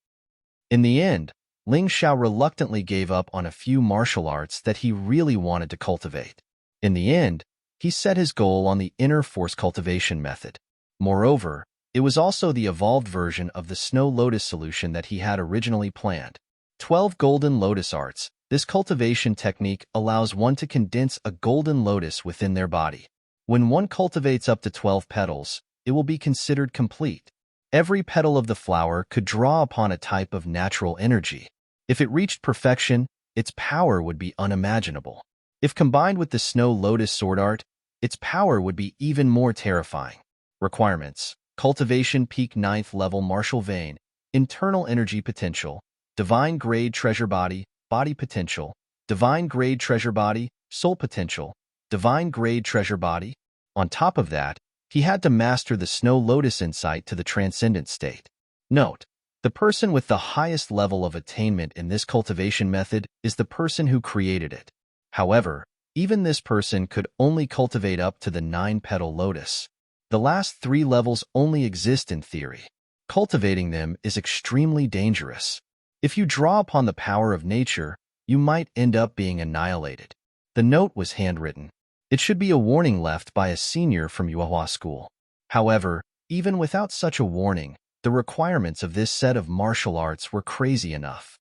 [SPEAKER 1] In the end, Ling Xiao reluctantly gave up on a few martial arts that he really wanted to cultivate. In the end, he set his goal on the inner force cultivation method. Moreover, it was also the evolved version of the Snow Lotus solution that he had originally planned. 12 Golden Lotus Arts. This cultivation technique allows one to condense a golden lotus within their body. When one cultivates up to 12 petals, it will be considered complete. Every petal of the flower could draw upon a type of natural energy. If it reached perfection, its power would be unimaginable. If combined with the Snow Lotus sword art, its power would be even more terrifying. Requirements: cultivation peak 9th level martial vein, internal energy potential, divine grade treasure body, body potential, divine grade treasure body, soul potential, divine grade treasure body. On top of that, he had to master the Snow Lotus insight to the transcendent state. Note: the person with the highest level of attainment in this cultivation method is the person who created it. However, even this person could only cultivate up to the 9-petal lotus. The last 3 levels only exist in theory. Cultivating them is extremely dangerous. If you draw upon the power of nature, you might end up being annihilated. The note was handwritten. It should be a warning left by a senior from Yuehua School. However, even without such a warning, the requirements of this set of martial arts were crazy enough.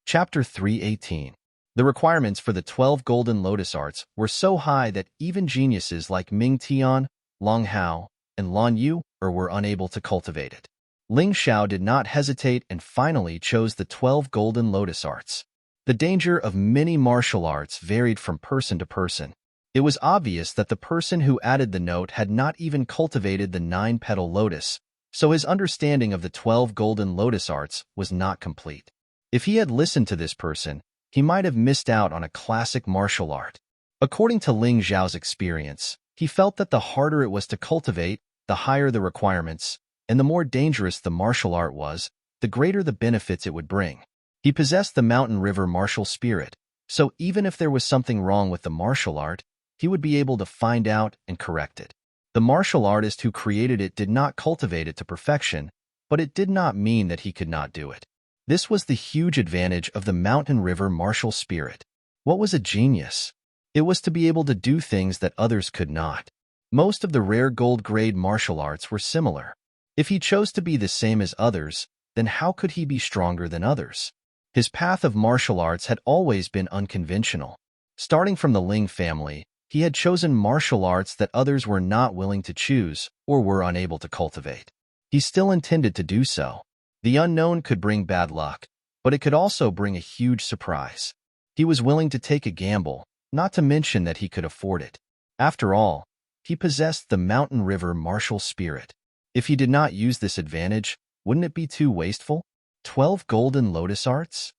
[SPEAKER 1] Chapter 318. The requirements for the 12 Golden Lotus Arts were so high that even geniuses like Ming Tian, Long Hao, and Lan Yu were unable to cultivate it. Ling Xiao did not hesitate and finally chose the 12 Golden Lotus Arts. The danger of many martial arts varied from person to person. It was obvious that the person who added the note had not even cultivated the 9-petal lotus, so his understanding of the 12 Golden Lotus Arts was not complete. If he had listened to this person, he might have missed out on a classic martial art. According to Ling Xiao's experience, he felt that the harder it was to cultivate, the higher the requirements, and the more dangerous the martial art was, the greater the benefits it would bring. He possessed the mountain river martial spirit, so even if there was something wrong with the martial art, he would be able to find out and correct it. The martial artist who created it did not cultivate it to perfection, but it did not mean that he could not do it. This was the huge advantage of the mountain river martial spirit. What was a genius? It was to be able to do things that others could not. Most of the rare gold grade martial arts were similar. If he chose to be the same as others, then how could he be stronger than others? His path of martial arts had always been unconventional. Starting from the Ling family, he had chosen martial arts that others were not willing to choose or were unable to cultivate. He still intended to do so. The unknown could bring bad luck, but it could also bring a huge surprise. He was willing to take a gamble, not to mention that he could afford it. After all, he possessed the mountain river martial spirit. If he did not use this advantage, wouldn't it be too wasteful? 12 Golden Lotus Arts?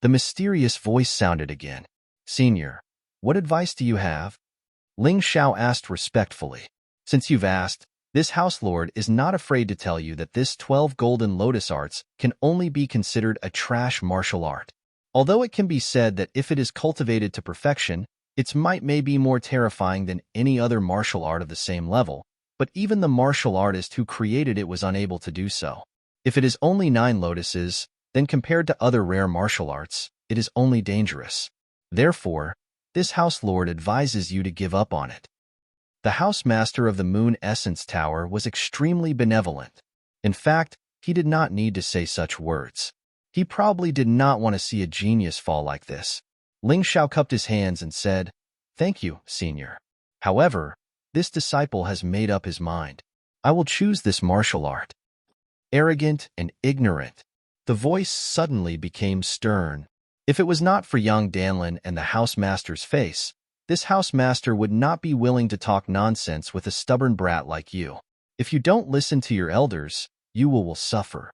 [SPEAKER 1] The mysterious voice sounded again. Senior, what advice do you have? Ling Xiao asked respectfully. Since you've asked, this house lord is not afraid to tell you that this 12 Golden Lotus Arts can only be considered a trash martial art. Although it can be said that if it is cultivated to perfection, its might may be more terrifying than any other martial art of the same level, but even the martial artist who created it was unable to do so. If it is only 9 lotuses, then compared to other rare martial arts, it is only dangerous. Therefore, this house lord advises you to give up on it. The house master of the Moon Essence Tower was extremely benevolent. In fact, he did not need to say such words. He probably did not want to see a genius fall like this. Ling Xiao cupped his hands and said, "Thank you, senior. However, this disciple has made up his mind. I will choose this martial art." Arrogant and ignorant. The voice suddenly became stern. If it was not for young Danlin and the housemaster's face, this housemaster would not be willing to talk nonsense with a stubborn brat like you. If you don't listen to your elders, you will suffer.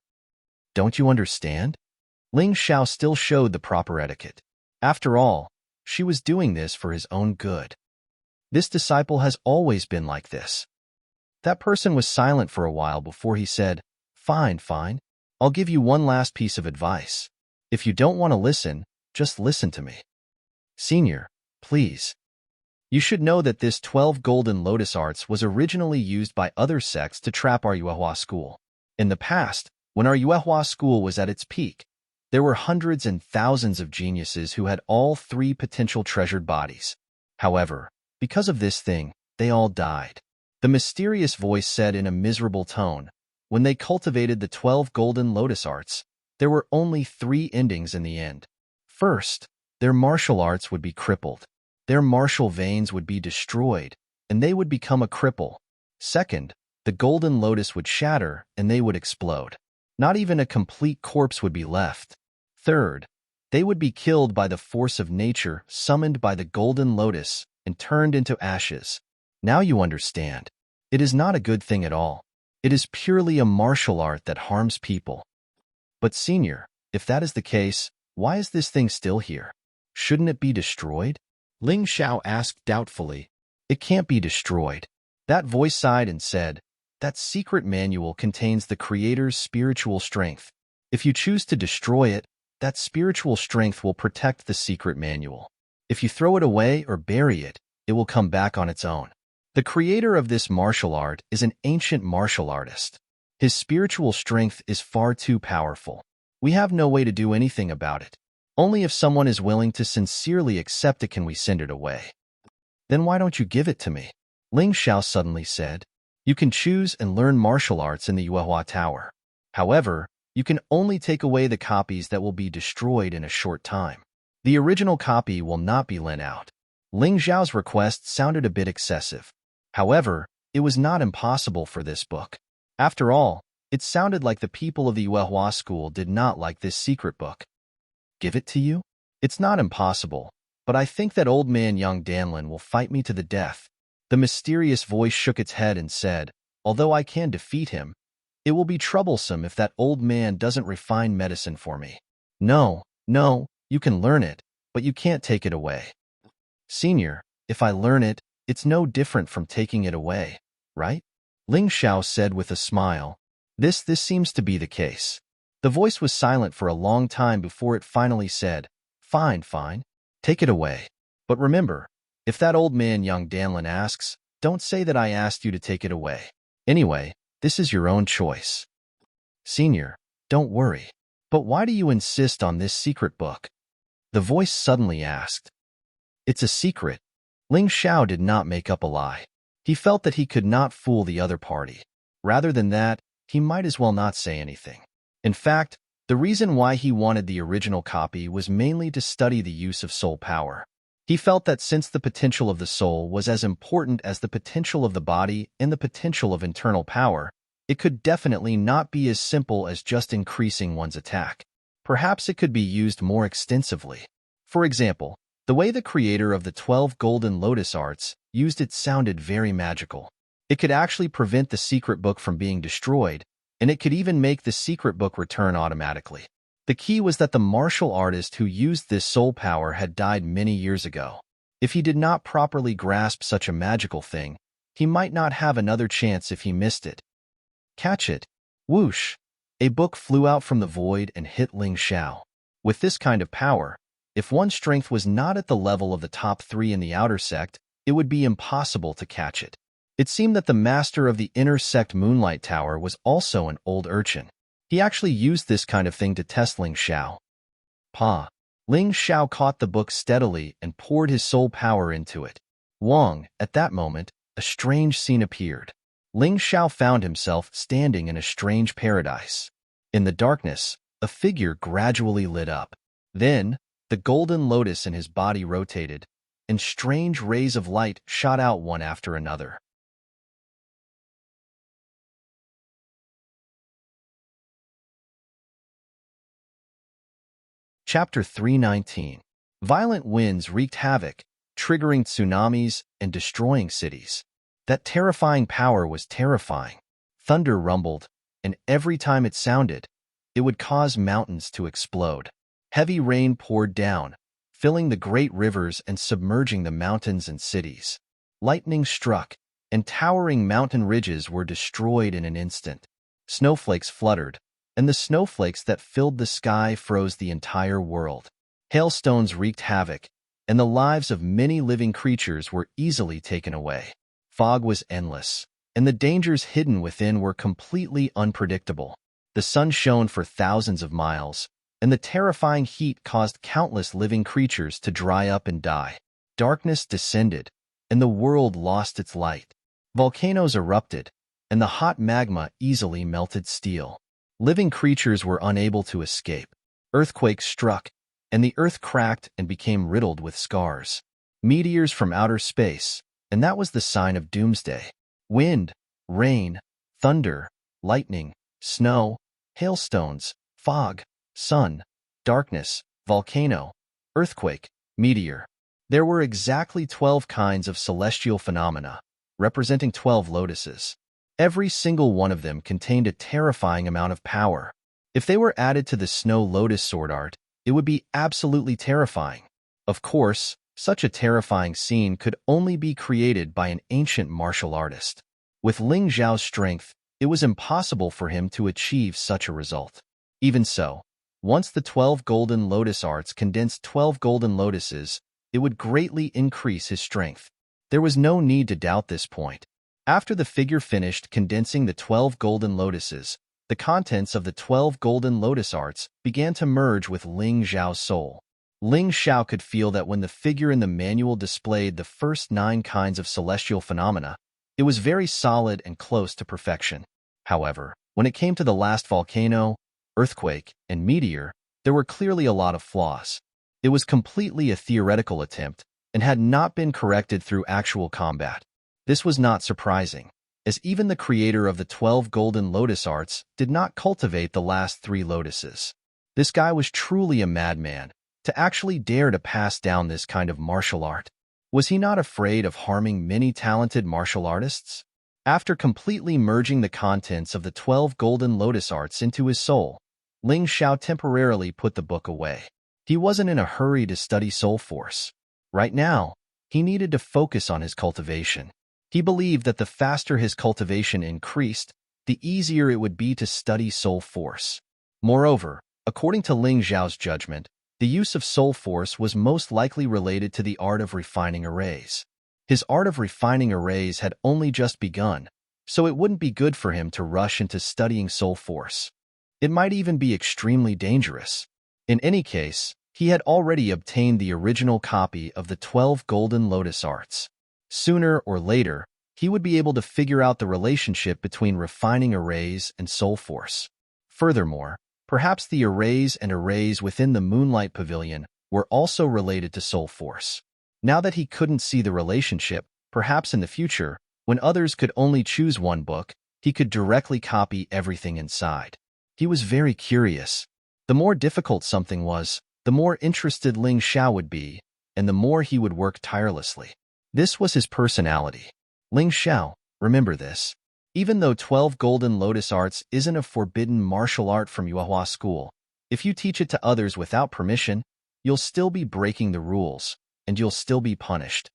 [SPEAKER 1] Don't you understand? Ling Xiao still showed the proper etiquette. After all, she was doing this for his own good. This disciple has always been like this. That person was silent for a while before he said, "Fine, fine. I'll give you one last piece of advice. If you don't want to listen, just listen to me. Senior, please. You should know that this 12 golden lotus arts was originally used by other sects to trap our Yuehua school. In the past, when our Yuehua school was at its peak, there were hundreds and thousands of geniuses who had all three potential treasured bodies. However, because of this thing, they all died." The mysterious voice said in a miserable tone, "When they cultivated the 12 golden lotus arts, there were only 3 endings in the end. First, their martial arts would be crippled. Their martial veins would be destroyed, and they would become a cripple. Second, the golden lotus would shatter, and they would explode. Not even a complete corpse would be left. Third, they would be killed by the force of nature summoned by the golden lotus and turned into ashes. Now you understand. It is not a good thing at all. It is purely a martial art that harms people." "But senior, if that is the case, why is this thing still here? Shouldn't it be destroyed?" Ling Xiao asked doubtfully. "It can't be destroyed." That voice sighed and said, "That secret manual contains the Creator's spiritual strength. If you choose to destroy it, that spiritual strength will protect the secret manual. If you throw it away or bury it, it will come back on its own. The creator of this martial art is an ancient martial artist. His spiritual strength is far too powerful. We have no way to do anything about it. Only if someone is willing to sincerely accept it can we send it away." "Then why don't you give it to me?" Ling Xiao suddenly said. "You can choose and learn martial arts in the Yuehua Tower. However, you can only take away the copies that will be destroyed in a short time. The original copy will not be lent out." Ling Xiao's request sounded a bit excessive. However, it was not impossible for this book. After all, it sounded like the people of the Yuehua school did not like this secret book. "Give it to you? It's not impossible, but I think that old man young Danlin will fight me to the death." The mysterious voice shook its head and said, "Although I can defeat him, it will be troublesome if that old man doesn't refine medicine for me. No, no, you can learn it, but you can't take it away." "Senior, if I learn it, it's no different from taking it away, right?" Ling Xiao said with a smile. This seems to be the case." The voice was silent for a long time before it finally said, "Fine, fine. Take it away. But remember, if that old man young Danlin asks, don't say that I asked you to take it away. Anyway, this is your own choice." "Senior, don't worry. But why do you insist on this secret book?" the voice suddenly asked. "It's a secret." Ling Xiao did not make up a lie. He felt that he could not fool the other party. Rather than that, he might as well not say anything. In fact, the reason why he wanted the original copy was mainly to study the use of soul power. He felt that since the potential of the soul was as important as the potential of the body and the potential of internal power, it could definitely not be as simple as just increasing one's attack. Perhaps it could be used more extensively. For example, the way the creator of the 12 golden lotus arts used it sounded very magical. It could actually prevent the secret book from being destroyed, and it could even make the secret book return automatically. The key was that the martial artist who used this soul power had died many years ago. If he did not properly grasp such a magical thing, he might not have another chance if he missed it. Catch it! Whoosh! A book flew out from the void and hit Ling Xiao. With this kind of power, if one's strength was not at the level of the top 3 in the outer sect, it would be impossible to catch it. It seemed that the master of the inner sect Moonlight Tower was also an old urchin. He actually used this kind of thing to test Ling Xiao. Pa! Ling Xiao caught the book steadily and poured his soul power into it. Wong, at that moment, a strange scene appeared. Ling Xiao found himself standing in a strange paradise. In the darkness, a figure gradually lit up. Then, the golden lotus in his body rotated, and strange rays of light shot out one after another. Chapter 319. Violent winds wreaked havoc, triggering tsunamis and destroying cities. That terrifying power was terrifying. Thunder rumbled, and every time it sounded, it would cause mountains to explode. Heavy rain poured down, filling the great rivers and submerging the mountains and cities. Lightning struck, and towering mountain ridges were destroyed in an instant. Snowflakes fluttered, and the snowflakes that filled the sky froze the entire world. Hailstones wreaked havoc, and the lives of many living creatures were easily taken away. Fog was endless, and the dangers hidden within were completely unpredictable. The sun shone for thousands of miles, and the terrifying heat caused countless living creatures to dry up and die. Darkness descended, and the world lost its light. Volcanoes erupted, and the hot magma easily melted steel. Living creatures were unable to escape. Earthquakes struck, and the earth cracked and became riddled with scars. Meteors from outer space, and that was the sign of doomsday. Wind, rain, thunder, lightning, snow, hailstones, fog, sun, darkness, volcano, earthquake, meteor. There were exactly 12 kinds of celestial phenomena, representing 12 lotuses. Every single one of them contained a terrifying amount of power. If they were added to the snow lotus sword art, it would be absolutely terrifying. Of course, such a terrifying scene could only be created by an ancient martial artist. With Ling Zhao's strength, it was impossible for him to achieve such a result. Even so, once the 12 golden lotus arts condensed 12 golden lotuses, it would greatly increase his strength. There was no need to doubt this point. After the figure finished condensing the 12 golden lotuses, the contents of the 12 golden lotus arts began to merge with Ling Zhao's soul. Ling Zhao could feel that when the figure in the manual displayed the first 9 kinds of celestial phenomena, it was very solid and close to perfection. However, when it came to the last volcano, earthquake, and meteor, there were clearly a lot of flaws. It was completely a theoretical attempt and had not been corrected through actual combat. This was not surprising, as even the creator of the 12 golden lotus arts did not cultivate the last 3 lotuses. This guy was truly a madman, to actually dare to pass down this kind of martial art. Was he not afraid of harming many talented martial artists? After completely merging the contents of the 12 golden lotus arts into his soul, Ling Zhao temporarily put the book away. He wasn't in a hurry to study soul force. Right now, he needed to focus on his cultivation. He believed that the faster his cultivation increased, the easier it would be to study soul force. Moreover, according to Ling Zhao's judgment, the use of soul force was most likely related to the art of refining arrays. His art of refining arrays had only just begun, so it wouldn't be good for him to rush into studying soul force. It might even be extremely dangerous. In any case, he had already obtained the original copy of the 12 golden lotus arts. Sooner or later, he would be able to figure out the relationship between refining arrays and soul force. Furthermore, perhaps the arrays within the Moonlight Pavilion were also related to soul force. Now that he couldn't see the relationship, perhaps in the future, when others could only choose one book, he could directly copy everything inside. He was very curious. The more difficult something was, the more interested Ling Zhao would be, and the more he would work tirelessly. This was his personality. Ling Zhao, remember this. Even though 12 golden lotus arts isn't a forbidden martial art from Yuehua school, if you teach it to others without permission, you'll still be breaking the rules, and you'll still be punished.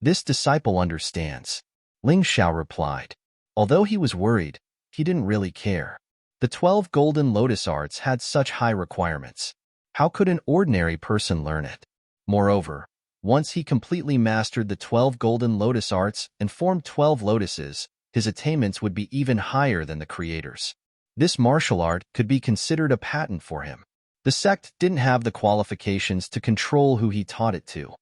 [SPEAKER 1] This disciple understands. Ling Zhao replied. Although he was worried, he didn't really care. The 12 golden lotus arts had such high requirements. How could an ordinary person learn it? Moreover, once he completely mastered the 12 golden lotus arts and formed 12 lotuses, his attainments would be even higher than the creators. This martial art could be considered a patent for him. The sect didn't have the qualifications to control who he taught it to.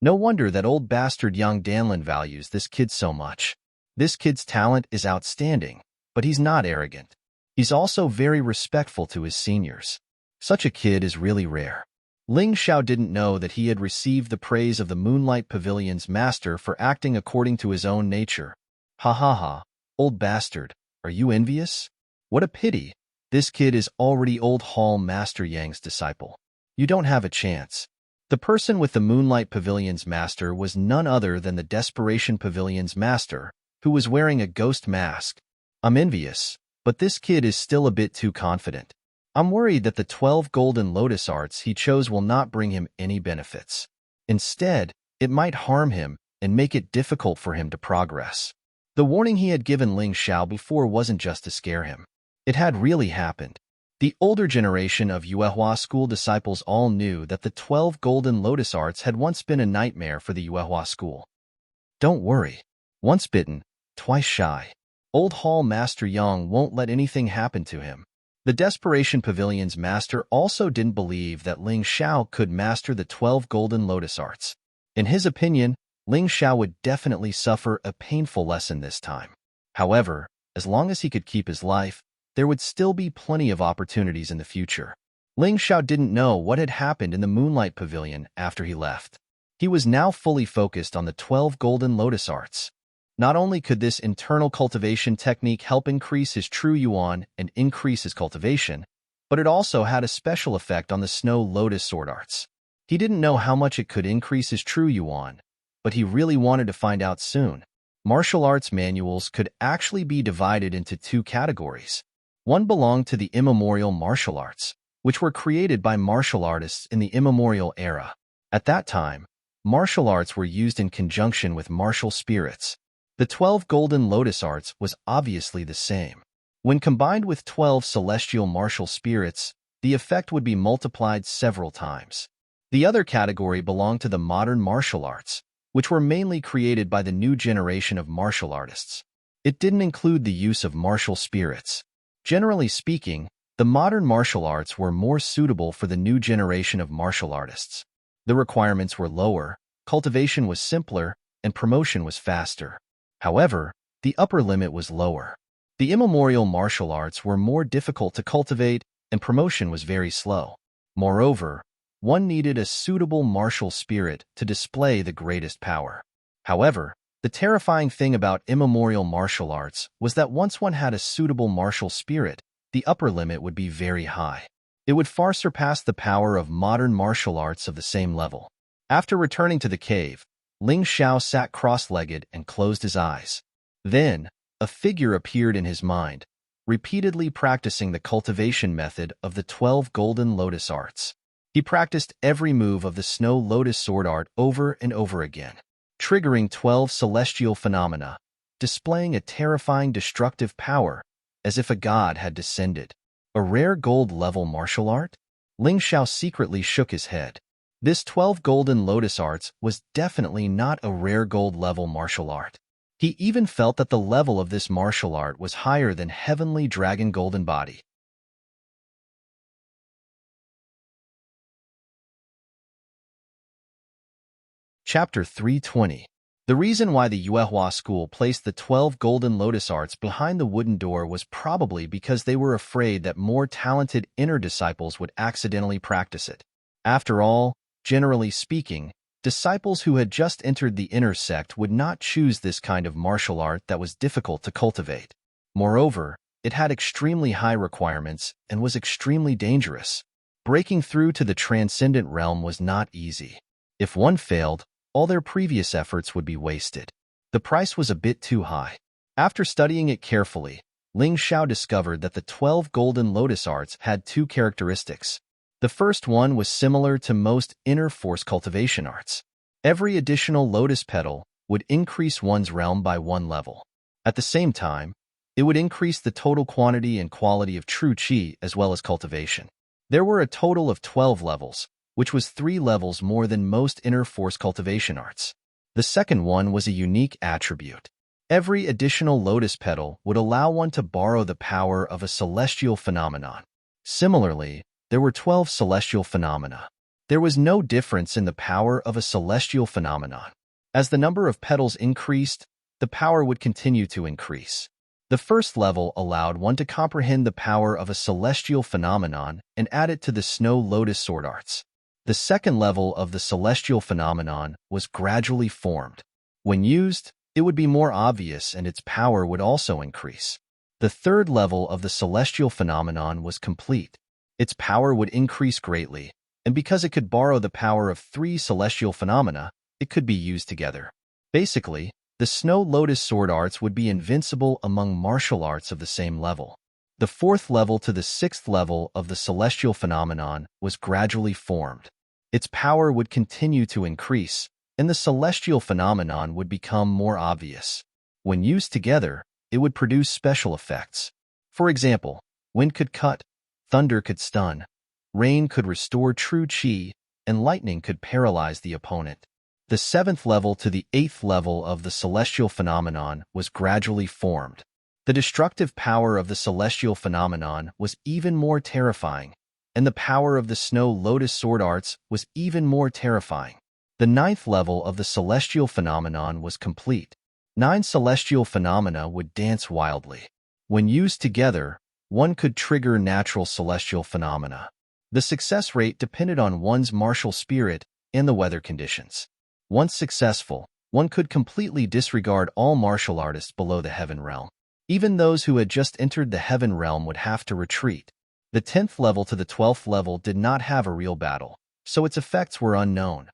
[SPEAKER 1] No wonder that old bastard young Danlin values this kid so much. This kid's talent is outstanding, but he's not arrogant. He's also very respectful to his seniors. Such a kid is really rare. Ling Zhao didn't know that he had received the praise of the Moonlight Pavilion's master for acting according to his own nature. Ha ha ha, old bastard, are you envious? What a pity, this kid is already old Hall Master Yang's disciple. You don't have a chance. The person with the Moonlight Pavilion's master was none other than the Desperation Pavilion's master, who was wearing a ghost mask. I'm envious, but this kid is still a bit too confident. I'm worried that the 12 golden lotus arts he chose will not bring him any benefits. Instead, it might harm him and make it difficult for him to progress. The warning he had given Ling Xiao before wasn't just to scare him. It had really happened. The older generation of Yuehua school disciples all knew that the 12 golden lotus arts had once been a nightmare for the Yuehua school. Don't worry. Once bitten, twice shy. Old Hall Master Yang won't let anything happen to him. The Desperation Pavilion's master also didn't believe that Ling Xiao could master the 12 golden lotus arts. In his opinion, Ling Xiao would definitely suffer a painful lesson this time. However, as long as he could keep his life, there would still be plenty of opportunities in the future. Ling Xiao didn't know what had happened in the Moonlight Pavilion after he left. He was now fully focused on the 12 golden lotus arts. Not only could this internal cultivation technique help increase his true yuan and increase his cultivation, but it also had a special effect on the Snow Lotus sword arts. He didn't know how much it could increase his true yuan, but he really wanted to find out soon. Martial arts manuals could actually be divided into two categories. One belonged to the immemorial martial arts, which were created by martial artists in the immemorial era. At that time, martial arts were used in conjunction with martial spirits. The 12 golden lotus arts was obviously the same. When combined with 12 celestial martial spirits, the effect would be multiplied several times. The other category belonged to the modern martial arts, which were mainly created by the new generation of martial artists. It didn't include the use of martial spirits. Generally speaking, the modern martial arts were more suitable for the new generation of martial artists. The requirements were lower, cultivation was simpler, and promotion was faster. However, the upper limit was lower. The immemorial martial arts were more difficult to cultivate, and promotion was very slow. Moreover, one needed a suitable martial spirit to display the greatest power. However, the terrifying thing about immemorial martial arts was that once one had a suitable martial spirit, the upper limit would be very high. It would far surpass the power of modern martial arts of the same level. After returning to the cave, Ling Xiao sat cross-legged and closed his eyes. Then, a figure appeared in his mind, repeatedly practicing the cultivation method of the 12 golden lotus arts. He practiced every move of the Snow Lotus sword art over and over again, triggering 12 celestial phenomena, displaying a terrifying destructive power, as if a god had descended. A rare gold-level martial art? Ling Xiao secretly shook his head. This 12 golden lotus arts was definitely not a rare gold-level martial art. He even felt that the level of this martial art was higher than Heavenly Dragon Golden Body. Chapter 320. The reason why the Yuehua school placed the 12 golden lotus arts behind the wooden door was probably because they were afraid that more talented inner disciples would accidentally practice it. After all, generally speaking, disciples who had just entered the inner sect would not choose this kind of martial art that was difficult to cultivate. Moreover, it had extremely high requirements and was extremely dangerous. Breaking through to the transcendent realm was not easy. If one failed, all their previous efforts would be wasted. The price was a bit too high. After studying it carefully, Ling Xiao discovered that the 12 golden lotus arts had two characteristics. The first one was similar to most inner force cultivation arts. Every additional lotus petal would increase one's realm by one level. At the same time, it would increase the total quantity and quality of true qi as well as cultivation. There were a total of 12 levels, which was 3 levels more than most inner force cultivation arts. The second one was a unique attribute. Every additional lotus petal would allow one to borrow the power of a celestial phenomenon. Similarly, there were 12 celestial phenomena. There was no difference in the power of a celestial phenomenon. As the number of petals increased, the power would continue to increase. The first level allowed one to comprehend the power of a celestial phenomenon and add it to the Snow Lotus sword arts. The second level of the celestial phenomenon was gradually formed. When used, it would be more obvious and its power would also increase. The third level of the celestial phenomenon was complete. Its power would increase greatly, and because it could borrow the power of 3 celestial phenomena, it could be used together. Basically, the Snow Lotus sword arts would be invincible among martial arts of the same level. The fourth level to the sixth level of the celestial phenomenon was gradually formed. Its power would continue to increase, and the celestial phenomenon would become more obvious. When used together, it would produce special effects. For example, wind could cut, thunder could stun, rain could restore true chi, and lightning could paralyze the opponent. The seventh level to the eighth level of the celestial phenomenon was gradually formed. The destructive power of the celestial phenomenon was even more terrifying, and the power of the snow lotus sword arts was even more terrifying. The ninth level of the celestial phenomenon was complete. 9 celestial phenomena would dance wildly. When used together, one could trigger natural celestial phenomena. The success rate depended on one's martial spirit and the weather conditions. Once successful, one could completely disregard all martial artists below the heaven realm. Even those who had just entered the heaven realm would have to retreat. The 10th level to the 12th level did not have a real battle, so its effects were unknown.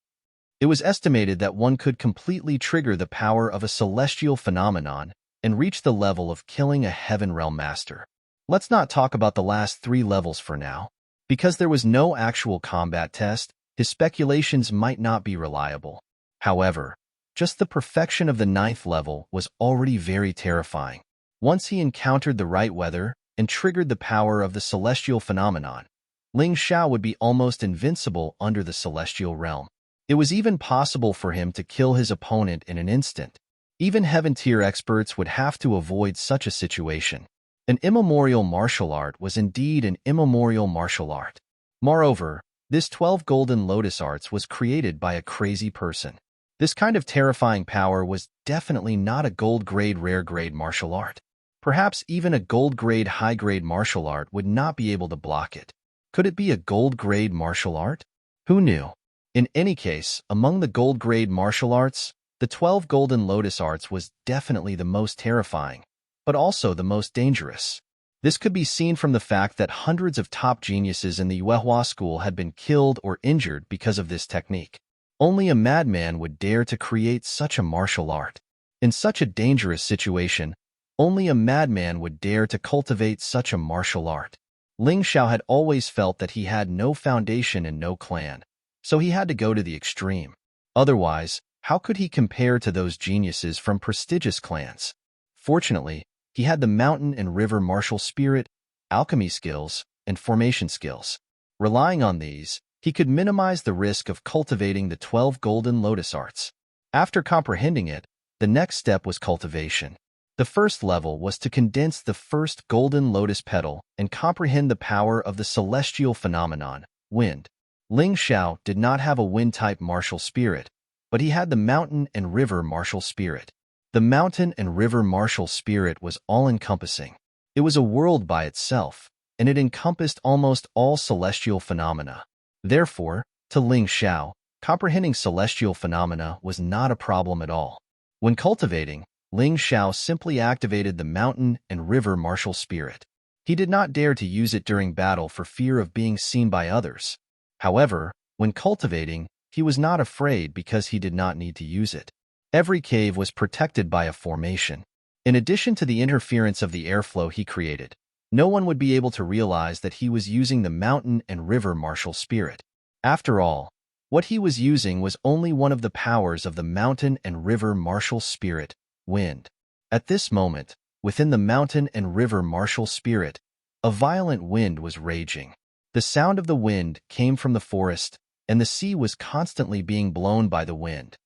[SPEAKER 1] It was estimated that one could completely trigger the power of a celestial phenomenon and reach the level of killing a heaven realm master. Let's not talk about the last 3 levels for now. Because there was no actual combat test, his speculations might not be reliable. However, just the perfection of the 9th level was already very terrifying. Once he encountered the right weather and triggered the power of the celestial phenomenon, Ling Xiao would be almost invincible under the celestial realm. It was even possible for him to kill his opponent in an instant. Even heaven-tier experts would have to avoid such a situation. An immemorial martial art was indeed an immemorial martial art. Moreover, this 12 golden lotus arts was created by a crazy person. This kind of terrifying power was definitely not a gold-grade rare-grade martial art. Perhaps even a gold-grade high-grade martial art would not be able to block it. Could it be a gold-grade martial art? Who knew? In any case, among the gold-grade martial arts, the 12 golden lotus arts was definitely the most terrifying, but also the most dangerous. This could be seen from the fact that hundreds of top geniuses in the Yuehua school had been killed or injured because of this technique. Only a madman would dare to create such a martial art. In such a dangerous situation, only a madman would dare to cultivate such a martial art. Ling Xiao had always felt that he had no foundation and no clan, so he had to go to the extreme. Otherwise, how could he compare to those geniuses from prestigious clans? Fortunately, he had the mountain and river martial spirit, alchemy skills, and formation skills. Relying on these, he could minimize the risk of cultivating the 12 golden lotus arts. After comprehending it, the next step was cultivation. The first level was to condense the first golden lotus petal and comprehend the power of the celestial phenomenon, wind. Ling Xiao did not have a wind-type martial spirit, but he had the mountain and river martial spirit. The mountain and river martial spirit was all-encompassing. It was a world by itself, and it encompassed almost all celestial phenomena. Therefore, to Ling Xiao, comprehending celestial phenomena was not a problem at all. When cultivating, Ling Xiao simply activated the mountain and river martial spirit. He did not dare to use it during battle for fear of being seen by others. However, when cultivating, he was not afraid because he did not need to use it. Every cave was protected by a formation. In addition to the interference of the airflow he created, no one would be able to realize that he was using the mountain and river martial spirit. After all, what he was using was only one of the powers of the mountain and river martial spirit, wind. At this moment, within the mountain and river martial spirit, a violent wind was raging. The sound of the wind came from the forest, and the sea was constantly being blown by the wind.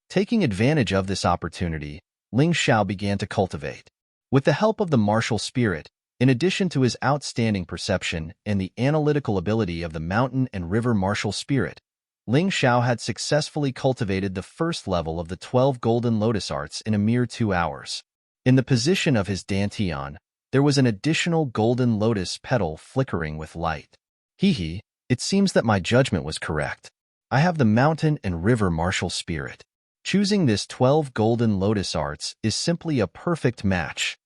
[SPEAKER 1] Taking advantage of this opportunity, Ling Xiao began to cultivate. With the help of the martial spirit, in addition to his outstanding perception and the analytical ability of the mountain and river martial spirit, Ling Xiao had successfully cultivated the first level of the 12 golden lotus arts in a mere 2 hours. In the position of his dantian, there was an additional golden lotus petal flickering with light. Hee, it seems that my judgment was correct. I have the mountain and river martial spirit. Choosing this 12 golden lotus arts is simply a perfect match.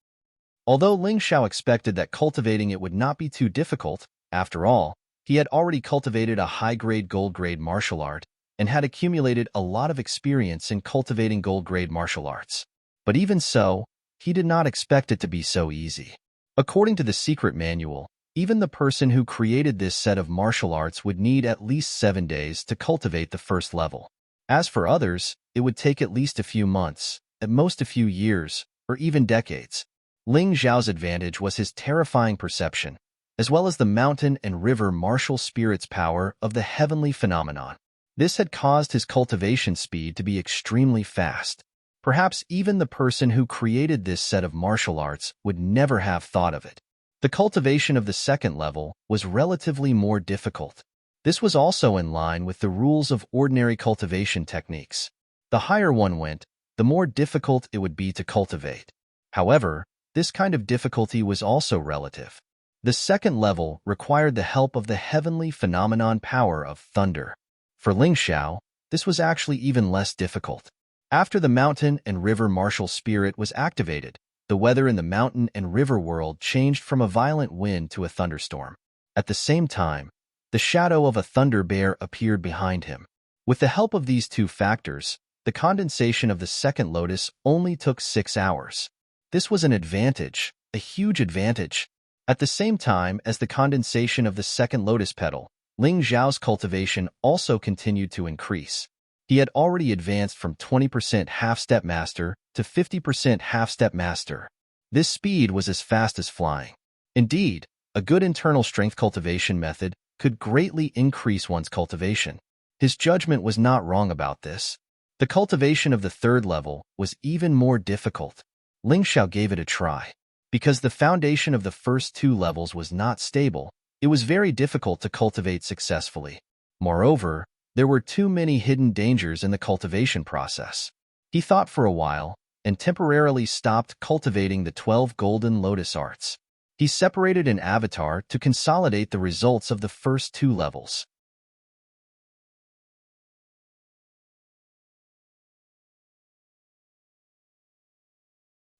[SPEAKER 1] Although Ling Xiao expected that cultivating it would not be too difficult, after all, he had already cultivated a high-grade gold-grade martial art and had accumulated a lot of experience in cultivating gold-grade martial arts. But even so, he did not expect it to be so easy. According to the secret manual, even the person who created this set of martial arts would need at least 7 days to cultivate the first level. As for others, it would take at least a few months, at most a few years, or even decades. Ling Xiao's advantage was his terrifying perception, as well as the mountain and river martial spirit's power of the heavenly phenomenon. This had caused his cultivation speed to be extremely fast. Perhaps even the person who created this set of martial arts would never have thought of it. The cultivation of the second level was relatively more difficult. This was also in line with the rules of ordinary cultivation techniques. The higher one went, the more difficult it would be to cultivate. However, this kind of difficulty was also relative. The second level required the help of the heavenly phenomenon power of thunder. For Ling Xiao, this was actually even less difficult. After the mountain and river martial spirit was activated, the weather in the mountain and river world changed from a violent wind to a thunderstorm. At the same time, the shadow of a thunder bear appeared behind him. With the help of these two factors, the condensation of the second lotus only took 6 hours. This was an advantage, a huge advantage. At the same time as the condensation of the second lotus petal, Ling Xiao's cultivation also continued to increase. He had already advanced from 20% half-step master to 50% half-step master. This speed was as fast as flying. Indeed, a good internal strength cultivation method could greatly increase one's cultivation. His judgment was not wrong about this. The cultivation of the third level was even more difficult. Ling Xiao gave it a try. Because the foundation of the first 2 levels was not stable, it was very difficult to cultivate successfully. Moreover, there were too many hidden dangers in the cultivation process. He thought for a while and temporarily stopped cultivating the 12 golden lotus arts. He separated an avatar to consolidate the results of the first 2 levels.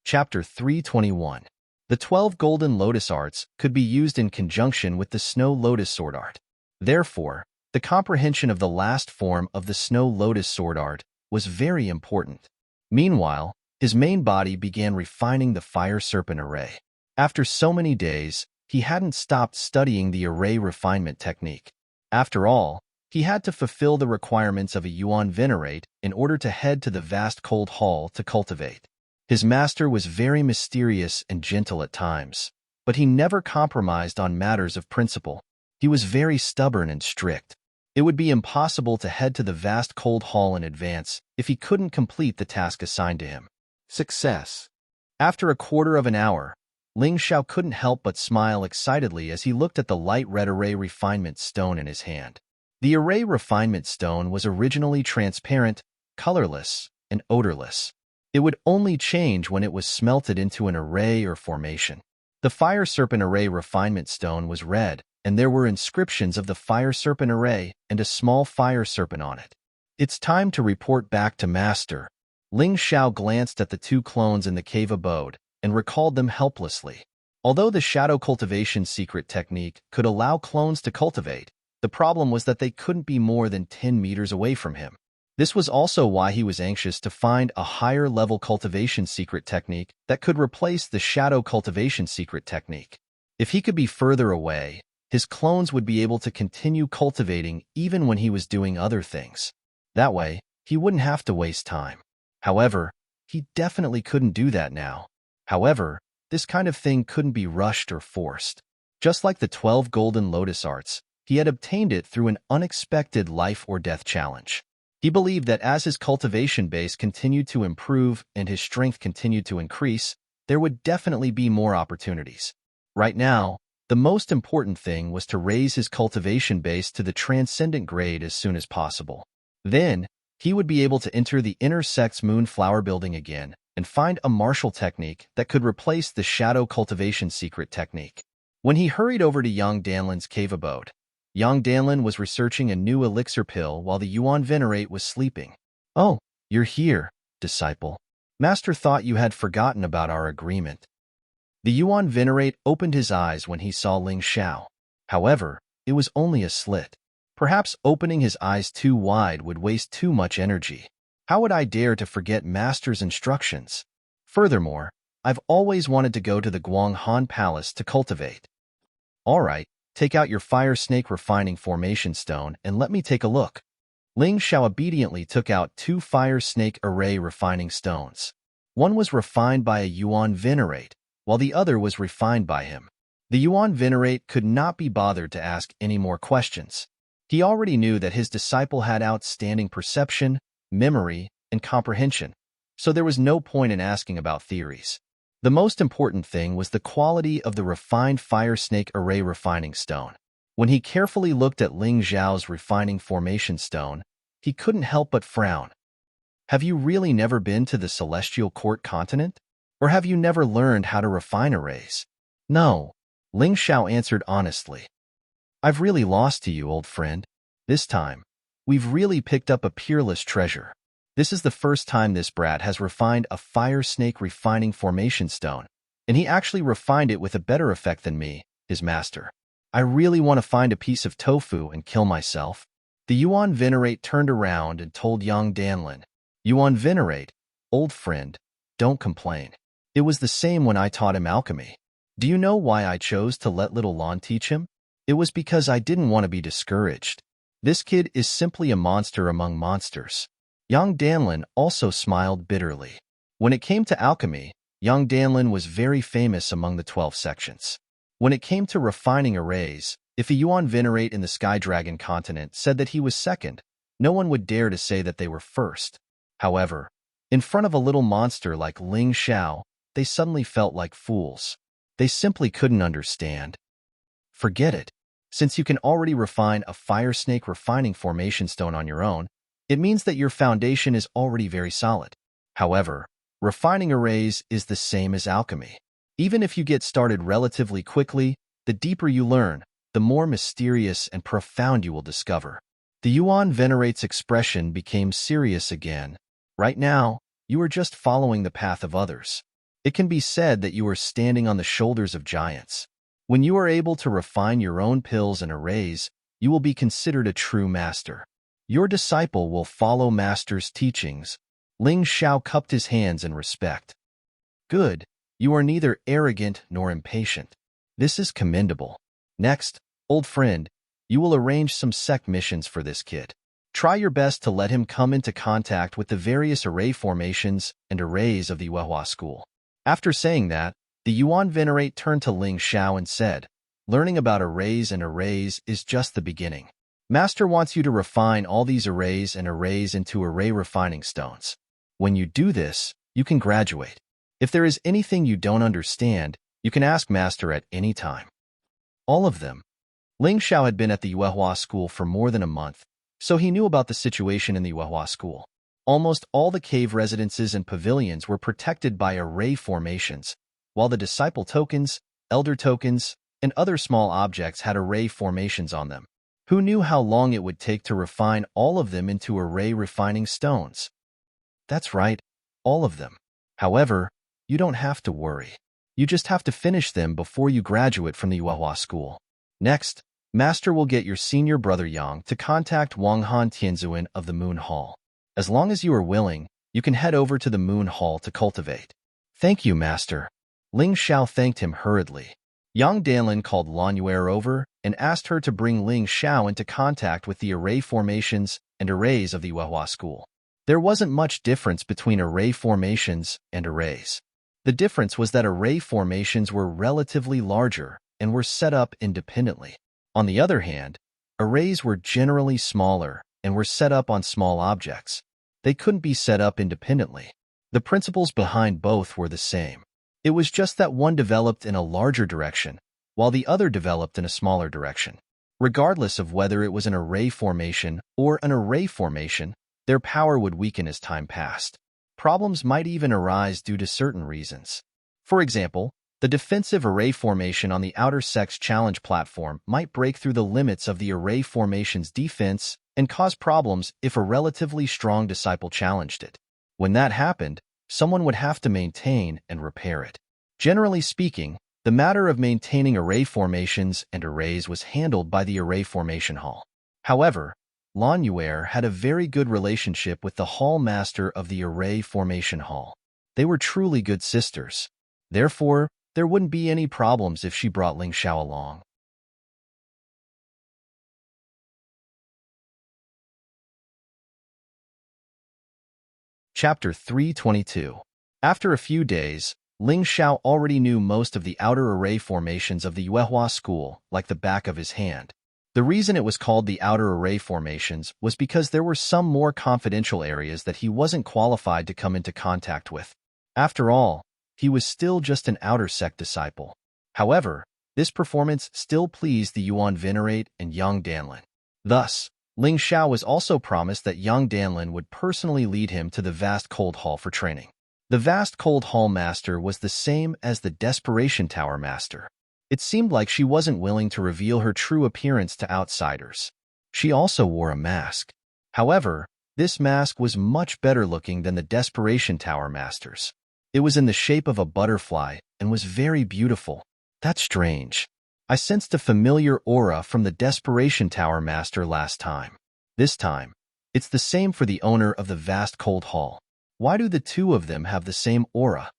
[SPEAKER 1] Chapter 321. The 12 golden lotus arts could be used in conjunction with the snow lotus sword art. Therefore, the comprehension of the last form of the snow lotus sword art was very important. Meanwhile, his main body began refining the fire serpent array. After so many days, he hadn't stopped studying the array refinement technique. After all, he had to fulfill the requirements of a yuan venerate in order to head to the vast cold hall to cultivate. His master was very mysterious and gentle at times, but he never compromised on matters of principle. He was very stubborn and strict. It would be impossible to head to the vast cold hall in advance if he couldn't complete the task assigned to him. Success. After a quarter of an hour, Ling Xiao couldn't help but smile excitedly as he looked at the light red array refinement stone in his hand. The array refinement stone was originally transparent, colorless, and odorless. It would only change when it was smelted into an array or formation. The fire serpent array refinement stone was red, and there were inscriptions of the fire serpent array and a small fire serpent on it. It's time to report back to Master. Ling Xiao glanced at the 2 clones in the cave abode and recalled them helplessly. Although the shadow cultivation secret technique could allow clones to cultivate, the problem was that they couldn't be more than 10 meters away from him. This was also why he was anxious to find a higher-level cultivation secret technique that could replace the shadow cultivation secret technique. If he could be further away, his clones would be able to continue cultivating even when he was doing other things. That way, he wouldn't have to waste time. However, he definitely couldn't do that now. However, this kind of thing couldn't be rushed or forced. Just like the 12 golden lotus arts, he had obtained it through an unexpected life or death challenge. He believed that as his cultivation base continued to improve and his strength continued to increase, there would definitely be more opportunities. Right now, the most important thing was to raise his cultivation base to the transcendent grade as soon as possible. Then, he would be able to enter the inner sect's moonflower building again and find a martial technique that could replace the shadow cultivation secret technique. When he hurried over to Yang Danlin's cave abode, Yang Danlin was researching a new elixir pill while the Yuan Venerate was sleeping. "Oh, you're here, disciple. Master thought you had forgotten about our agreement." The Yuan Venerate opened his eyes when he saw Ling Xiao. However, it was only a slit. Perhaps opening his eyes too wide would waste too much energy. How would I dare to forget Master's instructions? Furthermore, I've always wanted to go to the Guanghan Palace to cultivate. All right, take out your fire snake refining formation stone and let me take a look. Ling Xiao obediently took out 2 fire snake array refining stones. One was refined by a Yuan Venerate, while the other was refined by him. The Yuan Venerate could not be bothered to ask any more questions. He already knew that his disciple had outstanding perception, memory, and comprehension, so there was no point in asking about theories. The most important thing was the quality of the refined fire snake array refining stone. When he carefully looked at Ling Xiao's refining formation stone, he couldn't help but frown. Have you really never been to the Celestial Court continent? Or have you never learned how to refine arrays? No, Ling Xiao answered honestly. I've really lost to you, old friend. This time, we've really picked up a peerless treasure. This is the first time this brat has refined a fire snake refining formation stone, and he actually refined it with a better effect than me, his master. I really want to find a piece of tofu and kill myself. The Yuan Venerate turned around and told young Danlin, Yuan Venerate, old friend, don't complain. It was the same when I taught him alchemy. Do you know why I chose to let little Lon teach him? It was because I didn't want to be discouraged. This kid is simply a monster among monsters. Young Danlin also smiled bitterly. When it came to alchemy, young Danlin was very famous among the 12 sections. When it came to refining arrays, if a Yuan Venerate in the Sky Dragon continent said that he was second, no one would dare to say that they were first. However, in front of a little monster like Ling Xiao, they suddenly felt like fools. They simply couldn't understand. Forget it. Since you can already refine a fire snake refining formation stone on your own, it means that your foundation is already very solid. However, refining arrays is the same as alchemy. Even if you get started relatively quickly, the deeper you learn, the more mysterious and profound you will discover. The Yuan Venerate's expression became serious again. Right now, you are just following the path of others. It can be said that you are standing on the shoulders of giants. When you are able to refine your own pills and arrays, you will be considered a true master. Your disciple will follow master's teachings. Ling Xiao cupped his hands in respect. Good. You are neither arrogant nor impatient. This is commendable. Next, old friend, you will arrange some sect missions for this kid. Try your best to let him come into contact with the various array formations and arrays of the Yuehua school. After saying that, the Yuan Venerate turned to Ling Xiao and said, learning about arrays and arrays is just the beginning. Master wants you to refine all these arrays and arrays into array refining stones. When you do this, you can graduate. If there is anything you don't understand, you can ask Master at any time. All of them. Ling Xiao had been at the Yuehua school for more than a month, so he knew about the situation in the Yuehua school. Almost all the cave residences and pavilions were protected by array formations, while the disciple tokens, elder tokens, and other small objects had array formations on them. Who knew how long it would take to refine all of them into array refining stones? That's right, all of them. However, you don't have to worry. You just have to finish them before you graduate from the Yuehua school. Next, Master will get your senior brother Yang to contact Wanghan Tianzuan of the Moon Hall. As long as you are willing, you can head over to the Moon Hall to cultivate. Thank you, Master. Ling Xiao thanked him hurriedly. Yang Danlin called Lan Yuer over and asked her to bring Ling Xiao into contact with the array formations and arrays of the Yuehua school. There wasn't much difference between array formations and arrays. The difference was that array formations were relatively larger and were set up independently. On the other hand, arrays were generally smaller and were set up on small objects. They couldn't be set up independently. The principles behind both were the same. It was just that one developed in a larger direction, while the other developed in a smaller direction. Regardless of whether it was an array formation or an array formation, their power would weaken as time passed. Problems might even arise due to certain reasons. For example, the defensive array formation on the Outer Sex Challenge platform might break through the limits of the array formation's defense and cause problems if a relatively strong disciple challenged it. When that happened, someone would have to maintain and repair it. Generally speaking, the matter of maintaining array formations and arrays was handled by the Array Formation Hall. However, Lan Yuer had a very good relationship with the Hall Master of the Array Formation Hall. They were truly good sisters. Therefore, there wouldn't be any problems if she brought Ling Xiao along. Chapter 322. After a few days, Ling Xiao already knew most of the outer array formations of the Yuehua school like the back of his hand. The reason it was called the outer array formations was because there were some more confidential areas that he wasn't qualified to come into contact with. After all, he was still just an outer sect disciple. However, this performance still pleased the Yuan Venerate and Yang Danlin. Thus, Ling Xiao was also promised that Yang Danlin would personally lead him to the vast cold hall for training. The vast cold hall master was the same as the Desperation Tower master. It seemed like she wasn't willing to reveal her true appearance to outsiders. She also wore a mask. However, this mask was much better looking than the Desperation Tower master's. It was in the shape of a butterfly and was very beautiful. That's strange. I sensed a familiar aura from the Desperation Tower master last time. This time, it's the same for the owner of the vast cold hall. Why do the two of them have the same aura?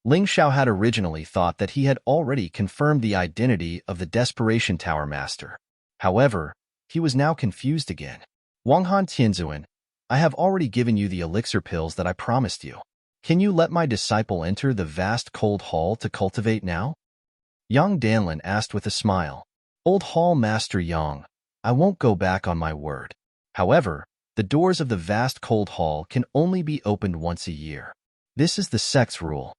[SPEAKER 1] Ling Xiao had originally thought that he had already confirmed the identity of the Desperation Tower master. However, he was now confused again. Wanghan Tianzuan, I have already given you the elixir pills that I promised you. Can you let my disciple enter the vast cold hall to cultivate now? Yang Danlin asked with a smile. Old Hall Master Yang, I won't go back on my word. However, the doors of the vast cold hall can only be opened once a year. This is the sect's rule.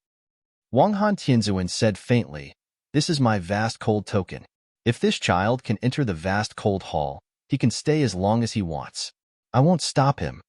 [SPEAKER 1] Wang Han Tianzuan said faintly, This is my vast cold token. If this child can enter the vast cold hall, he can stay as long as he wants. I won't stop him.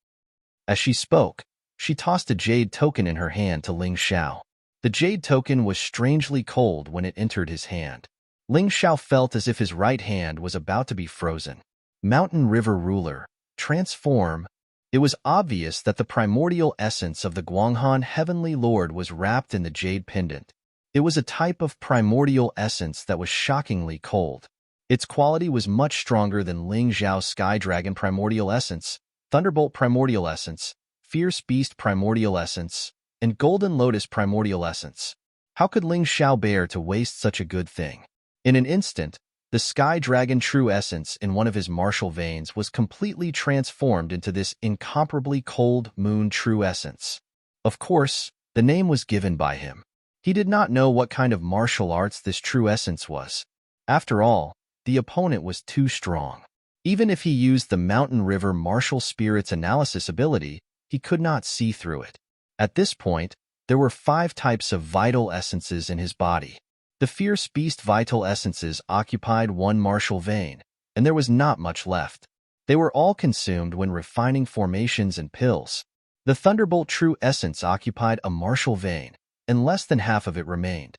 [SPEAKER 1] As she spoke, she tossed a jade token in her hand to Ling Xiao. The jade token was strangely cold when it entered his hand. Ling Xiao felt as if his right hand was about to be frozen. Mountain River Ruler, transform. It was obvious that the primordial essence of the Guanghan Heavenly Lord was wrapped in the jade pendant. It was a type of primordial essence that was shockingly cold. Its quality was much stronger than Ling Xiao's Sky Dragon Primordial Essence, Thunderbolt Primordial Essence, Fierce Beast Primordial Essence, and Golden Lotus Primordial Essence. How could Ling Xiao bear to waste such a good thing? In an instant, the Sky Dragon True Essence in one of his martial veins was completely transformed into this incomparably cold Moon True Essence. Of course, the name was given by him. He did not know what kind of martial arts this True Essence was. After all, the opponent was too strong. Even if he used the Mountain River Martial Spirits Analysis ability, he could not see through it. At this point, there were 5 types of vital essences in his body. The Fierce Beast vital essences occupied 1 martial vein, and there was not much left. They were all consumed when refining formations and pills. The Thunderbolt True Essence occupied a martial vein, and less than half of it remained.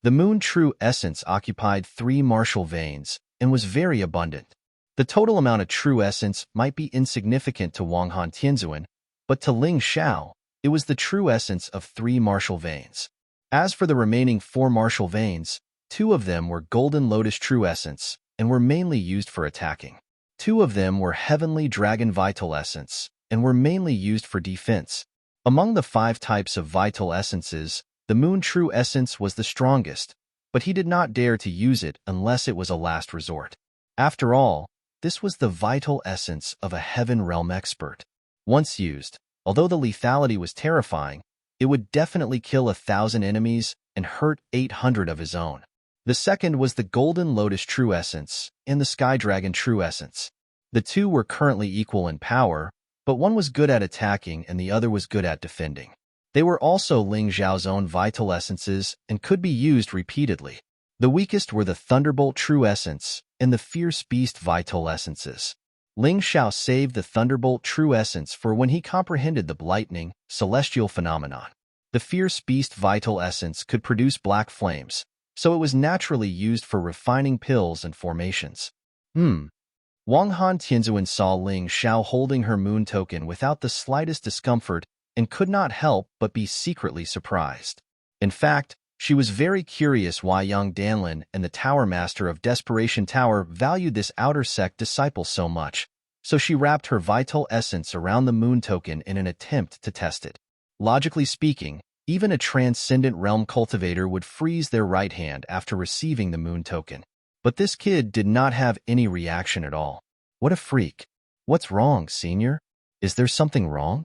[SPEAKER 1] The Moon True Essence occupied 3 martial veins and was very abundant. The total amount of True Essence might be insignificant to Wanghan Tianzuan, but to Ling Xiao, it was the true essence of 3 martial veins. As for the remaining 4 martial veins, 2 of them were Golden Lotus True Essence and were mainly used for attacking. 2 of them were Heavenly Dragon Vital Essence and were mainly used for defense. Among the 5 types of vital essences, the Moon True Essence was the strongest, but he did not dare to use it unless it was a last resort. After all, this was the vital essence of a Heaven Realm expert. Once used, although the lethality was terrifying, it would definitely kill 1,000 enemies and hurt 800 of his own. The second was the Golden Lotus True Essence and the Sky Dragon True Essence. The 2 were currently equal in power, but one was good at attacking and the other was good at defending. They were also Ling Xiao's own vital essences and could be used repeatedly. The weakest were the Thunderbolt True Essence and the Fierce Beast vital essences. Ling Xiao saved the Thunderbolt True Essence for when he comprehended the lightning, celestial phenomenon. The Fierce Beast Vital Essence could produce black flames, so it was naturally used for refining pills and formations. Wang Han Tianzuan saw Ling Xiao holding her moon token without the slightest discomfort and could not help but be secretly surprised. In fact, she was very curious why Yang Danlin and the Tower Master of Desperation Tower valued this outer sect disciple so much, so she wrapped her vital essence around the moon token in an attempt to test it. Logically speaking, Even a transcendent realm cultivator would freeze their right hand after receiving the moon token. But this kid did not have any reaction at all. What a freak. What's wrong, senior? Is there something wrong?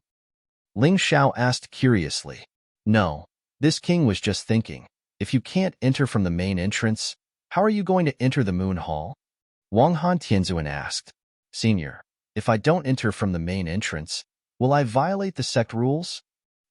[SPEAKER 1] Ling Xiao asked curiously. No, this king was just thinking. If you can't enter from the main entrance, how are you going to enter the moon hall? Wang Han Tianzuan asked. Senior, if I don't enter from the main entrance, will I violate the sect rules?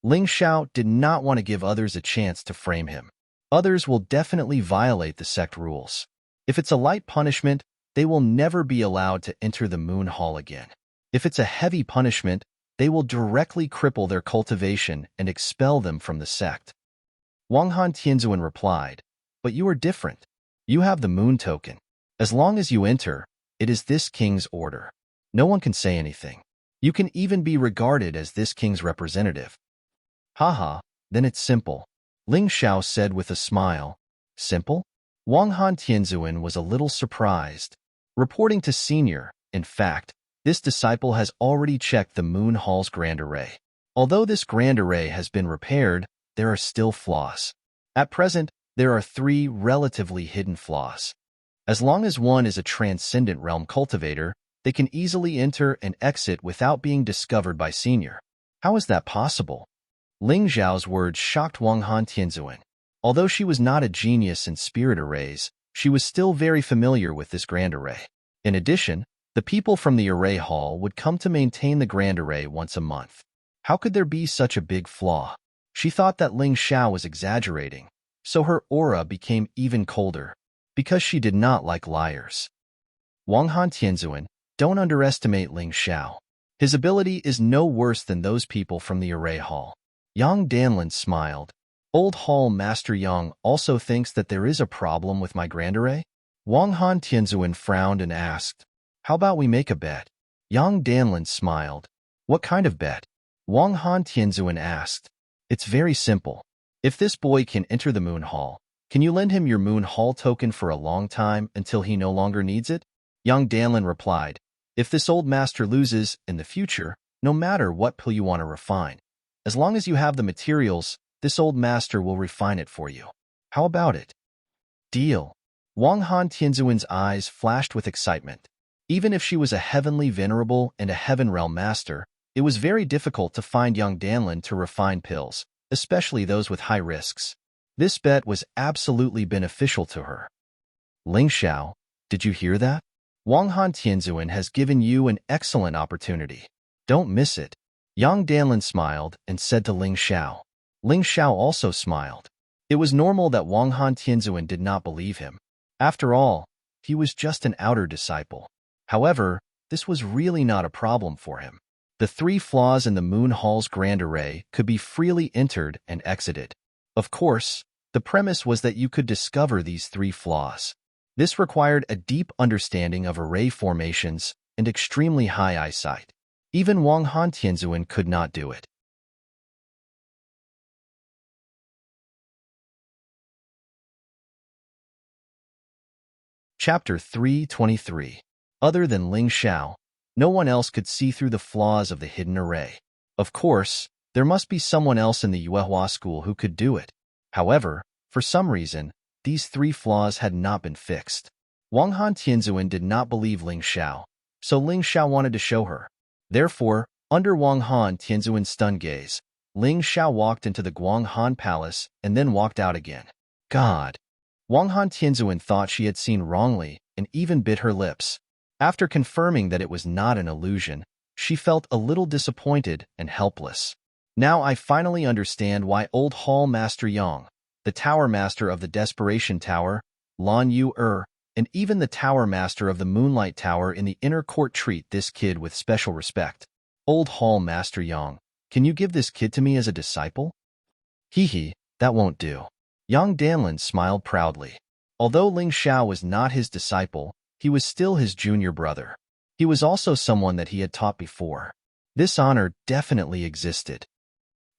[SPEAKER 1] Ling Xiao did not want to give others a chance to frame him. Others will definitely violate the sect rules. If it's a light punishment, they will never be allowed to enter the moon hall again. If it's a heavy punishment, they will directly cripple their cultivation and expel them from the sect. Wang Han Tianzuan replied, but you are different. You have the moon token. As long as you enter, it is this king's order. No one can say anything. You can even be regarded as this king's representative. Haha, then it's simple. Ling Xiao said with a smile. Simple? Wang Han Tianzuan was a little surprised. Reporting to senior, in fact, this disciple has already checked the moon hall's grand array. Although this grand array has been repaired, there are still flaws. At present, there are 3 relatively hidden flaws. As long as one is a transcendent realm cultivator, they can easily enter and exit without being discovered by senior. How is that possible? Ling Xiao's words shocked Wang Han Tianzuan. Although she was not a genius in spirit arrays, she was still very familiar with this grand array. In addition, the people from the array hall would come to maintain the grand array once a month. How could there be such a big flaw? She thought that Ling Xiao was exaggerating, so her aura became even colder, because she did not like liars. Wang Han Tianzuan, don't underestimate Ling Xiao. His ability is no worse than those people from the array hall. Yang Danlin smiled. Old Hall Master Yang also thinks that there is a problem with my grand array? Wang Han Tianzuan frowned and asked, how about we make a bet? Yang Danlin smiled. What kind of bet? Wang Han Tianzuan asked. It's very simple. If this boy can enter the moon hall, can you lend him your moon hall token for a long time until he no longer needs it? Yang Danlin replied, if this old master loses in the future, no matter what pill you want to refine, as long as you have the materials, this old master will refine it for you. How about it? Deal. Wang Han Tianzuan's eyes flashed with excitement. Even if she was a heavenly venerable and a heaven realm master, it was very difficult to find Yang Danlin to refine pills, especially those with high risks. This bet was absolutely beneficial to her. Ling Xiao, did you hear that? Wang Han Tianzuan has given you an excellent opportunity. Don't miss it. Yang Danlin smiled and said to Ling Xiao. Ling Xiao also smiled. It was normal that Wang Han Tianzuan did not believe him. After all, he was just an outer disciple. However, this was really not a problem for him. The 3 flaws in the Moon Hall's grand array could be freely entered and exited. Of course, the premise was that you could discover these 3 flaws. This required a deep understanding of array formations and extremely high eyesight. Even Wang Han Tianzuan could not do it. Chapter 323. Other than Ling Xiao, no one else could see through the flaws of the hidden array. Of course, there must be someone else in the Yuehua school who could do it. However, for some reason, these 3 flaws had not been fixed. Wang Han Tianzuan did not believe Ling Xiao, so Ling Xiao wanted to show her. Therefore, under Wang Han Tianzuan's stunned gaze, Ling Xiao walked into the Guang Han Palace and then walked out again. God! Wang Han Tianzuan thought she had seen wrongly and even bit her lips. After confirming that it was not an illusion, she felt a little disappointed and helpless. Now I finally understand why Old Hall Master Yang, the Tower Master of the Desperation Tower, Lan Yu and even the Tower Master of the Moonlight Tower in the inner court treat this kid with special respect. Old Hall Master Yang, can you give this kid to me as a disciple? Hee, that won't do. Yang Danlin smiled proudly. Although Ling Xiao was not his disciple, he was still his junior brother. He was also someone that he had taught before. This honor definitely existed.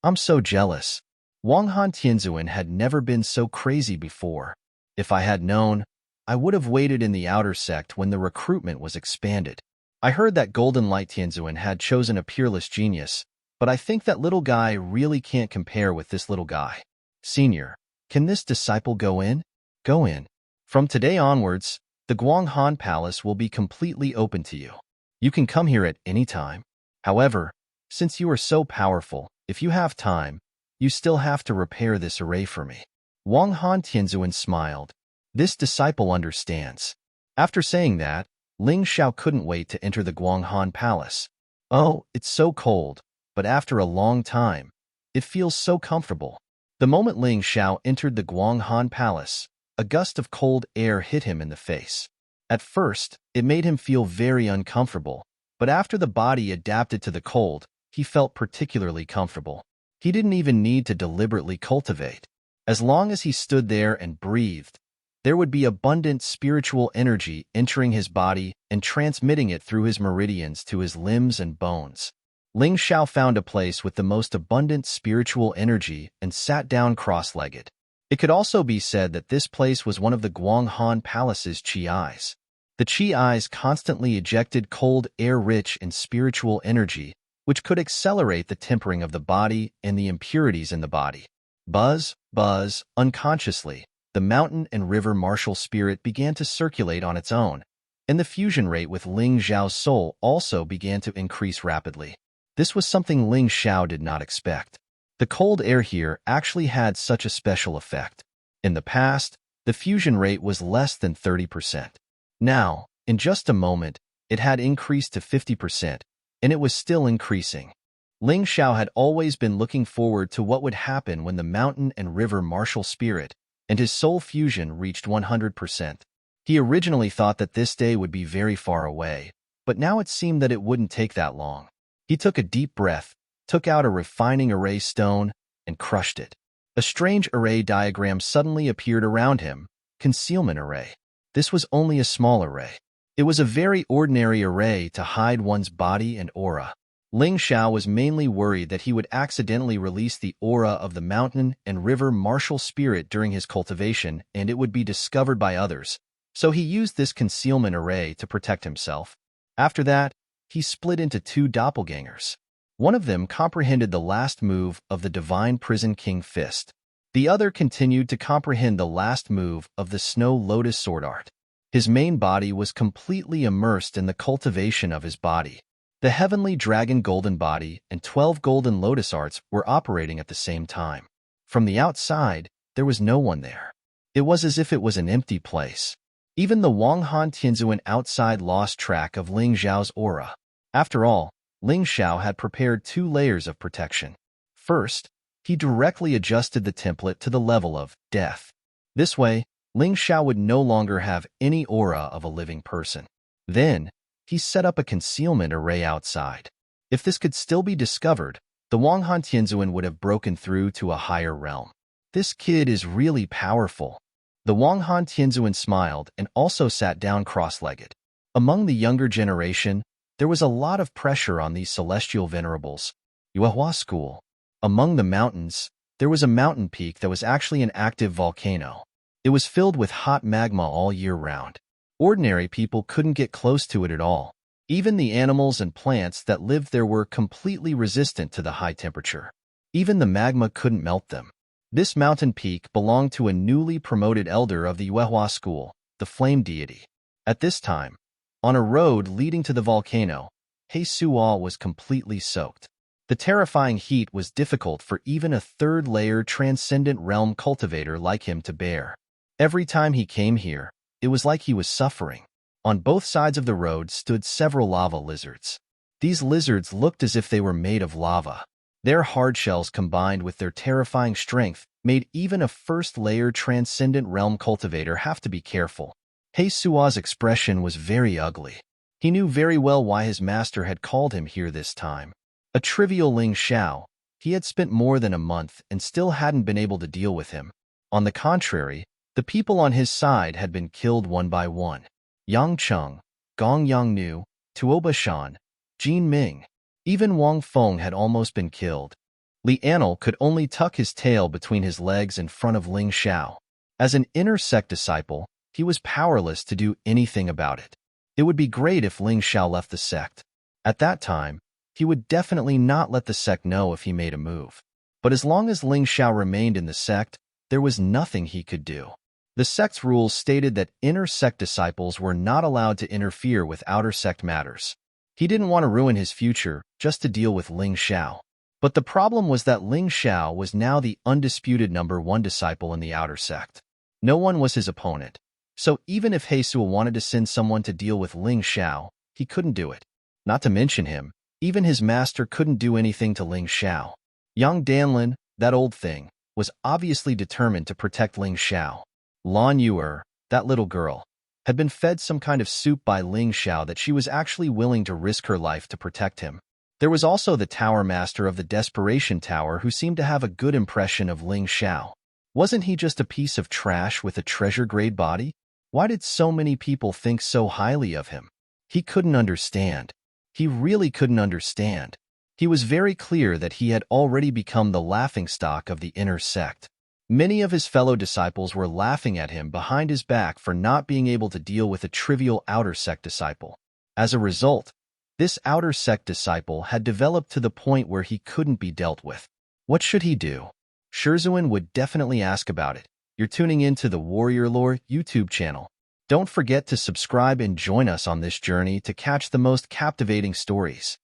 [SPEAKER 1] I'm so jealous. Wang Han Tianzuan had never been so crazy before. If I had known, I would have waited in the outer sect when the recruitment was expanded. I heard that Golden Light Tianzuan had chosen a peerless genius, but I think that little guy really can't compare with this little guy. Senior, can this disciple go in? Go in. From today onwards, the Guanghan Palace will be completely open to you. You can come here at any time. However, since you are so powerful, if you have time, you still have to repair this array for me. Wang Han Tianzuan smiled. This disciple understands. After saying that, Ling Xiao couldn't wait to enter the Guanghan Palace. Oh, it's so cold, but after a long time, it feels so comfortable. The moment Ling Xiao entered the Guanghan Palace, a gust of cold air hit him in the face. At first, it made him feel very uncomfortable, but after the body adapted to the cold, he felt particularly comfortable. He didn't even need to deliberately cultivate. As long as he stood there and breathed, there would be abundant spiritual energy entering his body and transmitting it through his meridians to his limbs and bones. Ling Xiao found a place with the most abundant spiritual energy and sat down cross-legged. It could also be said that this place was one of the Guanghan Palace's qi eyes. The qi eyes constantly ejected cold air rich in spiritual energy, which could accelerate the tempering of the body and the impurities in the body. Buzz, buzz, unconsciously, the mountain and river martial spirit began to circulate on its own, and the fusion rate with Ling Xiao's soul also began to increase rapidly. This was something Ling Xiao did not expect. The cold air here actually had such a special effect. In the past, the fusion rate was less than 30%. Now, in just a moment, it had increased to 50%, and it was still increasing. Ling Xiao had always been looking forward to what would happen when the mountain and river martial spirit and his soul fusion reached 100%. He originally thought that this day would be very far away, but now it seemed that it wouldn't take that long. He took a deep breath, took out a refining array stone, and crushed it. A strange array diagram suddenly appeared around him, concealment array. This was only a small array. It was a very ordinary array to hide one's body and aura. Ling Xiao was mainly worried that he would accidentally release the aura of the mountain and river martial spirit during his cultivation and it would be discovered by others, so he used this concealment array to protect himself. After that, he split into two doppelgangers. One of them comprehended the last move of the Divine Prison King Fist. The other continued to comprehend the last move of the Snow Lotus Sword Art. His main body was completely immersed in the cultivation of his body. The Heavenly Dragon Golden Body and 12 Golden Lotus Arts were operating at the same time. From the outside, there was no one there. It was as if it was an empty place. Even the Wang Han Tianzuan outside lost track of Ling Xiao's aura. After all, Ling Xiao had prepared 2 layers of protection. First, he directly adjusted the template to the level of death. This way, Ling Xiao would no longer have any aura of a living person. Then, he set up a concealment array outside. If this could still be discovered, the Wang Han Tianzuan would have broken through to a higher realm. This kid is really powerful. The Wang Han Tianzuan smiled and also sat down cross-legged. Among the younger generation, there was a lot of pressure on these celestial venerables. Yuehua School. Among the mountains, there was a mountain peak that was actually an active volcano. It was filled with hot magma all year round. Ordinary people couldn't get close to it at all. Even the animals and plants that lived there were completely resistant to the high temperature. Even the magma couldn't melt them. This mountain peak belonged to a newly promoted elder of the Yuehua school, the flame deity. At this time, on a road leading to the volcano, He Sual was completely soaked. The terrifying heat was difficult for even a third-layer transcendent realm cultivator like him to bear. Every time he came here, it was like he was suffering. On both sides of the road stood several lava lizards. These lizards looked as if they were made of lava. Their hard shells combined with their terrifying strength made even a first-layer transcendent realm cultivator have to be careful. He Sua's expression was very ugly. He knew very well why his master had called him here this time. A trivial Ling Xiao, he had spent more than a month and still hadn't been able to deal with him. On the contrary, the people on his side had been killed one by one. Yang Cheng, Gong Yangnu, Tuoba Shan, Jin Ming. Even Wang Feng had almost been killed. Li Anil could only tuck his tail between his legs in front of Ling Xiao. As an inner sect disciple, he was powerless to do anything about it. It would be great if Ling Xiao left the sect. At that time, He would definitely not let the sect know if he made a move. But as long as Ling Xiao remained in the sect, there was nothing he could do. The sect's rules stated that inner sect disciples were not allowed to interfere with outer sect matters. He didn't want to ruin his future just to deal with Ling Xiao. But the problem was that Ling Xiao was now the undisputed #1 disciple in the outer sect. No one was his opponent. So even if Heisui wanted to send someone to deal with Ling Xiao, he couldn't do it. Not to mention him, even his master couldn't do anything to Ling Xiao. Young Danlin, that old thing, was obviously determined to protect Ling Xiao. Lan Yuer, that little girl, had been fed some kind of soup by Ling Xiao that she was actually willing to risk her life to protect him. There was also the tower master of the Desperation Tower who seemed to have a good impression of Ling Xiao. Wasn't he just a piece of trash with a treasure-grade body? Why did so many people think so highly of him? He couldn't understand. He really couldn't understand. He was very clear that he had already become the laughingstock of the inner sect. Many of his fellow disciples were laughing at him behind his back for not being able to deal with a trivial outer sect disciple. As a result, this outer sect disciple had developed to the point where he couldn't be dealt with. What should he do? Shizuan would definitely ask about it. You're tuning into the Warrior Lore YouTube channel. Don't forget to subscribe and join us on this journey to catch the most captivating stories.